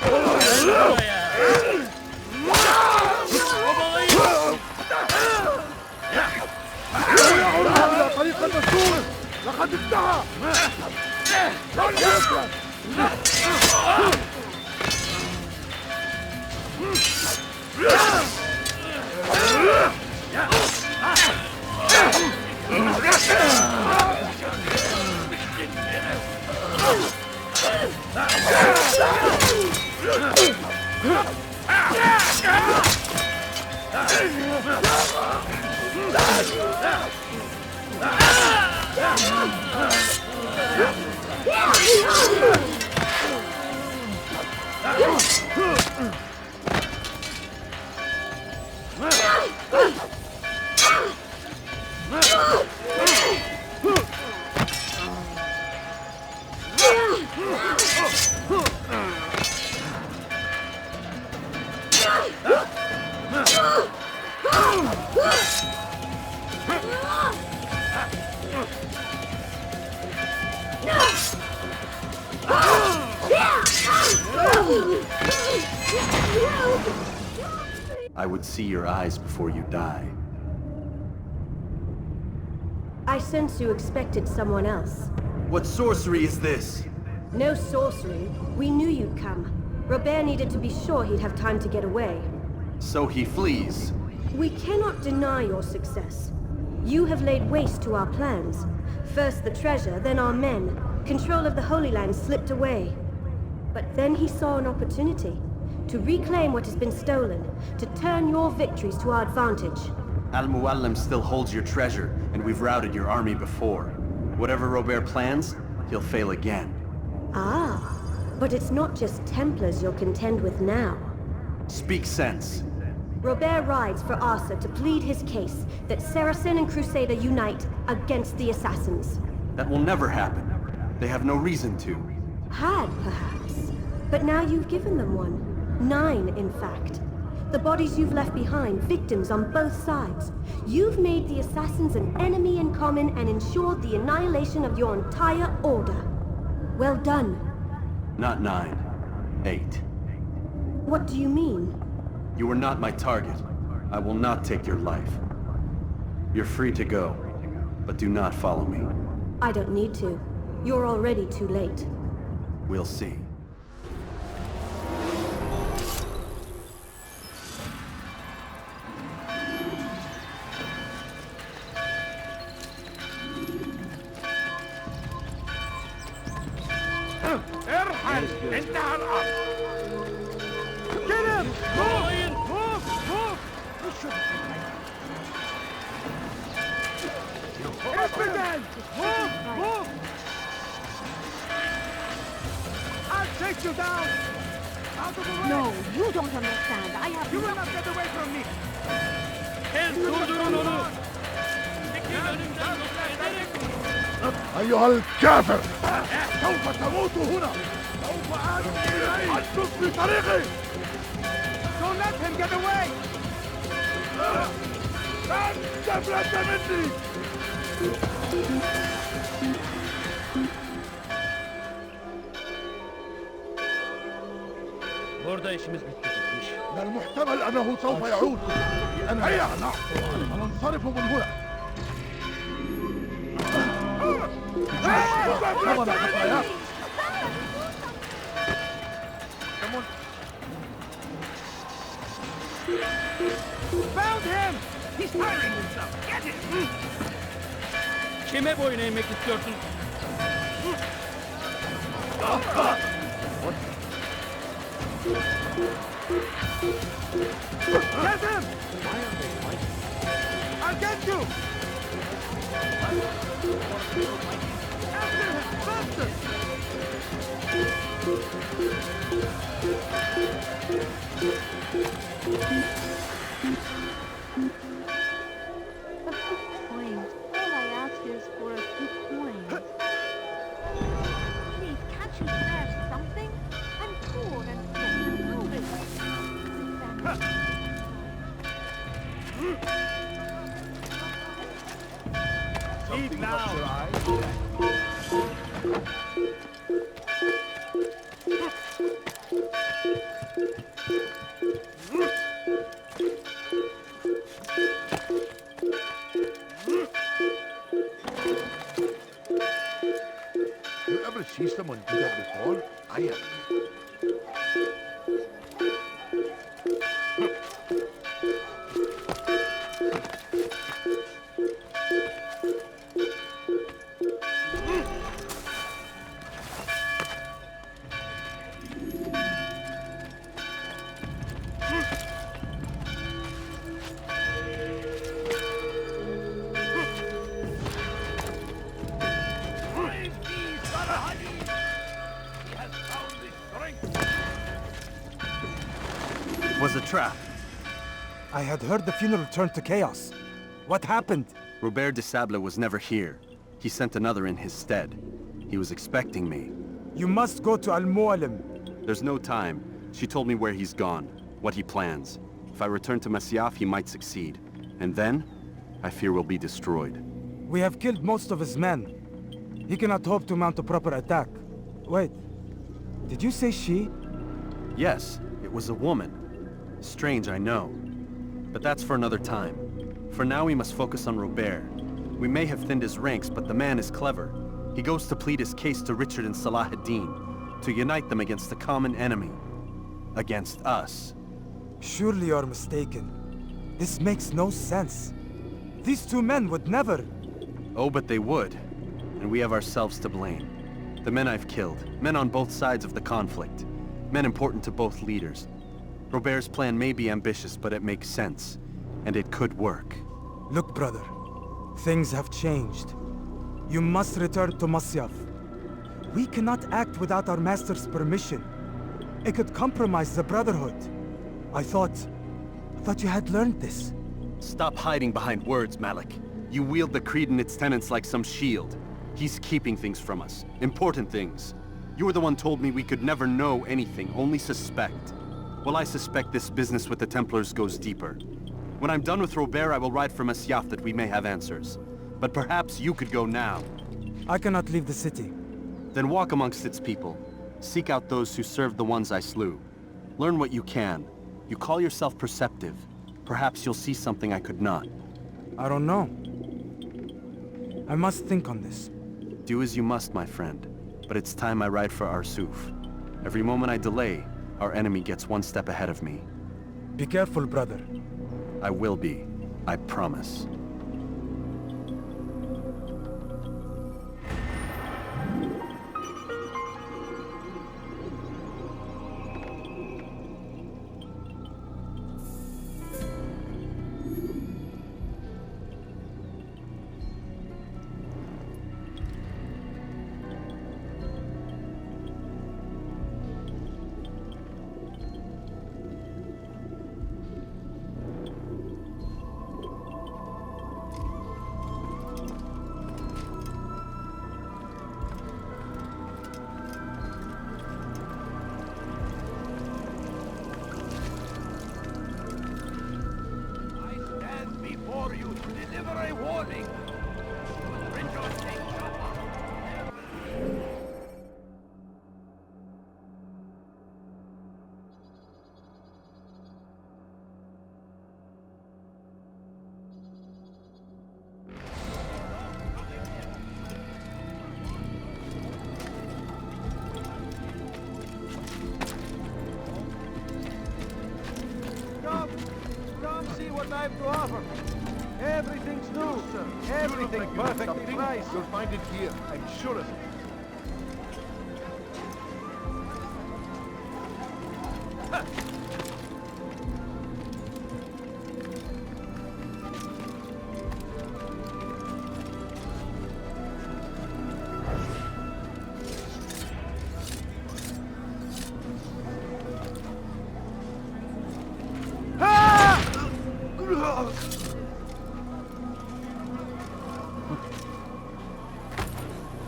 Kovalayın. على طريق الرسول لقد انتهى I would see your eyes before you die. I I sense you expected someone else. What sorcery is this? No sorcery. We knew you'd come. Robert needed to be sure he'd have time to get away. So he flees. We cannot deny your success. You have laid waste to our plans. First the treasure, then our men. Control of the Holy Land slipped away. But then he saw an opportunity. To reclaim what has been stolen. To turn your victories to our advantage. Al Mualim still holds your treasure, and we've routed your army before. Whatever Robert plans, he'll fail again. Ah, but it's not just Templars you'll contend with now. Speak sense. Robert rides for Asa to plead his case that Saracen and Crusader unite against the Assassins. That will never happen. They have no reason to. Had, perhaps. But now you've given them one. 9, in fact. The bodies you've left behind, victims on both sides. You've made the Assassins an enemy in common and ensured the annihilation of your entire order. Well done. Not 9. 8. What do you mean? You are not my target. I will not take your life. You're free to go, but do not follow me. I don't need to. You're already too late. We'll see. انتهى الأمر. Get him! Move! Move! Move! Infidel! Move! Move! I'll take you down! Out of the way! No, you don't understand. I have... You will not get away from me! أيها الكافر! سوف تموت هنا! سوف آتي إليك! أترك في طريقي! Don't let him get away! لن تفلت مني! Burada işimiz bitti. من المحتمل أنه سوف يعود. هيا ننصرف من هنا. Found him! He's firing himself! Get him! Kime boyun eğmek istiyorsun? Get him! I'll get you! After him! Faster! Coins. All I ask is for a few coins. Please, can't you spare something? I'm poor and sick and hungry. Eat now! You ever see someone do that before? I have. It was a trap. I had heard the funeral turned to chaos. What happened? Robert de Sable was never here. He sent another in his stead. He was expecting me. You must go to Al Mualim. There's no time. She told me where he's gone, what he plans. If I return to Masyaf, he might succeed. And then, I fear we'll be destroyed. We have killed most of his men. He cannot hope to mount a proper attack. Wait, did you say she? Yes, it was a woman. Strange, I know. But that's for another time. For now, we must focus on Robert. We may have thinned his ranks, but the man is clever. He goes to plead his case to Richard and Salah ad-Din, to unite them against the common enemy. Against us. Surely you're mistaken. This makes no sense. These two men would never... Oh, but they would. And we have ourselves to blame. The men I've killed, men on both sides of the conflict. Men important to both leaders. Robert's plan may be ambitious, but it makes sense. And it could work. Look, brother. Things have changed. You must return to Masyaf. We cannot act without our master's permission. It could compromise the Brotherhood. I thought you had learned this. Stop hiding behind words, Malik. You wield the creed and its tenets like some shield. He's keeping things from us. Important things. You were the one told me we could never know anything, only suspect. Well, I suspect this business with the Templars goes deeper. When I'm done with Robert, I will ride for Masyaf that we may have answers. But perhaps you could go now. I cannot leave the city. Then walk amongst its people. Seek out those who served the ones I slew. Learn what you can. You call yourself perceptive. Perhaps you'll see something I could not. I don't know. I must think on this. Do as you must, my friend. But it's time I ride for Arsuf. Every moment I delay, our enemy gets one step ahead of me. Be careful, brother. I will be. I promise. Come see what I have to offer. Everything's new, sir. Everything perfectly priced. You'll find it here, I'm sure of it.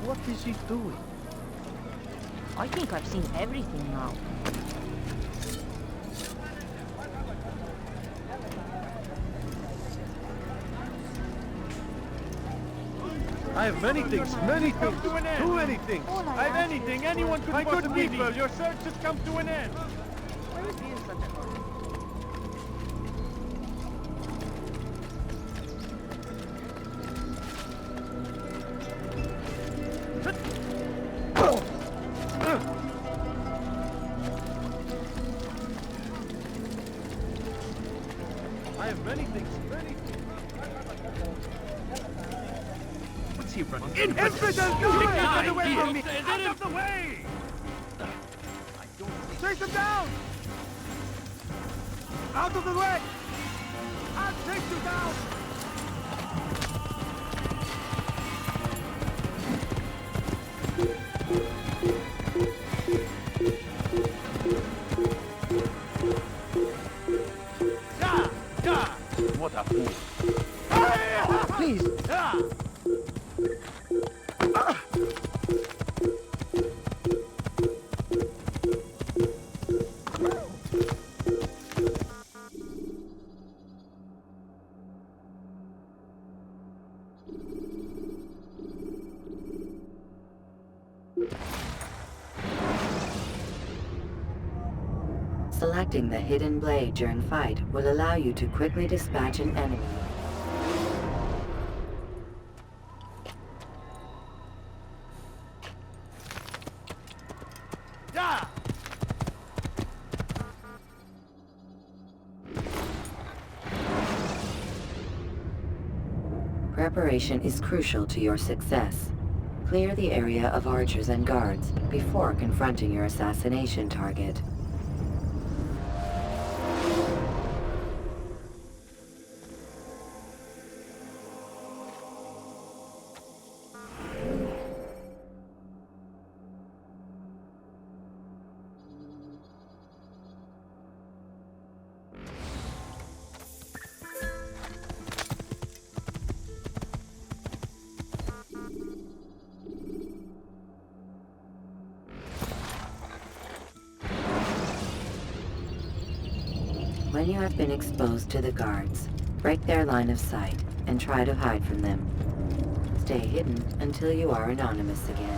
What is he doing? I think I've seen everything now. I have many things, too many things. I have anything anyone could possibly need. My good people, your search has come to an end. I have many things, What's he running? Infidels! Get away from me! Out of the way! Chase them down! Out of the way! I'll chase you down! What a fool. Please. Selecting the hidden blade during fight will allow you to quickly dispatch an enemy. Preparation is crucial to your success. Clear the area of archers and guards before confronting your assassination target. When you have been exposed to the guards, break their line of sight and try to hide from them. Stay hidden until you are anonymous again.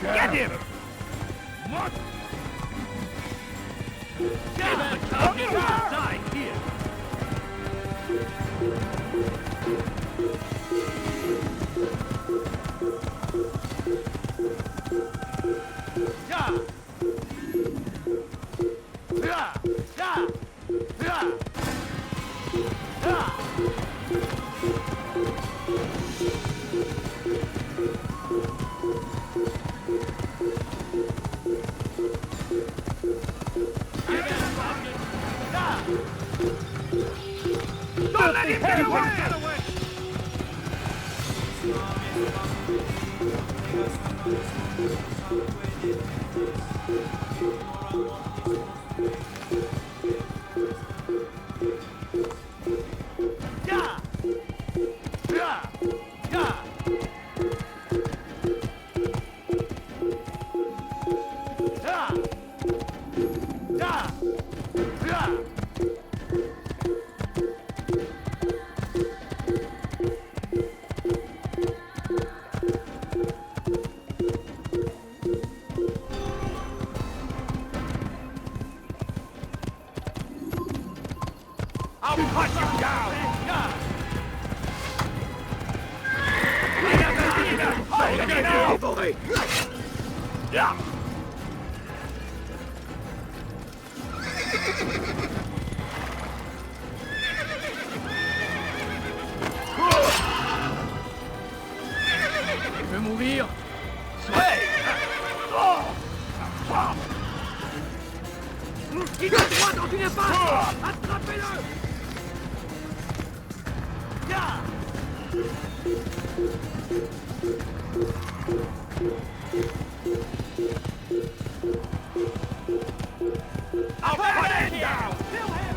Get him! What? Die here! Don't let him get away! I'll cut you down! Il veut mourir. Il a droit dans une impasse! Attrapez-le! I'll put him down! Kill him!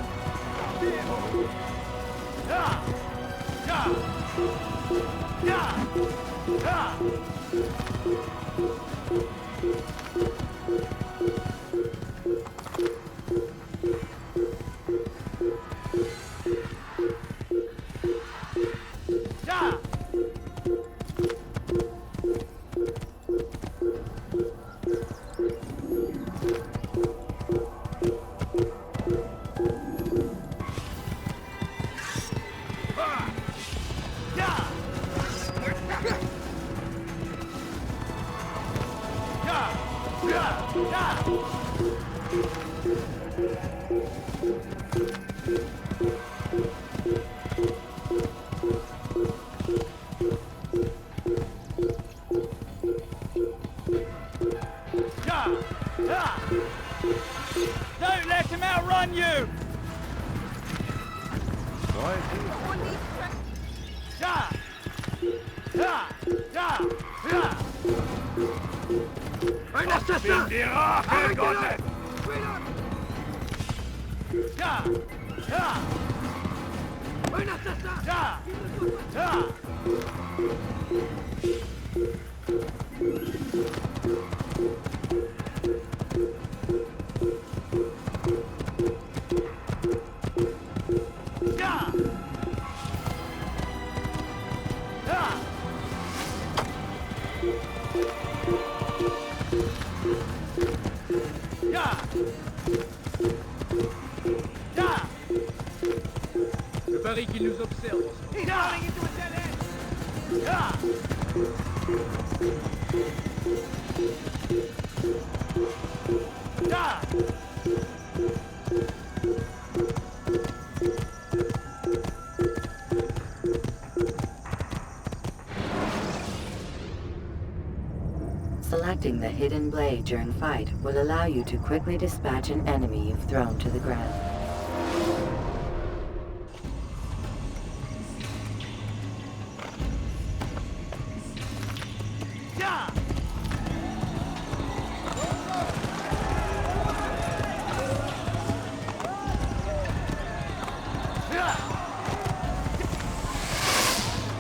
Don't let him outrun you! Un assassin! Arrêtez-le! Un assassin! parie qu'il nous observe. He's running into a dead end! Selecting the hidden blade during fight will allow you to quickly dispatch an enemy you've thrown to the ground.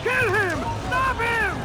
Kill him! Stop him!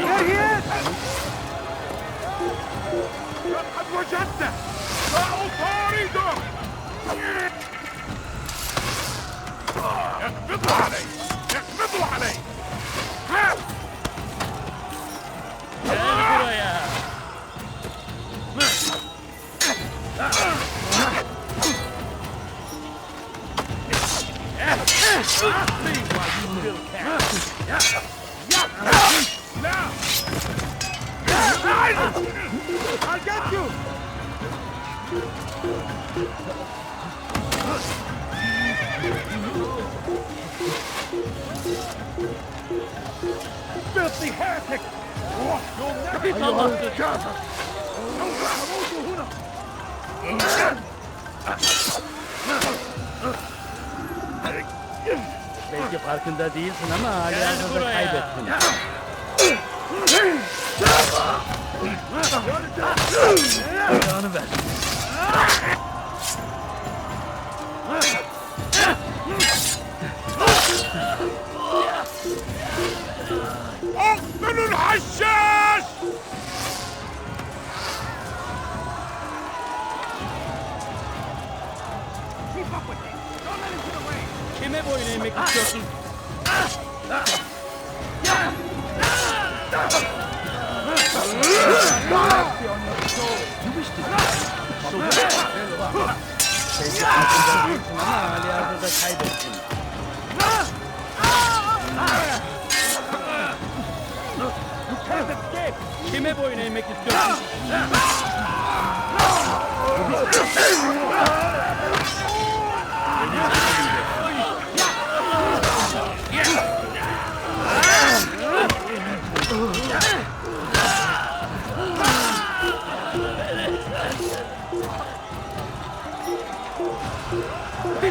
There he is! قد وجدته! سأطارده! اقبضوا علي! اقبضوا علي! I'll get you! Filthy heretic! You'll never recover! Belki farkında değilsin ama hala kaybettin. Ayağını ver. اقتلوا الحشاش! Keep up with him! Don't let him get away! Kime boyun eğmek istiyorsun? You wish to so belki farkında değilsin ama halihazırda kaybettin. You can't escape! Kime boyun eğmek istiyorsun?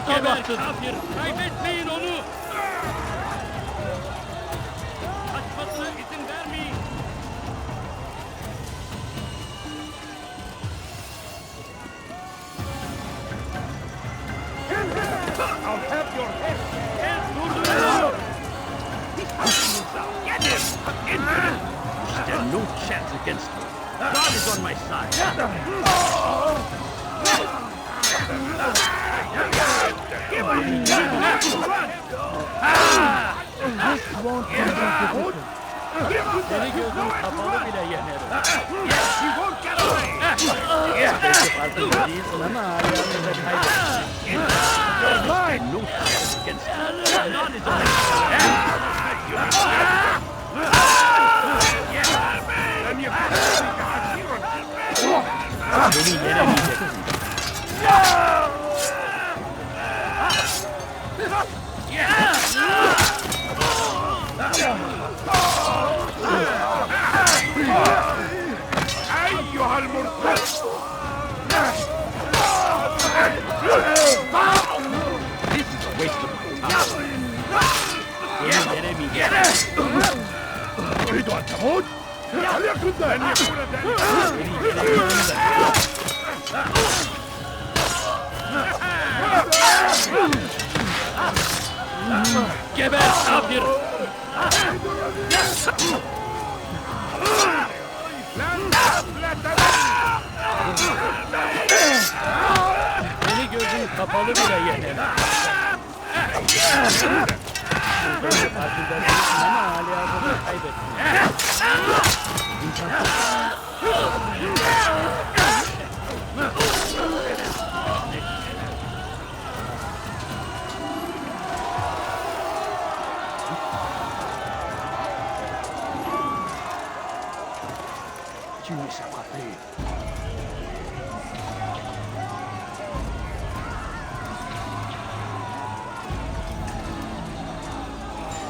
Gebertin! Kaybetmeyin onu! Kaçmasına izin vermeyin! I'll have your head! Durdurun! He's hurting himself! Get him! Infinite! There's no chance against me. God is on my side. Give him! This won't be difficult. Seni gözüm kapalı bile yenerim. Yes, he won't get away! Belki farkında değilsin ama halihazırda kaybettin. You're mine! No chance against me. God is on my side. Then you have to Beni yenemeyeceksin. أيها المرتد! This is a waste of my time. Beni yenemeyeceksin. تريد أن تموت؟ هل يكن أن يكون ذلك؟ Geber Tamir! Beni gözün kapalı bile yenemez. Farkında değilsin ama hali hazırda kaybettin. Tu me sais frapper.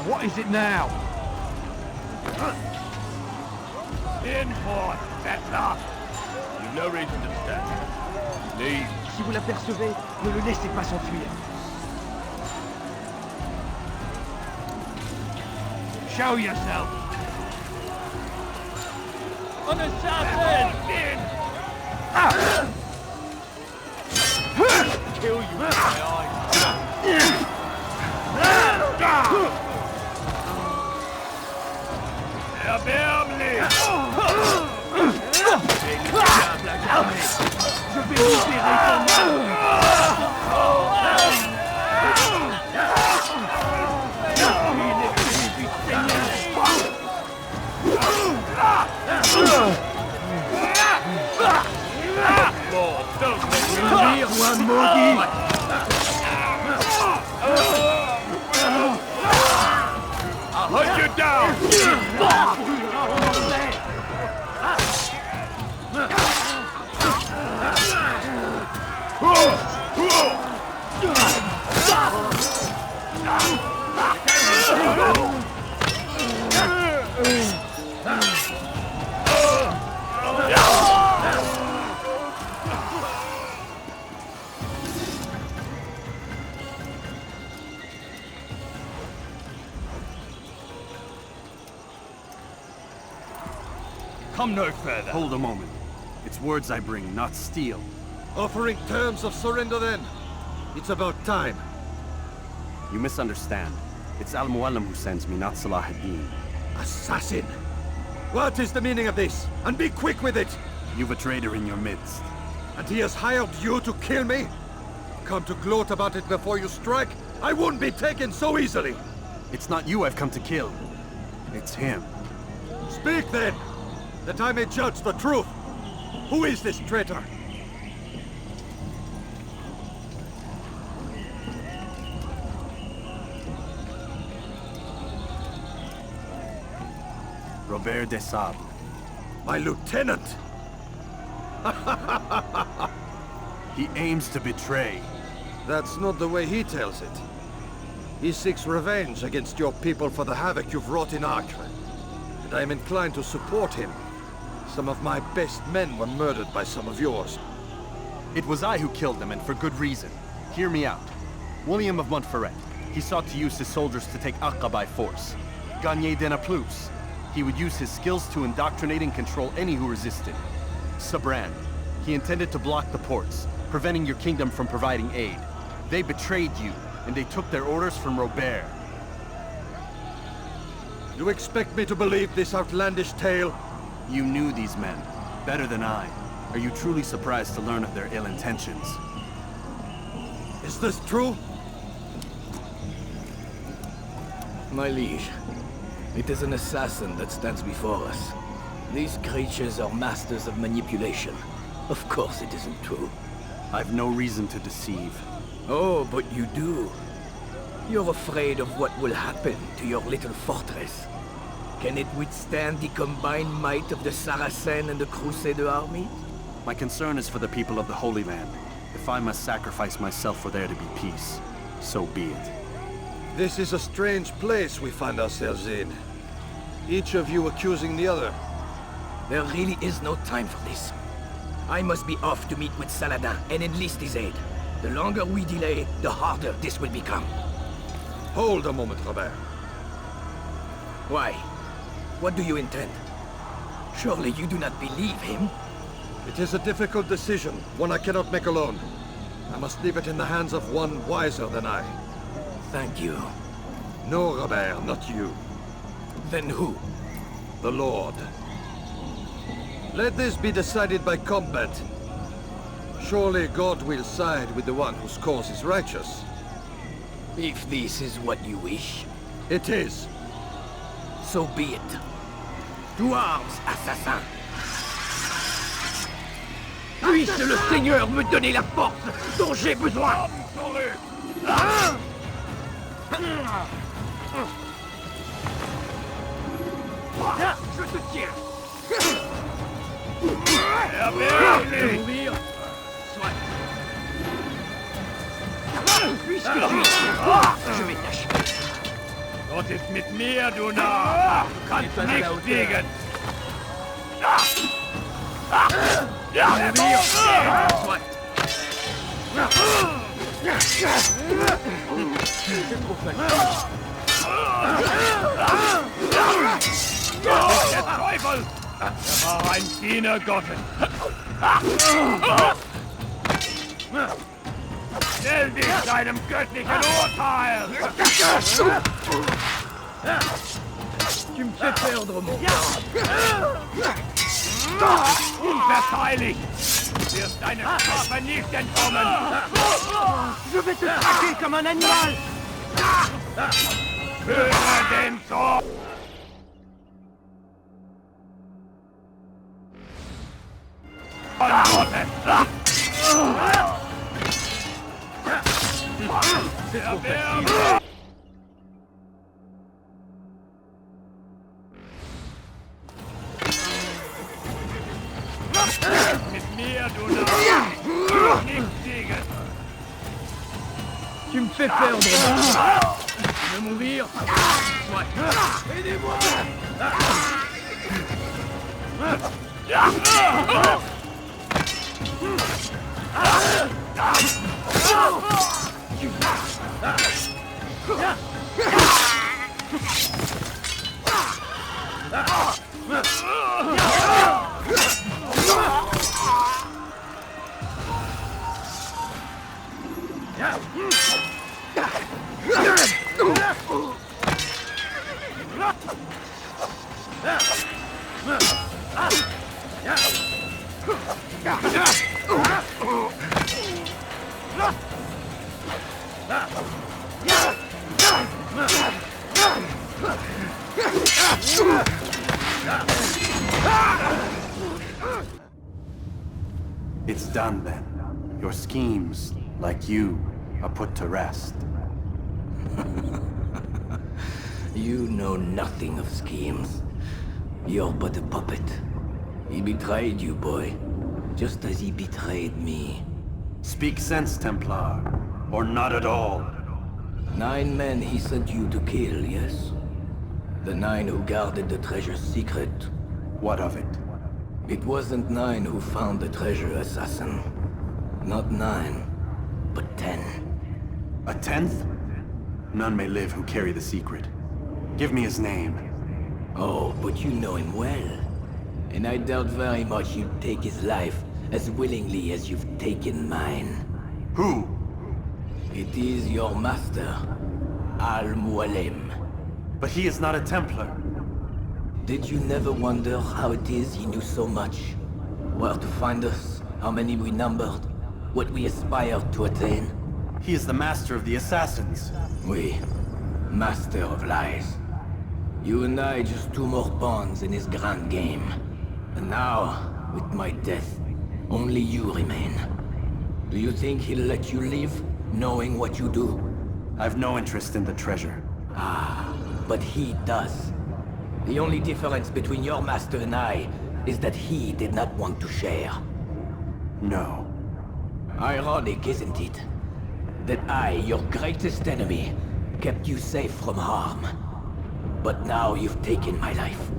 What is it now? In port, Petra! You've no reason to stand here. Leave. Si vous l'apercevez, ne le laissez pas s'enfuir. Show yourself! An assassin! Kill you with my eyes! Herberge-les! Je vais libérer ton âme! Lord, don't let me Lire, moi, maudit! I'll hunt you down! Come no further. Hold a moment. It's words I bring, not steel. Offering terms of surrender then. It's about time. You misunderstand. It's Al Mualim who sends me, not Salah ad-Din. Assassin! What is the meaning of this? And be quick with it! You've a traitor in your midst. And he has hired you to kill me? Come to gloat about it before you strike? I won't be taken so easily! It's not you I've come to kill. It's him. Speak then! That I may judge the truth! Who is this traitor? Robert de Sable. My lieutenant! He aims to betray. That's not the way he tells it. He seeks revenge against your people for the havoc you've wrought in Acre. And I am inclined to support him. Some of my best men were murdered by some of yours. It was I who killed them, and for good reason. Hear me out. William of Montferrat. He sought to use his soldiers to take Acre by force. Garnier de Naplouse. He would use his skills to indoctrinate and control any who resisted. Sibrand. He intended to block the ports, preventing your kingdom from providing aid. They betrayed you, and they took their orders from Robert. You expect me to believe this outlandish tale? You knew these men, better than I. Are you truly surprised to learn of their ill intentions? Is this true? My liege, it is an assassin that stands before us. These creatures are masters of manipulation. Of course it isn't true. I've no reason to deceive. Oh, but you do. You're afraid of what will happen to your little fortress. Can it withstand the combined might of the Saracen and the Crusader army? My concern is for the people of the Holy Land. If I must sacrifice myself for there to be peace, so be it. This is a strange place we find ourselves in. Each of you accusing the other. There really is no time for this. I must be off to meet with Saladin and enlist his aid. The longer we delay, the harder this will become. Hold a moment, Robert. Why? What do you intend? Surely you do not believe him? It is a difficult decision, one I cannot make alone. I must leave it in the hands of one wiser than I. Thank you. No, Robert, not you. Then who? The Lord. Let this be decided by combat. Surely God will side with the one whose cause is righteous. If this is what you wish. It is. So be it. To arms, assassin! Puisse le Seigneur me donner la force dont j'ai besoin! Je te tiens! Mourir! Soit! Puisque je vais t'achever! Gott ist mit mir, du Narr! Kannst nicht siegen! Der Teufel! Er war ein Diener Gottes! Stell dich deinem göttlichen Urteil! Tu me fais perdre mon Unverzeihlich! Du wirst deine Strafe nicht entkommen! Je vais te traquer comme un animal! Höre den Zorn! Mit mir, du Narr! Nicht siegen! Tu me fais perdre Je veux mourir Soit! Aidez-moi! It's done then. Your schemes, like you, are put to rest. You know nothing of schemes. You're but a puppet. He betrayed you, boy. Just as he betrayed me. Speak sense, Templar. Or not at all. 9 men he sent you to kill, yes? The 9 who guarded the treasure's secret. What of it? It wasn't 9 who found the treasure, assassin. Not 9, but 10. A 10th? None may live who carry the secret. Give me his name. Oh, but you know him well. And I doubt very much you'd take his life as willingly as you've taken mine. Who? It is your master, Al Mualim. But he is not a Templar. Did you never wonder how it is he knew so much? Where to find us, how many we numbered, what we aspired to attain? He is the master of the assassins. Oui, master of lies. You and I just 2 more pawns in his grand game. And now, with my death, only you remain. Do you think he'll let you live, knowing what you do? I've no interest in the treasure. Ah, but he does. The only difference between your master and I is that he did not want to share. No. Ironic, isn't it? That I, your greatest enemy, kept you safe from harm. But now you've taken my life,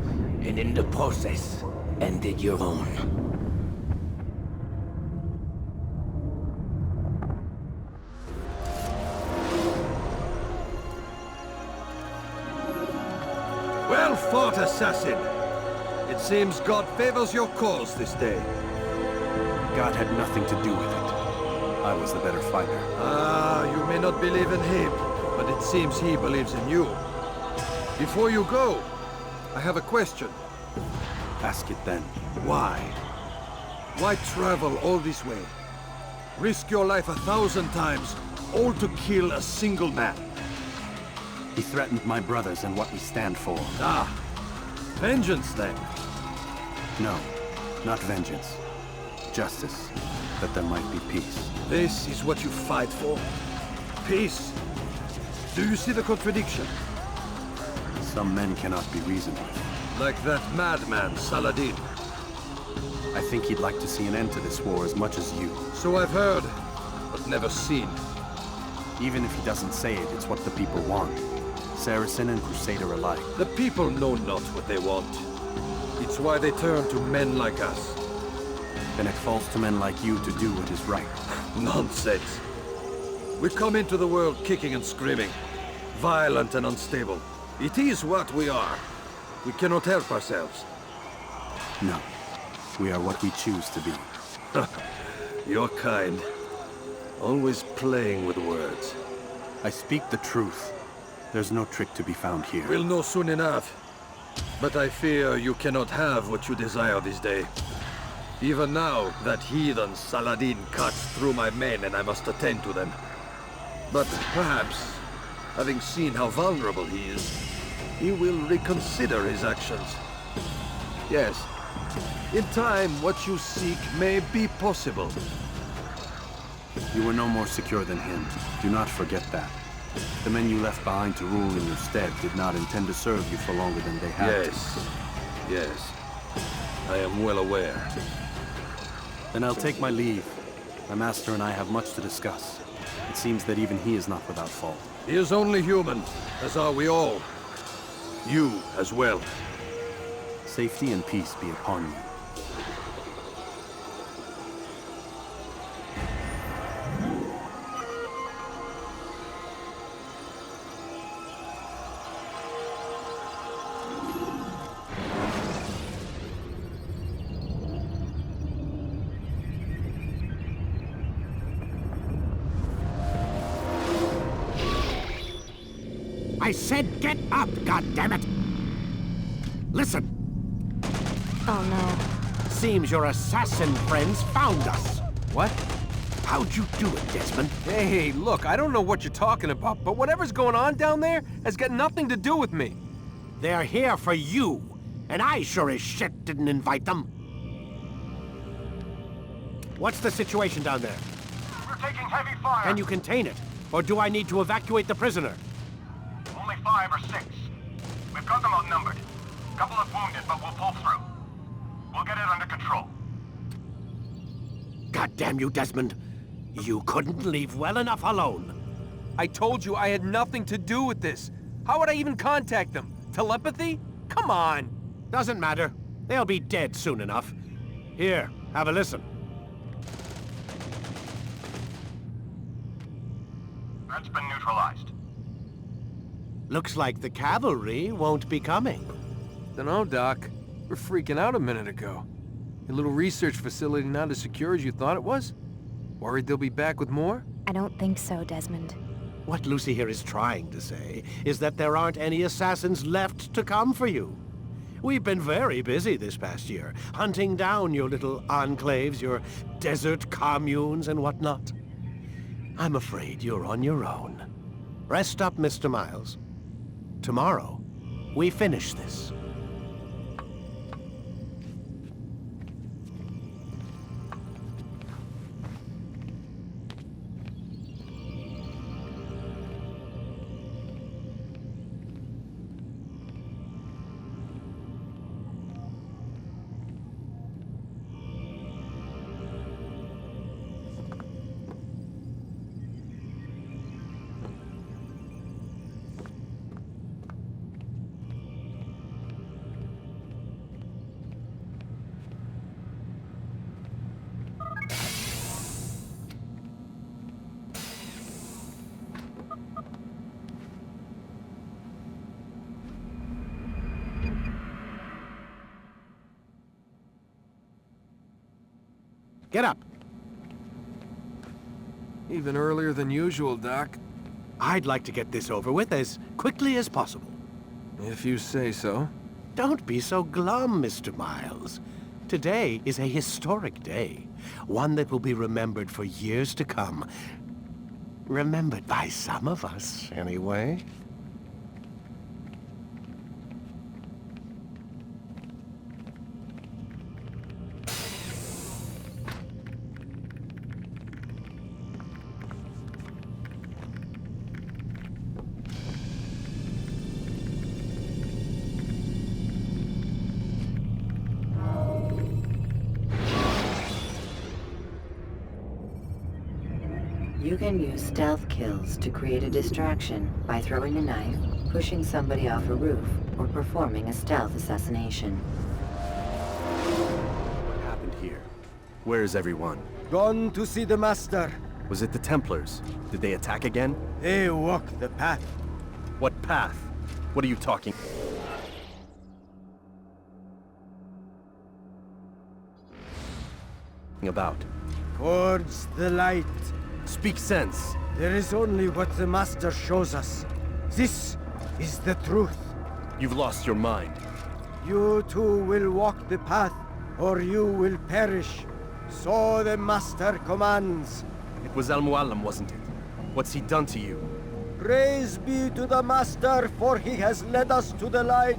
and in the process, ended your own. Well fought, assassin! It seems God favors your cause this day. God had nothing to do with it. I was the better fighter. Ah, you may not believe in him, but it seems he believes in you. Before you go, I have a question. Ask it then. Why? Why travel all this way? Risk your life 1,000 times, all to kill a single man. He threatened my brothers and what we stand for. Ah, vengeance then. No, not vengeance. Justice, that there might be peace. This is what you fight for? Peace? Do you see the contradiction? Some men cannot be reasoned with. Like that madman, Saladin. I think he'd like to see an end to this war as much as you. So I've heard, but never seen. Even if he doesn't say it, it's what the people want. Saracen and Crusader alike. The people know not what they want. It's why they turn to men like us. Then it falls to men like you to do what is right. Nonsense. We come into the world kicking and screaming. Violent and unstable. It is what we are. We cannot help ourselves. No. We are what we choose to be. You're kind. Always playing with words. I speak the truth. There's no trick to be found here. We'll know soon enough. But I fear you cannot have what you desire this day. Even now, that heathen Saladin cuts through my men and I must attend to them. But perhaps, having seen how vulnerable he is, he will reconsider his actions. Yes, in time, what you seek may be possible. You were no more secure than him. Do not forget that. The men you left behind to rule in your stead did not intend to serve you for longer than they had to. Yes. I am well aware. Then I'll take my leave. My master and I have much to discuss. It seems that even he is not without fault. He is only human, as are we all. You as well. Safety and peace be upon you. I said get up, goddammit! Listen. Oh no. Seems your assassin friends found us. What? How'd you do it, Desmond? Hey, look, I don't know what you're talking about, but whatever's going on down there has got nothing to do with me. They're here for you, and I sure as shit didn't invite them. What's the situation down there? We're taking heavy fire. Can you contain it? Or do I need to evacuate the prisoner? Only 5 or 6. We've got them outnumbered. Couple of wounded, but we'll pull through. We'll get it under control. God damn you, Desmond. You couldn't leave well enough alone. I told you I had nothing to do with this. How would I even contact them? Telepathy? Come on. Doesn't matter. They'll be dead soon enough. Here, have a listen. That's been neutralized. Looks like the cavalry won't be coming. Dunno, Doc. We're freaking out a minute ago. Your little research facility not as secure as you thought it was? Worried they'll be back with more? I don't think so, Desmond. What Lucy here is trying to say is that there aren't any assassins left to come for you. We've been very busy this past year, hunting down your little enclaves, your desert communes and whatnot. I'm afraid you're on your own. Rest up, Mr. Miles. Tomorrow, we finish this. Get up. Even earlier than usual, Doc. I'd like to get this over with as quickly as possible. If you say so. Don't be so glum, Mr. Miles. Today is a historic day. One that will be remembered for years to come. Remembered by some of us, anyway. You can use stealth kills to create a distraction by throwing a knife, pushing somebody off a roof, or performing a stealth assassination. What happened here? Where is everyone? Gone to see the Master. Was it the Templars? Did they attack again? They walk the path. What path? What are you talking about? Towards the light. Speak sense. There is only what the Master shows us. This is the truth. You've lost your mind. You too will walk the path, or you will perish. So the Master commands. It was Al Mualim, wasn't it? What's he done to you? Praise be to the Master, for he has led us to the light.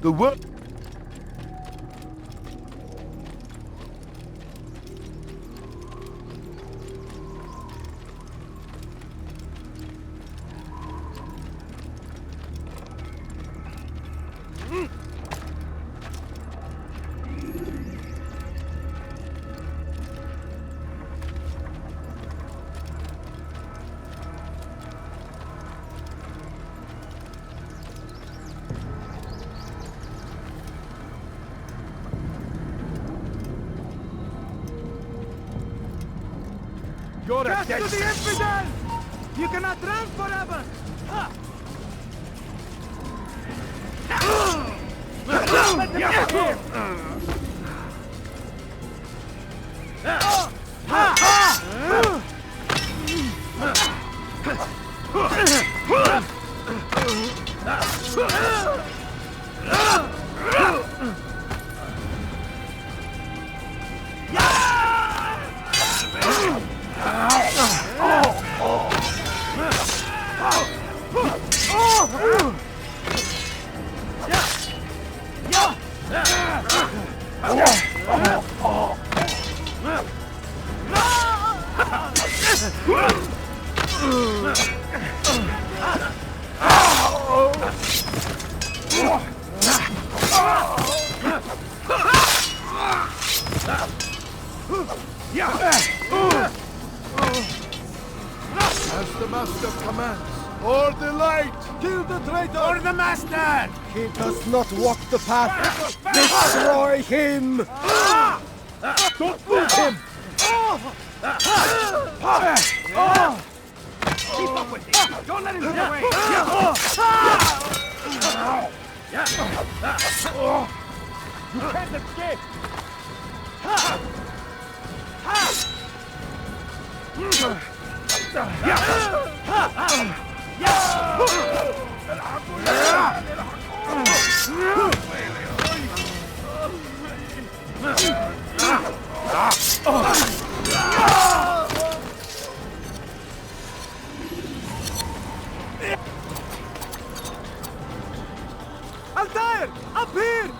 The work. You're a dead... to the infidel! You cannot run forever! As the Master commands, or the light! Kill the traitor! Or the Master! He does not walk the path! Destroy him! Don't move him! Keep up with him! Don't let him get away! You can't escape! Altair! Up here!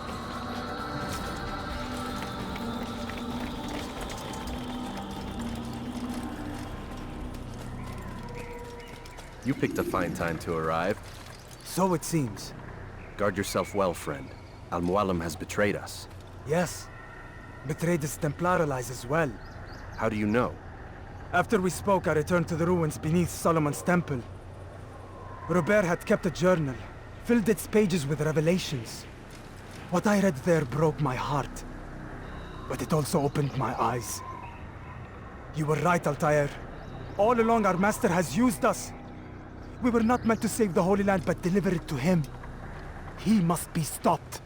You picked a fine time to arrive. So it seems. Guard yourself well, friend. Al Mualim has betrayed us. Yes. Betrayed his Templar allies as well. How do you know? After we spoke, I returned to the ruins beneath Solomon's temple. Robert had kept a journal, filled its pages with revelations. What I read there broke my heart. But it also opened my eyes. You were right, Altair. All along our master has used us. We were not meant to save the Holy Land, but deliver it to him. He must be stopped.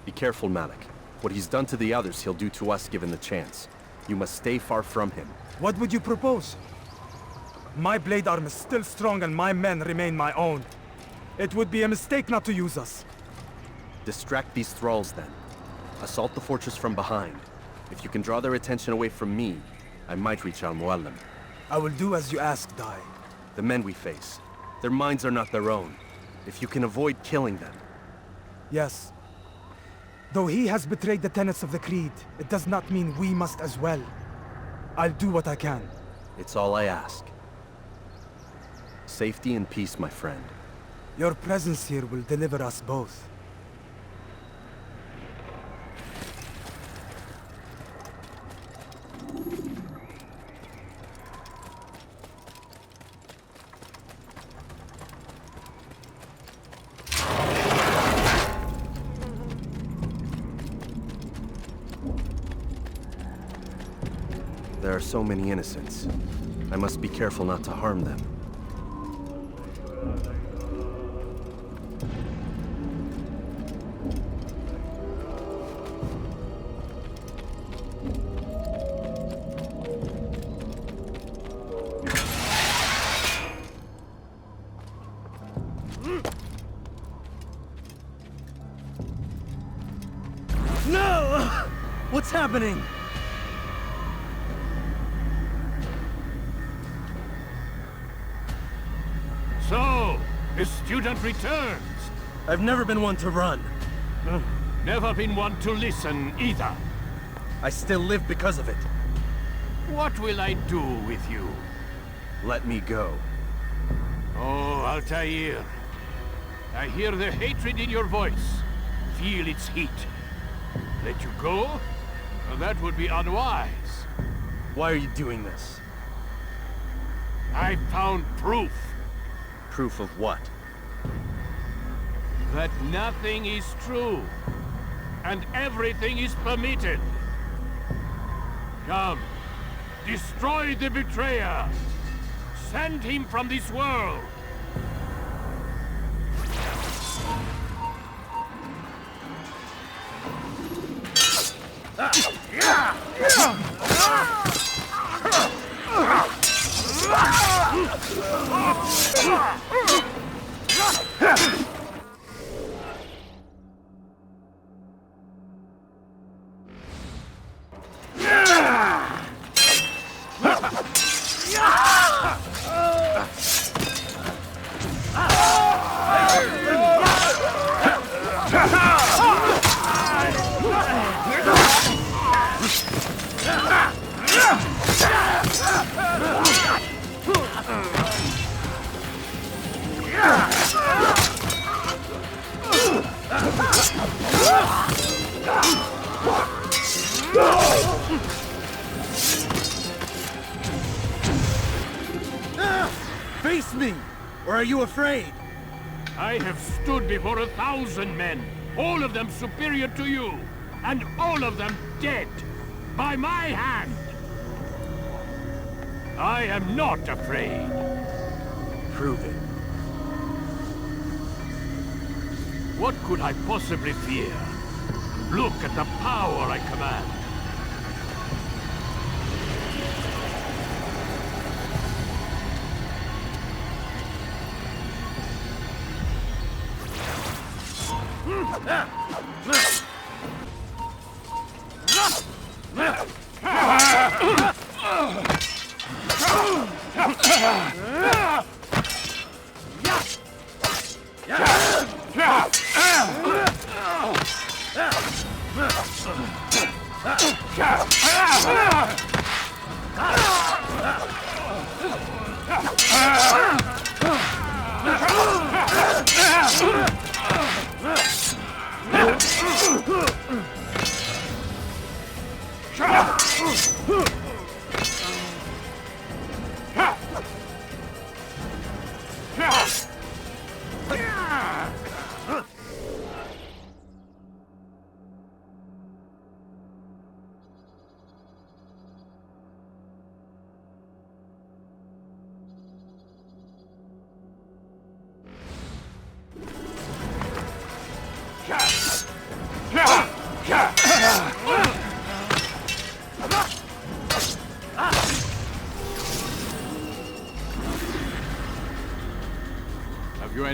Be careful, Malik. What he's done to the others, he'll do to us given the chance. You must stay far from him. What would you propose? My blade arm is still strong and my men remain my own. It would be a mistake not to use us. Distract these thralls then. Assault the fortress from behind. If you can draw their attention away from me, I might reach Al Mualim. I will do as you ask, Dai. The men we face, their minds are not their own. If you can avoid killing them. Yes. Though he has betrayed the tenets of the Creed, it does not mean we must as well. I'll do what I can. It's all I ask. Safety and peace, my friend. Your presence here will deliver us both. There are so many innocents. I must be careful not to harm them. No! What's happening? So, a student returns. I've never been one to run. Never been one to listen either. I still live because of it. What will I do with you? Let me go. Oh, Altair. I hear the hatred in your voice. Feel its heat. Let you go? Well, that would be unwise. Why are you doing this? I found proof. Proof of what? That nothing is true. And everything is permitted. Come. Destroy the betrayer. Send him from this world. Face me! Or are you afraid? I have stood before 1,000 men, all of them superior to you, and all of them dead, by my hand. I am not afraid. Prove it. What could I possibly fear? Look at the power I command.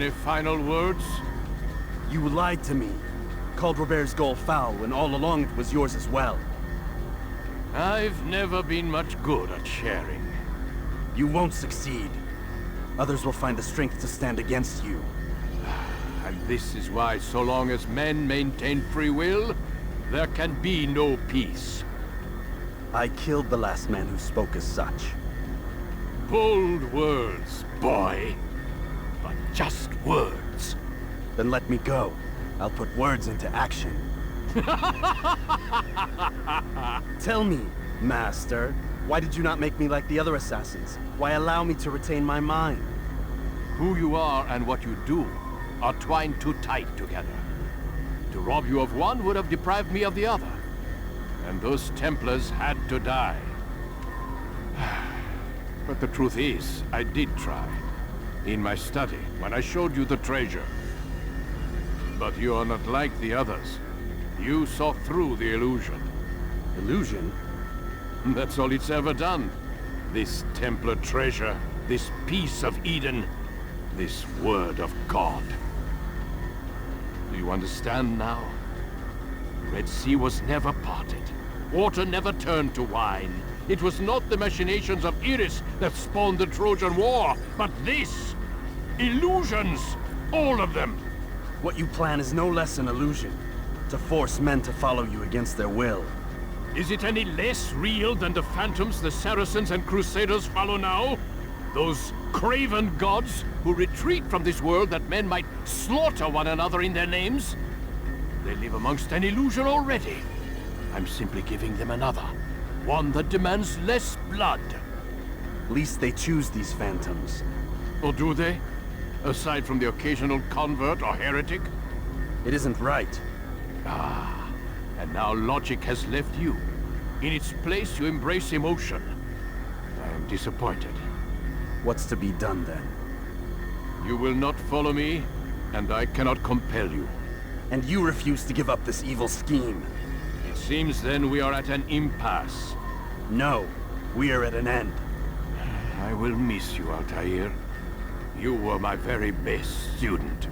Any final words? You lied to me. Called Robert's goal foul when all along it was yours as well. I've never been much good at sharing. You won't succeed. Others will find the strength to stand against you. And this is why, so long as men maintain free will, there can be no peace. I killed the last man who spoke as such. Bold words, boy. But just words. Then let me go. I'll put words into action. Tell me, Master, why did you not make me like the other assassins? Why allow me to retain my mind? Who you are and what you do are twined too tight together. To rob you of one would have deprived me of the other. And those Templars had to die. But the truth is, I did try. In my study, when I showed you the treasure. But you are not like the others. You saw through the illusion. Illusion? That's all it's ever done. This Templar treasure, this piece of Eden, this word of God. Do you understand now? Red Sea was never parted. Water never turned to wine. It was not the machinations of Iris that spawned the Trojan War, but this! Illusions! All of them! What you plan is no less an illusion. To force men to follow you against their will. Is it any less real than the phantoms the Saracens and Crusaders follow now? Those craven gods who retreat from this world that men might slaughter one another in their names? They live amongst an illusion already. I'm simply giving them another. One that demands less blood. Least they choose these phantoms. Or do they? Aside from the occasional convert or heretic? It isn't right. Ah, and now logic has left you. In its place, you embrace emotion. I am disappointed. What's to be done then? You will not follow me, and I cannot compel you. And you refuse to give up this evil scheme. It seems then we are at an impasse. No, we are at an end. I will miss you, Altair. You were my very best student.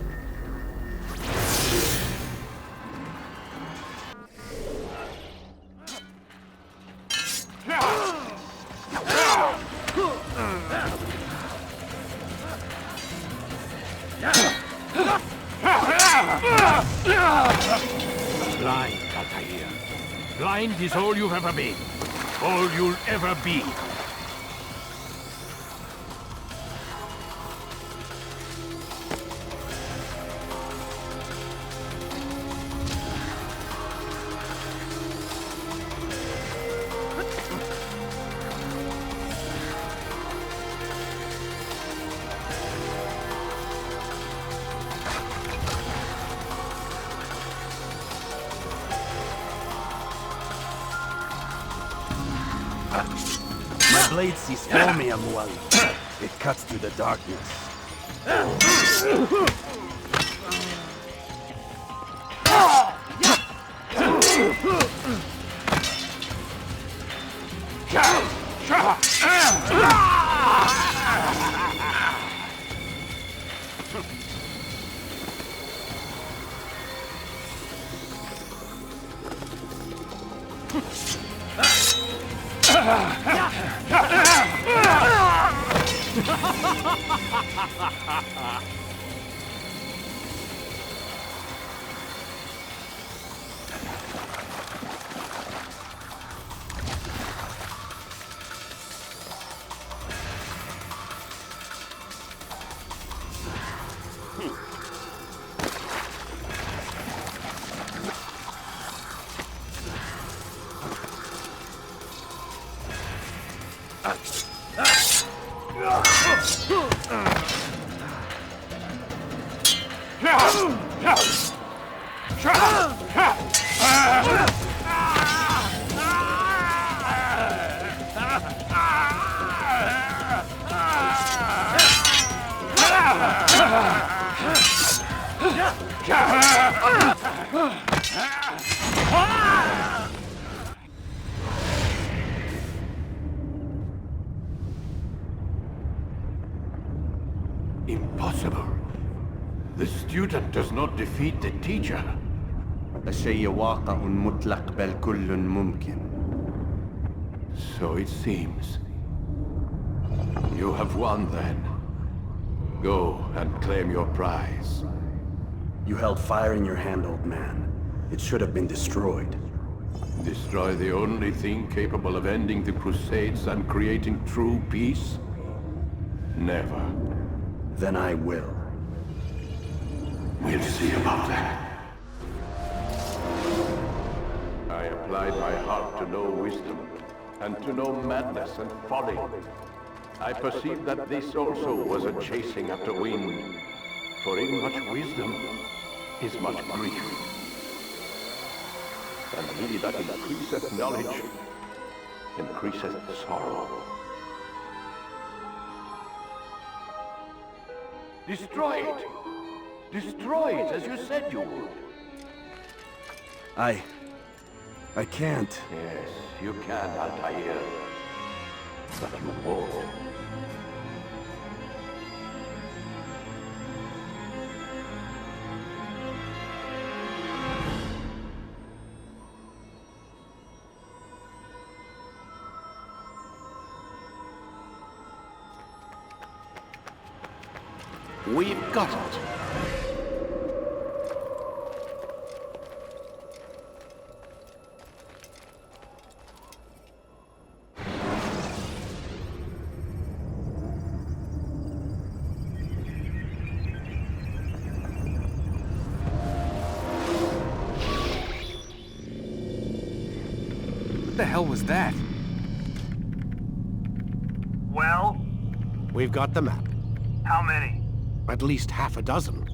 Blind, Altair. Blind is all you've ever been. All you'll ever be. My blade sees for me, Al Mualim. It cuts through the darkness. Impossible. student does not defeat the teacher. الشيء واقع مطلق بل كل ممكن. So it seems. You have won then. Go and claim your prize. You held fire in your hand, old man. It should have been destroyed. Destroy the only thing capable of ending the Crusades and creating true peace? Never. Then I will. We'll see about that. I applied my heart to know wisdom, and to know madness and folly. I perceived that this also was a chasing after wind. For in much wisdom is much grief. And he that increaseth knowledge increaseth sorrow. Destroy it! Destroy it as you said you would. I can't. Yes, you can, Altair. But you won't. We've got it. What the hell was that? Well? We've got the map. How many? At least half a dozen.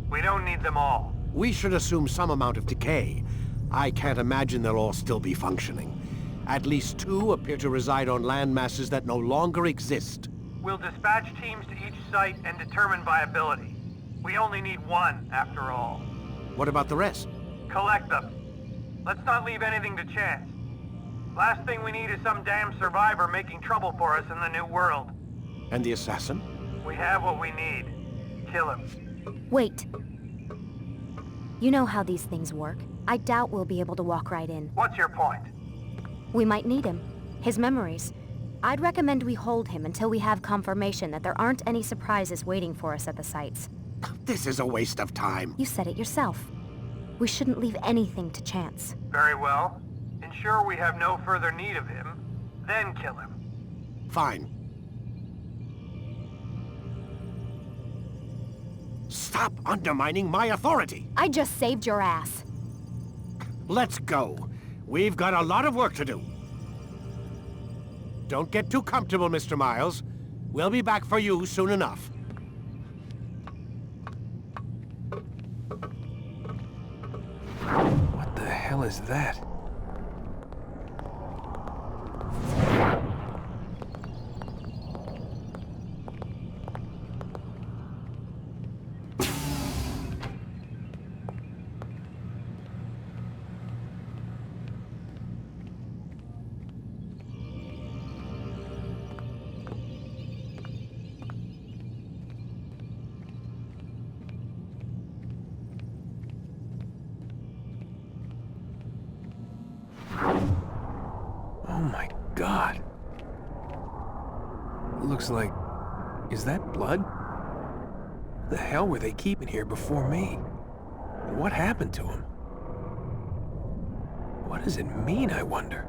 We don't need them all. We should assume some amount of decay. I can't imagine they'll all still be functioning. At least 2 appear to reside on land masses that no longer exist. We'll dispatch teams to each site and determine viability. We only need 1, after all. What about the rest? Collect them. Let's not leave anything to chance. Last thing we need is some damn survivor making trouble for us in the new world. And the assassin? We have what we need. Kill him. Wait. You know how these things work. I doubt we'll be able to walk right in. What's your point? We might need him. His memories. I'd recommend we hold him until we have confirmation that there aren't any surprises waiting for us at the sites. This is a waste of time. You said it yourself. We shouldn't leave anything to chance. Very well. Ensure we have no further need of him, then kill him. Fine. Stop undermining my authority! I just saved your ass. Let's go. We've got a lot of work to do. Don't get too comfortable, Mr. Miles. We'll be back for you soon enough. What the hell is that? Oh my God. Looks like... Is that blood? The hell were they keeping here before me? And what happened to him? What does it mean, I wonder?